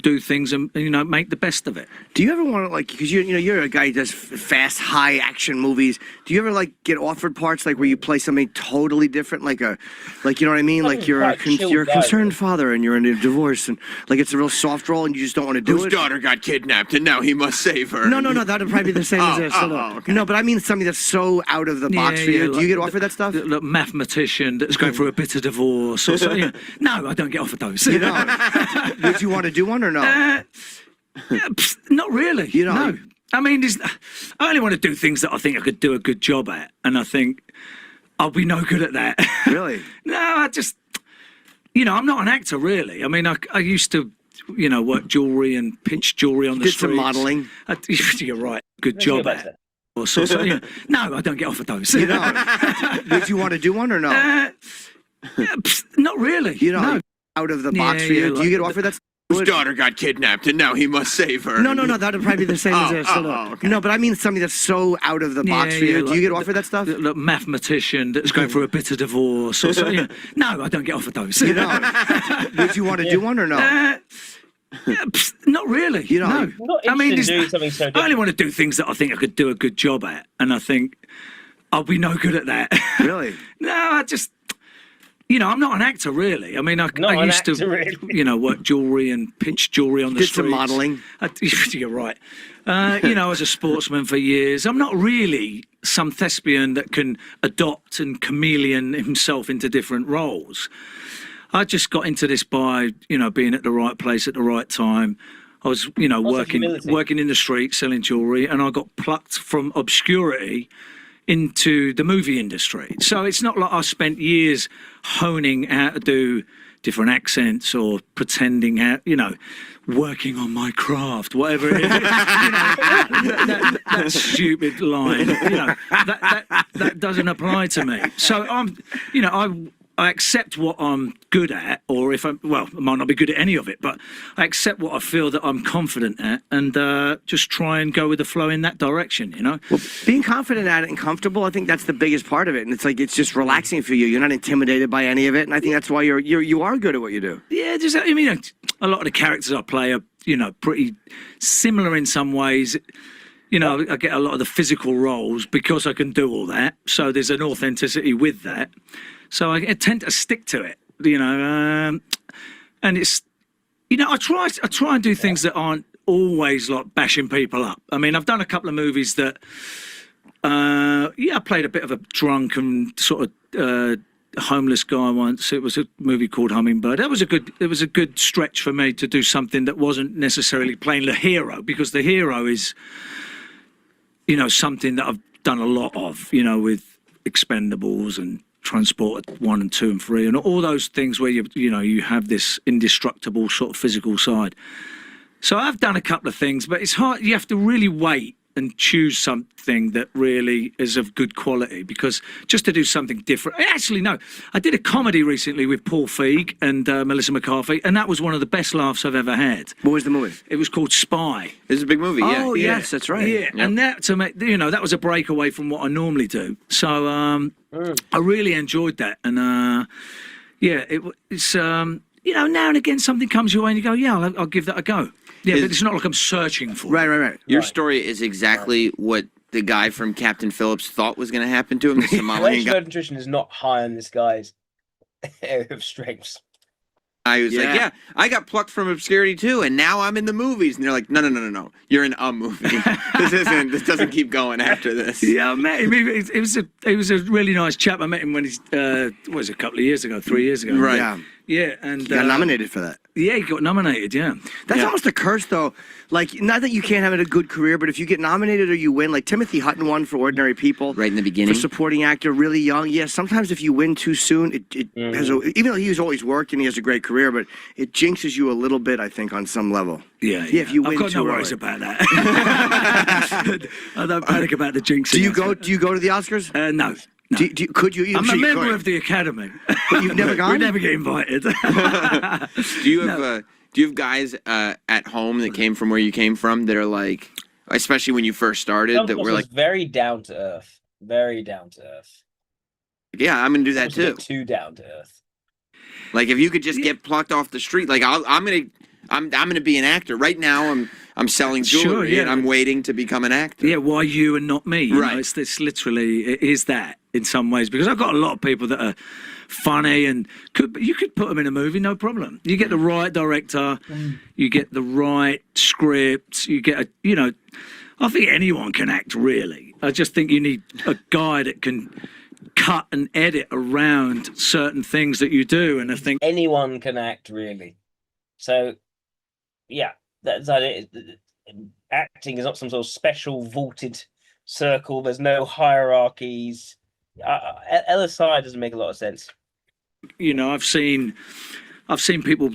do things and make the best of it. Do you ever want to because you're a guy who does fast, high action movies? Do you ever get offered parts where you play something totally different, you know what I mean? Like you're a concerned father and you're in a divorce and it's a real soft role and you just don't want to do it. Whose daughter got kidnapped and now he must save her. No, that would probably be the same as this. Okay. No, but I mean something that's so out of the box for you. Do you get offered that stuff? The mathematician that's going through a bitter divorce or something. No, I don't get offered those. You know, would you want to do one or no? Not really. No. I mean, I only want to do things that I think I could do a good job at, and I think I'll be no good at that. Really? No, I just, I'm not an actor really. I mean, I used to, work jewelry and pitch jewelry on the streets. Did some modeling. You're right. Good job at it. No, I don't get offered those. Would you want to do one or no? Not really. No. Out of the box for you. Do you get offered that? Whose daughter got kidnapped and now he must save her. No, that would probably be the same as this. Okay. No, but I mean something that's so out of the box for you. Do you get offered that stuff? The mathematician that's going through a bitter divorce or something. No, I don't get offered those. Would you want to do one or no? Not really. No. I mean, I only want to do things that I think I could do a good job at, and I think I'll be no good at that. Really? No, I just. I'm not an actor really. I mean, I used to, work jewelry and pitch jewelry on the streets. Did some modeling. You're right. As a sportsman for years. I'm not really some thespian that can adopt and chameleon himself into different roles. I just got into this by, being at the right place at the right time. I was, working in the street selling jewelry, and I got plucked from obscurity into the movie industry. So it's not like I spent years honing how to do different accents or pretending how, working on my craft, whatever it is. That stupid line, that doesn't apply to me. So I accept what I'm good at, or I might not be good at any of it, but I accept what I feel that I'm confident at, and just try and go with the flow in that direction, Well, being confident at it and comfortable, I think that's the biggest part of it, and it's like it's just relaxing for you. You're not intimidated by any of it, and I think that's why you are good at what you do. Yeah, a lot of the characters I play are, pretty similar in some ways. I get a lot of the physical roles because I can do all that, so there's an authenticity with that. So I tend to stick to it, and it's, I try and do things that aren't always like bashing people up. I mean, I've done a couple of movies that, I played a bit of a drunk and sort of homeless guy once. It was a movie called Hummingbird. It was a good stretch for me to do something that wasn't necessarily playing the hero, because the hero is, something that I've done a lot of, with Expendables and Transport 1 and 2 and 3 and all those things where you have this indestructible sort of physical side. So I've done a couple of things, but it's hard. You have to really wait and choose something that really is of good quality, because just to do something different. Actually, no, I did a comedy recently with Paul Feig and Melissa McCarthy, and that was one of the best laughs I've ever had. What was the movie? It was called Spy. It's a big movie. Yeah. Oh yes, that's right. Yeah, and that to me, that was a breakaway from what I normally do. So I really enjoyed that, and it's now and again something comes your way and you go, I'll give that a go. Yeah, but it's not like I'm searching for it. Right. Your story is exactly what the guy from Captain Phillips thought was going to happen to him. The Somalian guy. Nutrition is not high on this guy's area of strengths. I was like, I got plucked from obscurity too, and now I'm in the movies. And they're like, no, you're in a movie. This doesn't keep going after this. Yeah, I met him. It was a really nice chap. I met him when he's a couple of years ago, 3 years ago. Right. Yeah, and he got nominated for that. Yeah, he got nominated. Yeah, that's almost a curse, though. Like, not that you can't have a good career, but if you get nominated or you win, like Timothy Hutton won for Ordinary People, right in the beginning, for supporting actor, really young. Yeah, sometimes if you win too soon, it has even though he's always worked and he has a great career, but it jinxes you a little bit, I think, on some level. Yeah. If you win I've got too no early. worries about that. I don't panic about the jinxing. Do you go to the Oscars? No. No. Could you? I'm a member of the Academy. But you've never gone? We never get invited. Do you have guys at home that came from where you came from that are like, especially when you first started, that were like very down to earth, very down to earth. Yeah, I'm gonna do that too. Too down to earth. Like if you could just get plucked off the street, like I'm gonna be an actor right now. I'm selling jewelry and I'm waiting to become an actor. Yeah, why you and not me? Right. It's literally, it is that in some ways, because I've got a lot of people that are funny and you could put them in a movie, no problem. You get the right director, you get the right script, you get I think anyone can act, really. I just think you need a guy that can cut and edit around certain things that you do, and I think anyone can act, really. So, yeah. That's it. Acting is not some sort of special vaulted circle. There's no hierarchies. LSI doesn't make a lot of sense. I've seen people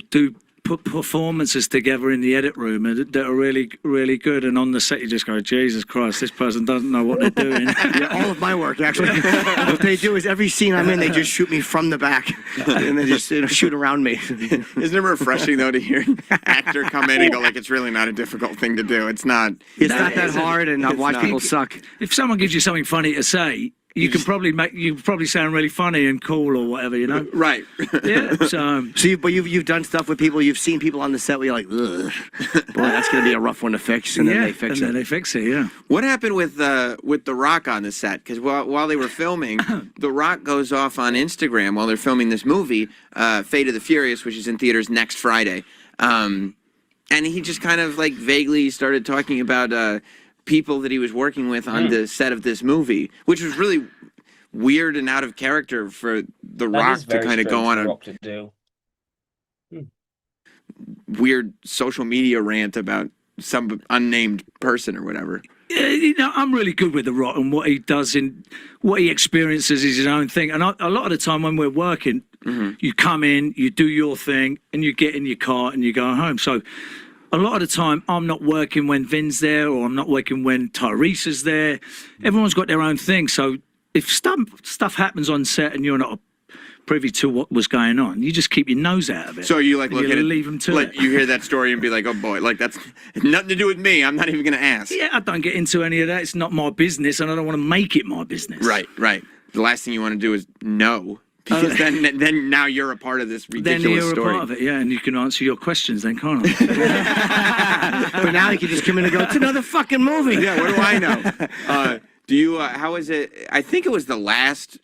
put performances together in the edit room that are really, really good, and on the set you just go, Jesus Christ, this person doesn't know what they're doing. All of my work, actually. What they do is every scene I'm in, they just shoot me from the back, and they just shoot around me. Isn't it refreshing though to hear an actor come in and go like, it's really not a difficult thing to do. It's not that hard, and I've watched people suck. If someone gives you something funny to say, you probably sound really funny and cool or whatever, Right. Yeah. But you've done stuff with people. You've seen people on the set where you're like, ugh, boy, that's gonna be a rough one to fix, and then they fix it. Then they fix it. Yeah. What happened with The Rock on the set? Because while they were filming, The Rock goes off on Instagram while they're filming this movie, Fate of the Furious, which is in theaters next Friday, and he just kind of like vaguely started talking about people that he was working with on the set of this movie, which was really weird and out of character for The Rock to kind of go on a weird social media rant about some unnamed person or whatever. I'm really good with The Rock, and what he does in what he experiences is his own thing. And a lot of the time when we're working, you come in, you do your thing, and you get in your car and you go home. So a lot of the time, I'm not working when Vin's there, or I'm not working when Tyrese is there. Everyone's got their own thing. So if stuff happens on set and you're not privy to what was going on, you just keep your nose out of it. So you like look at it, leave them to like it. you hear that story and be like, oh boy, like that's nothing to do with me. I'm not even going to ask. Yeah, I don't get into any of that. It's not my business, and I don't want to make it my business. Right. The last thing you want to do is no, because then now you're a part of this ridiculous then you're story. a part of it, yeah, and you can answer your questions then, can't I? But now you can just come in and go, it's another fucking movie. Yeah, what do I know? Do you? How is it? I think it was the last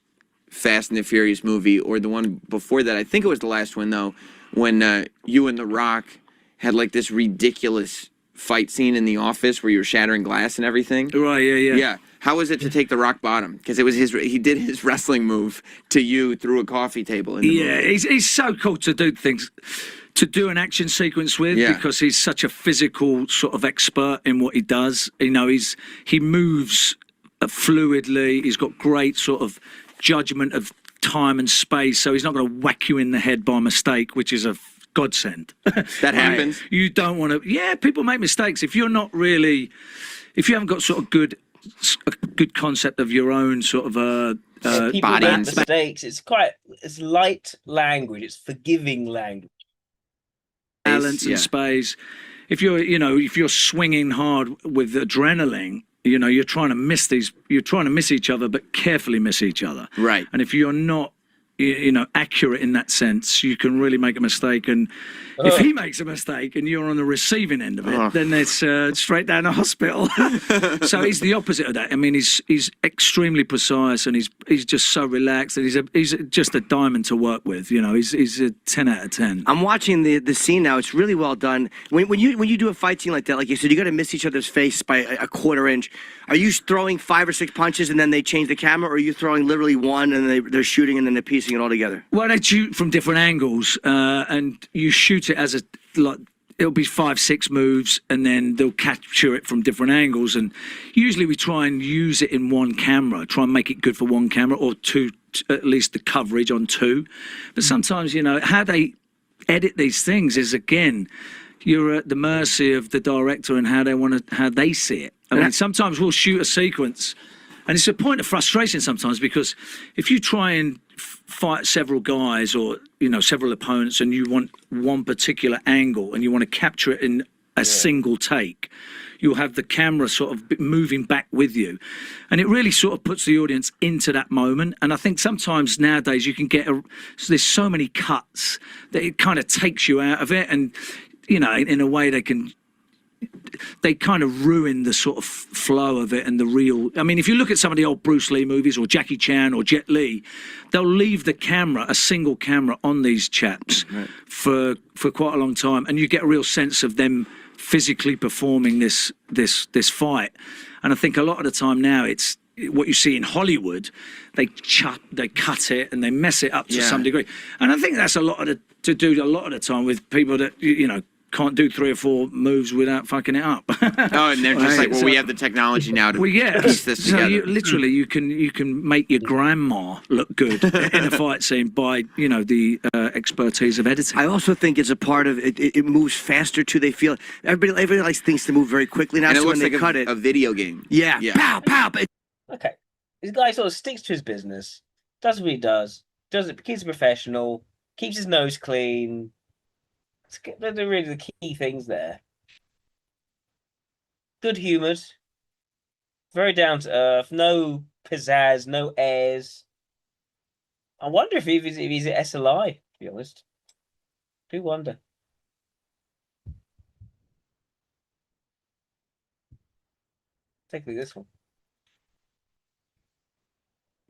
Fast and the Furious movie, or the one before that. I think it was the last one though, when you and The Rock had like this ridiculous fight scene in the office where you were shattering glass and everything. Right. Yeah. Yeah. How was it to take the rock bottom? Because it was he did his wrestling move to you through a coffee table. In the movie. He's so cool to do things, to do an action sequence with, because he's such a physical sort of expert in what he does. You know, he moves fluidly. He's got great sort of judgment of time and space, so he's not going to whack you in the head by mistake, which is a godsend. That happens. You don't want to. Yeah, people make mistakes. If you haven't got sort of a good concept of your own sort of people body make and mistakes. It's light language. It's forgiving language. balance and space. If you're swinging hard with adrenaline, you're trying to miss each other, but carefully miss each other. Right. And if you're not, accurate in that sense, you can really make a mistake. And if he makes a mistake and you're on the receiving end of it, then it's straight down to hospital. So he's the opposite of that. I mean, he's extremely precise, and he's just so relaxed, and he's just a diamond to work with. He's a 10 out of 10. I'm watching the scene now. It's really well done. When you do a fight scene like that, like you said, you got to miss each other's face by a quarter inch. Are you throwing 5 or 6 punches and then they change the camera, or are you throwing literally one and they're shooting and then they're piecing it all together? Well, they shoot from different angles, and you shoot it as it'll be 5, 6 moves, and then they'll capture it from different angles. And usually we try and use it in one camera, try and make it good for one camera, or two, at least the coverage on 2. But sometimes, how they edit these things is, again, you're at the mercy of the director and how they see it. I mean, sometimes we'll shoot a sequence, and it's a point of frustration sometimes, because if you try and fight several guys or several opponents, and you want one particular angle and you want to capture it in a single take, you'll have the camera sort of moving back with you, and it really sort of puts the audience into that moment. And I think sometimes nowadays you can get there's so many cuts that it kind of takes you out of it, and in a way they kind of ruin the sort of flow of it and the real. I mean, if you look at some of the old Bruce Lee movies or Jackie Chan or Jet Li, they'll leave a single camera on these chaps for quite a long time, and you get a real sense of them physically performing this fight. And I think a lot of the time now, it's what you see in Hollywood. They cut it and they mess it up to some degree, and I think that's to do a lot of the time with people that can't do 3 or 4 moves without fucking it up. And they're just like, well, we have the technology now to piece this together. You can make your grandma look good in a fight scene by the expertise of editing. I also think it's a part of it. It moves faster too. They feel everybody likes things to move very quickly now. And so it looks when they like cut it, a video game. Yeah. Pow pow. Okay, this guy sort of sticks to his business, does what he does, keeps it professional, keeps his nose clean. They're really the key things there. Good humoured, very down to earth, no pizzazz, no airs. I wonder if he's at SLI, to be honest. Do wonder. Take a look at this one.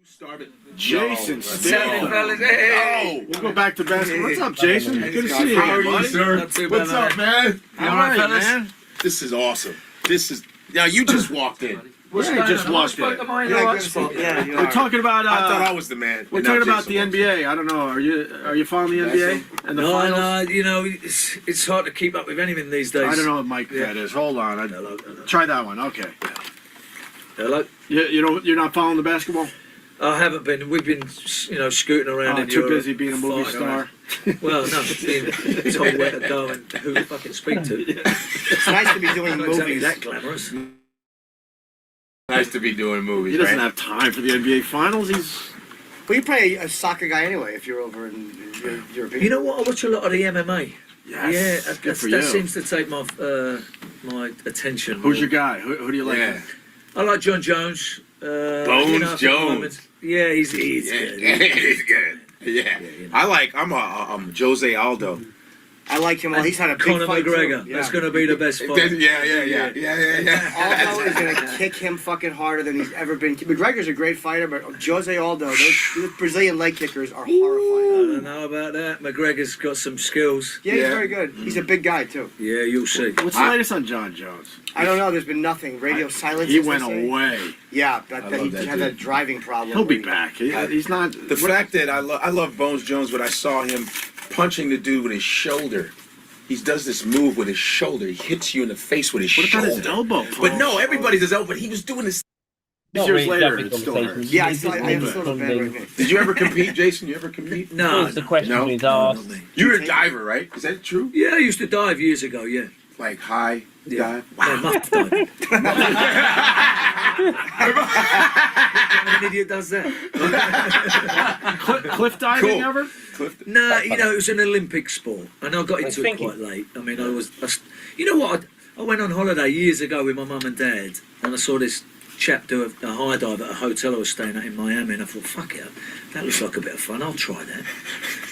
Started Jason still. Hey. We'll go back to basketball. What's up, Jason? Good to see you. How are you, sir? What's up, man? All right, man. This is awesome. Now you just walked in. You just walked in. We're talking about. I thought I was the man. We're talking about the NBA. I don't know. Are you following the NBA and the finals? No. It's hard to keep up with anything these days. I don't know what mic that is. Hold on. Try that one. Okay. Hello. You're not following the basketball? I haven't been. We've been, scooting around. In too Europe, busy being a movie fighting star. around. Well, no, being told where to go and who to fucking speak to. It's nice to be doing Not movies. exactly that glamorous. Nice to be doing movies. He doesn't right? have time for the NBA Finals. Well, you're probably a soccer guy anyway if you're over in Europe. You know what? I watch a lot of the MMA. Yes, Yeah, good for that you. seems to take my my attention. Who's more. your guy? Who do you like? Yeah. I like John Jones. Bones Jones. Yeah, he's good. He's good. Yeah. I'm Jose Aldo. I like him. Well, he's had a big Conor fight McGregor. too. That's going to be the best fight. Aldo is going to kick him fucking harder than he's ever been. McGregor's a great fighter, but Jose Aldo, those Brazilian leg kickers are horrifying. I don't know about that. McGregor's got some skills. Yeah, he's very good. He's a big guy too. Yeah, you'll see. What's the latest on John Jones? I don't know. There's been nothing. Radio silence. He as they went say. away. Yeah, I he love that had dude. that driving problem. He'll be back. He's not. The fact that I love Bones Jones, but I saw him punching the dude with his shoulder. He does this move with his shoulder. He hits you in the face with his What shoulder. about his elbow? But no, everybody does elbow. But he was doing this. Years later, it still hurts. Yeah, I still have a little bad right here. Did you ever compete, Jason? You ever compete? No, the question no. is asked. You're a diver, right? Is that true? Yeah, I used to dive years ago. Yeah. Like high dive? No, muff diving. What idiot does that? Cliff diving Cool. ever? No, it was an Olympic sport, and I got into it quite late. I mean, you know what? I went on holiday years ago with my mum and dad, and I saw this chap do a high dive at a hotel I was staying at in Miami, and I thought, fuck it, that looks like a bit of fun, I'll try that.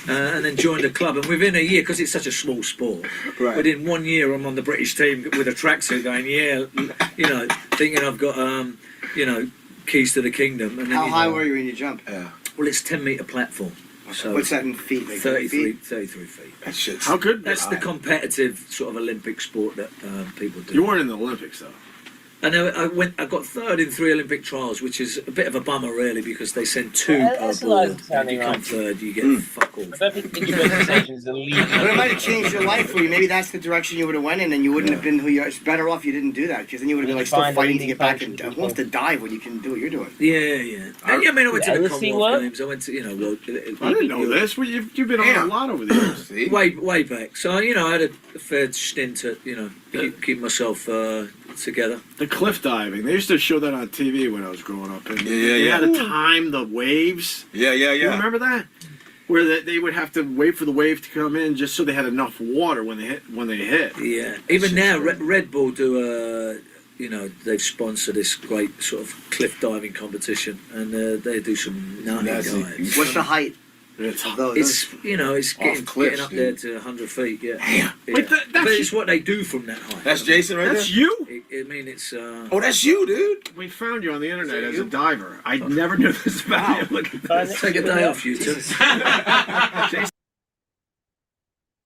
And then joined the club, and within a year, because it's such a small sport, within 1 year I'm on the British team with a tracksuit going, thinking I've got, keys to the kingdom. And then, How high were you when you jumped? Well, it's 10-meter platform. So What's that in feet? Like 33 feet. That shit's How good? That's the competitive sort of Olympic sport that people do. You weren't in the Olympics though. And I got third in 3 Olympic trials, which is a bit of a bummer, really, because they send 2 per That's board. like And if you come right. third, you get fuck all. I don't think individualization is the lead. But it might have changed your life for you. Maybe that's the direction you would have went in, and you wouldn't have been who you are. It's better off you didn't do that, because then you would have been like still Find fighting a to get back. leading And who wants to dive when you can do what you're doing? Yeah. And, I mean, I went to the Jealousy Commonwealth work? Games. I went to, I didn't know this. Well, you've been on a lot over the years. See? way back. So, I had a fair stint at, keep myself together. The cliff diving. They used to show that on TV when I was growing up. And Yeah. They had to time the waves. Yeah. You remember that? Where they would have to wait for the wave to come in just so they had enough water when they hit. Yeah. Even now, Red Bull do they've sponsored this great sort of cliff diving competition, and they do some nutty dives. What's the height? It's of those? It's getting up there to 100 feet. Yeah. Wait, But it's what they do from that height. That's Jason right That's there? you? I mean, it's. Oh, that's you, dude. We found you on the internet as a diver. I never knew this about you. Look at this. Take a day off, you two.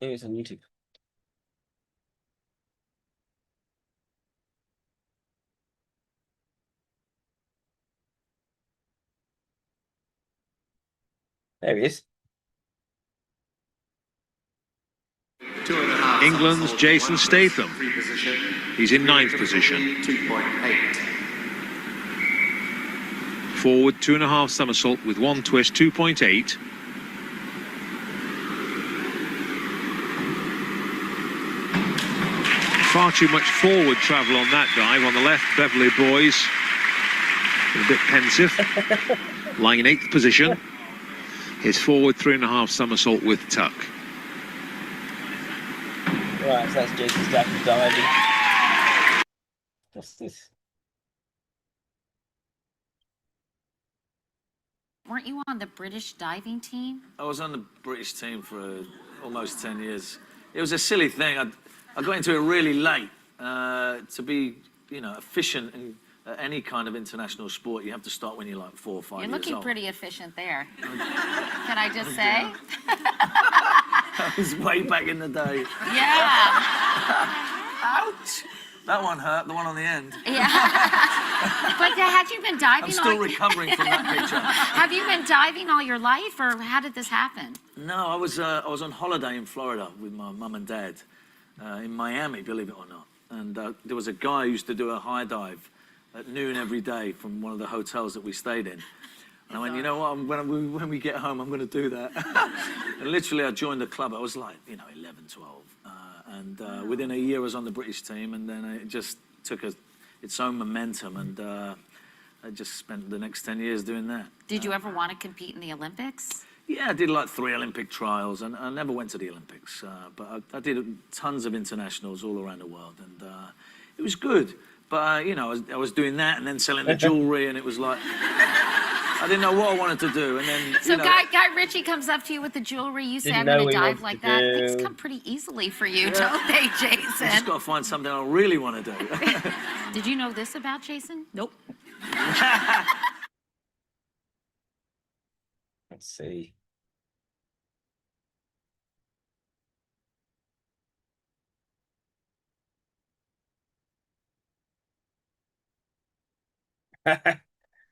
It's on YouTube. There he is. England's Jason Statham. He's in 9th position. 2.8. Forward 2.5 somersault with 1 twist, 2.8. Far too much forward travel on that dive. On the left, Beverly Boys, a bit pensive, lying in 8th position. His forward 3.5 somersault with tuck. Right, so that's Jason Statham diving. What's this? Weren't you on the British diving team? I was on the British team for almost 10 years. It was a silly thing. I got into it really late. To be, efficient in any kind of international sport, you have to start when you're like 4 or 5 You're years looking old. pretty efficient there. Can I just say? That was way back in the day. Yeah. Ouch! That one hurt, the one on the end. Yeah. But had you been diving? I'm still recovering from that picture. Have you been diving all your life, or how did this happen? No, I was on holiday in Florida with my mum and dad in Miami, believe it or not. And there was a guy who used to do a high dive at noon every day from one of the hotels that we stayed in. And I went, you know what, when we get home, I'm going to do that. And literally, I joined the club. I was like, 11, 12. Within a year, I was on the British team, and then it just took its own momentum, and I just spent the next 10 years doing that. Did you ever want to compete in the Olympics? Yeah, I did like 3 Olympic trials, and I never went to the Olympics, but I did tons of internationals all around the world, and it was good. But, I was doing that and then selling the jewelry, and it was like, I didn't know what I wanted to do. And then, So Guy Ritchie comes up to you with the jewelry. You say, I'm going to dive like that. Things come pretty easily for you, don't they, Jason? I just got to find something I really want to do. Did you know this about Jason? Nope. Let's see.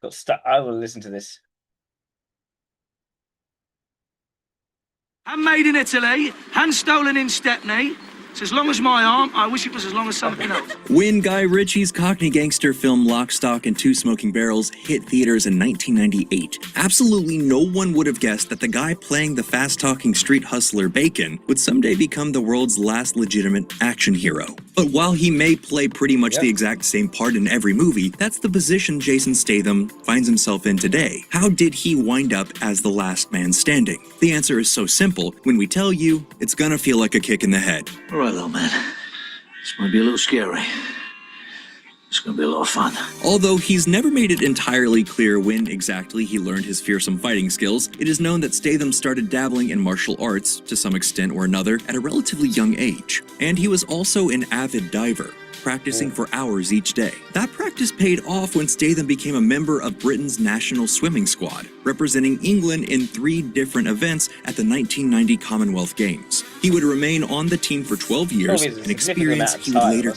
Got stuck. I will listen to this. Handmade in Italy, hand stolen in Stepney. It's as long as my arm. I wish it was as long as something else. When Guy Ritchie's Cockney gangster film Lock, Stock, and Two Smoking Barrels hit theaters in 1998, absolutely no one would have guessed that the guy playing the fast-talking street hustler Bacon would someday become the world's last legitimate action hero. But while he may play pretty much the exact same part in every movie, that's the position Jason Statham finds himself in today. How did he wind up as the last man standing? The answer is so simple. When we tell you, it's gonna feel like a kick in the head. All right, little man. This might be a little scary. It's gonna be a lot of fun. Although he's never made it entirely clear when exactly he learned his fearsome fighting skills, it is known that Statham started dabbling in martial arts, to some extent or another, at a relatively young age. And he was also an avid diver, practicing for hours each day. That practice paid off when Statham became a member of Britain's national swimming squad, representing England in 3 different events at the 1990 Commonwealth Games. He would remain on the team for 12 years, an experience he would later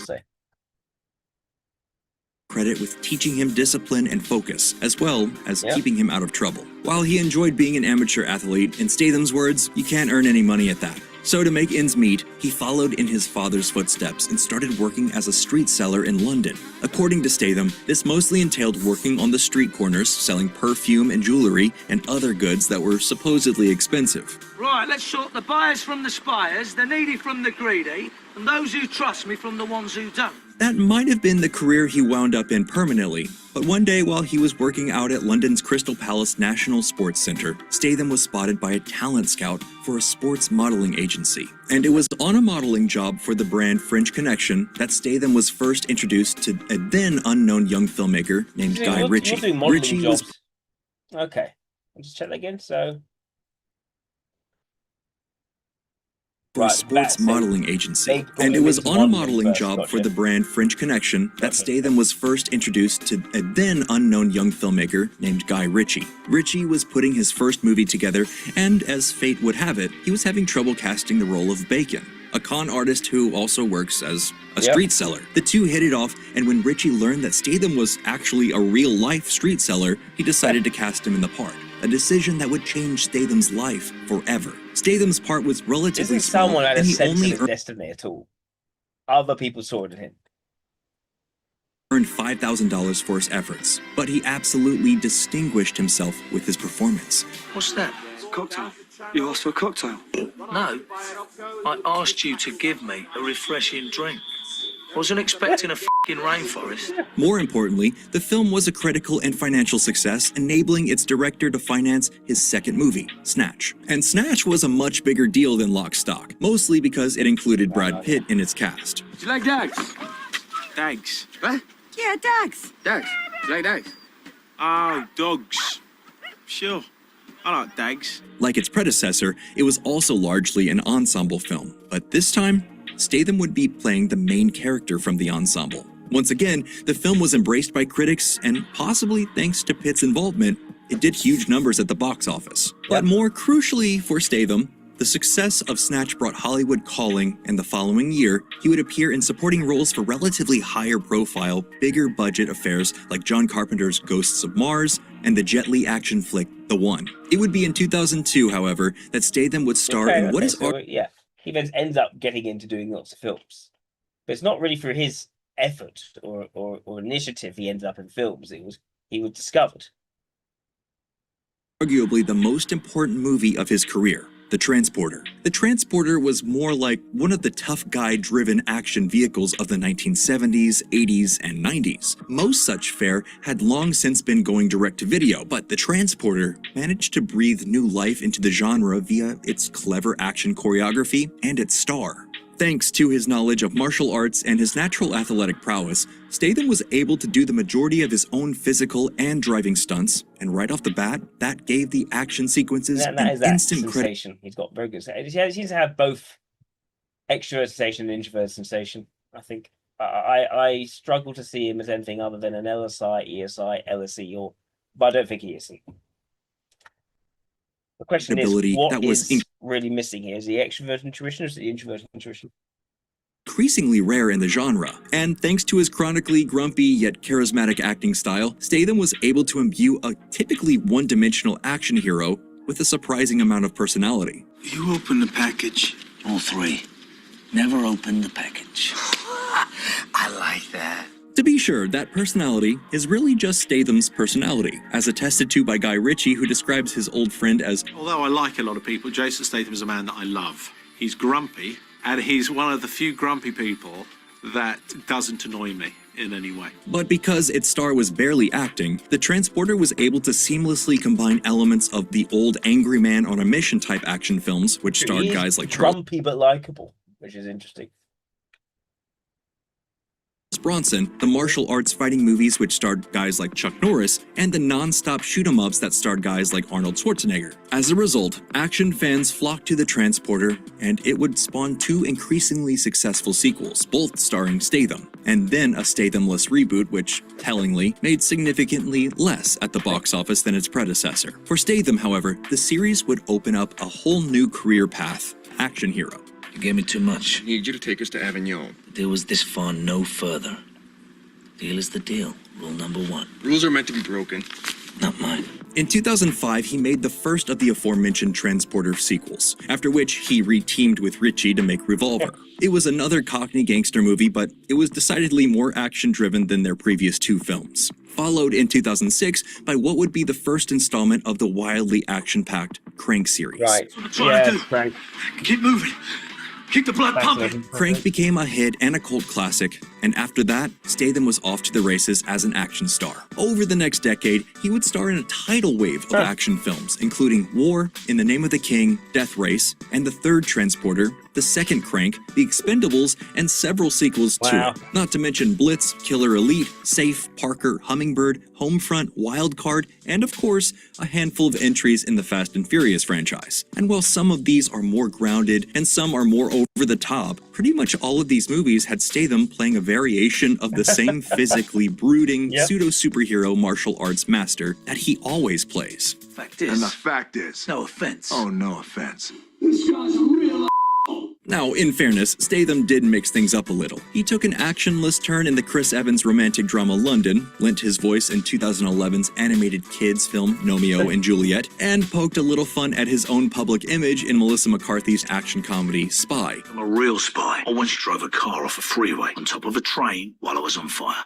credit with teaching him discipline and focus, as well as keeping him out of trouble. While he enjoyed being an amateur athlete, in Statham's words, you can't earn any money at that. So to make ends meet, he followed in his father's footsteps and started working as a street seller in London. According to Statham, this mostly entailed working on the street corners, selling perfume and jewelry and other goods that were supposedly expensive. Right, let's sort the buyers from the spires, the needy from the greedy, and those who trust me from the ones who don't. That might have been the career he wound up in permanently, but one day while he was working out at London's Crystal Palace National Sports Centre, Statham was spotted by a talent scout for a sports modeling agency. And it was on a modeling job for the brand French Connection that Statham was first introduced to a then unknown young filmmaker named Guy Ritchie. Ritchie was... Okay, I'll just check that again, so... for a sports modeling agency, and it was on a modeling job for the brand French Connection that Statham was first introduced to a then unknown young filmmaker named Guy Ritchie. Ritchie was putting his first movie together, and as fate would have it, he was having trouble casting the role of Bacon, a con artist who also works as a street seller. The two hit it off, and when Ritchie learned that Statham was actually a real-life street seller, he decided to cast him in the part. A decision that would change Statham's life forever. Statham's part was relatively small, someone had and a he sense only of his destiny at all. Other people saw it in him. earned $5,000 for his efforts, but he absolutely distinguished himself with his performance. What's that? Cocktail. You asked for a cocktail. No. I asked you to give me a refreshing drink. Wasn't expecting a f***ing rainforest. More importantly, the film was a critical and financial success, enabling its director to finance his second movie, Snatch. And Snatch was a much bigger deal than Lock, Stock, mostly because it included Brad Pitt in its cast. Do you like dogs? Dogs. What? Yeah, dogs. Dogs. Do you like dogs? Oh, dogs. Sure. I like dogs. Like its predecessor, it was also largely an ensemble film, but this time, Statham would be playing the main character from the ensemble. Once again, the film was embraced by critics, and possibly thanks to Pitt's involvement, it did huge numbers at the box office. But more crucially for Statham, the success of Snatch brought Hollywood calling, and the following year, he would appear in supporting roles for relatively higher profile, bigger budget affairs like John Carpenter's Ghosts of Mars and the Jet Li action flick, The One. It would be in 2002, however, that Statham would star in what is... So, yeah. He then ends up getting into doing lots of films. But it's not really for his effort or initiative he ended up in films. He was discovered. Arguably the most important movie of his career, The Transporter. The Transporter was more like one of the tough guy-driven action vehicles of the 1970s, 80s, and 90s. Most such fare had long since been going direct to video, but The Transporter managed to breathe new life into the genre via its clever action choreography and its star. Thanks to his knowledge of martial arts and his natural athletic prowess, Statham was able to do the majority of his own physical and driving stunts, and right off the bat, that gave the action sequences That an is that instant credit. sensation. He's got very good. He seems to have both extrovert sensation and introvert sensation. I think I struggle to see him as anything other than an LSI, ESI, LSE, but I don't think he is. The question is, what is really missing here? Is the extrovert intuition or is the introvert intuition? Increasingly rare in the genre, and thanks to his chronically grumpy yet charismatic acting style, Statham was able to imbue a typically one-dimensional action hero with a surprising amount of personality. You open the package. All three. Never open the package. I like that. To be sure, that personality is really just Statham's personality, as attested to by Guy Ritchie, who describes his old friend as, although I like a lot of people, Jason Statham is a man that I love. He's grumpy, and he's one of the few grumpy people that doesn't annoy me in any way. But because its star was barely acting, The Transporter was able to seamlessly combine elements of the old angry man on a mission type action films, which starred guys like grumpy but likable, which is interesting. Bronson, the martial arts fighting movies which starred guys like Chuck Norris, and the non-stop shoot-'em-ups that starred guys like Arnold Schwarzenegger. As a result, action fans flocked to The Transporter, and it would spawn two increasingly successful sequels, both starring Statham, and then a Statham-less reboot which, tellingly, made significantly less at the box office than its predecessor. For Statham, however, the series would open up a whole new career path, action hero. You gave me too much. I need you to take us to Avignon. The deal was this far, no further. Deal is the deal. Rule number one. Rules are meant to be broken. Not mine. In 2005, he made the first of the aforementioned Transporter sequels, after which he re-teamed with Ritchie to make Revolver. It was another Cockney gangster movie, but it was decidedly more action-driven than their previous two films. Followed in 2006 by what would be the first installment of the wildly action-packed Crank series. Right. Yeah, Crank. Keep moving. Keep the blood pumping. Crank became a hit and a cult classic, and after that, Statham was off to the races as an action star. Over the next decade, he would star in a tidal wave of action films, including War, In the Name of the King, Death Race, and the third Transporter, the second Crank, The Expendables, and several sequels to it. Not to mention Blitz, Killer Elite, Safe, Parker, Hummingbird, Homefront, Wild Card, and of course, a handful of entries in the Fast and Furious franchise. And while some of these are more grounded and some are more over the top, pretty much all of these movies had Statham playing a variation of the same physically brooding pseudo-superhero martial arts master that he always plays. Fact is. And the fact is. No offense. Oh, no offense. This guy's a real Now, in fairness, Statham did mix things up a little. He took an actionless turn in the Chris Evans romantic drama London, lent his voice in 2011's animated kids film Romeo and Juliet, and poked a little fun at his own public image in Melissa McCarthy's action comedy Spy. I'm a real spy. I once drove a car off a freeway on top of a train while I was on fire.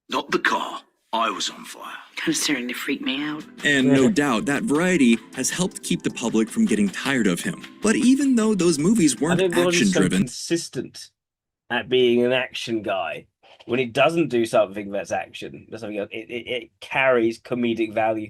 Not the car. I was on fire. Kind of starting to freak me out. And no doubt, that variety has helped keep the public from getting tired of him. But even though those movies weren't action-driven, consistent at being an action guy, when he doesn't do something that's action, that's something else, it carries comedic value.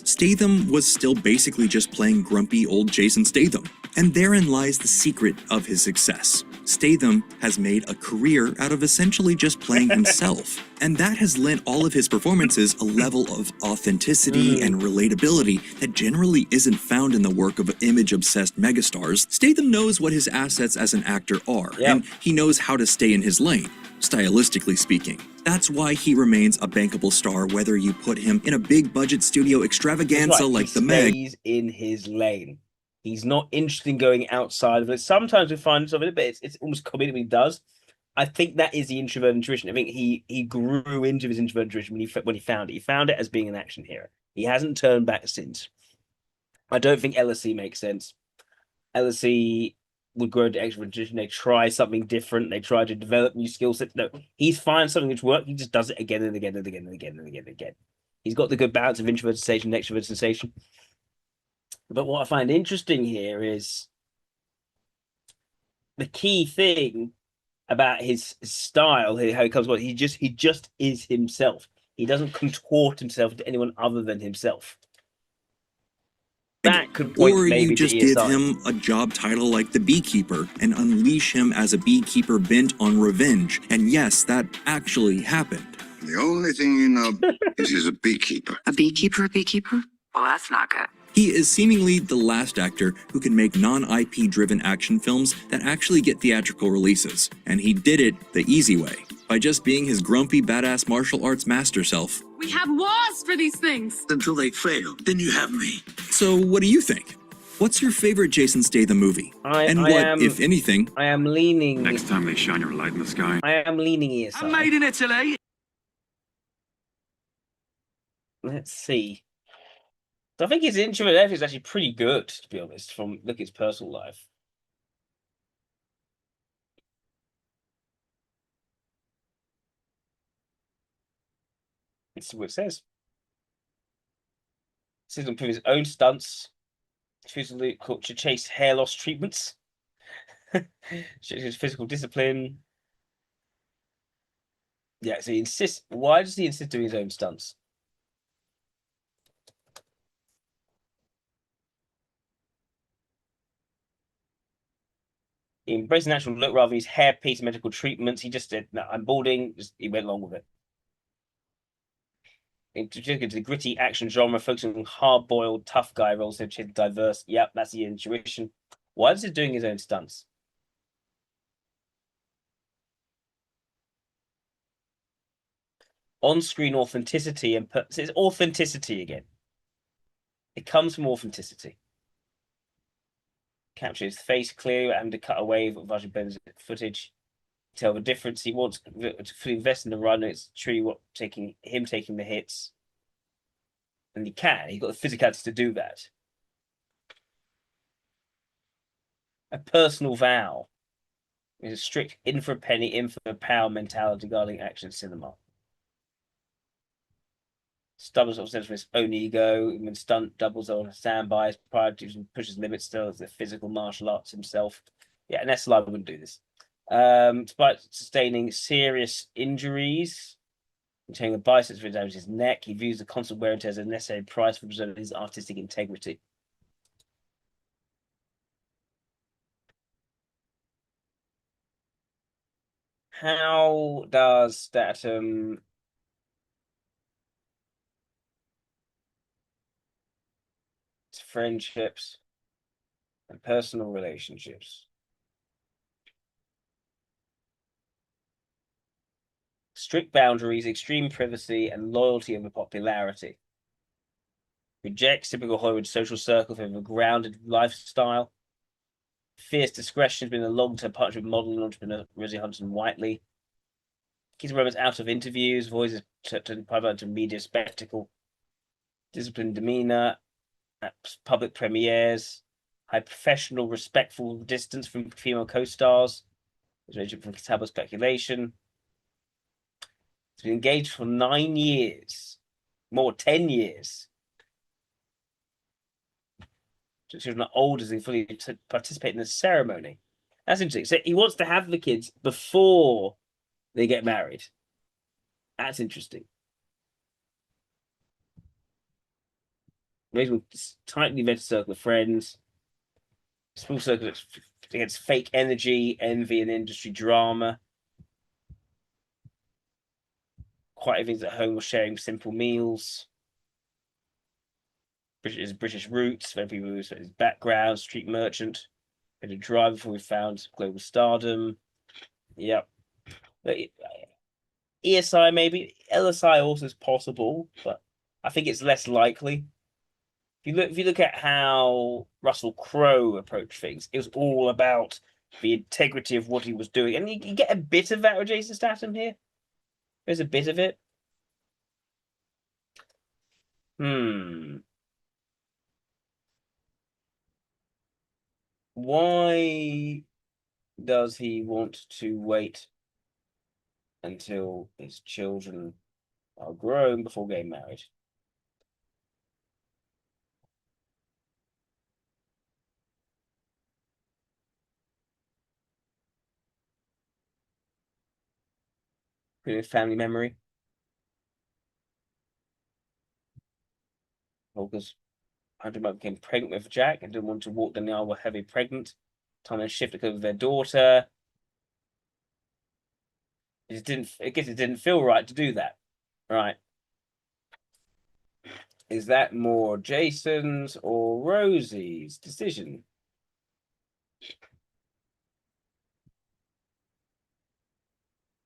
Statham was still basically just playing grumpy old Jason Statham. And therein lies the secret of his success. Statham has made a career out of essentially just playing himself. And that has lent all of his performances a level of authenticity and relatability that generally isn't found in the work of image-obsessed megastars. Statham knows what his assets as an actor are, and he knows how to stay in his lane, stylistically speaking. That's why he remains a bankable star, whether you put him in a big-budget studio extravaganza like The Meg. He stays in his lane. He's not interested in going outside of it. Sometimes we find something, but it's almost comedic when he does. I think that is the introvert intuition. I think he grew into his introvert intuition when he found it. He found it as being an action hero. He hasn't turned back since. I don't think LSE makes sense. LSE would grow to extroversion. They try something different. They try to develop new skill sets. No, he's finds something which works. He just does it again and again and again and again and again and again. He's got the good balance of introverted sensation and extroverted sensation. But what I find interesting here is the key thing about his style, how he comes on. He just is himself. He doesn't contort himself into anyone other than himself. That could point Or maybe you just to give ESI. him a job title like the Beekeeper and unleash him as a beekeeper bent on revenge. And yes, that actually happened. The only thing you know is he's a beekeeper. A beekeeper, a beekeeper? Well, that's not good. He is seemingly the last actor who can make non-IP driven action films that actually get theatrical releases. And he did it the easy way, by just being his grumpy badass martial arts master self. We have laws for these things. Until they fail, then you have me. So what do you think? What's your favorite Jason Statham movie? If anything... I am leaning... Next time they shine your light in the sky. I am leaning ESI. I'm made in Italy. Let's see. So I think his introvert effort is actually pretty good, to be honest, from look at his personal life. Let's see what it says. It says to improve his own stunts, to chase hair loss treatments, his physical discipline. Yeah, so he insists. Why does he insist doing his own stunts? He embraced the natural look rather than his hair-piece medical treatments. He just said, no, I'm balding. He went along with it. Into the gritty action genre, focusing on hard-boiled, tough guy roles, so diverse. Yep, that's the intuition. Why is he doing his own stunts? On-screen authenticity and it's authenticity again. It comes from authenticity. Capture his face clearly and to cut away with footage. Tell the difference. He wants to invest in the run. It's truly what taking the hits, and he can. He's got the physicality to do that. A personal vow is a strict in for a penny, in for a pound mentality regarding action cinema. Doubles up from his own ego, when stunt doubles on standbys, priorities and pushes limits still as the physical martial arts himself. Yeah, and SLI wouldn't do this. Despite sustaining serious injuries, containing a biceps for damage his neck, he views the constant wear and tear as a necessary price for preserving his artistic integrity. How does Statham friendships and personal relationships? Strict boundaries, extreme privacy, and loyalty over popularity. Rejects typical Hollywood social circle for a grounded lifestyle. Fierce discretion has been a long-term partnership with model and entrepreneur Rosie Huntington-Whiteley. Keeps romance out of interviews, avoids to private to media spectacle. Disciplined demeanor at public premieres. High professional, respectful distance from female co-stars. His relationship from tabloid speculation. He's been engaged for 9 years, more 10 years. Children are old as they fully participate in the ceremony. That's interesting. So he wants to have the kids before they get married. That's interesting. Raised with tightly vetted circle of friends. Small circle against fake energy, envy, and industry drama. Quiet things at home or sharing simple meals. British roots, very people his background, street merchant, been a driver before we found global stardom. Yep. ESI maybe. LSI also is possible, but I think it's less likely. If you look at how Russell Crowe approached things, it was all about the integrity of what he was doing. And you get a bit of that with Jason Statham here. There's a bit of it. Why does he want to wait until his children are grown before getting married? Family memory. Because Andrew became pregnant with Jack and didn't want to walk down the aisle with heavy pregnant. Time and shift because of their daughter. I guess it didn't feel right to do that. Right. Is that more Jason's or Rosie's decision?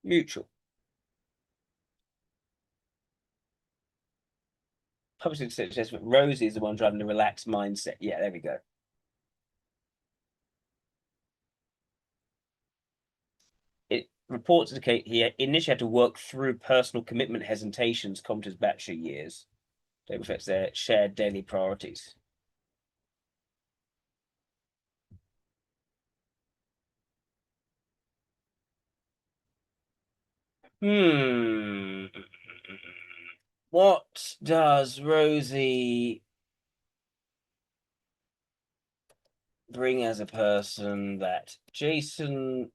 Mutual. Publishing suggests that Rosie is the one driving the relaxed mindset. Yeah, there we go. It reports indicate he initially had to work through personal commitment hesitations common to his bachelor years. That reflects their shared daily priorities. What does Rosie bring as a person that Jason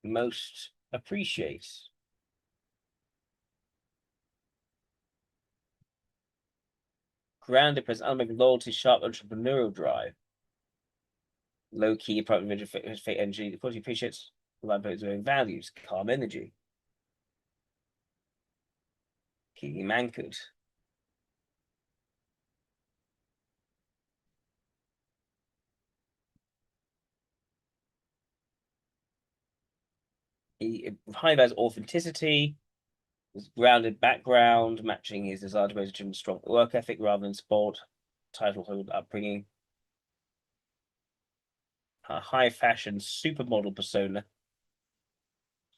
most appreciates? Grounded presence, unbreaking loyalty, sharp entrepreneurial drive. Low key, private fate energy. Of course, he appreciates his own values, calm energy. Keeping him anchored. He high values authenticity, his grounded background, matching his desire to raise a strong work ethic rather than sport, title upbringing. A high fashion supermodel persona.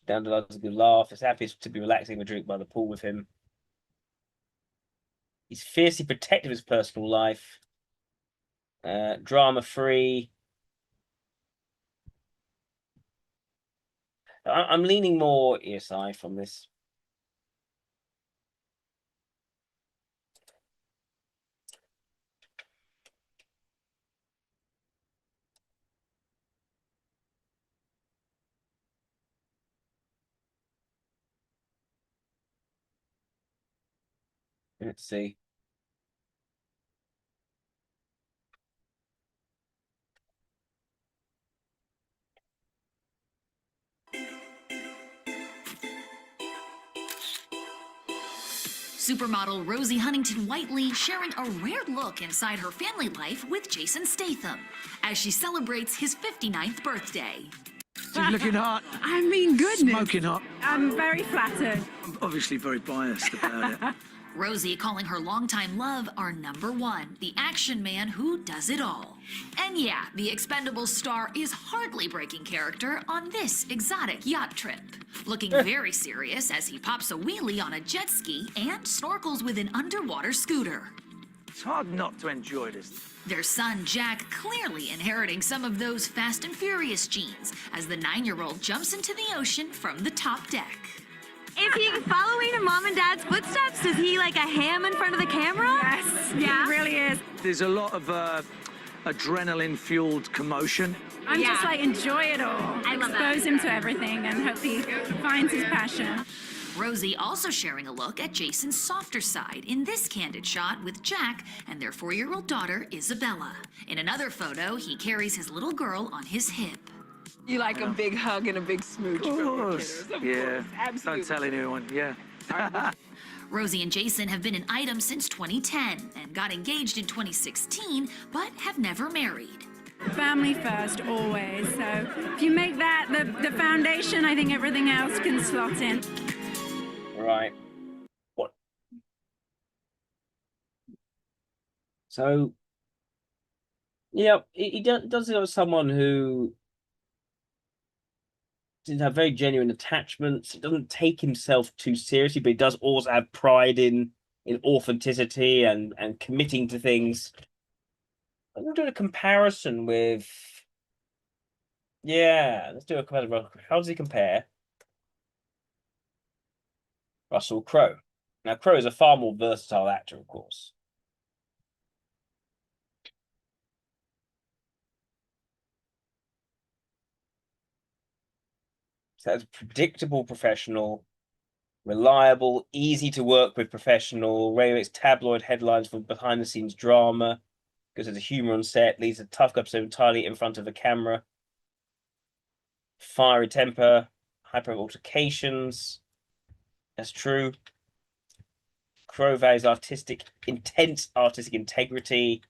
Down to a good laugh. Is happy to be relaxing a drink by the pool with him. He's fiercely protective of his personal life. Drama free. I'm leaning more ESI from this. Let's see. Supermodel Rosie Huntington Whiteley sharing a rare look inside her family life with Jason Statham as she celebrates his 59th birthday. She's looking hot. I mean, goodness. Smoking hot. I'm very flattered. I'm obviously very biased about it. Rosie calling her longtime love our number one, the action man who does it all. And yeah, the Expendables star is hardly breaking character on this exotic yacht trip. Looking very serious as he pops a wheelie on a jet ski and snorkels with an underwater scooter. It's hard not to enjoy this. Their son Jack clearly inheriting some of those Fast and Furious genes as the 9-year-old jumps into the ocean from the top deck. Is he following in mom and dad's footsteps? Is he like a ham in front of the camera? Yes, yeah. He really is. There's a lot of adrenaline-fueled commotion. I'm just like, enjoy it all. I love Expose him to everything and hope he finds his passion. Rosie also sharing a look at Jason's softer side in this candid shot with Jack and their 4-year-old daughter, Isabella. In another photo, he carries his little girl on his hip. You like a big hug and a big smooch from your kiddos. Of course, absolutely. Don't tell anyone, yeah. Rosie and Jason have been an item since 2010 and got engaged in 2016, but have never married. Family first, always. So if you make that the foundation, I think everything else can slot in. Right. What? So, yeah, he does have someone who didn't have very genuine attachments. He doesn't take himself too seriously, but he does also have pride in authenticity and committing to things. I'm gonna do a comparison with. Yeah, let's do a comparison. How does he compare? Russell Crowe. Now, Crowe is a far more versatile actor, of course. So that's predictable professional, reliable, easy to work with professional, makes tabloid headlines for behind the scenes drama, because there's a humor on set, leads a tough episode entirely in front of a camera, fiery temper, hyper altercations. That's true. Crowe values intense artistic integrity,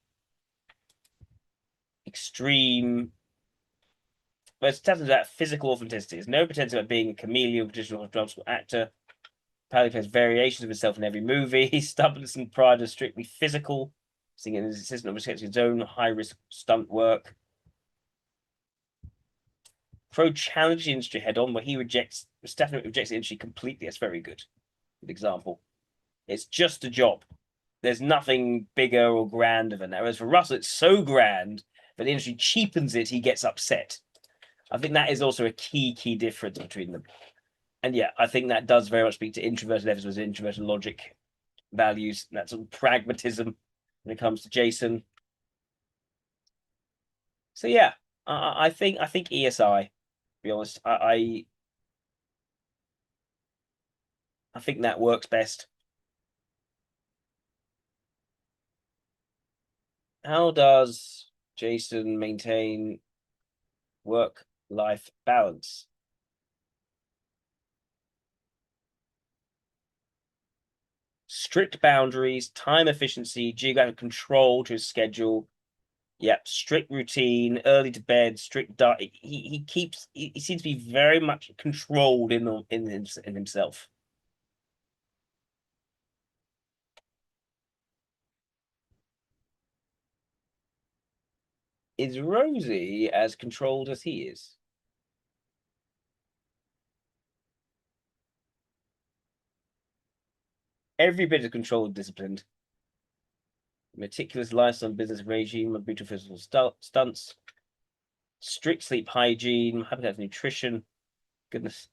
extreme. But it's tells that physical authenticity. There's no pretense about being a chameleon, traditional dramatic actor. Paddy plays variations of himself in every movie. His stubbornness and pride are strictly physical, singing his assistant respects his own high-risk stunt work. Crowe challenges the industry head-on, where Stefano rejects the industry completely. That's very good. Good example. It's just a job. There's nothing bigger or grander than that. Whereas for Russell, it's so grand that the industry cheapens it, he gets upset. I think that is also a key difference between them. And yeah, I think that does very much speak to introverted efforts with introverted logic values, and that sort of pragmatism when it comes to Jason. So yeah, I think ESI. To be honest, I think that works best. How does Jason maintain work-life balance? Strict boundaries, time efficiency, geographic control to his schedule. Yep, strict routine, early to bed, strict diet. He seems to be very much controlled in himself. Is Rosie as controlled as he is? Every bit of controlled, disciplined. Meticulous lifestyle, business regime, brutal physical stunts. Strict sleep hygiene, habitat nutrition. Goodness.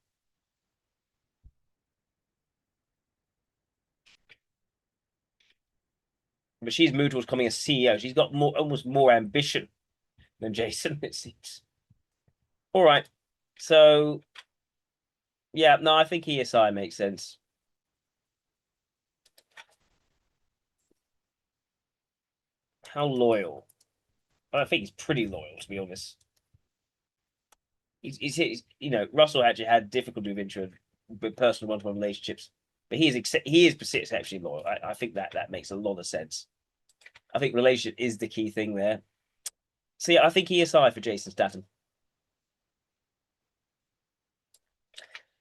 But she's moved towards becoming a CEO. She's got almost more ambition than Jason, it seems. All right. So, yeah, no, I think ESI makes sense. How loyal? I think he's pretty loyal, to be honest. He's you know, Russell actually had difficulty with personal one-to-one relationships, but he is exceptionally loyal. I think that makes a lot of sense. I think relationship is the key thing there. So yeah, I think ESI for Jason Statham.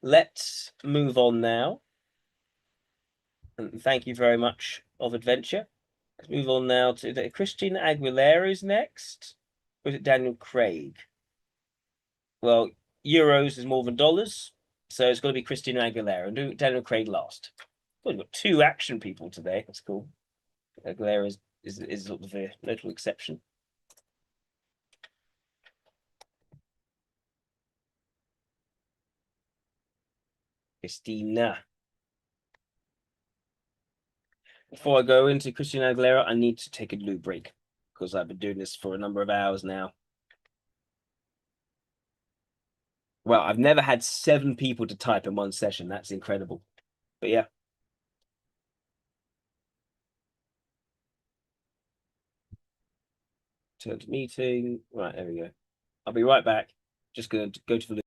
Let's move on now. And thank you very much of Adventure. Let's move on now to Christina Aguilera's next. Or is it Daniel Craig? Well, euros is more than dollars, so it's got to be Christina Aguilera. And do Daniel Craig last. Oh, we've got two action people today. That's cool. Aguilera is sort of a notable exception. Christina. Before I go into Christina Aguilera, I need to take a loo break because I've been doing this for a number of hours now. Well, I've never had 7 people to type in one session. That's incredible. But yeah. Turn to meeting. Right, there we go. I'll be right back. Just going to go to the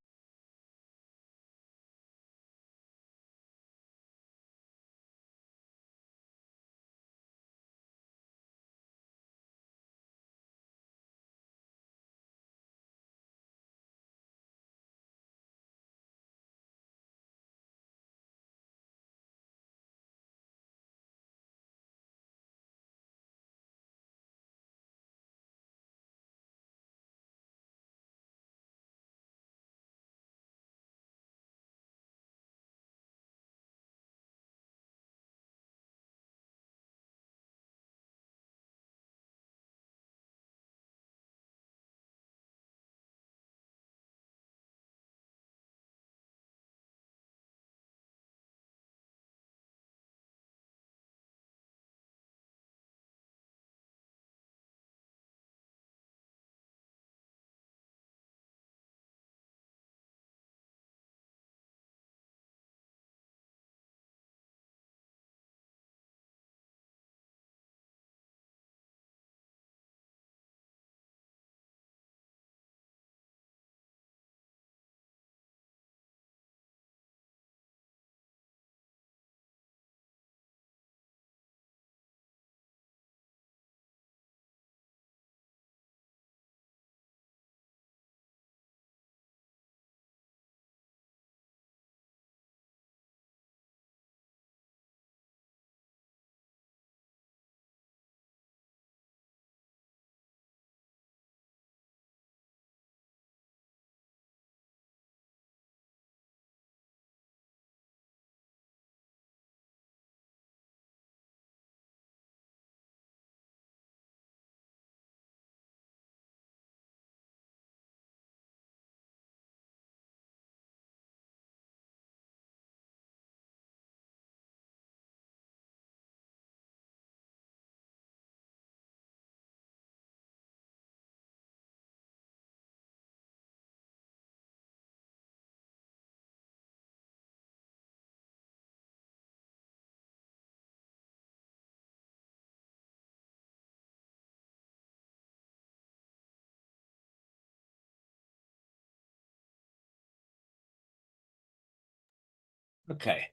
Okay.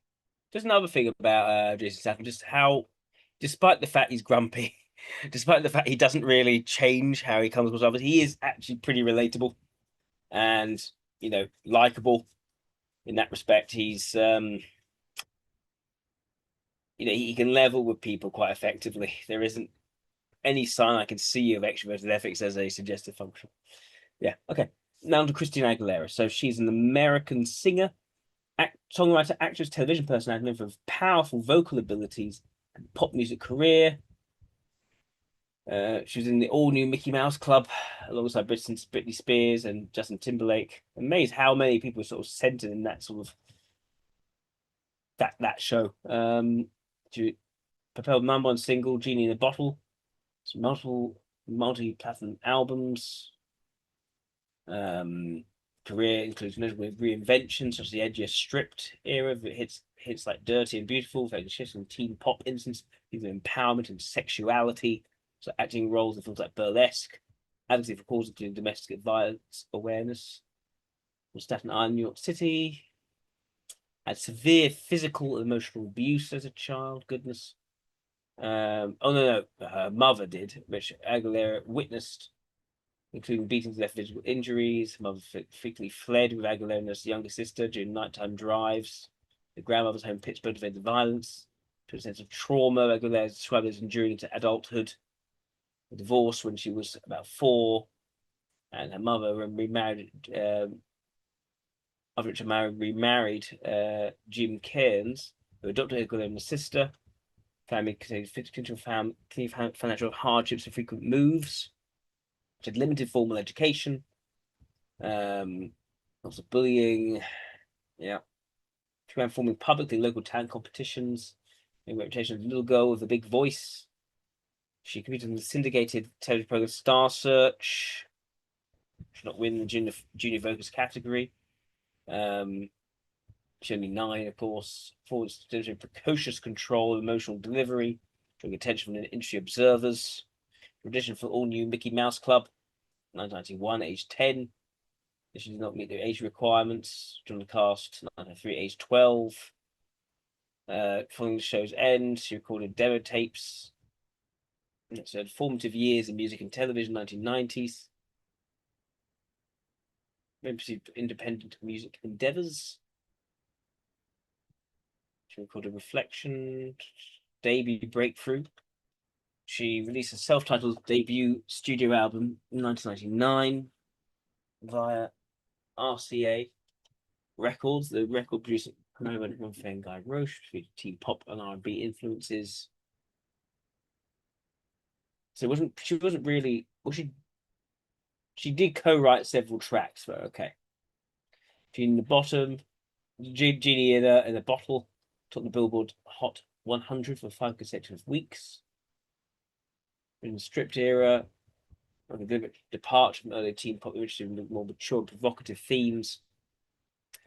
Just another thing about Jason Statham, just how, despite the fact he's grumpy, despite the fact he doesn't really change how he comes across others, he is actually pretty relatable and, you know, likable in that respect. He's, you know, he can level with people quite effectively. There isn't any sign I can see of extroverted ethics as a suggestive function. Yeah, okay. Now to Christina Aguilera. So she's an American singer, songwriter, actress, television personality known for powerful vocal abilities and pop music career. She was in the all-new Mickey Mouse Club alongside Britney Spears and Justin Timberlake. Amazed how many people were sort of centered in that sort of that show. She propelled #1 single "Genie in a Bottle." Multiple multi-platinum albums. Career includes notable reinventions such as the edgier stripped era that hits like Dirty and Beautiful, focusing shifts in teen pop instance, even empowerment and sexuality. So acting roles in films like Burlesque, advocacy for causes including domestic violence awareness. From Staten Island, New York City. Had severe physical and emotional abuse as a child. Goodness. Oh no, her mother did, which Aguilera witnessed, including beatings, left physical injuries. Her mother frequently fled with Aguilera's younger sister during nighttime drives. The grandmother's home Pittsburgh defended violence. To a sense of trauma, Aguilera described as enduring into adulthood. A divorce when she was about 4, and her mother remarried. After which remarried Jim Cairns, who adopted Aguilera's sister. Family contained financial hardships and frequent moves. She had limited formal education. Lots of bullying. Yeah. She began performing publicly in local talent competitions. A reputation of little girl with a big voice. She competed in the syndicated television program Star Search. She did not win the junior vocals category. She only 9, of course. Forwards demonstrating precocious control, emotional delivery, drawing attention from industry observers. Audition for all new Mickey Mouse Club, 1991, age 10. She did not meet the age requirements. Joined the cast, 1993, age 12. Following the show's end, she recorded demo tapes. So had formative years in music and television, 1990s. Pursued independent music endeavors. She recorded Reflection, debut Breakthrough. She released a self-titled debut studio album in 1999 via RCA Records, the record producer promoter one fan Guy Roche, featured teen pop and R&B influences. So she wasn't really, well, she did co-write several tracks, but okay. She in the bottom, Genie in a Bottle, topped the Billboard Hot 100 for 5 consecutive weeks. In the stripped era, a deliberate departure from early teen pop image to more mature and provocative themes,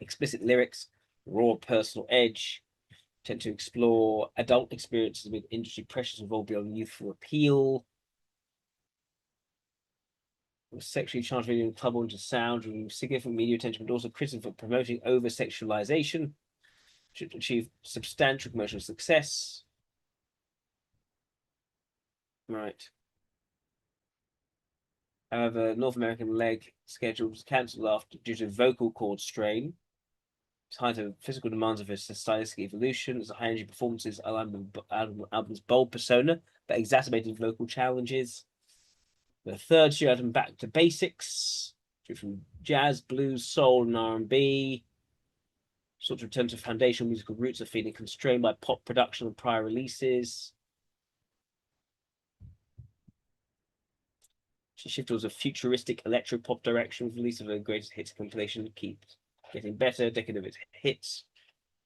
explicit lyrics, raw personal edge, tend to explore adult experiences with industry pressures involved beyond youthful appeal. Was sexually charged video and club into sound, with significant media attention, but also criticism for promoting over-sexualization. Should achieve substantial commercial success. Right. However, North American leg schedule was cancelled due to vocal cord strain. Despite the physical demands of his stylistic evolution, as high energy performances album's bold persona that exacerbated vocal challenges. The third studio album, Back to Basics, from jazz, blues, soul, and R&B. Sort of return to foundational musical roots of feeling constrained by pop production and prior releases. She shifted towards a futuristic electro pop direction with the release of her greatest hits compilation, Keeps Getting Better, decade of its hits.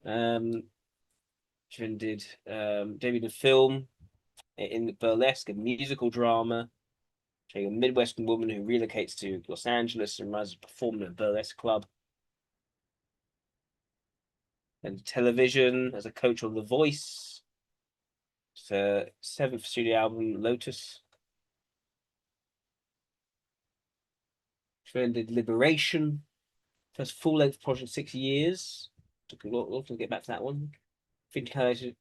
She then did debuted a film in the Burlesque, a musical drama, showing a Midwestern woman who relocates to Los Angeles and rises to perform in a burlesque club. And television as a coach on The Voice. It's her 7th studio album, Lotus. She then did Liberation, first full-length project 6 years. We'll get back to that one. Featuring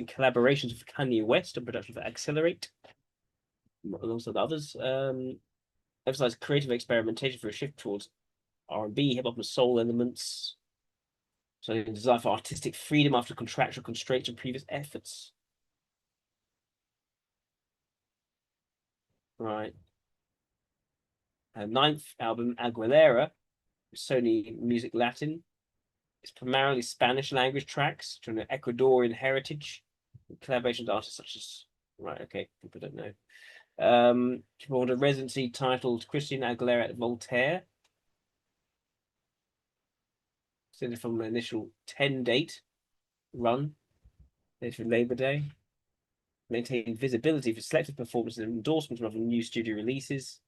collaborations with Kanye West and production for Accelerate, alongside others. Emphasize creative experimentation for a shift towards R&B, hip hop, and soul elements. So a desire for artistic freedom after contractual constraints and previous efforts. Right. Her ninth album, Aguilera, Sony Music Latin. It's primarily Spanish language tracks from an Ecuadorian heritage. Collaborations with artists such as, right, okay, people don't know. She performed a residency titled Christian Aguilera at Voltaire. Started from an initial 10-date run later in Labor Day. Maintained visibility for selected performances and endorsements rather than new studio releases.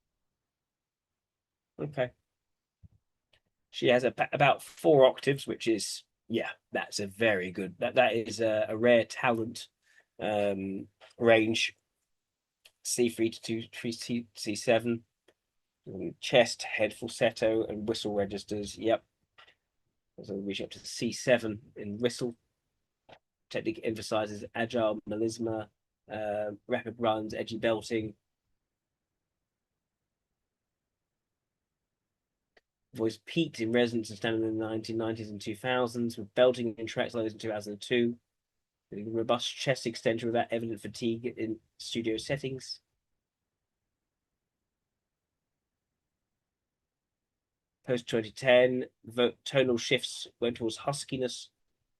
Okay. She has about 4 octaves, which is, yeah, that's a very good, that is a rare talent range. C3 to C7. Chest, head falsetto, and whistle registers. Yep. So we reach up to C7 in whistle. Technique emphasizes agile melisma, rapid runs, edgy belting. Voice peaked in resonance and standing in the 1990s and 2000s, with belting in tracks like those in 2002. Robust chest extension without evident fatigue in studio settings. Post 2010, tonal shifts went towards huskiness,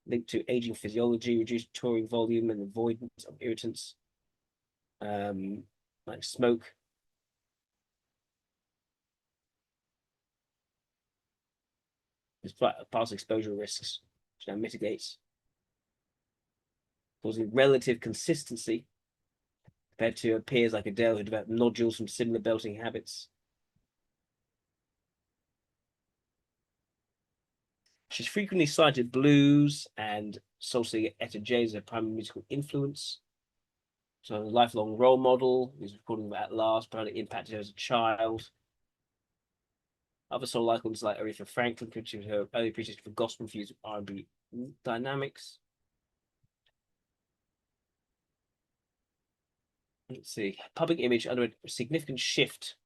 linked to aging physiology, reduced touring volume, and avoidance of irritants like smoke. Despite past exposure risks, which now mitigates, causing relative consistency compared to her peers like Adele, who developed nodules from similar belting habits. She's frequently cited blues and soul singer Etta James as her primary musical influence. So a lifelong role model, who's recording At Last, apparently impacted her as a child. Other soul icons like Aretha Franklin contributed her early appreciation for gospel-infused R&B dynamics. Let's see. Public image underwent a significant shift.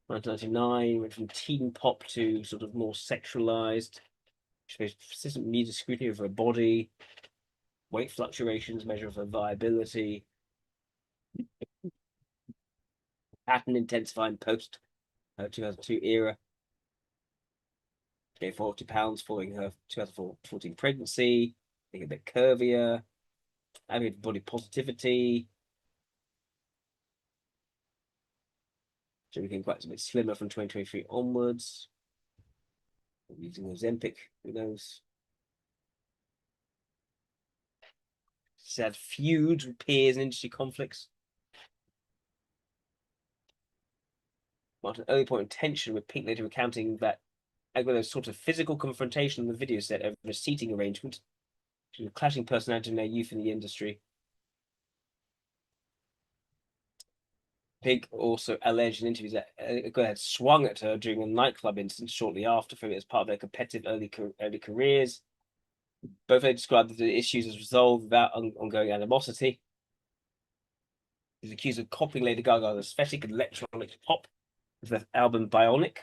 1999 went from teen pop to sort of more sexualized. She faced persistent media scrutiny of her body, weight fluctuations, measure of her viability, pattern intensifying post 2002 era. Gained 40 pounds following her 2014 pregnancy, being a bit curvier, having body positivity. She became quite a bit slimmer from 2023 onwards. Using Ozempic, who knows? She's had feuds with peers and industry conflicts. Marked an early point of tension, with Pink later recounting that Aguilera's sort of physical confrontation on the video set over a seating arrangement. She was a clashing personality in their youth in the industry. Pink also alleged in interviews that Aguilera had swung at her during a nightclub incident shortly after, filming as part of their competitive early careers. Both they described the issues as resolved without ongoing animosity. He's accused of copying Lady Gaga's aesthetic and electronic pop with the album Bionic.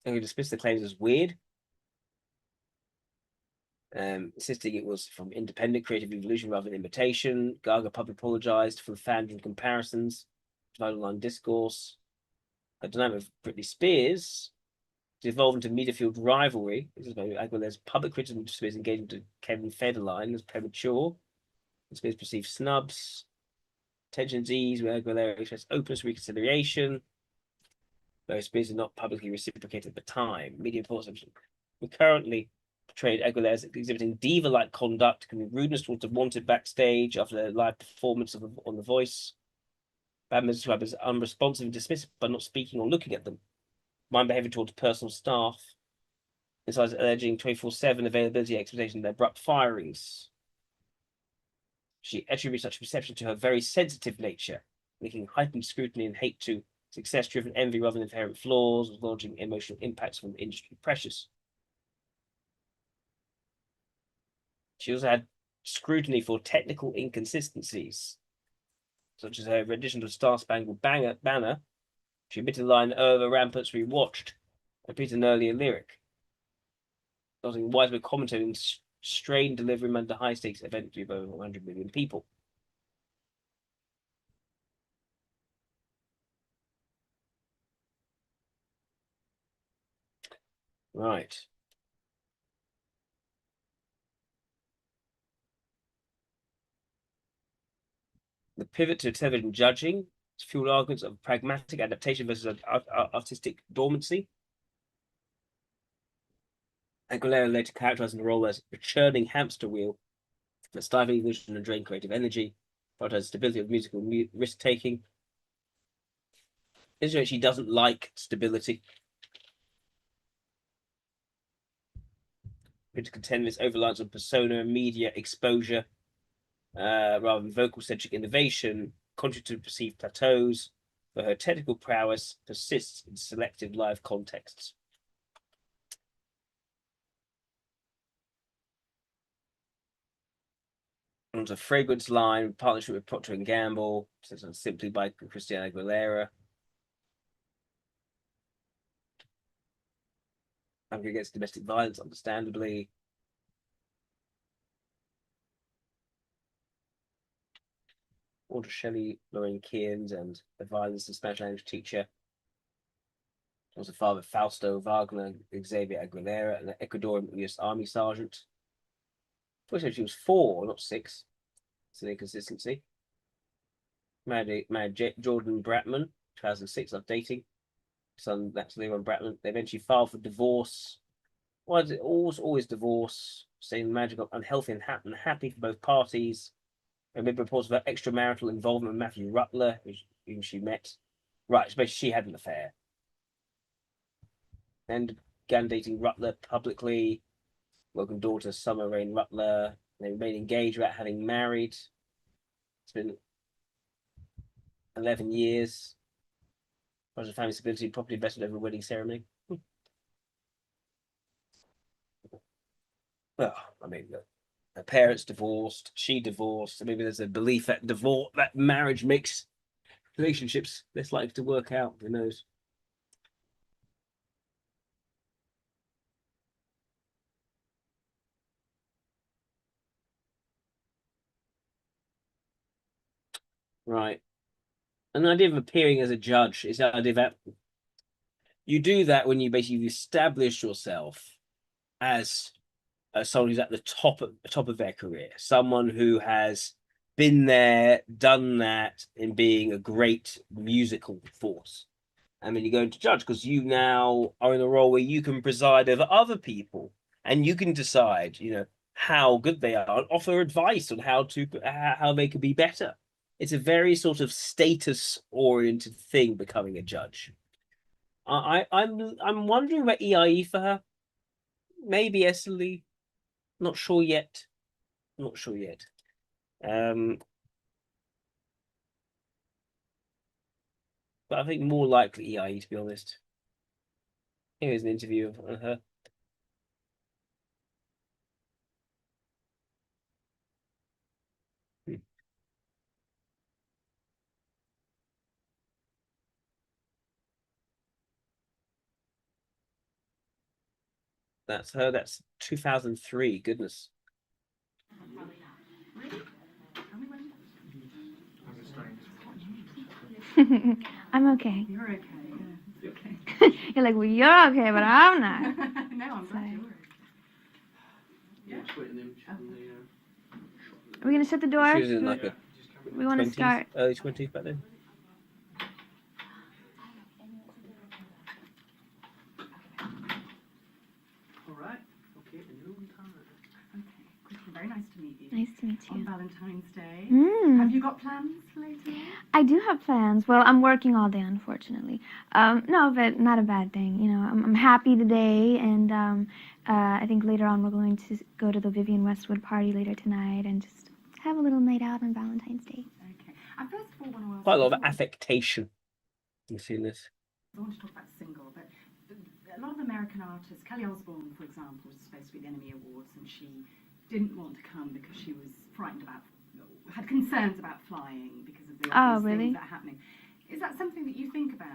And he dismissed the claims as weird, insisting it was from independent creative evolution rather than imitation. Gaga publicly apologized for the fandom comparisons, divided online discourse. A dynamic of Britney Spears evolved into media-fueled rivalry. This is Aguilera's public criticism of Spears' engagement to Kevin Federline as premature. Spears perceived snubs. Tensions eased where Aguilera expressed openness reconciliation. Though Spears did not publicly reciprocate at the time. Media reports were currently portrayed Aguilera as exhibiting diva-like conduct, including rudeness towards the wanted backstage after their live performance on The Voice. Bad men described as unresponsive and dismissive by not speaking or looking at them. Mind behavior towards personal staff. Besides alleging 24/7 availability expectation and abrupt firings. She attributes such perception to her very sensitive nature, linking heightened scrutiny and hate to success-driven envy rather than inherent flaws, acknowledging emotional impacts from industry pressures. She also had scrutiny for technical inconsistencies, such as her rendition of Star Spangled Banner. She omitted the line "Over ramparts we watched," repeated an earlier lyric. Causing widespread commentary and strained delivery under high stakes event of over 100 million people. Right. The pivot to television judging has fueled arguments of pragmatic adaptation versus artistic dormancy. Aguilera later characterizing the role as a churning hamster wheel that stifling vision and drain creative energy, prioritizes stability of musical risk-taking. She doesn't like stability. To contend with over-reliance on persona and media exposure rather than vocal-centric innovation, contrary to perceived plateaus, but her technical prowess persists in selective live contexts. On a fragrance line, partnership with Procter & Gamble, simply by Christina Aguilera. Angry against domestic violence, understandably. Audra Shelley, Lorraine Kearns, and the violence and Spanish language teacher. Was the father of Fausto Wagner, Xavier Aguilera, an Ecuadorian U.S. Army sergeant. Fortunately, she was 4, not 6. It's an inconsistency. Married Jordan Bratman, 2006, updating. Son, that's Leon Bratman. They eventually filed for divorce. Why is it always divorce? Saying magical, unhealthy, and happy for both parties. Amid reports of her extramarital involvement with Matthew Rutler, whom she met. Right, so she had an affair. And began dating Rutler publicly. Welcome daughter Summer Rain Rutler. They remain engaged without having married. It's been 11 years. Project family stability, property investment over a wedding ceremony. Well, I mean, her parents divorced, she divorced. Maybe there's a belief that that marriage makes relationships less likely to work out. Who knows? Right. An idea of appearing as a judge is the idea that you do that when you basically establish yourself as someone who's at the top of their career, someone who has been there, done that, in being a great musical force. And then you go into judge because you now are in a role where you can preside over other people and you can decide, how good they are and offer advice on how they could be better. It's a very sort of status-oriented thing, becoming a judge. I'm wondering about EIE for her. Maybe Esselie. Not sure yet. But I think more likely EIE, to be honest. Here's an interview of her. That's her. That's 2003. Goodness. I'm okay. You're okay. Yeah, you're okay. You're like, well, you're okay, but I'm not. No, I'm glad you're Yeah. Are we gonna shut the door? She was in like we want to start. Early 20s back then. all right. Okay, and you're on time. Okay, Christy, very nice to meet you. Nice to meet you. On Valentine's Day. Mm. Have you got plans later on? I do have plans. Well, I'm working all day, unfortunately. No, but not a bad thing. I'm happy today, and I think later on we're going to go to the Vivienne Westwood party later tonight and just have a little night out on Valentine's Day. Okay. I first of all want to ask Quite a lot of affectation. You've seen this. I want to talk about single, but a lot of American artists, Kelly Osbourne, for example, was supposed to be at the Enemy Awards, and she didn't want to come because she was frightened about, had concerns about flying because of the Oh, obvious really? things that are happening. Is that something that you think about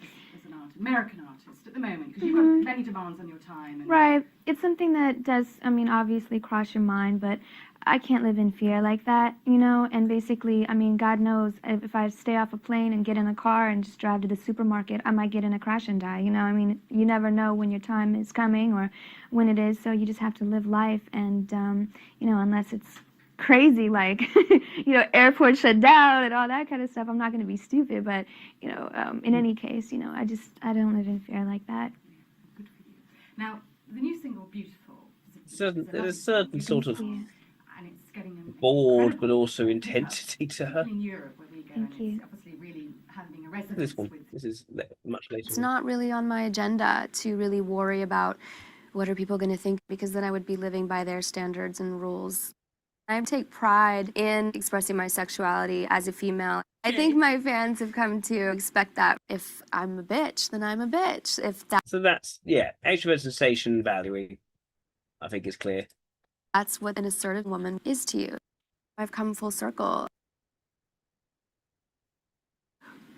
as an American artist at the moment? Because you've got many demands on your time. And Right. It's something that does, I mean, obviously cross your mind, but I can't live in fear like that, you know? And basically, I mean, God knows if I stay off a plane and get in a car and just drive to the supermarket, I might get in a crash and die, you know? I mean, you never know when your time is coming or when it is, so you just have to live life. And, you know, unless it's crazy, like, you know, airports shut down and all that kind of stuff, I'm not going to be stupid. But, you know, in any case, you know, I don't live in fear like that. now, the new single, Beautiful, There's a certain sort of and it's getting an bored but also intensity to her. in Europe where we go, Thank and you. it's obviously really having a resonance This one, with. this is much later. It's not really on my agenda to really worry about what are people going to think, because then I would be living by their standards and rules. I take pride in expressing my sexuality as a female. I think my fans have come to expect that. If I'm a bitch, then I'm a bitch. If So that's, yeah, extrovert sensation valuing, I think is clear. that's what an assertive woman is to you, I've come full circle.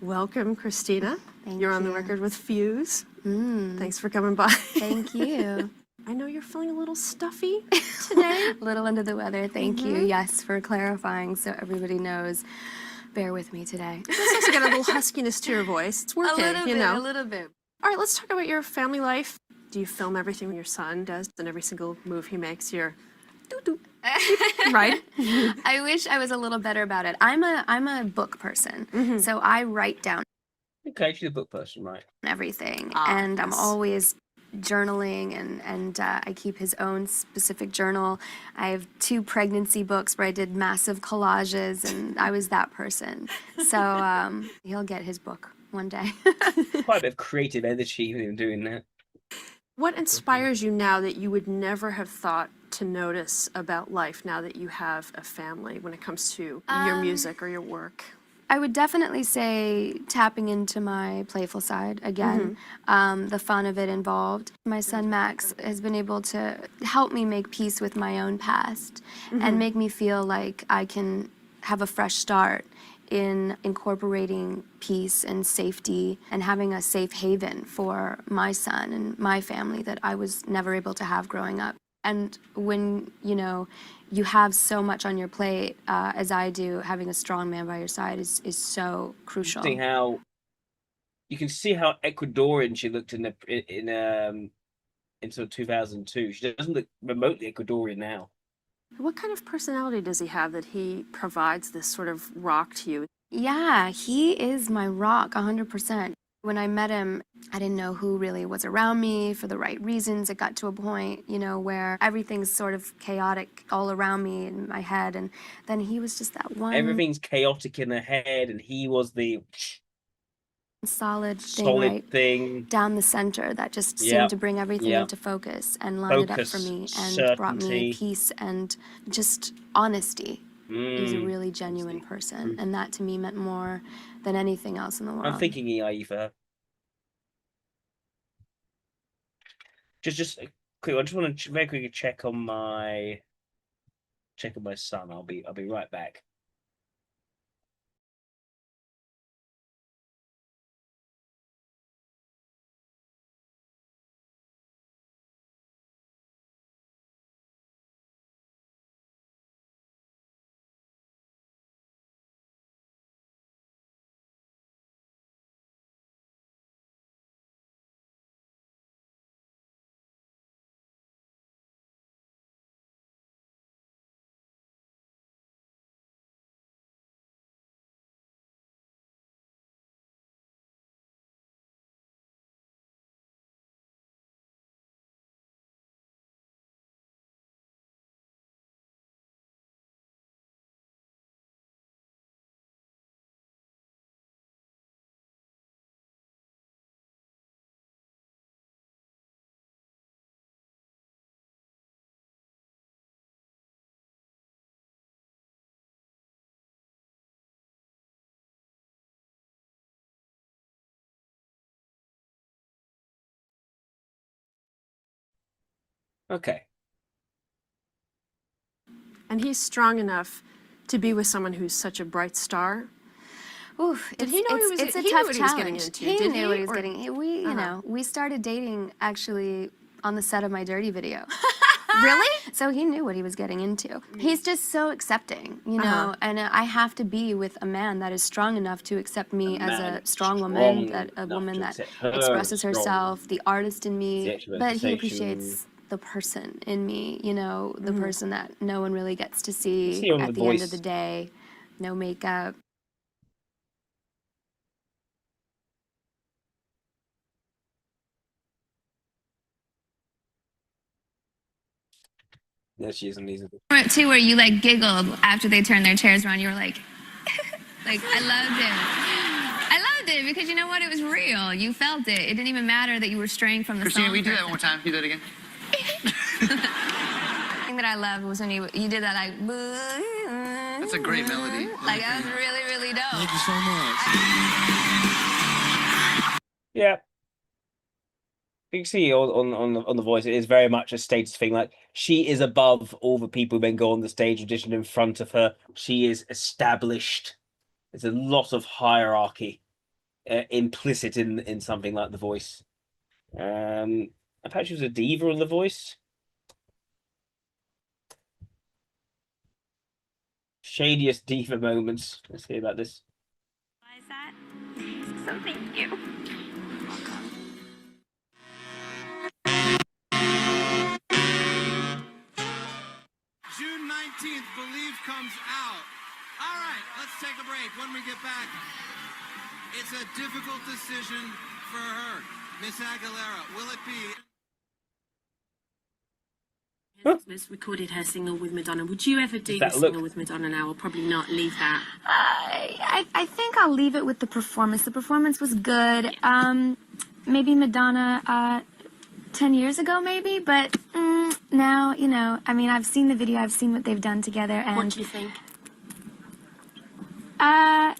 Welcome, Christina. Thank You're on the you. record with Fuse. Mm. Thanks for coming by. Thank you. I know you're feeling a little stuffy today. A little under the weather. Thank you. Yes, for clarifying so everybody knows. Bear with me today. It does also get a little huskiness to your voice. It's working, you know. A little bit. All right, let's talk about your family life. Do you film everything your son does? And every single move he makes, you're doo-doo. Right? I wish I was a little better about it. I'm a book person, so I write down Okay, she's a book person, right? everything, and I'm always journaling, and I keep his own specific journal. I have 2 pregnancy books where I did massive collages, and I was that person. So he'll get his book one day. Quite a bit of creative energy in doing that. What inspires you now that you would never have thought to notice about life now that you have a family when it comes to your music or your work? I would definitely say tapping into my playful side again, the fun of it involved. My son Max has been able to help me make peace with my own past and make me feel like I can have a fresh start in incorporating peace and safety and having a safe haven for my son and my family that I was never able to have growing up. And when, you know, you have so much on your plate, as I do, having a strong man by your side is so crucial. Interesting how you can see how Ecuadorian she looked in sort of 2002. She doesn't look remotely Ecuadorian now. What kind of personality does he have that he provides this sort of rock to you? Yeah, he is my rock, 100%. When I met him, I didn't know who really was around me for the right reasons. It got to a point, you know, where everything's sort of chaotic all around me in my head, and then he was just that one Everything's chaotic in her head, and he was the solid thing right thing down the center that just seemed to bring everything into focus and line it up for me and brought me peace and just honesty. He's a really genuine person, and that to me meant more than anything else in the world. I'm thinking EIE for her. Just a quick. I just want to very quickly check on my son. I'll be right back. Okay. and he's strong enough to be with someone who's such a bright star. Oof, Did he know it's a he knew tough what he was getting challenge. into? He Did knew what he was or- getting. You know, we started dating actually on the set of my Dirty video. Really? So he knew what he was getting into. He's just so accepting, you know, and I have to be with a man that is strong enough to accept me as a strong woman, a woman that expresses herself, the artist in me, but he appreciates the person in me, you know, the person that no one really gets to see at the end of the day. No makeup. Yeah, she is amazing. Too, where you like giggled after they turned their chairs around. You were like, like I loved it. I loved it because you know what? It was real. You felt it. It didn't even matter that you were straying from the Christina, song. we do that one more time. You do that again. The thing that I loved was when you did that like. That's a great melody. Like that was really, really dope. Thank you so much. Yeah. You can see on the voice, it is very much a status thing. Like, she is above all the people who then go on the stage audition in front of her. She is established. There's a lot of hierarchy implicit in something like The Voice. In fact, she was a diva on The Voice. Shadiest diva moments. Let's hear about this. Why is that? So thank you. June 19th, Believe comes out. All right, let's take a break. When we get back, it's a difficult decision for her. Miss Aguilera, will it be? Miss recorded her single with Madonna. Would you ever do That the single with Madonna now, or probably not? Leave that. I think I'll leave it with the performance. The performance was good. Maybe Madonna 10 years ago, maybe, but now, you know, I mean, I've seen the video, I've seen what they've done together, and... What do you think?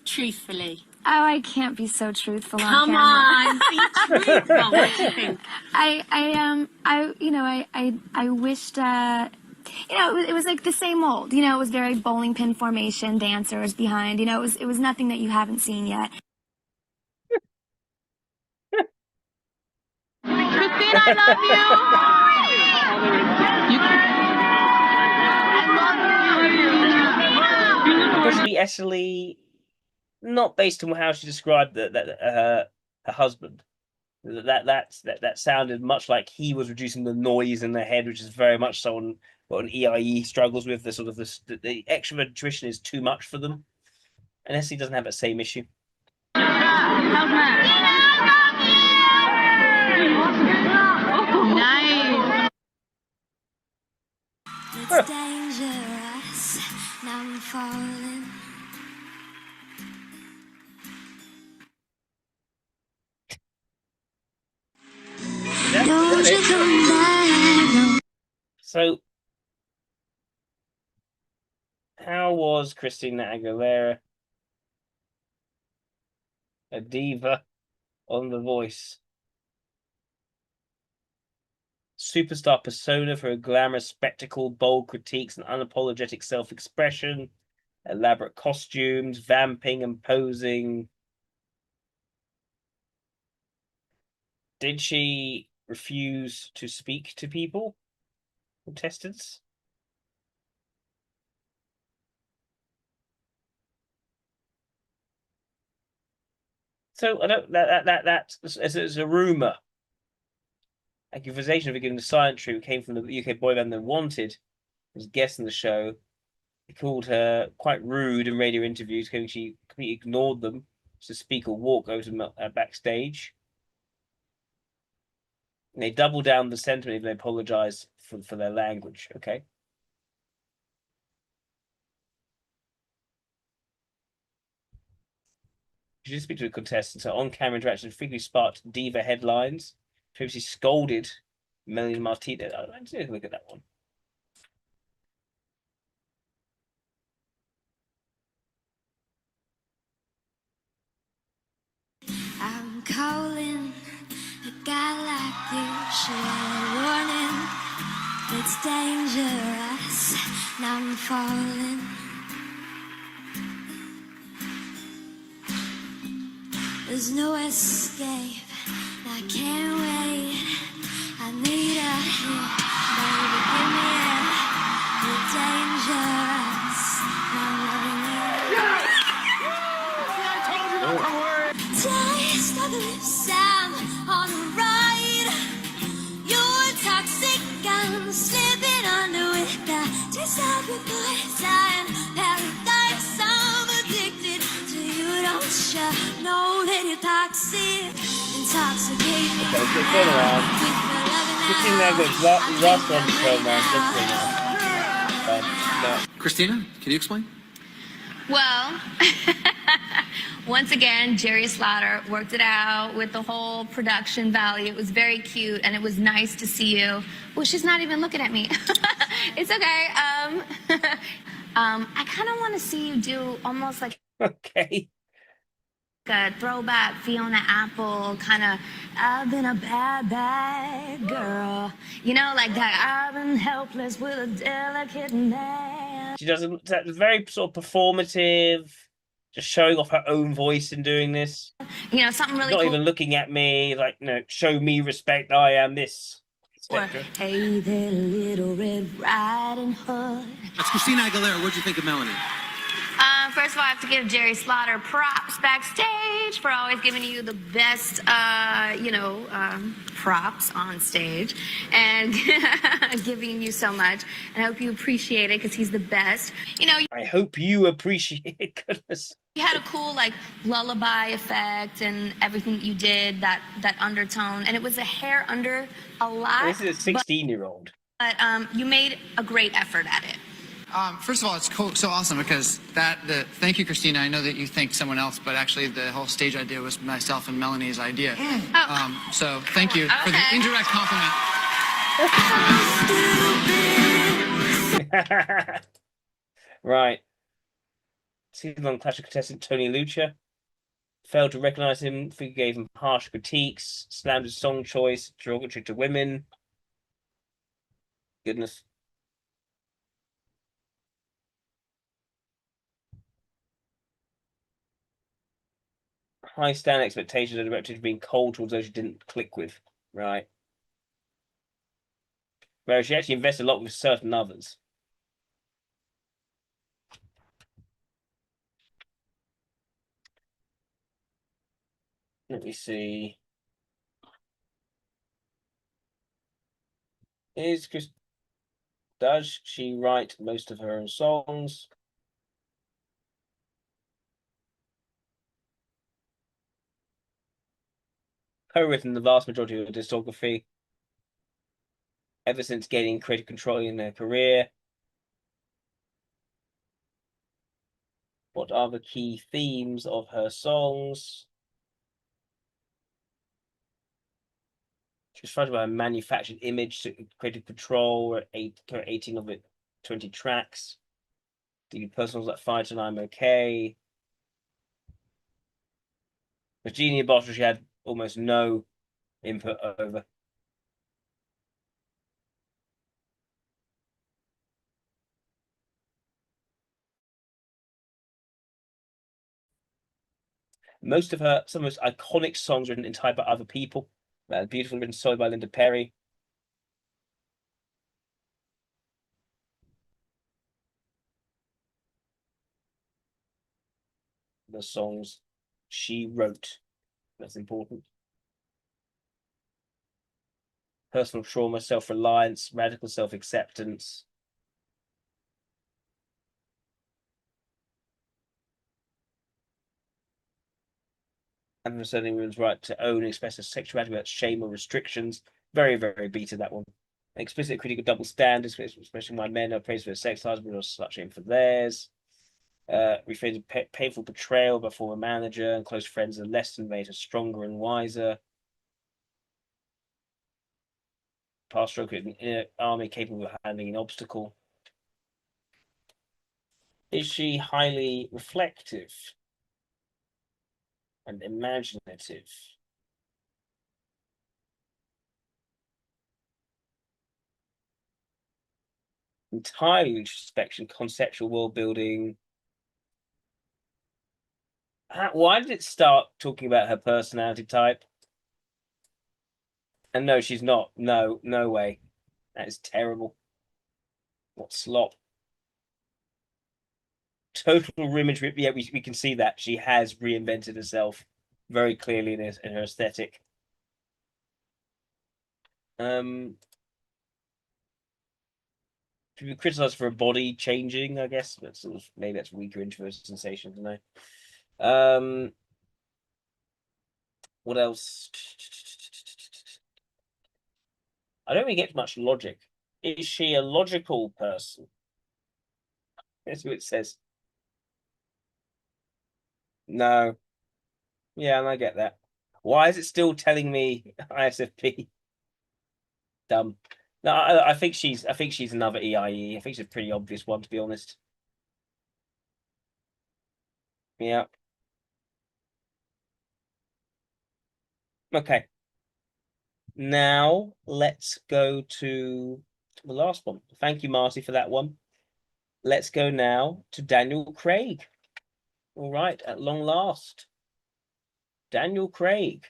Truthfully. Oh, I can't be so truthful on Come camera. on, be truthful. What do you think? I wished, you know, it was like the same old, you know, it was very bowling pin formation, dancers behind, you know, it was nothing that you haven't seen yet. Christine, I love you. Especially Esseley, not based on how she described her husband. That sounded much like he was reducing the noise in their head, which is very much so on what an EIE struggles with. The sort of the extrovert intuition is too much for them, and Esseley doesn't have that same issue. Nice. It's dangerous. Now I'm falling. Don't you come back. So, how was Christina Aguilera a diva on The Voice? Superstar persona for a glamorous spectacle, bold critiques and unapologetic self-expression, elaborate costumes, vamping and posing. Did she refuse to speak to people, contestants? So I don't that's a rumor. Accusation of giving the silent treatment came from the UK boy band that Wanted, was a guest on the show. They called her quite rude in radio interviews, claiming she completely ignored them to speak or walk over to backstage. And they doubled down the sentiment and they apologized for their language, okay? She did speak to a contestant, so on-camera interaction frequently sparked diva headlines. Previously scolded Melanie Martinez. Let's take a look at that one. I'm calling a guy like you, should I warn him? It's dangerous. Now I'm falling. There's no escape. I can't wait. I need a hit. Baby, give me it. You're dangerous. Now I'm loving you. Taste of the lips, I'm on the ride. You're toxic, I'm slipping under with the taste of your poison. Paradise, I'm addicted to you. Don't you know that you're toxic? Intoxicate me. Okay, good turnaround. 15 there goes last one promo. No. Christina, can you explain? Well, once again, Jerry Slaughter worked it out with the whole production value. It was very cute, and it was nice to see you. Well, she's not even looking at me. It's okay. I kind of want to see you do almost like okay, a throwback Fiona Apple kind of. I've been a bad, bad girl. You know, like that. I've been helpless with a delicate man. she doesn't. That's very sort of performative, just showing off her own voice in doing this. You know, something really Not cool. even looking at me, like, no, show me respect. I am this. Or, hey there, little Red Riding Hood. That's Christina Aguilera. What'd you think of Melanie? First of all, I have to give Jerry Slaughter props backstage for always giving you the best, props on stage and giving you so much. And I hope you appreciate it because he's the best. You know, I hope you appreciate it. Goodness. you had a cool, like, lullaby effect and everything that you did, that undertone. And it was a hair under a lot. This is a 16-year-old. But you made a great effort at it. First of all, it's so awesome because thank you, Christina. I know that you thanked someone else, but actually the whole stage idea was myself and Melanie's idea. So thank you for the indirect compliment. Right. Season-long Clash of contestant Tony Lucha failed to recognize him, gave him harsh critiques, slammed his song choice, derogatory to women. Goodness. High stand expectations of the director being cold towards those she didn't click with. Right. Whereas she actually invested a lot with certain others. Let me see. Does she write most of her own songs? Co-written the vast majority of her discography. Ever since gaining creative control in her career. What are the key themes of her songs? She's frightened by a manufactured image, creative control, 18 of it, 20 tracks. The personals that fight and I'm okay. Virginia Bottle, she had almost no input over. Most of her, some of her most iconic songs written entirely by other people. Beautiful written solely by Linda Perry. The songs she wrote. That's important. Personal trauma, self-reliance, radical self-acceptance. And asserting women's right to own and express their sexuality without shame or restrictions. Very, very beta, that one. Explicit critical double standards, especially why men are praised for their sex lives, but also slut shame for theirs. Refrains of painful betrayal by former manager and close friends are less than made her stronger and wiser. Past stroke in an army capable of handling an obstacle. Is she highly reflective and imaginative? entirely introspection, conceptual world building. Why did it start talking about her personality type? And no, she's not. No, no way. That is terrible. What slop. Total image. Yeah, we can see that she has reinvented herself very clearly in her aesthetic. People criticize for a body changing, I guess, but sort of maybe that's weaker introvert sensation, I don't know. What else? I don't really get much logic. Is she a logical person? That's what it says. No. Yeah, and I get that. Why is it still telling me ISFP? Dumb. No, I think she's another EIE. I think she's a pretty obvious one, to be honest. Yeah. Okay. Now let's go to the last one. Thank you, Marty, for that one. Let's go now to Daniel Craig. All right, at long last. Daniel Craig.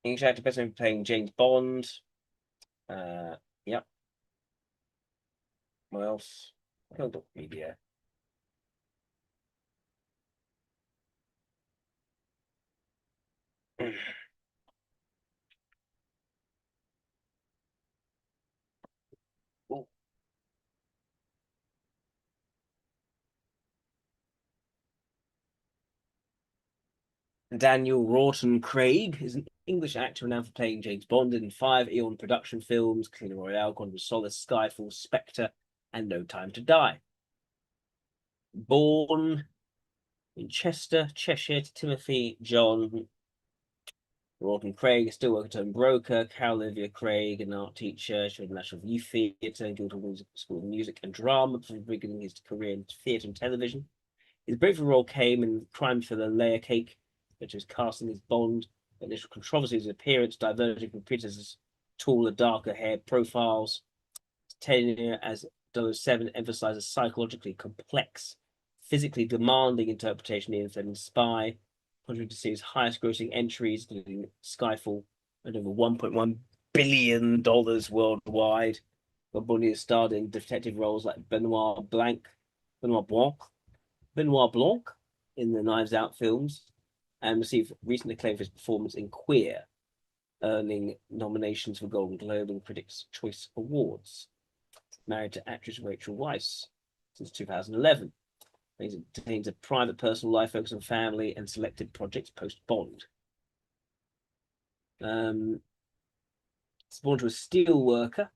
English actor best known for playing James Bond. Yep. What else? Media. Daniel Rawton Craig is an English actor renowned for playing James Bond in 5 Eon production films, Casino Royale, Quantum of Solace, Skyfall, Spectre, and No Time to Die. Born in Chester, Cheshire, to Timothy John Rawton Craig, still working as a broker. Carol Olivia Craig, an art teacher, she was National Youth Theatre and Guildhall Music School of Music and Drama before beginning his career in theatre and television. His breakthrough role came in Crime for the Layer Cake, which was casting as Bond. Initial controversy of his appearance diverging from Peter's taller, darker hair profiles. His tenure as 007 emphasized a psychologically complex, physically demanding interpretation of the infamous spy, contributing to the series' highest grossing entries, including Skyfall, and over $1.1 billion worldwide. Bond has starred in detective roles like Benoit Blanc in the Knives Out films, and received recent acclaim for his performance in Queer, earning nominations for Golden Globe and Critics' Choice Awards. Married to actress Rachel Weisz since 2011. He maintains a private personal life focused on family and selected projects post-Bond. Born to a steel worker,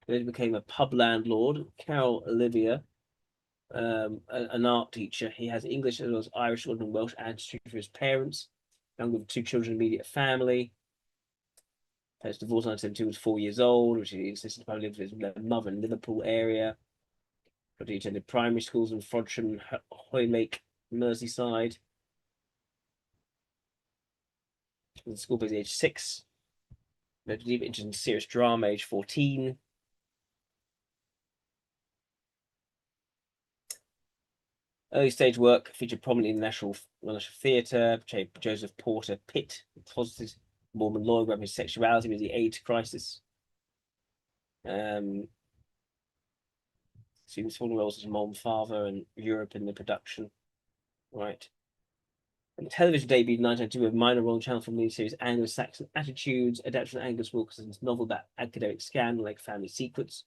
he became a pub landlord. Carol Olivia, an art teacher. He has English as well as Irish and Welsh ancestry for his parents. Young with 2 children, immediate family. Parents divorced in 1972, was 4 years old, which he insisted upon living with his mother in Liverpool area. He attended primary schools in Frodsham, Hoylake, Merseyside. The school by age 6. Deep interest in serious drama, age 14. Early stage work featured prominently in the National Theatre, portrayed Joseph Porter Pitt, a closeted Mormon lawyer grabbing his sexuality with the AIDS crisis. Seen small roles as Mom, Father, and Europe in the production. Right. And television debut in 1992 with a minor role in Channel 4 miniseries Anglo-Saxon Attitudes, adaptation of Angus Wilkinson's novel about academic scandal like Family Secrets.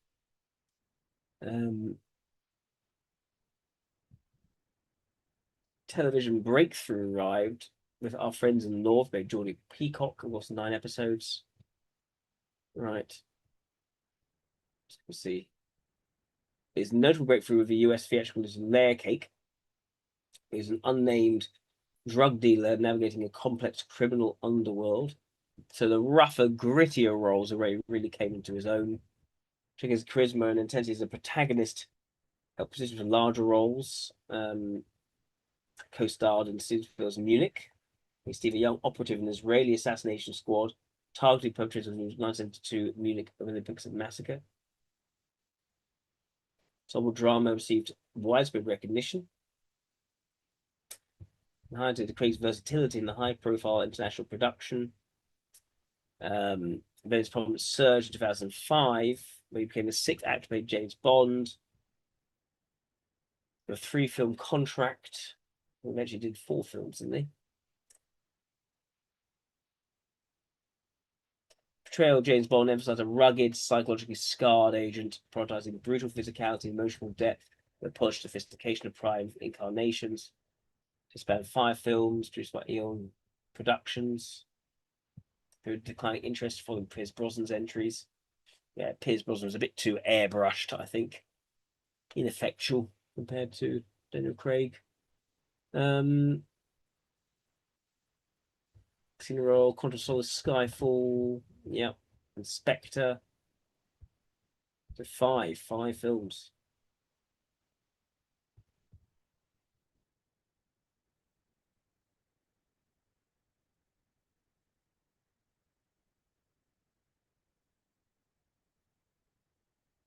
Television breakthrough arrived with Our Friends in the North by Geordie Peacock, who was 9 episodes. Right. Let's see. His notable breakthrough with the US theatrical is Layer Cake. He's an unnamed drug dealer navigating a complex criminal underworld. So the rougher, grittier roles are where he really came into his own. His charisma and intensity as a protagonist helped position for larger roles. Co-starred in Steven Spielberg's Munich. He's Steve, a young operative in an Israeli assassination squad, targeted perpetrators of the 1972 Munich Olympics massacre. Ensemble drama received widespread recognition, highlighted Craig's versatility in the high-profile international production. Then his prominence surged in 2005, where he became the sixth actor to play James Bond. A 3-film contract. He eventually did 4 films, didn't he? Portrayal of James Bond emphasized a rugged, psychologically scarred agent, prioritizing brutal physicality and emotional depth, with polished sophistication of prime incarnations. He spanned 5 films produced by Eon Productions. Who had declining interest following Pierce Brosnan's entries. Yeah, Pierce Brosnan was a bit too airbrushed, I think. Ineffectual compared to Daniel Craig. Casino Royale, Quantum of Solace, Skyfall, yeah, and Spectre. So 5 films.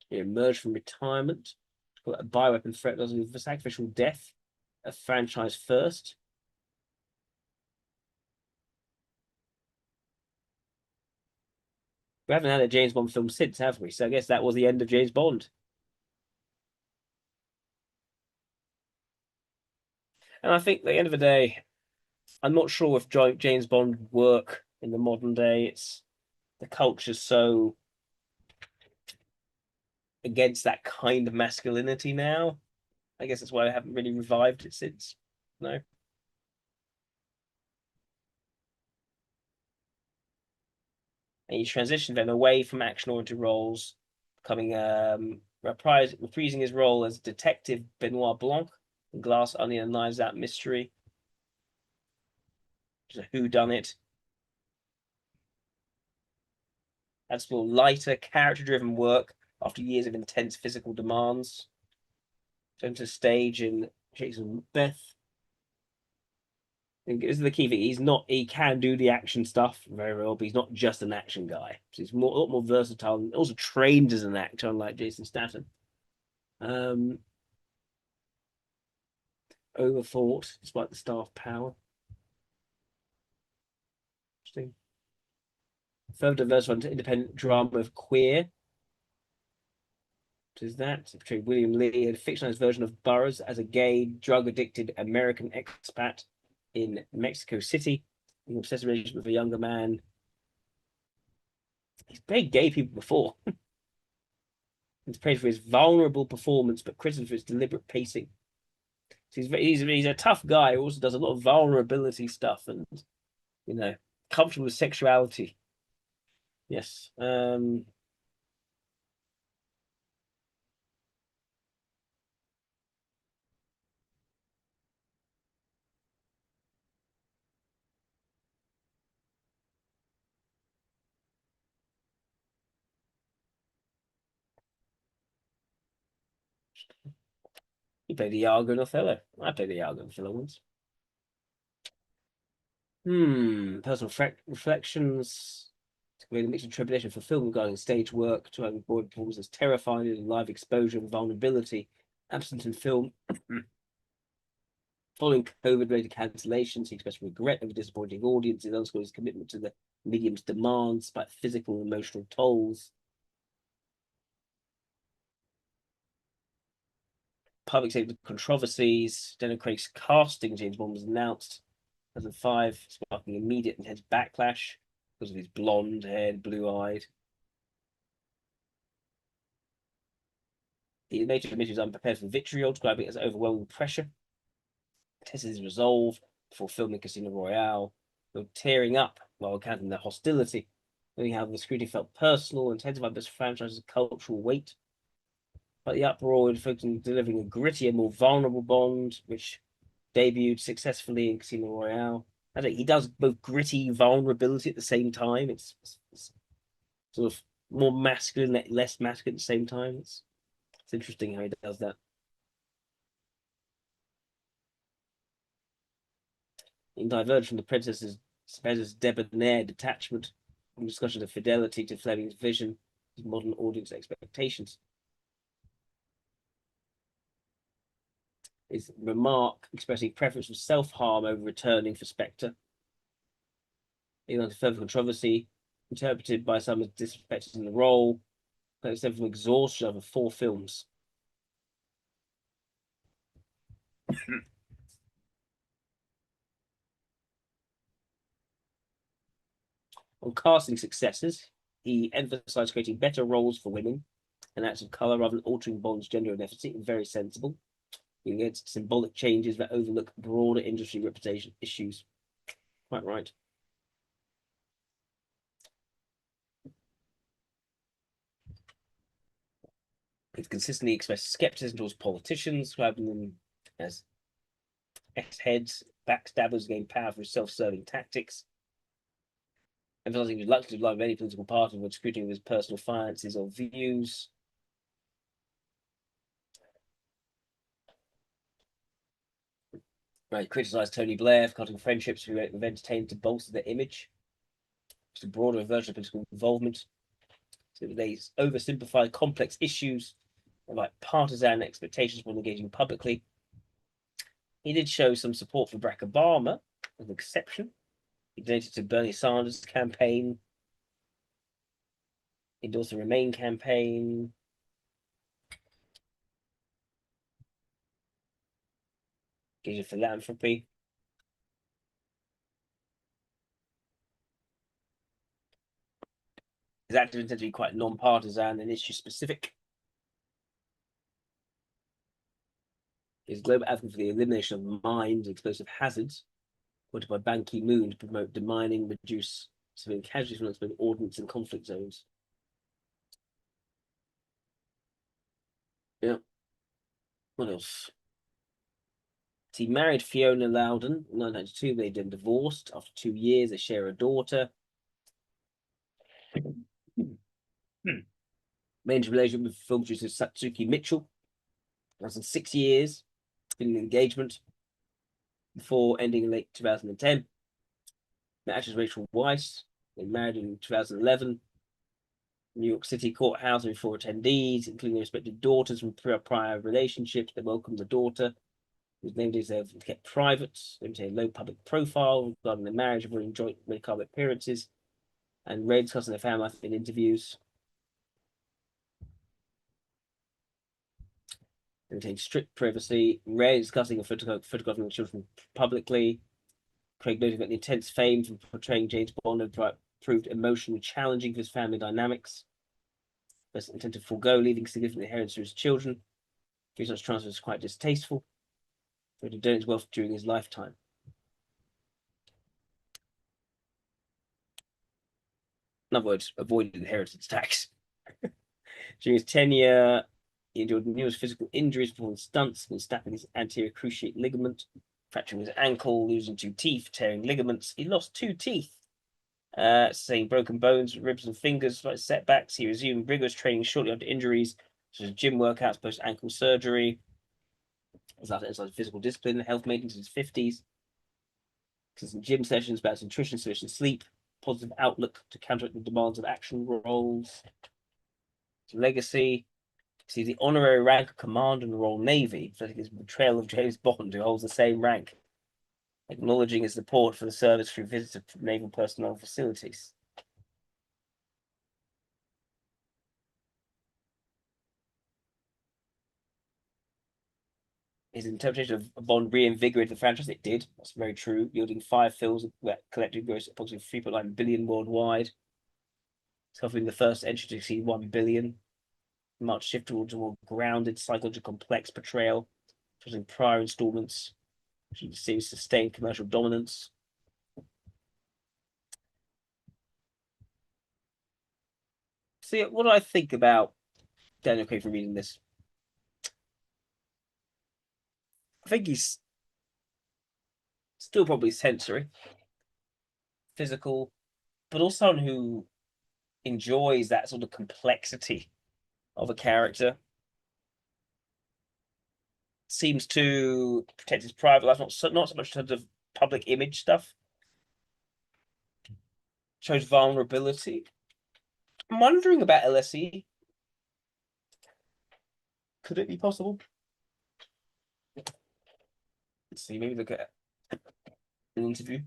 He emerged from retirement. A bioweapon threat was a sacrificial death, a franchise first. We haven't had a James Bond film since, have we? So I guess that was the end of James Bond. And I think at the end of the day, I'm not sure if James Bond would work in the modern day. It's the culture's so against that kind of masculinity now. I guess that's why I haven't really revived it since. No. And he transitioned then away from action-oriented roles, becoming reprising his role as Detective Benoit Blanc in Glass Onion and Knives Out Mystery. Which is a whodunit. That's more lighter, character-driven work after years of intense physical demands. Turned to stage in Jason Macbeth. This is the key thing. He can do the action stuff very well, but he's not just an action guy. So he's a lot more versatile and also trained as an actor, unlike Jason Statham. Overthought, despite the staff power. Interesting. Further diversified into independent drama of Queer. What is that? Portrayed William Lee, a fictionalized version of Burroughs as a gay, drug-addicted American expat in Mexico City, in an obsessive relationship with a younger man. He's played gay people before. He's praised for his vulnerable performance, but criticised for his deliberate pacing. So he's a tough guy who also does a lot of vulnerability stuff and, comfortable with sexuality. Yes. He played Iago in Othello. I played Iago in Othello once. Personal reflections. With a mix of trepidation for film regarding stage work, to having board performances terrifying in live exposure and vulnerability, absent in film. Following COVID-related cancellations, he expressed regret over disappointing audiences and underscored his commitment to the medium's demands, despite physical and emotional tolls. Public safety controversies. Daniel Craig's casting James Bond was announced in 2005, sparking immediate intense backlash because of his blonde-haired, blue-eyed. He later admitted he was unprepared for vitriol, describing it as overwhelming pressure. Tested his resolve before filming Casino Royale, though tearing up while recounting the hostility, knowing how the scrutiny felt personal, intensified this franchise's cultural weight. But the uproar focused on delivering a grittier, more vulnerable Bond, which debuted successfully in Casino Royale. I think he does both gritty vulnerability at the same time. It's sort of more masculine, less masculine at the same time. It's interesting how he does that. In diverge from the predecessor's debonair detachment and discussion of fidelity to Fleming's vision, his modern audience expectations. His remark expressing preference for self-harm over returning for Spectre. Even under further controversy, interpreted by some as disrespected in the role, but except from exhaustion over 4 films. On casting successes, he emphasized creating better roles for women and acts of color rather than altering Bond's gender and ethnicity. Very sensible. He gets symbolic changes that overlook broader industry reputation issues. Quite right. He's consistently expressed skepticism towards politicians, describing them as ex-heads, backstabbers, gain power through self-serving tactics, emphasizing his reluctance to rely on any political party when scrutiny of his personal finances or views. Right, criticised Tony Blair for cutting friendships who have entertained to bolster their image. It's a broader version of political involvement. So they oversimplify complex issues like partisan expectations when engaging publicly. He did show some support for Barack Obama, as an exception. He donated to Bernie Sanders' campaign. He endorsed the Remain campaign. Engaged in philanthropy. His activism tends to be quite non-partisan and issue-specific. His global advocate for the elimination of mines and explosive hazards, quoted by Ban Ki-moon to promote demining, reduce civilian casualties from exploding ordnance in conflict zones. Yeah. What else? He married Fiona Loudon in 1992. They then divorced. After 2 years, they share a daughter. Maintained relationship with film producer Satsuki Mitchell. That's in 6 years. Been an engagement before ending in late 2010. Met actress Rachel Weisz. They married in 2011. New York City courthouse with 4 attendees, including their respective daughters from prior relationships. They welcomed the daughter, whose name is kept private. They maintain a low public profile regarding their marriage, avoiding joint red carpet appearances, and Ray discussing their family life in interviews. They maintain strict privacy. Ray discussing and photographing the children publicly. Craig noted that the intense fame from portraying James Bond had proved emotionally challenging for his family dynamics. Best intent to forego leaving significant inheritance to his children. Three such transfers is quite distasteful. He had done his wealth during his lifetime. In other words, avoided inheritance tax. During his tenure, he endured numerous physical injuries, performing stunts, and snapping his anterior cruciate ligament, fracturing his ankle, losing 2 teeth, tearing ligaments. He lost 2 teeth. Saying broken bones, ribs, and fingers, like setbacks. He resumed rigorous training shortly after injuries, such as gym workouts post ankle surgery. He's after exercise physical discipline, health maintenance in his 50s. Consistent gym sessions, about nutrition, sufficient sleep, positive outlook to counteract the demands of action roles. His legacy. See the honorary rank of Commander in the Royal Navy, reflecting his betrayal of James Bond, who holds the same rank, acknowledging his support for the service through visits to naval personnel facilities. His interpretation of Bond reinvigorated the franchise. It did. That's very true, yielding 5 films that collectively grossed approximately 3.9 billion worldwide. It's helping the first entry to exceed 1 billion. Much shift towards a more grounded, psychologically complex portrayal, in prior installments, which the series sustained commercial dominance. See, what do I think about Daniel Craig for reading this? I think he's still probably sensory. physical, but also someone who enjoys that sort of complexity of a character. Seems to protect his private life, not so much in terms of public image stuff. Shows vulnerability. I'm wondering about LSE. Could it be possible? Let's see, maybe look at an interview.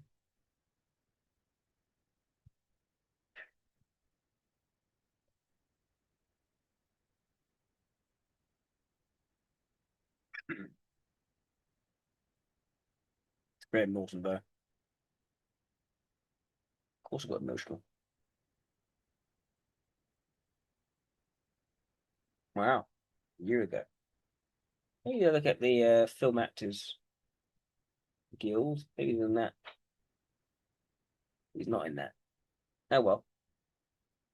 It's Graham Norton, though. Of course, I got emotional. Wow, a year ago. Maybe look at the Film Actors Guild. Maybe than that. He's not in that. Oh well.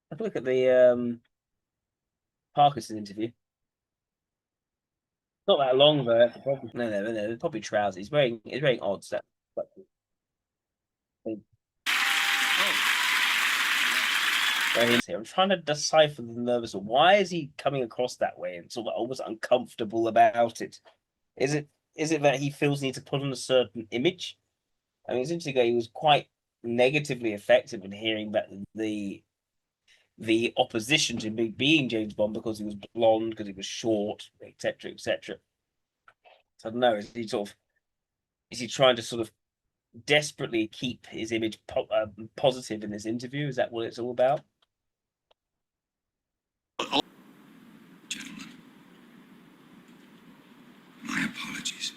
Have a look at the Parkinson interview. Not that long though. Probably, no. Probably trousers. He's wearing odd stuff. I'm trying to decipher the nervous. Why is he coming across that way and sort of almost uncomfortable about it? Is it that he feels he needs to put on a certain image? I mean, it's interesting that he was quite negatively affected when hearing that the opposition to being James Bond because he was blonde, because he was short, etc., etc. So I don't know. Is he trying to sort of desperately keep his image positive in this interview? Is that what it's all about? Gentlemen, my apologies.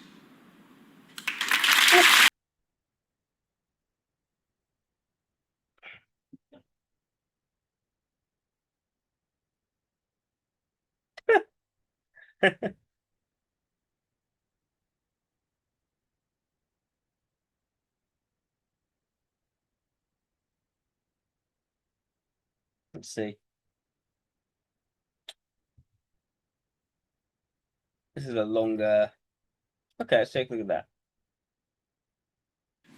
Let's see. This is a longer. Okay, let's take a look at that.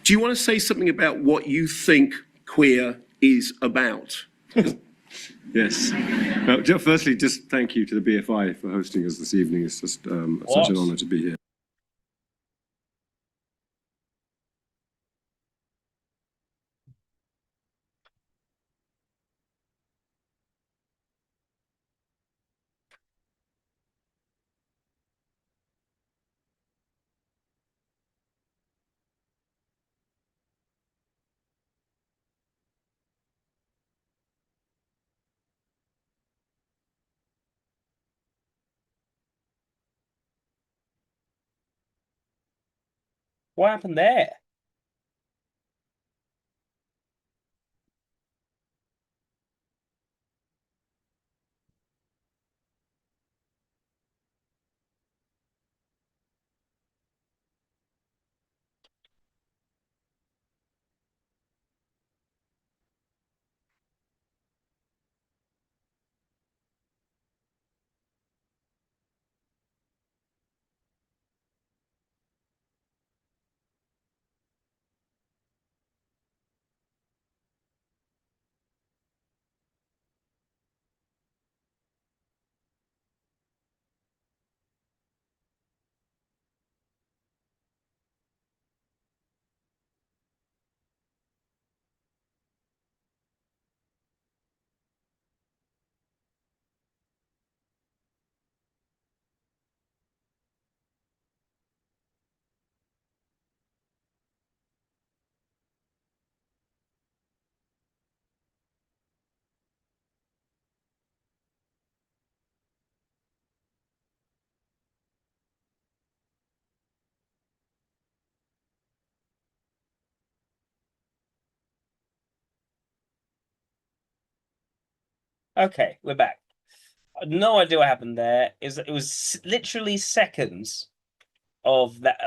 Do you want to say something about what you think queer is about? Yes. Firstly, just thank you to the BFI for hosting us this evening. It's just such an honour to be here. What happened there? Okay, we're back. No idea what happened there. It was literally seconds of that,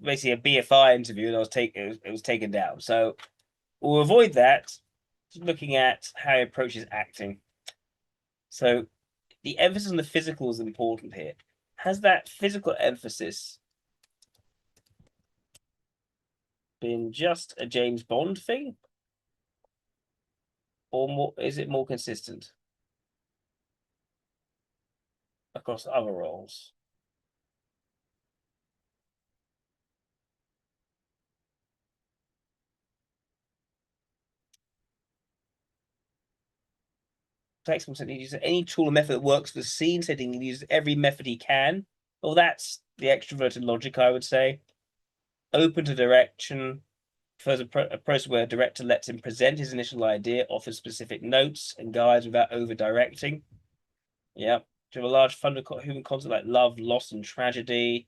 basically a BFI interview, and it was taken down. So we'll avoid that. Just looking at how he approaches acting. So the emphasis on the physical is important here. Has that physical emphasis been just a James Bond thing? or more? Is it more consistent across other roles? Flexible said he uses any tool or method that works for the scene, said he uses every method he can. Well, that's the extroverted logic, I would say. Open to direction, prefers a process where a director lets him present his initial idea, offers specific notes and guides without over-directing. Yeah. To have a large fundamental human concept like love, loss, and tragedy.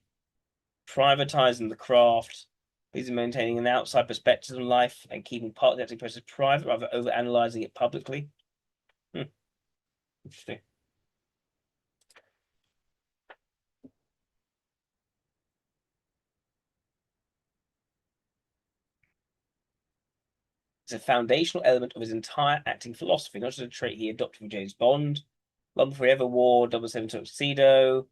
Privatizing the craft. He's maintaining an outside perspective on life and keeping part of the acting process private rather than over-analyzing it publicly. Interesting. It's a foundational element of his entire acting philosophy, not just a trait he adopted from James Bond. Long before he ever wore 007 tuxedo,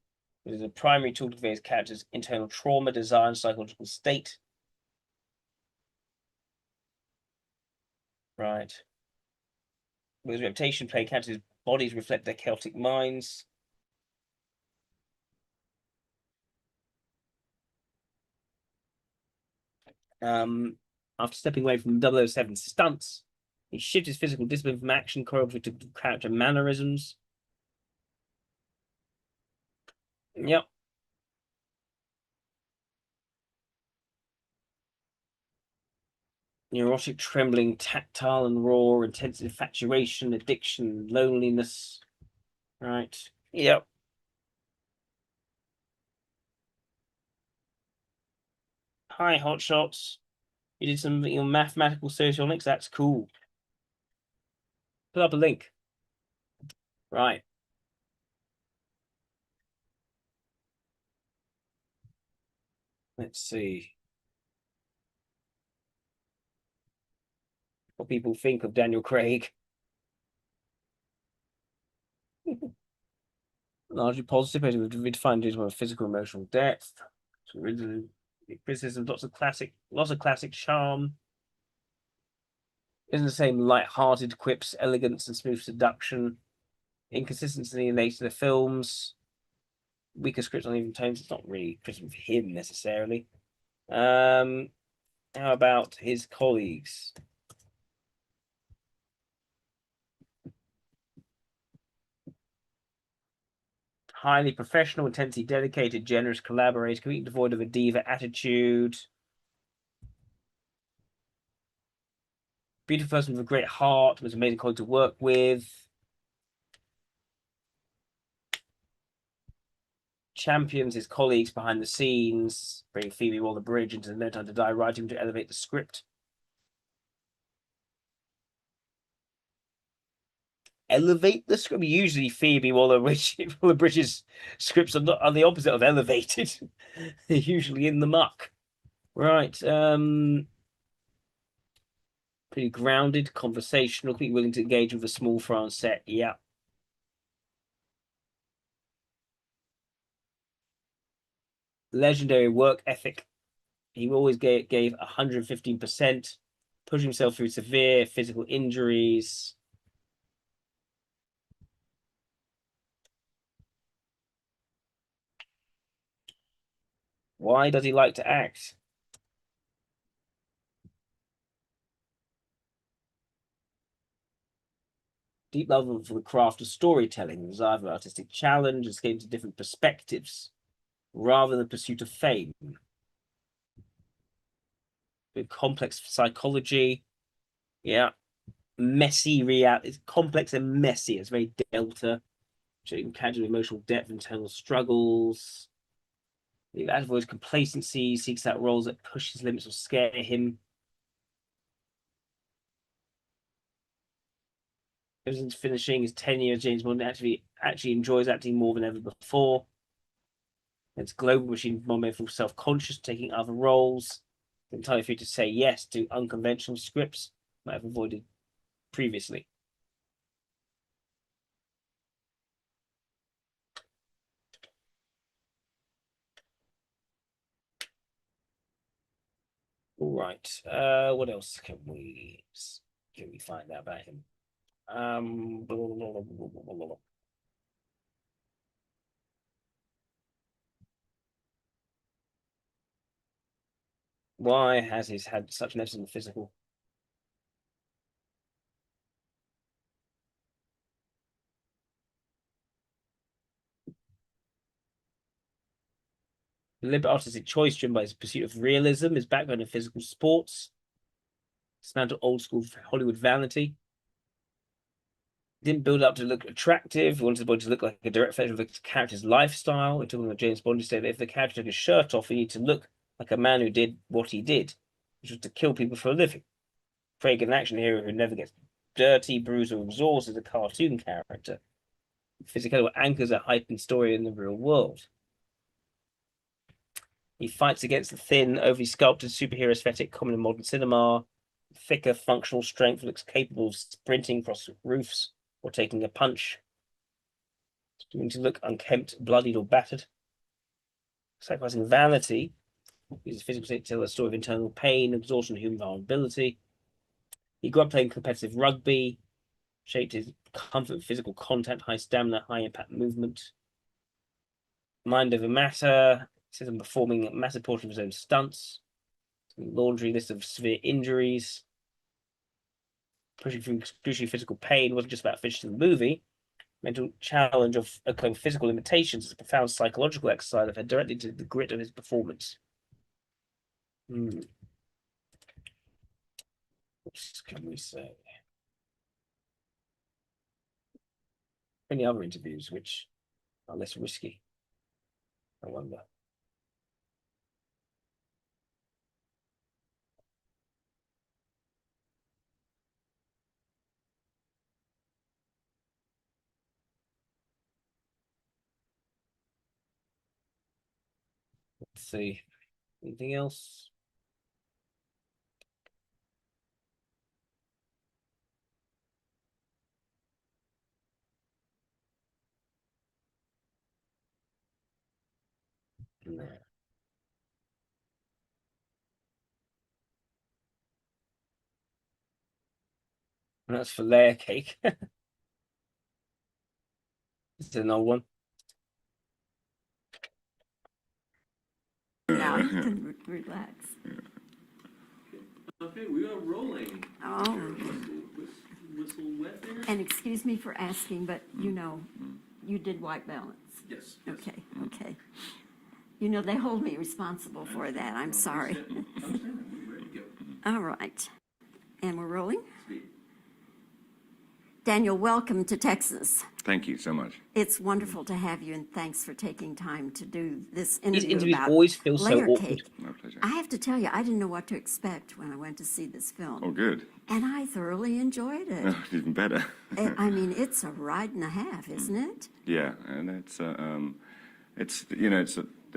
it is a primary tool to convey his character's internal trauma, desire, and psychological state. Right. With his reputation, playing characters' bodies reflect their chaotic minds. After stepping away from 007 stunts, he shifted his physical discipline from action choreography to character mannerisms. Yep. Neurotic, trembling, tactile and raw, intense infatuation, addiction, loneliness. Right. Yep. Hi, hotshots. You did something on mathematical socionics. That's cool. Put up a link. Right. Let's see what people think of Daniel Craig. Largely positive, but we defined it as physical, emotional depth. So criticism, lots of classic charm. Isn't the same light-hearted quips, elegance, and smooth seduction. Inconsistency in the nature of the films. Weaker scripts, uneven tones. It's not really criticism for him necessarily. How about his colleagues? Highly professional, intensely dedicated, generous collaborator, completely devoid of a diva attitude. Beautiful person with a great heart, was an amazing colleague to work with. Champions his colleagues behind the scenes, bring Phoebe Waller-Bridge into No Time to Die, writing to elevate the script. Elevate the script. Usually, Phoebe Waller-Bridge's scripts are the opposite of elevated. They're usually in the muck. Right. Pretty grounded, conversational, pretty willing to engage with a small France set. Yeah. Legendary work ethic. He always gave 115%, pushed himself through severe physical injuries. Why does he like to act? Deep love for the craft of storytelling, desire for artistic challenge, escape to different perspectives, rather than the pursuit of fame. With complex psychology, yeah. Messy reality, it's complex and messy. It's very Delta, showing casual emotional depth, internal struggles. He avoids complacency, seeks out roles that push his limits or scare him. Ever since finishing his tenure as James Bond, actually enjoys acting more than ever before. It's global machine Bond for self-conscious, taking other roles. Entirely free to say yes to unconventional scripts might have avoided previously. All right. What else can we find out about him? Blah, blah, blah, blah, blah, blah. Why has he had such an emphasis on the physical? Deliberate artistic choice driven by his pursuit of realism, his background in physical sports, dismantled old school Hollywood vanity. Didn't build up to look attractive. He wanted the body to look like a direct reflection of the character's lifestyle. We're talking about James Bond. He said that if the character took his shirt off, he needed to look like a man who did what he did, which was to kill people for a living. Craig, an action hero who never gets dirty, bruised, or exhausted, is a cartoon character. Physicality anchors a heightened story in the real world. He fights against the thin, overly sculpted superhero aesthetic common in modern cinema. Thicker, functional strength looks capable of sprinting across roofs or taking a punch. Doing to look unkempt, bloodied, or battered. Sacrificing vanity uses physical state to tell a story of internal pain, exhaustion, and human vulnerability. He grew up playing competitive rugby, shaped his comfort with physical contact, high stamina, high impact movement. Mind over matter, says him performing a massive portion of his own stunts. Laundry list of severe injuries. Pushing through excruciating physical pain wasn't just about finishing the movie. Mental challenge of overcoming physical limitations is a profound psychological exercise that fed directly to the grit of his performance. What can we say? Any other interviews which are less risky? I wonder. Let's see. Anything else? No. That's for layer cake. It's an old one. Now you can relax. Okay, we are rolling. Oh. Whistle wet there? And excuse me for asking, but you know, you did white balance. Yes. Okay, okay. You know, they hold me responsible for that. I'm sorry. All right. And we're rolling? Daniel, welcome to Texas. Thank you so much. It's wonderful to have you, and thanks for taking time to do this These interview interviews about always feel so layer awkward. cake. My pleasure. I have to tell you, I didn't know what to expect when I went to see this film. Oh, good. And I thoroughly enjoyed it. Oh, even better. I mean, it's a ride and a half, isn't it? Yeah, and it's you know,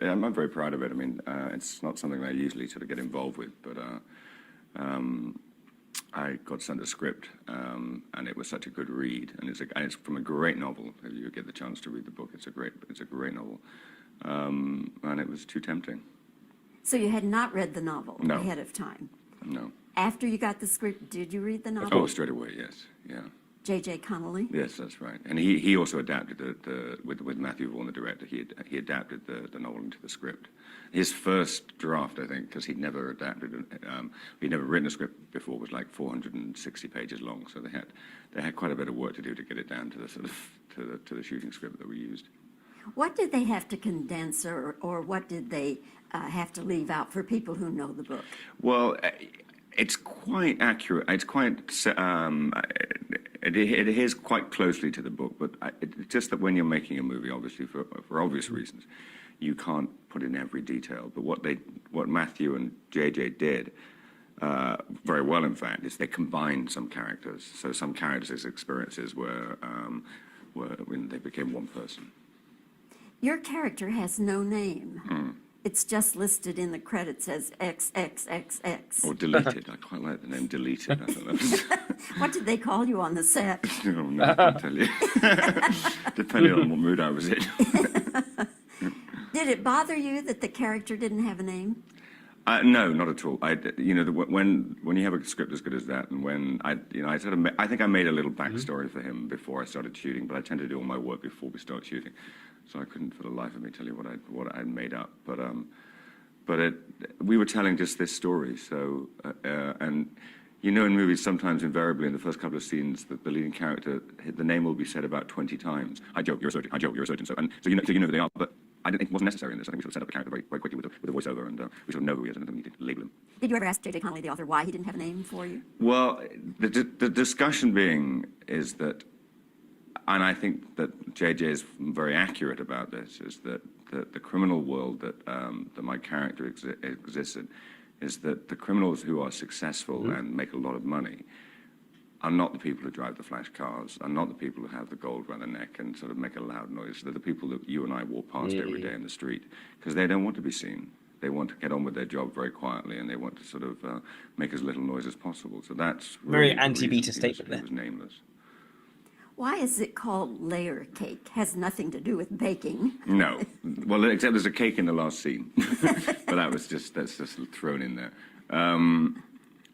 I'm very proud of it. I mean, it's not something I usually sort of get involved with, but I got sent a script, and it was such a good read, and it's from a great novel. If you get the chance to read the book, it's a great novel, and it was too tempting. So you had not read the novel No. ahead of time? No. After you got the script, did you read the novel? Oh, straight away, yes, yeah. J.J. Connolly? Yes, that's right. And he also adapted with Matthew Vaughn, the director. He adapted the novel into the script. His first draft, I think, because he'd never he'd never written a script before, was like 460 pages long. So they had quite a bit of work to do to get it down to the sort of to the shooting script that we used. What did they have to condense, or what did they have to leave out for people who know the book? Well, it's quite accurate. It's quite. It adheres quite closely to the book, but it's just that when you're making a movie, obviously for obvious reasons, you can't put in every detail. But what Matthew and JJ did very well, in fact, is they combined some characters. So some characters' experiences were when they became one person. Your character has no name. Mm. It's just listed in the credits as XXXX. Or deleted. I quite like the name deleted. I thought that was... What did they call you on the set? Oh, no, I can't tell you. Depending on what mood I was in. Did it bother you that the character didn't have a name? No, not at all. When you have a script as good as that, and when I think I made a little backstory for him before I started shooting, but I tend to do all my work before we start shooting, so I couldn't for the life of me tell you what I'd made up. But we were telling just this story. So and in movies sometimes invariably in the first couple of scenes that the leading character, the name will be said about 20 times. I joke, you're a surgeon. I joke, you're a surgeon. So you know who they are, but. I didn't think it wasn't necessary in this. I think we sort of set up a character very quickly with a voiceover, and we sort of know who he is, and then we need to label him. Did you ever ask J.J. Connolly, the author, why he didn't have a name for you? Well, the discussion being is that, and I think that J.J. is very accurate about this, is that the criminal world that my character exists in is that the criminals who are successful and make a lot of money are not the people who drive the flash cars, are not the people who have the gold around their neck and sort of make a loud noise. They're the people that you and I walk past every day in the street because they don't want to be seen. They want to get on with their job very quietly, and they want to sort of make as little noise as possible. So that's very really anti-beta statement there. He was nameless. Why is it called layer cake? Has nothing to do with baking. No, well, except there's a cake in the last scene, but that's just thrown in there.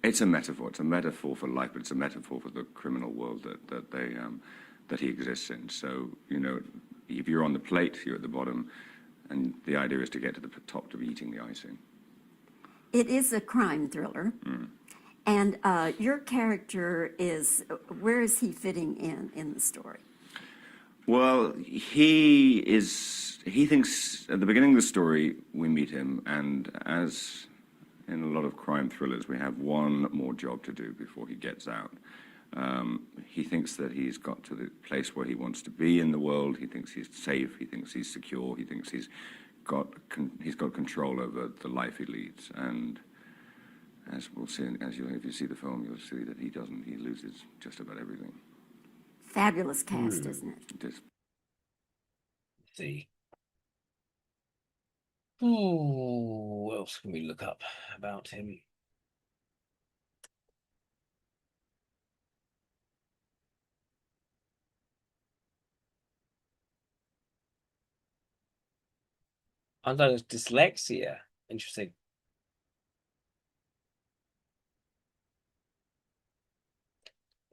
It's a metaphor. It's a metaphor for life, but it's a metaphor for the criminal world that he exists in. So if you're on the plate, you're at the bottom, and the idea is to get to the top to be eating the icing. It is a crime thriller, and your character where is he fitting in the story? Well, he thinks at the beginning of the story we meet him, and as in a lot of crime thrillers, we have one more job to do before he gets out. He thinks that he's got to the place where he wants to be in the world. He thinks he's safe. He thinks he's secure. He thinks he's got control over the life he leads. And as we'll see, if you see the film, you'll see that he doesn't. He loses just about everything. Fabulous cast, isn't it? It is. Let's see. Ooh, what else can we look up about him? Undiagnosed dyslexia. Interesting.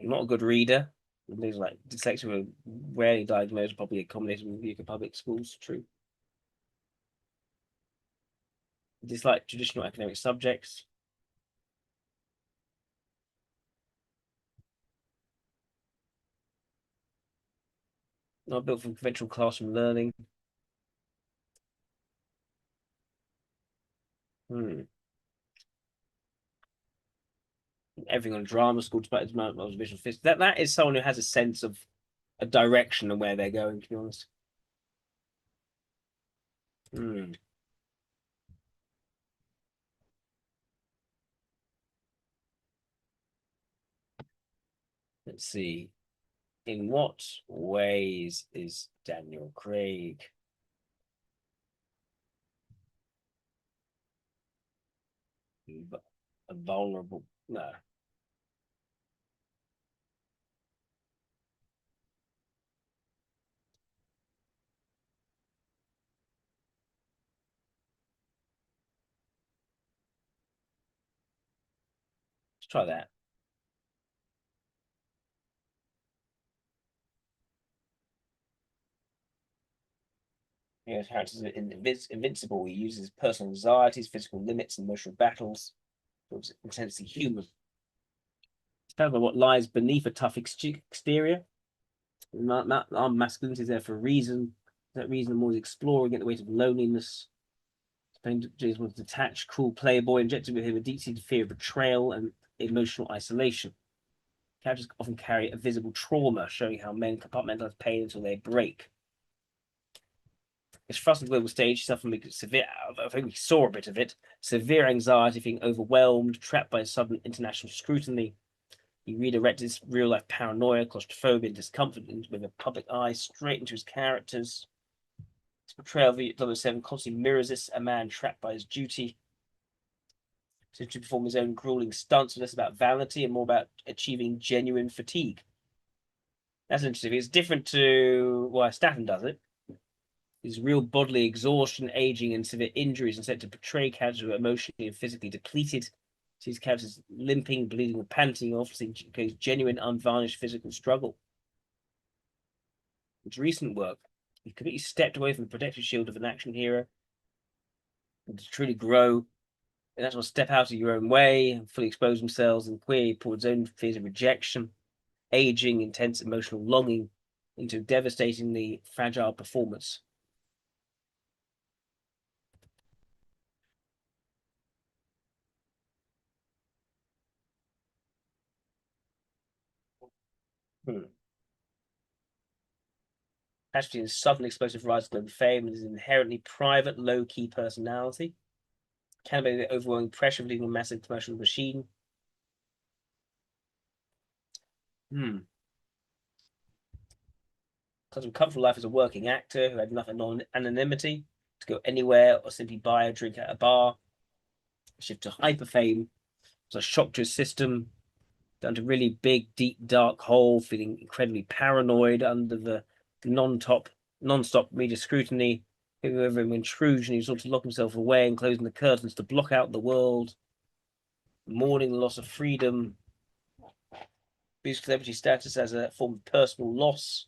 I'm not a good reader. Things like dyslexia were rarely diagnosed, probably accommodated in UK public schools. True. Dislike traditional academic subjects. Not built for conventional classroom learning. Everything on drama school, despite his visual physics. That is someone who has a sense of a direction and where they're going, to be honest. Let's see. In what ways is Daniel Craig vulnerable? No. Let's try that. Characters invincible. He uses personal anxieties, physical limits, and emotional battles. Feels intensely human. It's found by what lies beneath a tough exterior. Our masculinity is there for a reason. That reason, I'm always exploring at the weight of loneliness. James was a detached, cruel playboy, injected with him a deep-seated fear of betrayal and emotional isolation. Characters often carry a visible trauma, showing how men compartmentalize pain until they break. It's thrust on the global stage, suffering severe, I think we saw a bit of it, severe anxiety, feeling overwhelmed, trapped by sudden international scrutiny. He redirected his real-life paranoia, claustrophobia, and discomfort with a public eye straight into his characters. His portrayal of 007 constantly mirrors this, a man trapped by his duty to perform his own grueling stunts, less about vanity and more about achieving genuine fatigue. That's interesting. It's different to why Statham does it. His real bodily exhaustion, aging, and severe injuries, and set to portray characters who are emotionally and physically depleted. Sees characters limping, bleeding, and panting, often shows genuine, unvarnished physical struggle. His recent work, he completely stepped away from the protective shield of an action hero and to truly grow. And that's what step out of your own way and fully expose themselves and queer pour his own fears of rejection, aging, intense emotional longing into devastatingly fragile performance. Ashton's sudden explosive rise to global fame and his inherently private, low-key personality can be the overwhelming pressure of leading a massive commercial machine. Because of comfortable life as a working actor who had enough anonymity to go anywhere or simply buy a drink at a bar. Shift to hyper fame was a shock to his system, down to really big, deep, dark hole, feeling incredibly paranoid under the non-stop media scrutiny, giving over an intrusion. He sought to lock himself away and closing the curtains to block out the world, mourning the loss of freedom, views celebrity status as a form of personal loss.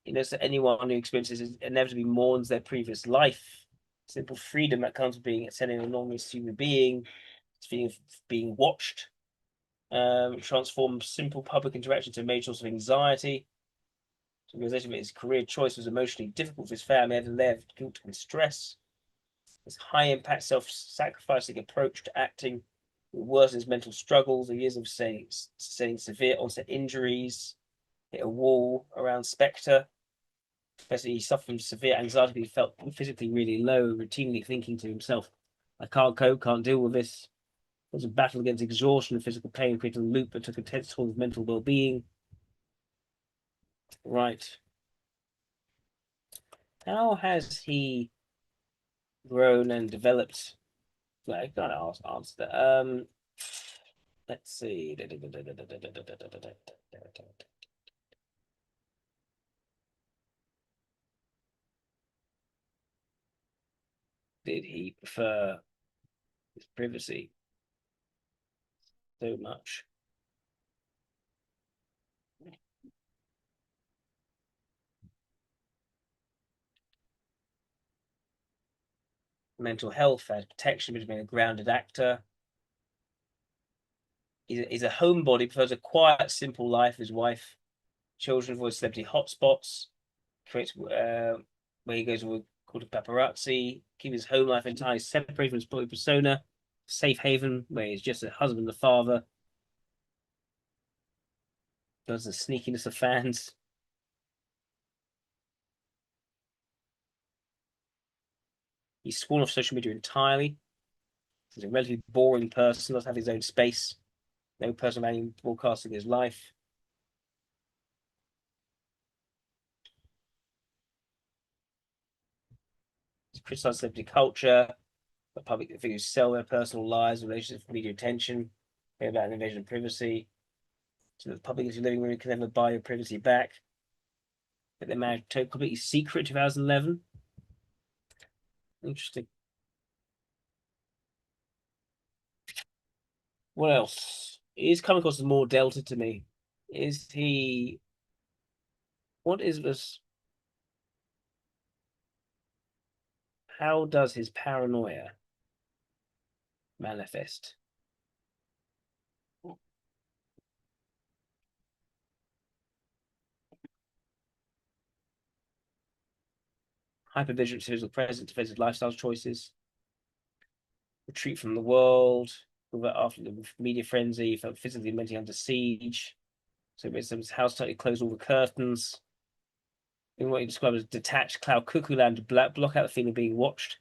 He knows that anyone who experiences it inevitably mourns their previous life. Simple freedom that comes with being an anonymous human being, it's feeling of being watched, transforms simple public interaction to a major source of anxiety. So the realization that his career choice was emotionally difficult for his family, added a layer of guilt and stress. His high-impact, self-sacrificing approach to acting worsens his mental struggles, the years of sustaining severe onset injuries, hit a wall around Spectre. Basically, he suffered from severe anxiety, but he felt physically really low, routinely thinking to himself, I can't cope, can't deal with this. It was a battle against exhaustion and physical pain, creating a loop that took a tense toll of mental well-being. Right. How has he grown and developed? I can't answer that. Let's see. Did he prefer his privacy so much? Mental health as protection, between a grounded actor. He's a homebody, prefers a quiet, simple life. His wife, children avoid celebrity hotspots. Creates where he goes with called a paparazzi. Keep his home life entirely separated from his public persona. Safe haven where he's just a husband, a father. Does the sneakiness of fans. He's sworn off social media entirely. He's a relatively boring person, doesn't have his own space. No personal value broadcasting his life. He's criticized celebrity culture, but public figures sell their personal lives, relationships, media attention, about an invasion of privacy. So the public is living room can never buy your privacy back. But their marriage completely secret 2011. Interesting. What else? He's come across as more Delta to me. Is he? What is this? How does his paranoia manifest? Hypervigilant physical presence, defensive lifestyle choices, retreat from the world, after the media frenzy, felt physically and mentally under siege. So his house tightly closed all the curtains. In what he described as detached cloud cuckoo land to block out the feeling of being watched.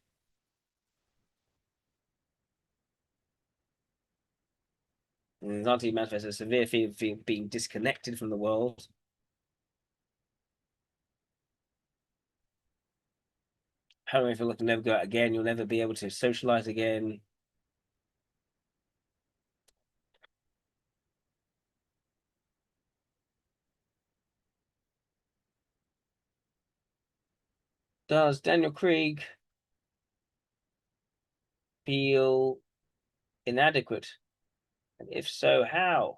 And anxiety manifests a severe feeling of being disconnected from the world. Paranoid feel like you'll never go out again, you'll never be able to socialize again. Does Daniel Craig feel inadequate? And if so, how?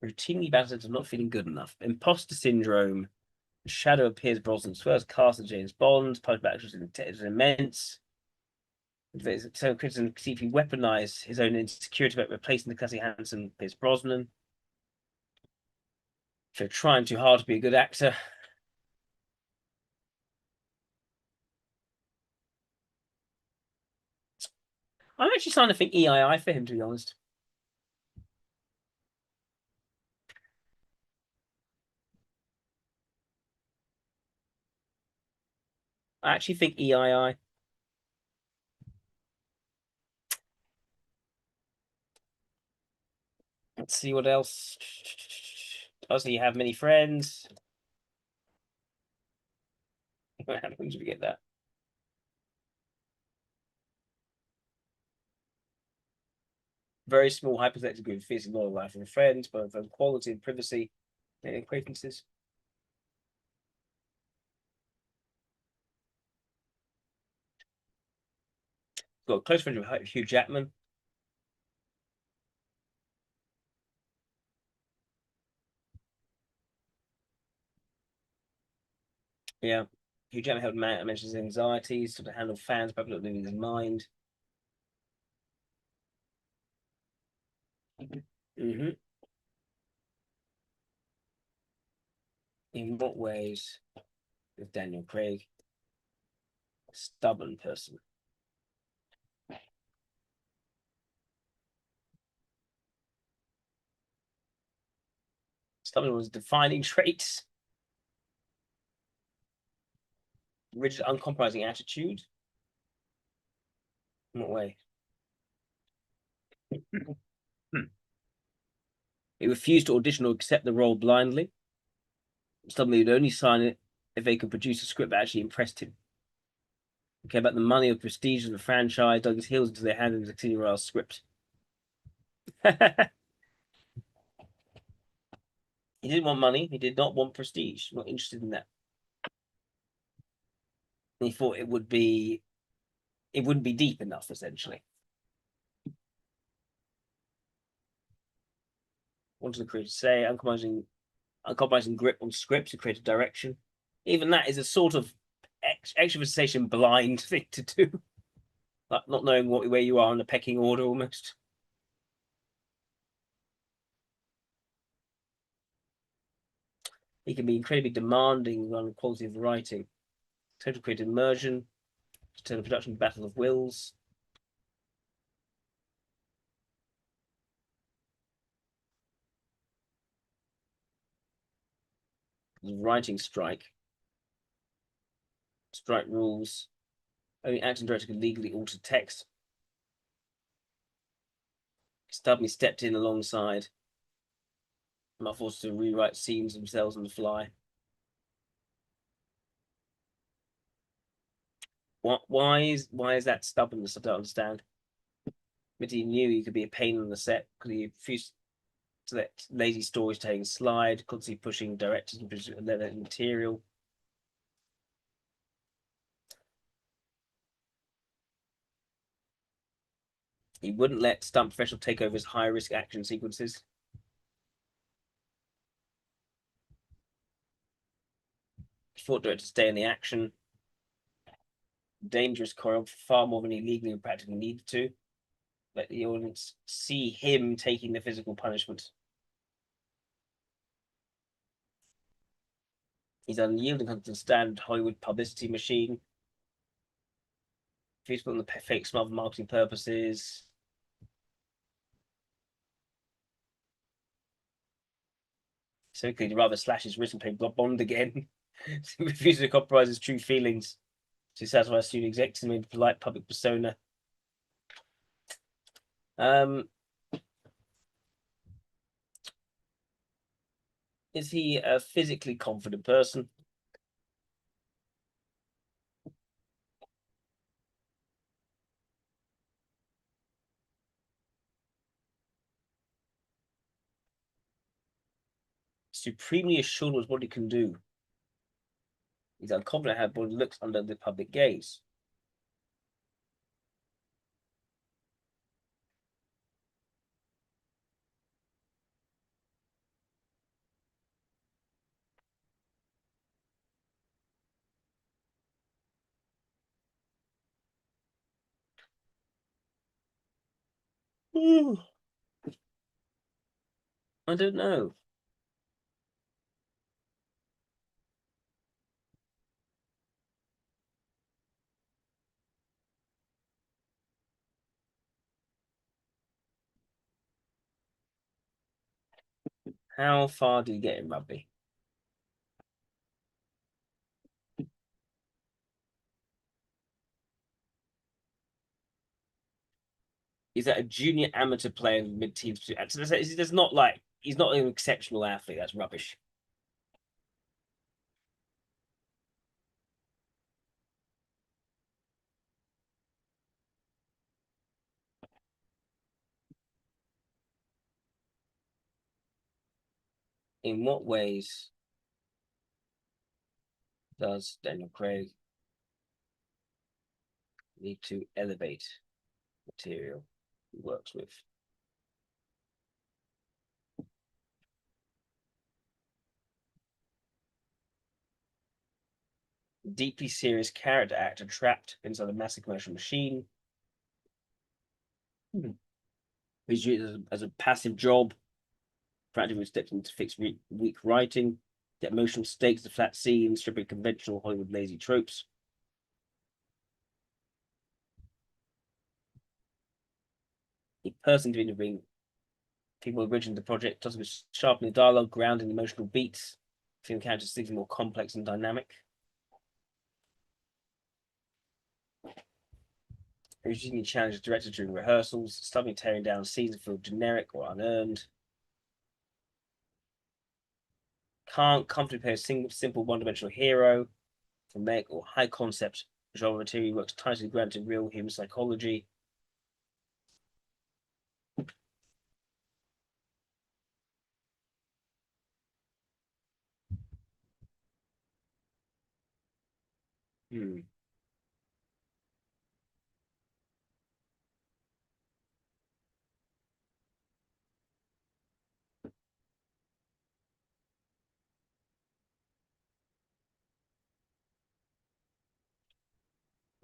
Routinely battered of not feeling good enough. Imposter syndrome. The shadow of Pierce Brosnan's first cast of James Bond. Public backlash is immense. So criticism see if he weaponized his own insecurity about replacing the classy handsome Pierce Brosnan. For trying too hard to be a good actor. I'm actually starting to think EII for him, to be honest. I actually think EII. Let's see what else. Does he have many friends? What happens if we get that? Very small hypothetical group fears in loyal life and friends, both on quality and privacy and acquaintances. Got a close friend with Hugh Jackman. Yeah. Hugh Jackman helped manage his anxieties, to handle fans, probably not losing his mind. Mm-hmm. In what ways is Daniel Craig a stubborn person? Stubborn was defining traits. Rigid, uncompromising attitude. In what way? He refused to audition or accept the role blindly. Stubbornly would only sign it if they could produce a script that actually impressed him. He cared about the money or prestige of the franchise, dug his heels into their hand and succeeded with our script. He didn't want money. He did not want prestige. Not interested in that. And he thought it wouldn't be deep enough, essentially. Wanted the creator to say, uncompromising grip on scripts to create a direction. Even that is a sort of extravasation blind thing to do. Like not knowing where you are in the pecking order almost. He can be incredibly demanding on the quality of the writing. Total creative immersion, turn the production battle of wills. The writing strike. Strike rules. Only acting director can legally alter text. Stubney stepped in alongside. I'm not forced to rewrite scenes themselves on the fly. Why is that stubbornness? I don't understand. But he knew he could be a pain on the set because he refused to let lazy storytelling slide, constantly pushing directors and their material. He wouldn't let stunt professionals take over his high-risk action sequences. He fought directors to stay in the action. Dangerous choreography, far more than he legally and practically needed to. Let the audience see him taking the physical punishment. He's unyielding to the standard Hollywood publicity machine. Feasible on the fake smart for marketing purposes. So he'd rather slash his wrist and play Bond again. He refuses to compromise his true feelings to satisfy student executives and a polite public persona. Is he a physically confident person? supremely assured of what body can do. He's unconfident how body looks under the public gaze. I don't know. How far do you get in rugby? Is that a junior amateur player with mid-teens? There's not like he's not an exceptional athlete. That's rubbish. In what ways does Daniel Craig need to elevate material he works with? Deeply serious character actor trapped inside a massive commercial machine. He's used as a passive job. Practically steps in to fix weak writing, get emotional stakes to flat scenes, stripping conventional Hollywood lazy tropes. He personally didn't bring people originally the project, does with sharpening dialogue, grounding emotional beats, film characters seeming more complex and dynamic. Routinely challenges director during rehearsals, stubbornly tearing down scenes that feel generic or unearned. Can't comfortably play a simple one-dimensional hero, dramatic or high-concept genre material, works tightly grounded in real human psychology.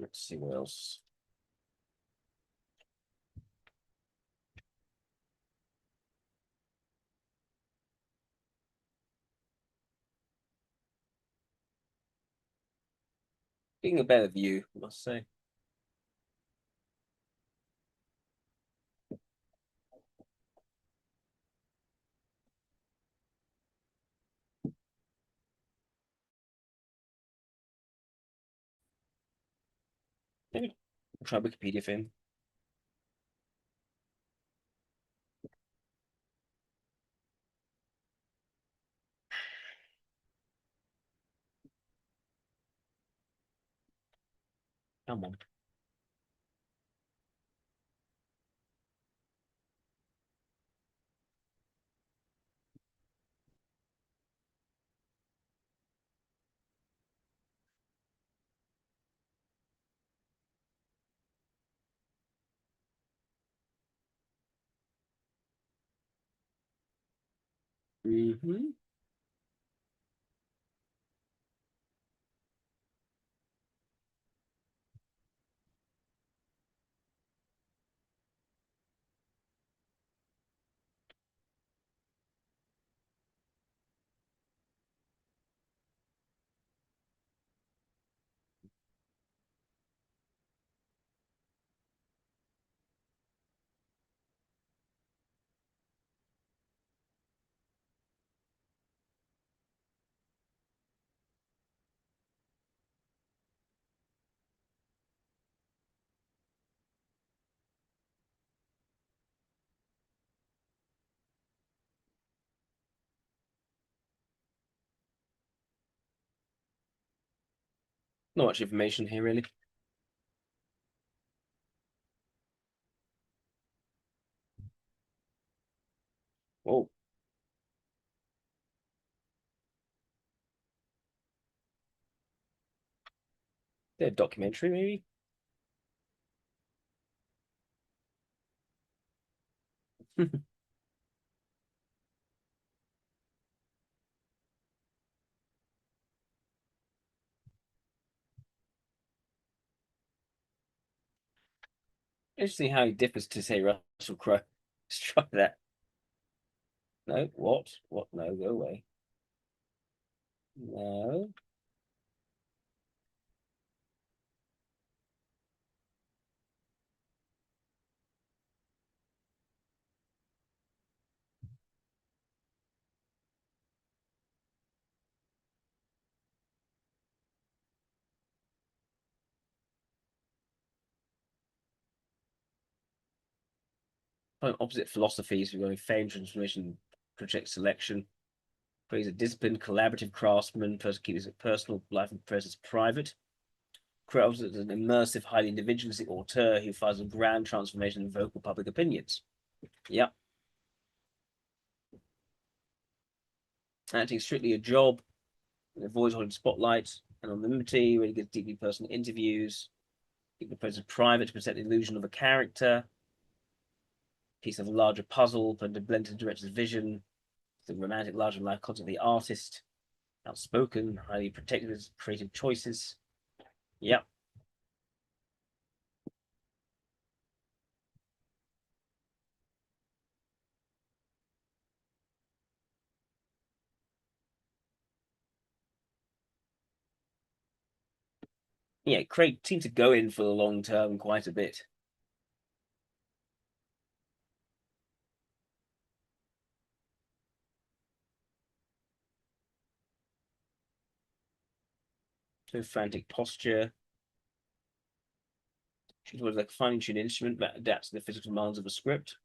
Let's see what else. Getting a better view, I must say. Maybe try Wikipedia for him. Come on. Mm-hmm. Not much information here, really. Oh. A documentary, maybe. Interesting how he differs to say Russell Crowe. Let's try that. No, what? What? No, go away. No. Opposite philosophies regarding fame, transformation, project selection. He's a disciplined, collaborative craftsman, keeps his personal life and presence private. Crowe is an immersive, highly individualistic auteur who finds a grand transformation in vocal public opinions. Yep. Acting strictly a job, and avoids holding spotlight, anonymity, where he gives deeply personal interviews. Keep the presence private to present the illusion of a character. Piece of a larger puzzle, but to blend to the director's vision. The romantic, larger life concept of the artist. Outspoken, highly protective of his creative choices. Yep. Yeah, Craig seemed to go in for the long term quite a bit. No frantic posture. She was like a finely tuned instrument that adapts to the physical demands of a script.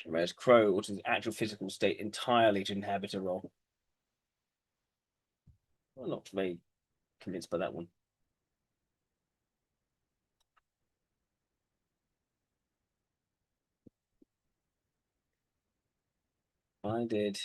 Whereas Crowe altered his actual physical state entirely to inhabit a role. I'm not very convinced by that one. I did.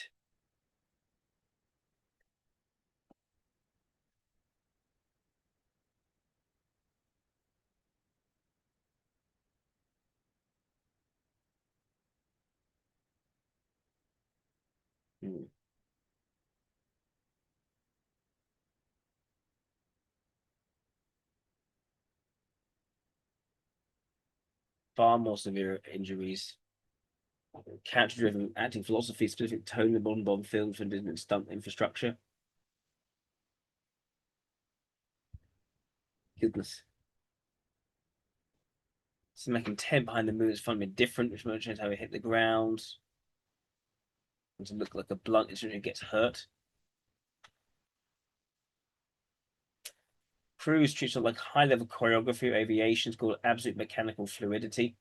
Far more severe injuries. Character-driven acting philosophy, specific tone of Bond films and didn't stunt infrastructure. Goodness. Some content behind the moves fundamentally different, which might change how he hit the ground. And to look like a blunt instrument who gets hurt. Cruise treats it like high-level choreography of aviation. It's called absolute mechanical fluidity.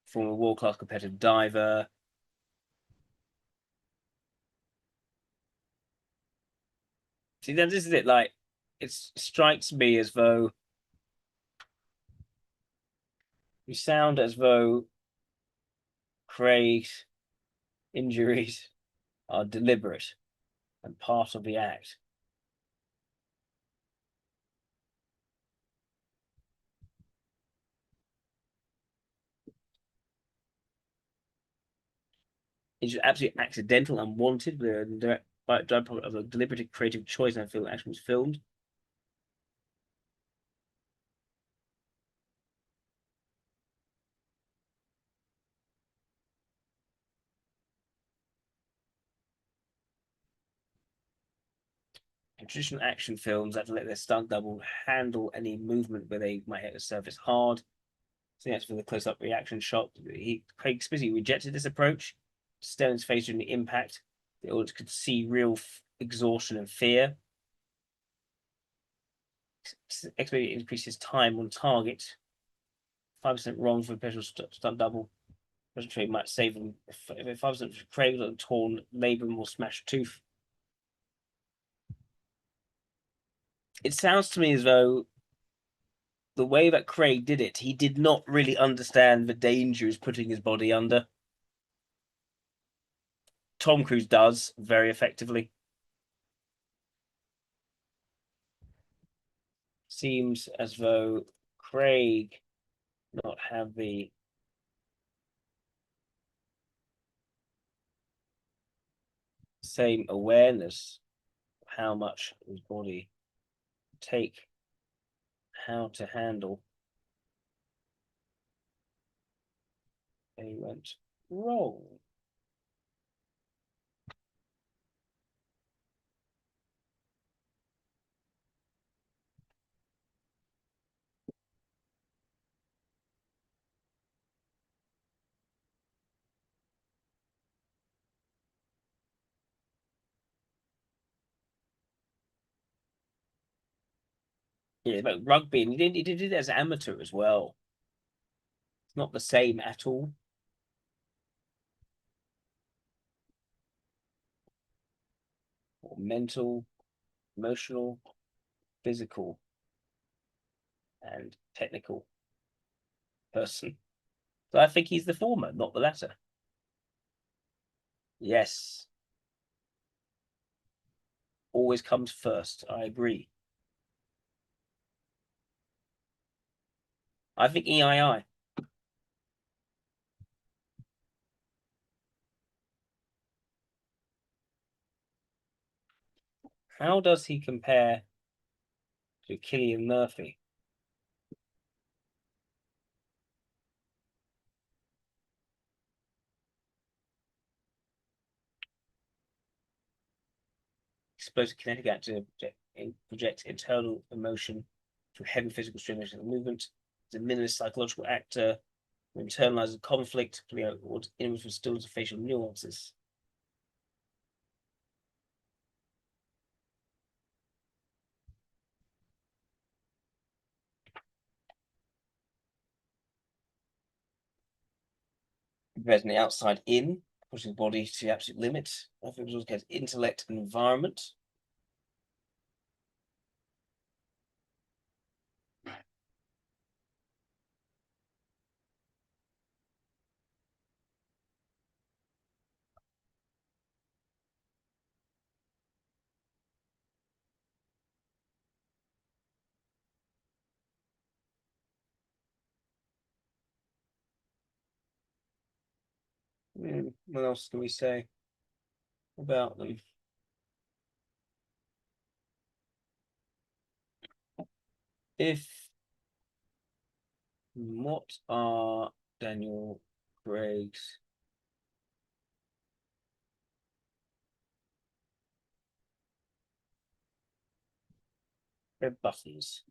From a world-class competitive diver. See, then this is it. Like, it strikes me as though you sound as though Craig's injuries are deliberate and part of the act. It's absolutely accidental, unwanted, but direct byproduct of a deliberate creative choice. I feel actually was filmed. In traditional action films, have to let their stunt double handle any movement where they might hit the surface hard. So that's for the close-up reaction shot. Craig specifically rejected this approach. Stone's face during the impact, the audience could see real exhaustion and fear. Expected increases time on target. 5% wrong for a professional stunt double. Professional trade might save them. If 5% for Craig was torn labrum or smashed tooth. It sounds to me as though the way that Craig did it, he did not really understand the danger he's putting his body under. Tom Cruise does very effectively. seems as though Craig not have the same awareness of how much his body take, how to handle. And he went wrong. Yeah, but rugby, and he did it as amateur as well. It's not the same at all. Or mental, emotional, physical, and technical person. So I think he's the former, not the latter. Yes. Always comes first. I agree. I think EII. How does he compare to Cillian Murphy? Explosive kinetic actor projects internal emotion through heavy physical stimulation of movement. He's a minimalist psychological actor who internalizes conflict, inward stills of facial nuances. Compared from the outside in, pushing the body to the absolute limit. I think it also gets intellect and environment. What else can we say about them? What are Daniel Craig's red buttons?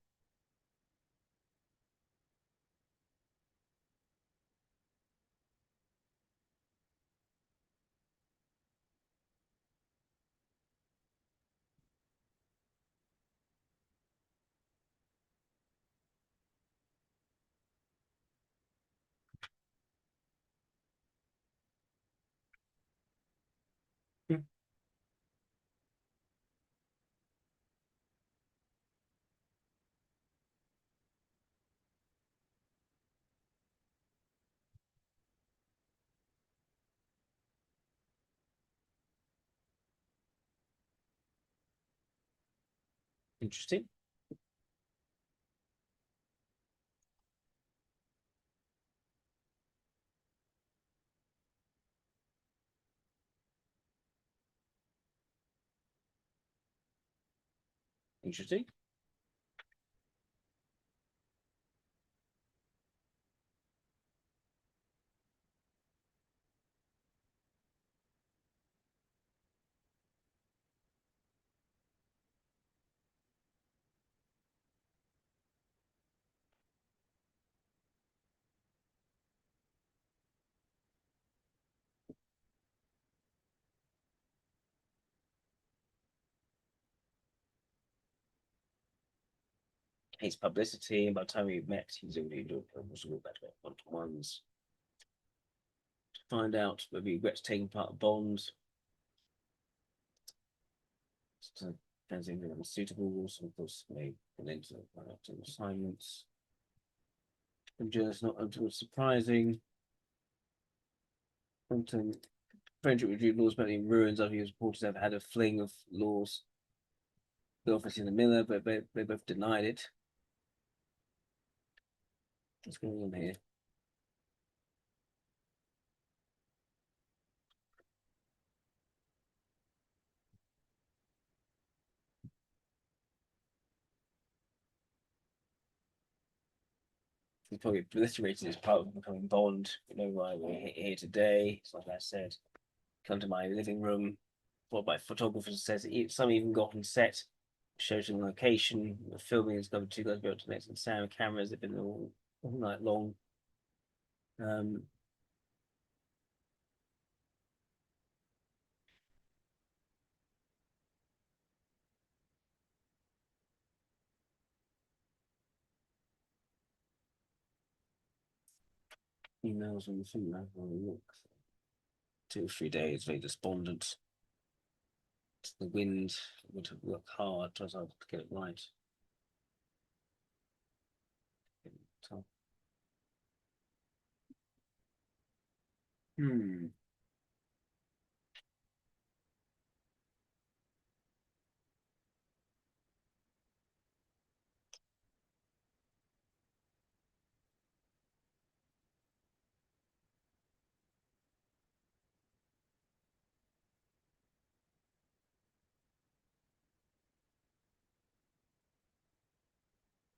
Interesting. Interesting. Hates publicity, and by the time we met, he's already doing almost all that one-to-ones. To find out whether he regrets taking part of Bond. Depends if they're unsuitable, so of course may get into assignments. And just not until surprising. Content. Friendship with Jude Law's in ruins after he was reported to have had a fling of Law's girlfriend in the Miller, but they both denied it. What's going on here? He's probably obliterated his part of becoming Bond. You know why we're here today. It's like I said, come to my living room. What my photographer says, some even got on set, shows them the location. The filming has gone to go to next and sound cameras. They've been all night long. Emails on the film. Have a look. 2 or 3 days, very despondent. The wind would have worked hard to get it right. Hmm.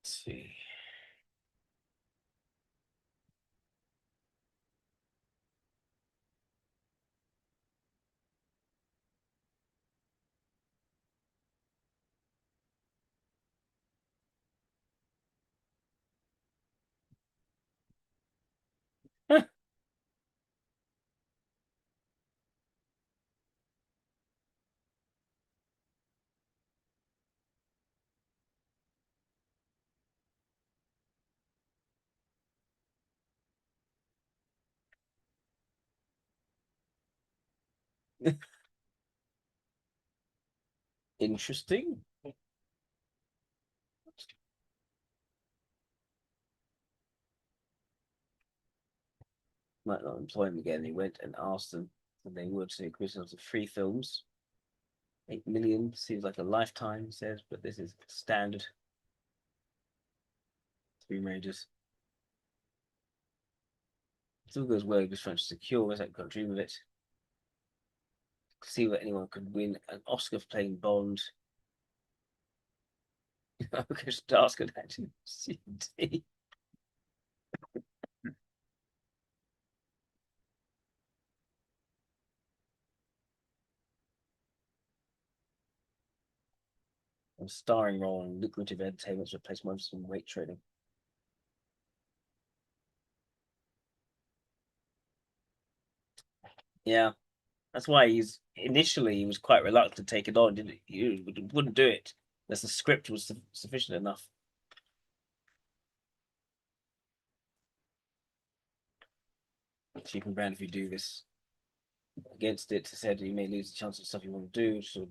Let's see. Interesting. Might not employ him again. He went and asked them if they would. So he agreed to 3 films. 8 million seems like a lifetime, he says, but this is standard. 3 Raiders. Still goes well, he was trying to secure, as I got a dream of it. See what anyone could win an Oscar for playing Bond. Because Stars could actually CD. A starring role in lucrative entertainments replaced most in weight training. Yeah, that's why he was quite reluctant to take it on. Didn't he? Wouldn't do it unless the script was sufficient enough. Cheap and brand if you do this against it. Said you may lose the chance of stuff you want to do. So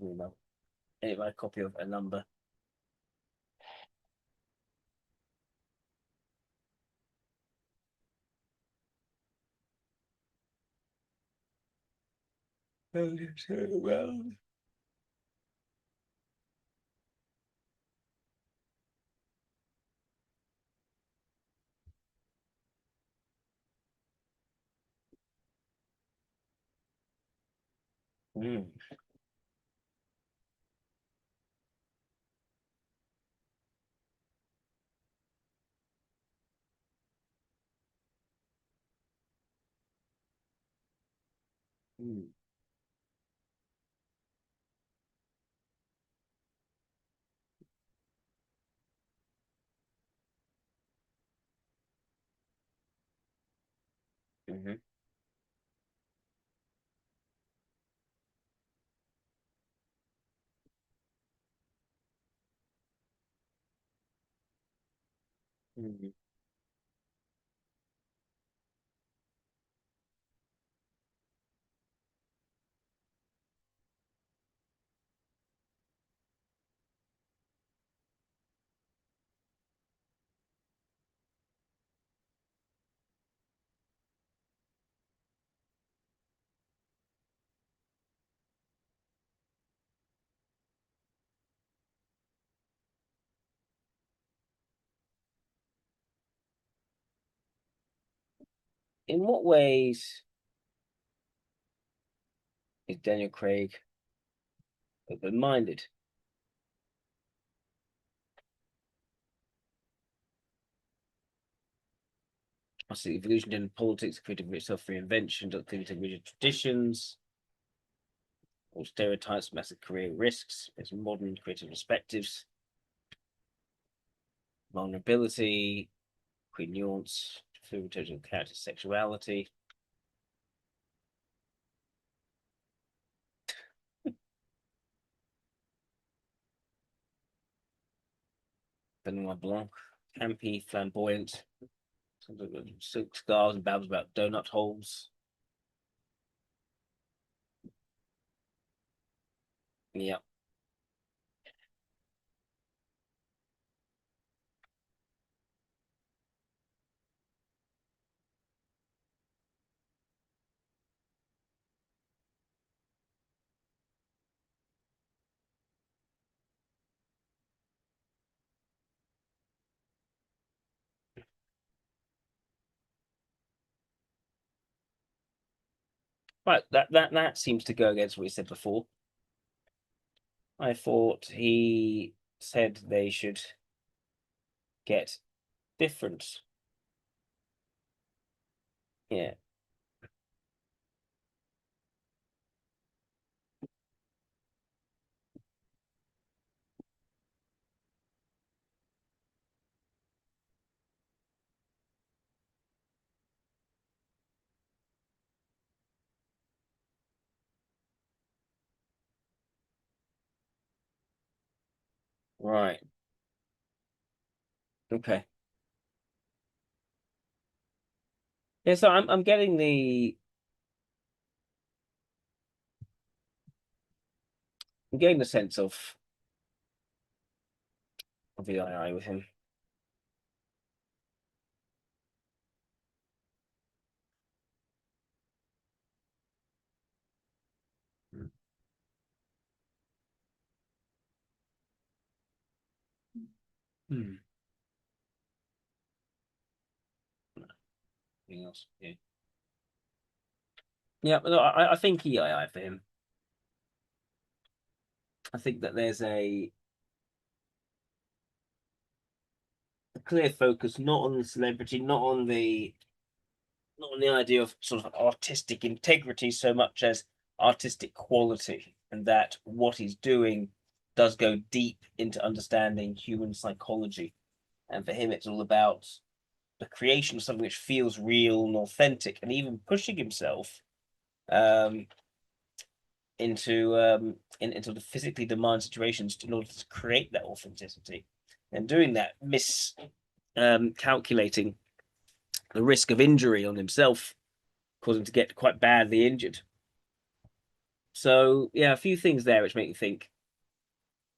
anyway, a copy of a number. Well. Mm. Mm. Mm-hmm. Mm-hmm. in what ways is Daniel Craig open-minded? I see evolution in politics, creative self-reinvention, activity of rigid traditions, all stereotypes, massive career risks, there's modern creative perspectives, vulnerability, queer nuance, fluid total character sexuality. Benoit Blanc, campy, flamboyant, silk scarves and babbles about donut holes. Yeah. But that seems to go against what he said before. I thought he said they should get different. Yeah. Right. Okay. Yeah, so I'm getting the sense of the II with him. Hmm. Anything else? Yeah. Yeah, but no, I think EII for him. I think that there's a clear focus not on the celebrity, not on the idea of sort of artistic integrity so much as artistic quality, and that what he's doing does go deep into understanding human psychology. And for him, it's all about the creation of something which feels real and authentic, and even pushing himself um, into the physically demand situations in order to create that authenticity, and doing that, calculating the risk of injury on himself, causing him to get quite badly injured. So yeah, a few things there which make you think,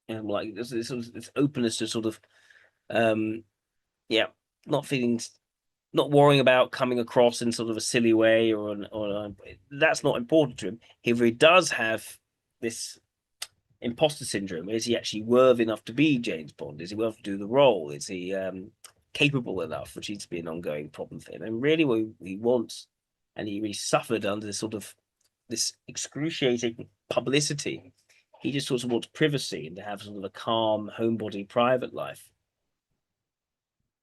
like this openness to sort of, yeah, not feeling, not worrying about coming across in sort of a silly way or that's not important to him. If he does have this imposter syndrome, is he actually worthy enough to be James Bond? Is he worthy to do the role? Is he capable enough, which needs to be an ongoing problem for him? And really, what he wants, and he really suffered under this sort of this excruciating publicity. He just sort of wants privacy and to have sort of a calm homebody private life.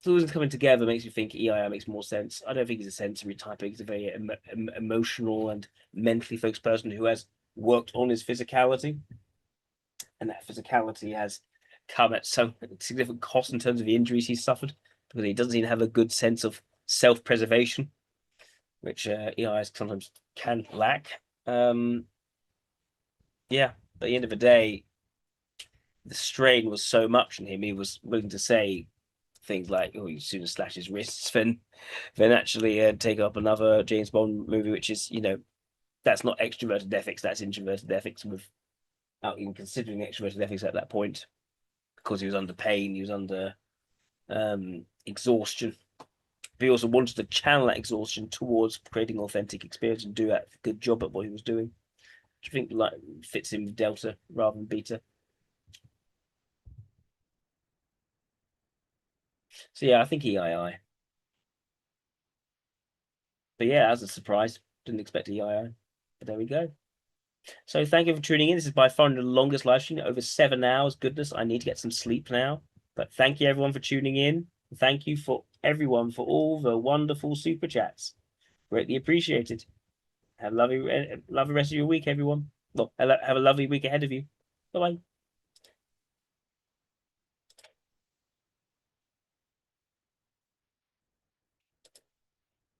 So all this coming together makes me think EII makes more sense. I don't think he's a sensory type. He's a very emotional and mentally focused person who has worked on his physicality, and that physicality has come at some significant cost in terms of the injuries he's suffered, because he doesn't even have a good sense of self-preservation, which EIs sometimes can lack. Yeah, but at the end of the day, the strain was so much in him. He was willing to say things like, "Oh, you sooner slash his wrists than actually take up another James Bond movie," which is, that's not extroverted ethics, that's introverted ethics, without even considering extroverted ethics at that point, because he was under pain, he was under exhaustion. But he also wanted to channel that exhaustion towards creating authentic experience and do a good job at what he was doing, which I think like fits in with Delta rather than Beta. So yeah, I think EII. But yeah, as a surprise, didn't expect a EIO. But there we go. So thank you for tuning in. This is by far the longest live stream, over 7 hours. Goodness, I need to get some sleep now. But thank you everyone for tuning in. Thank you for everyone for all the wonderful super chats. Greatly appreciated. Have a lovely rest of your week, everyone. Well, have a lovely week ahead of you. Bye-bye.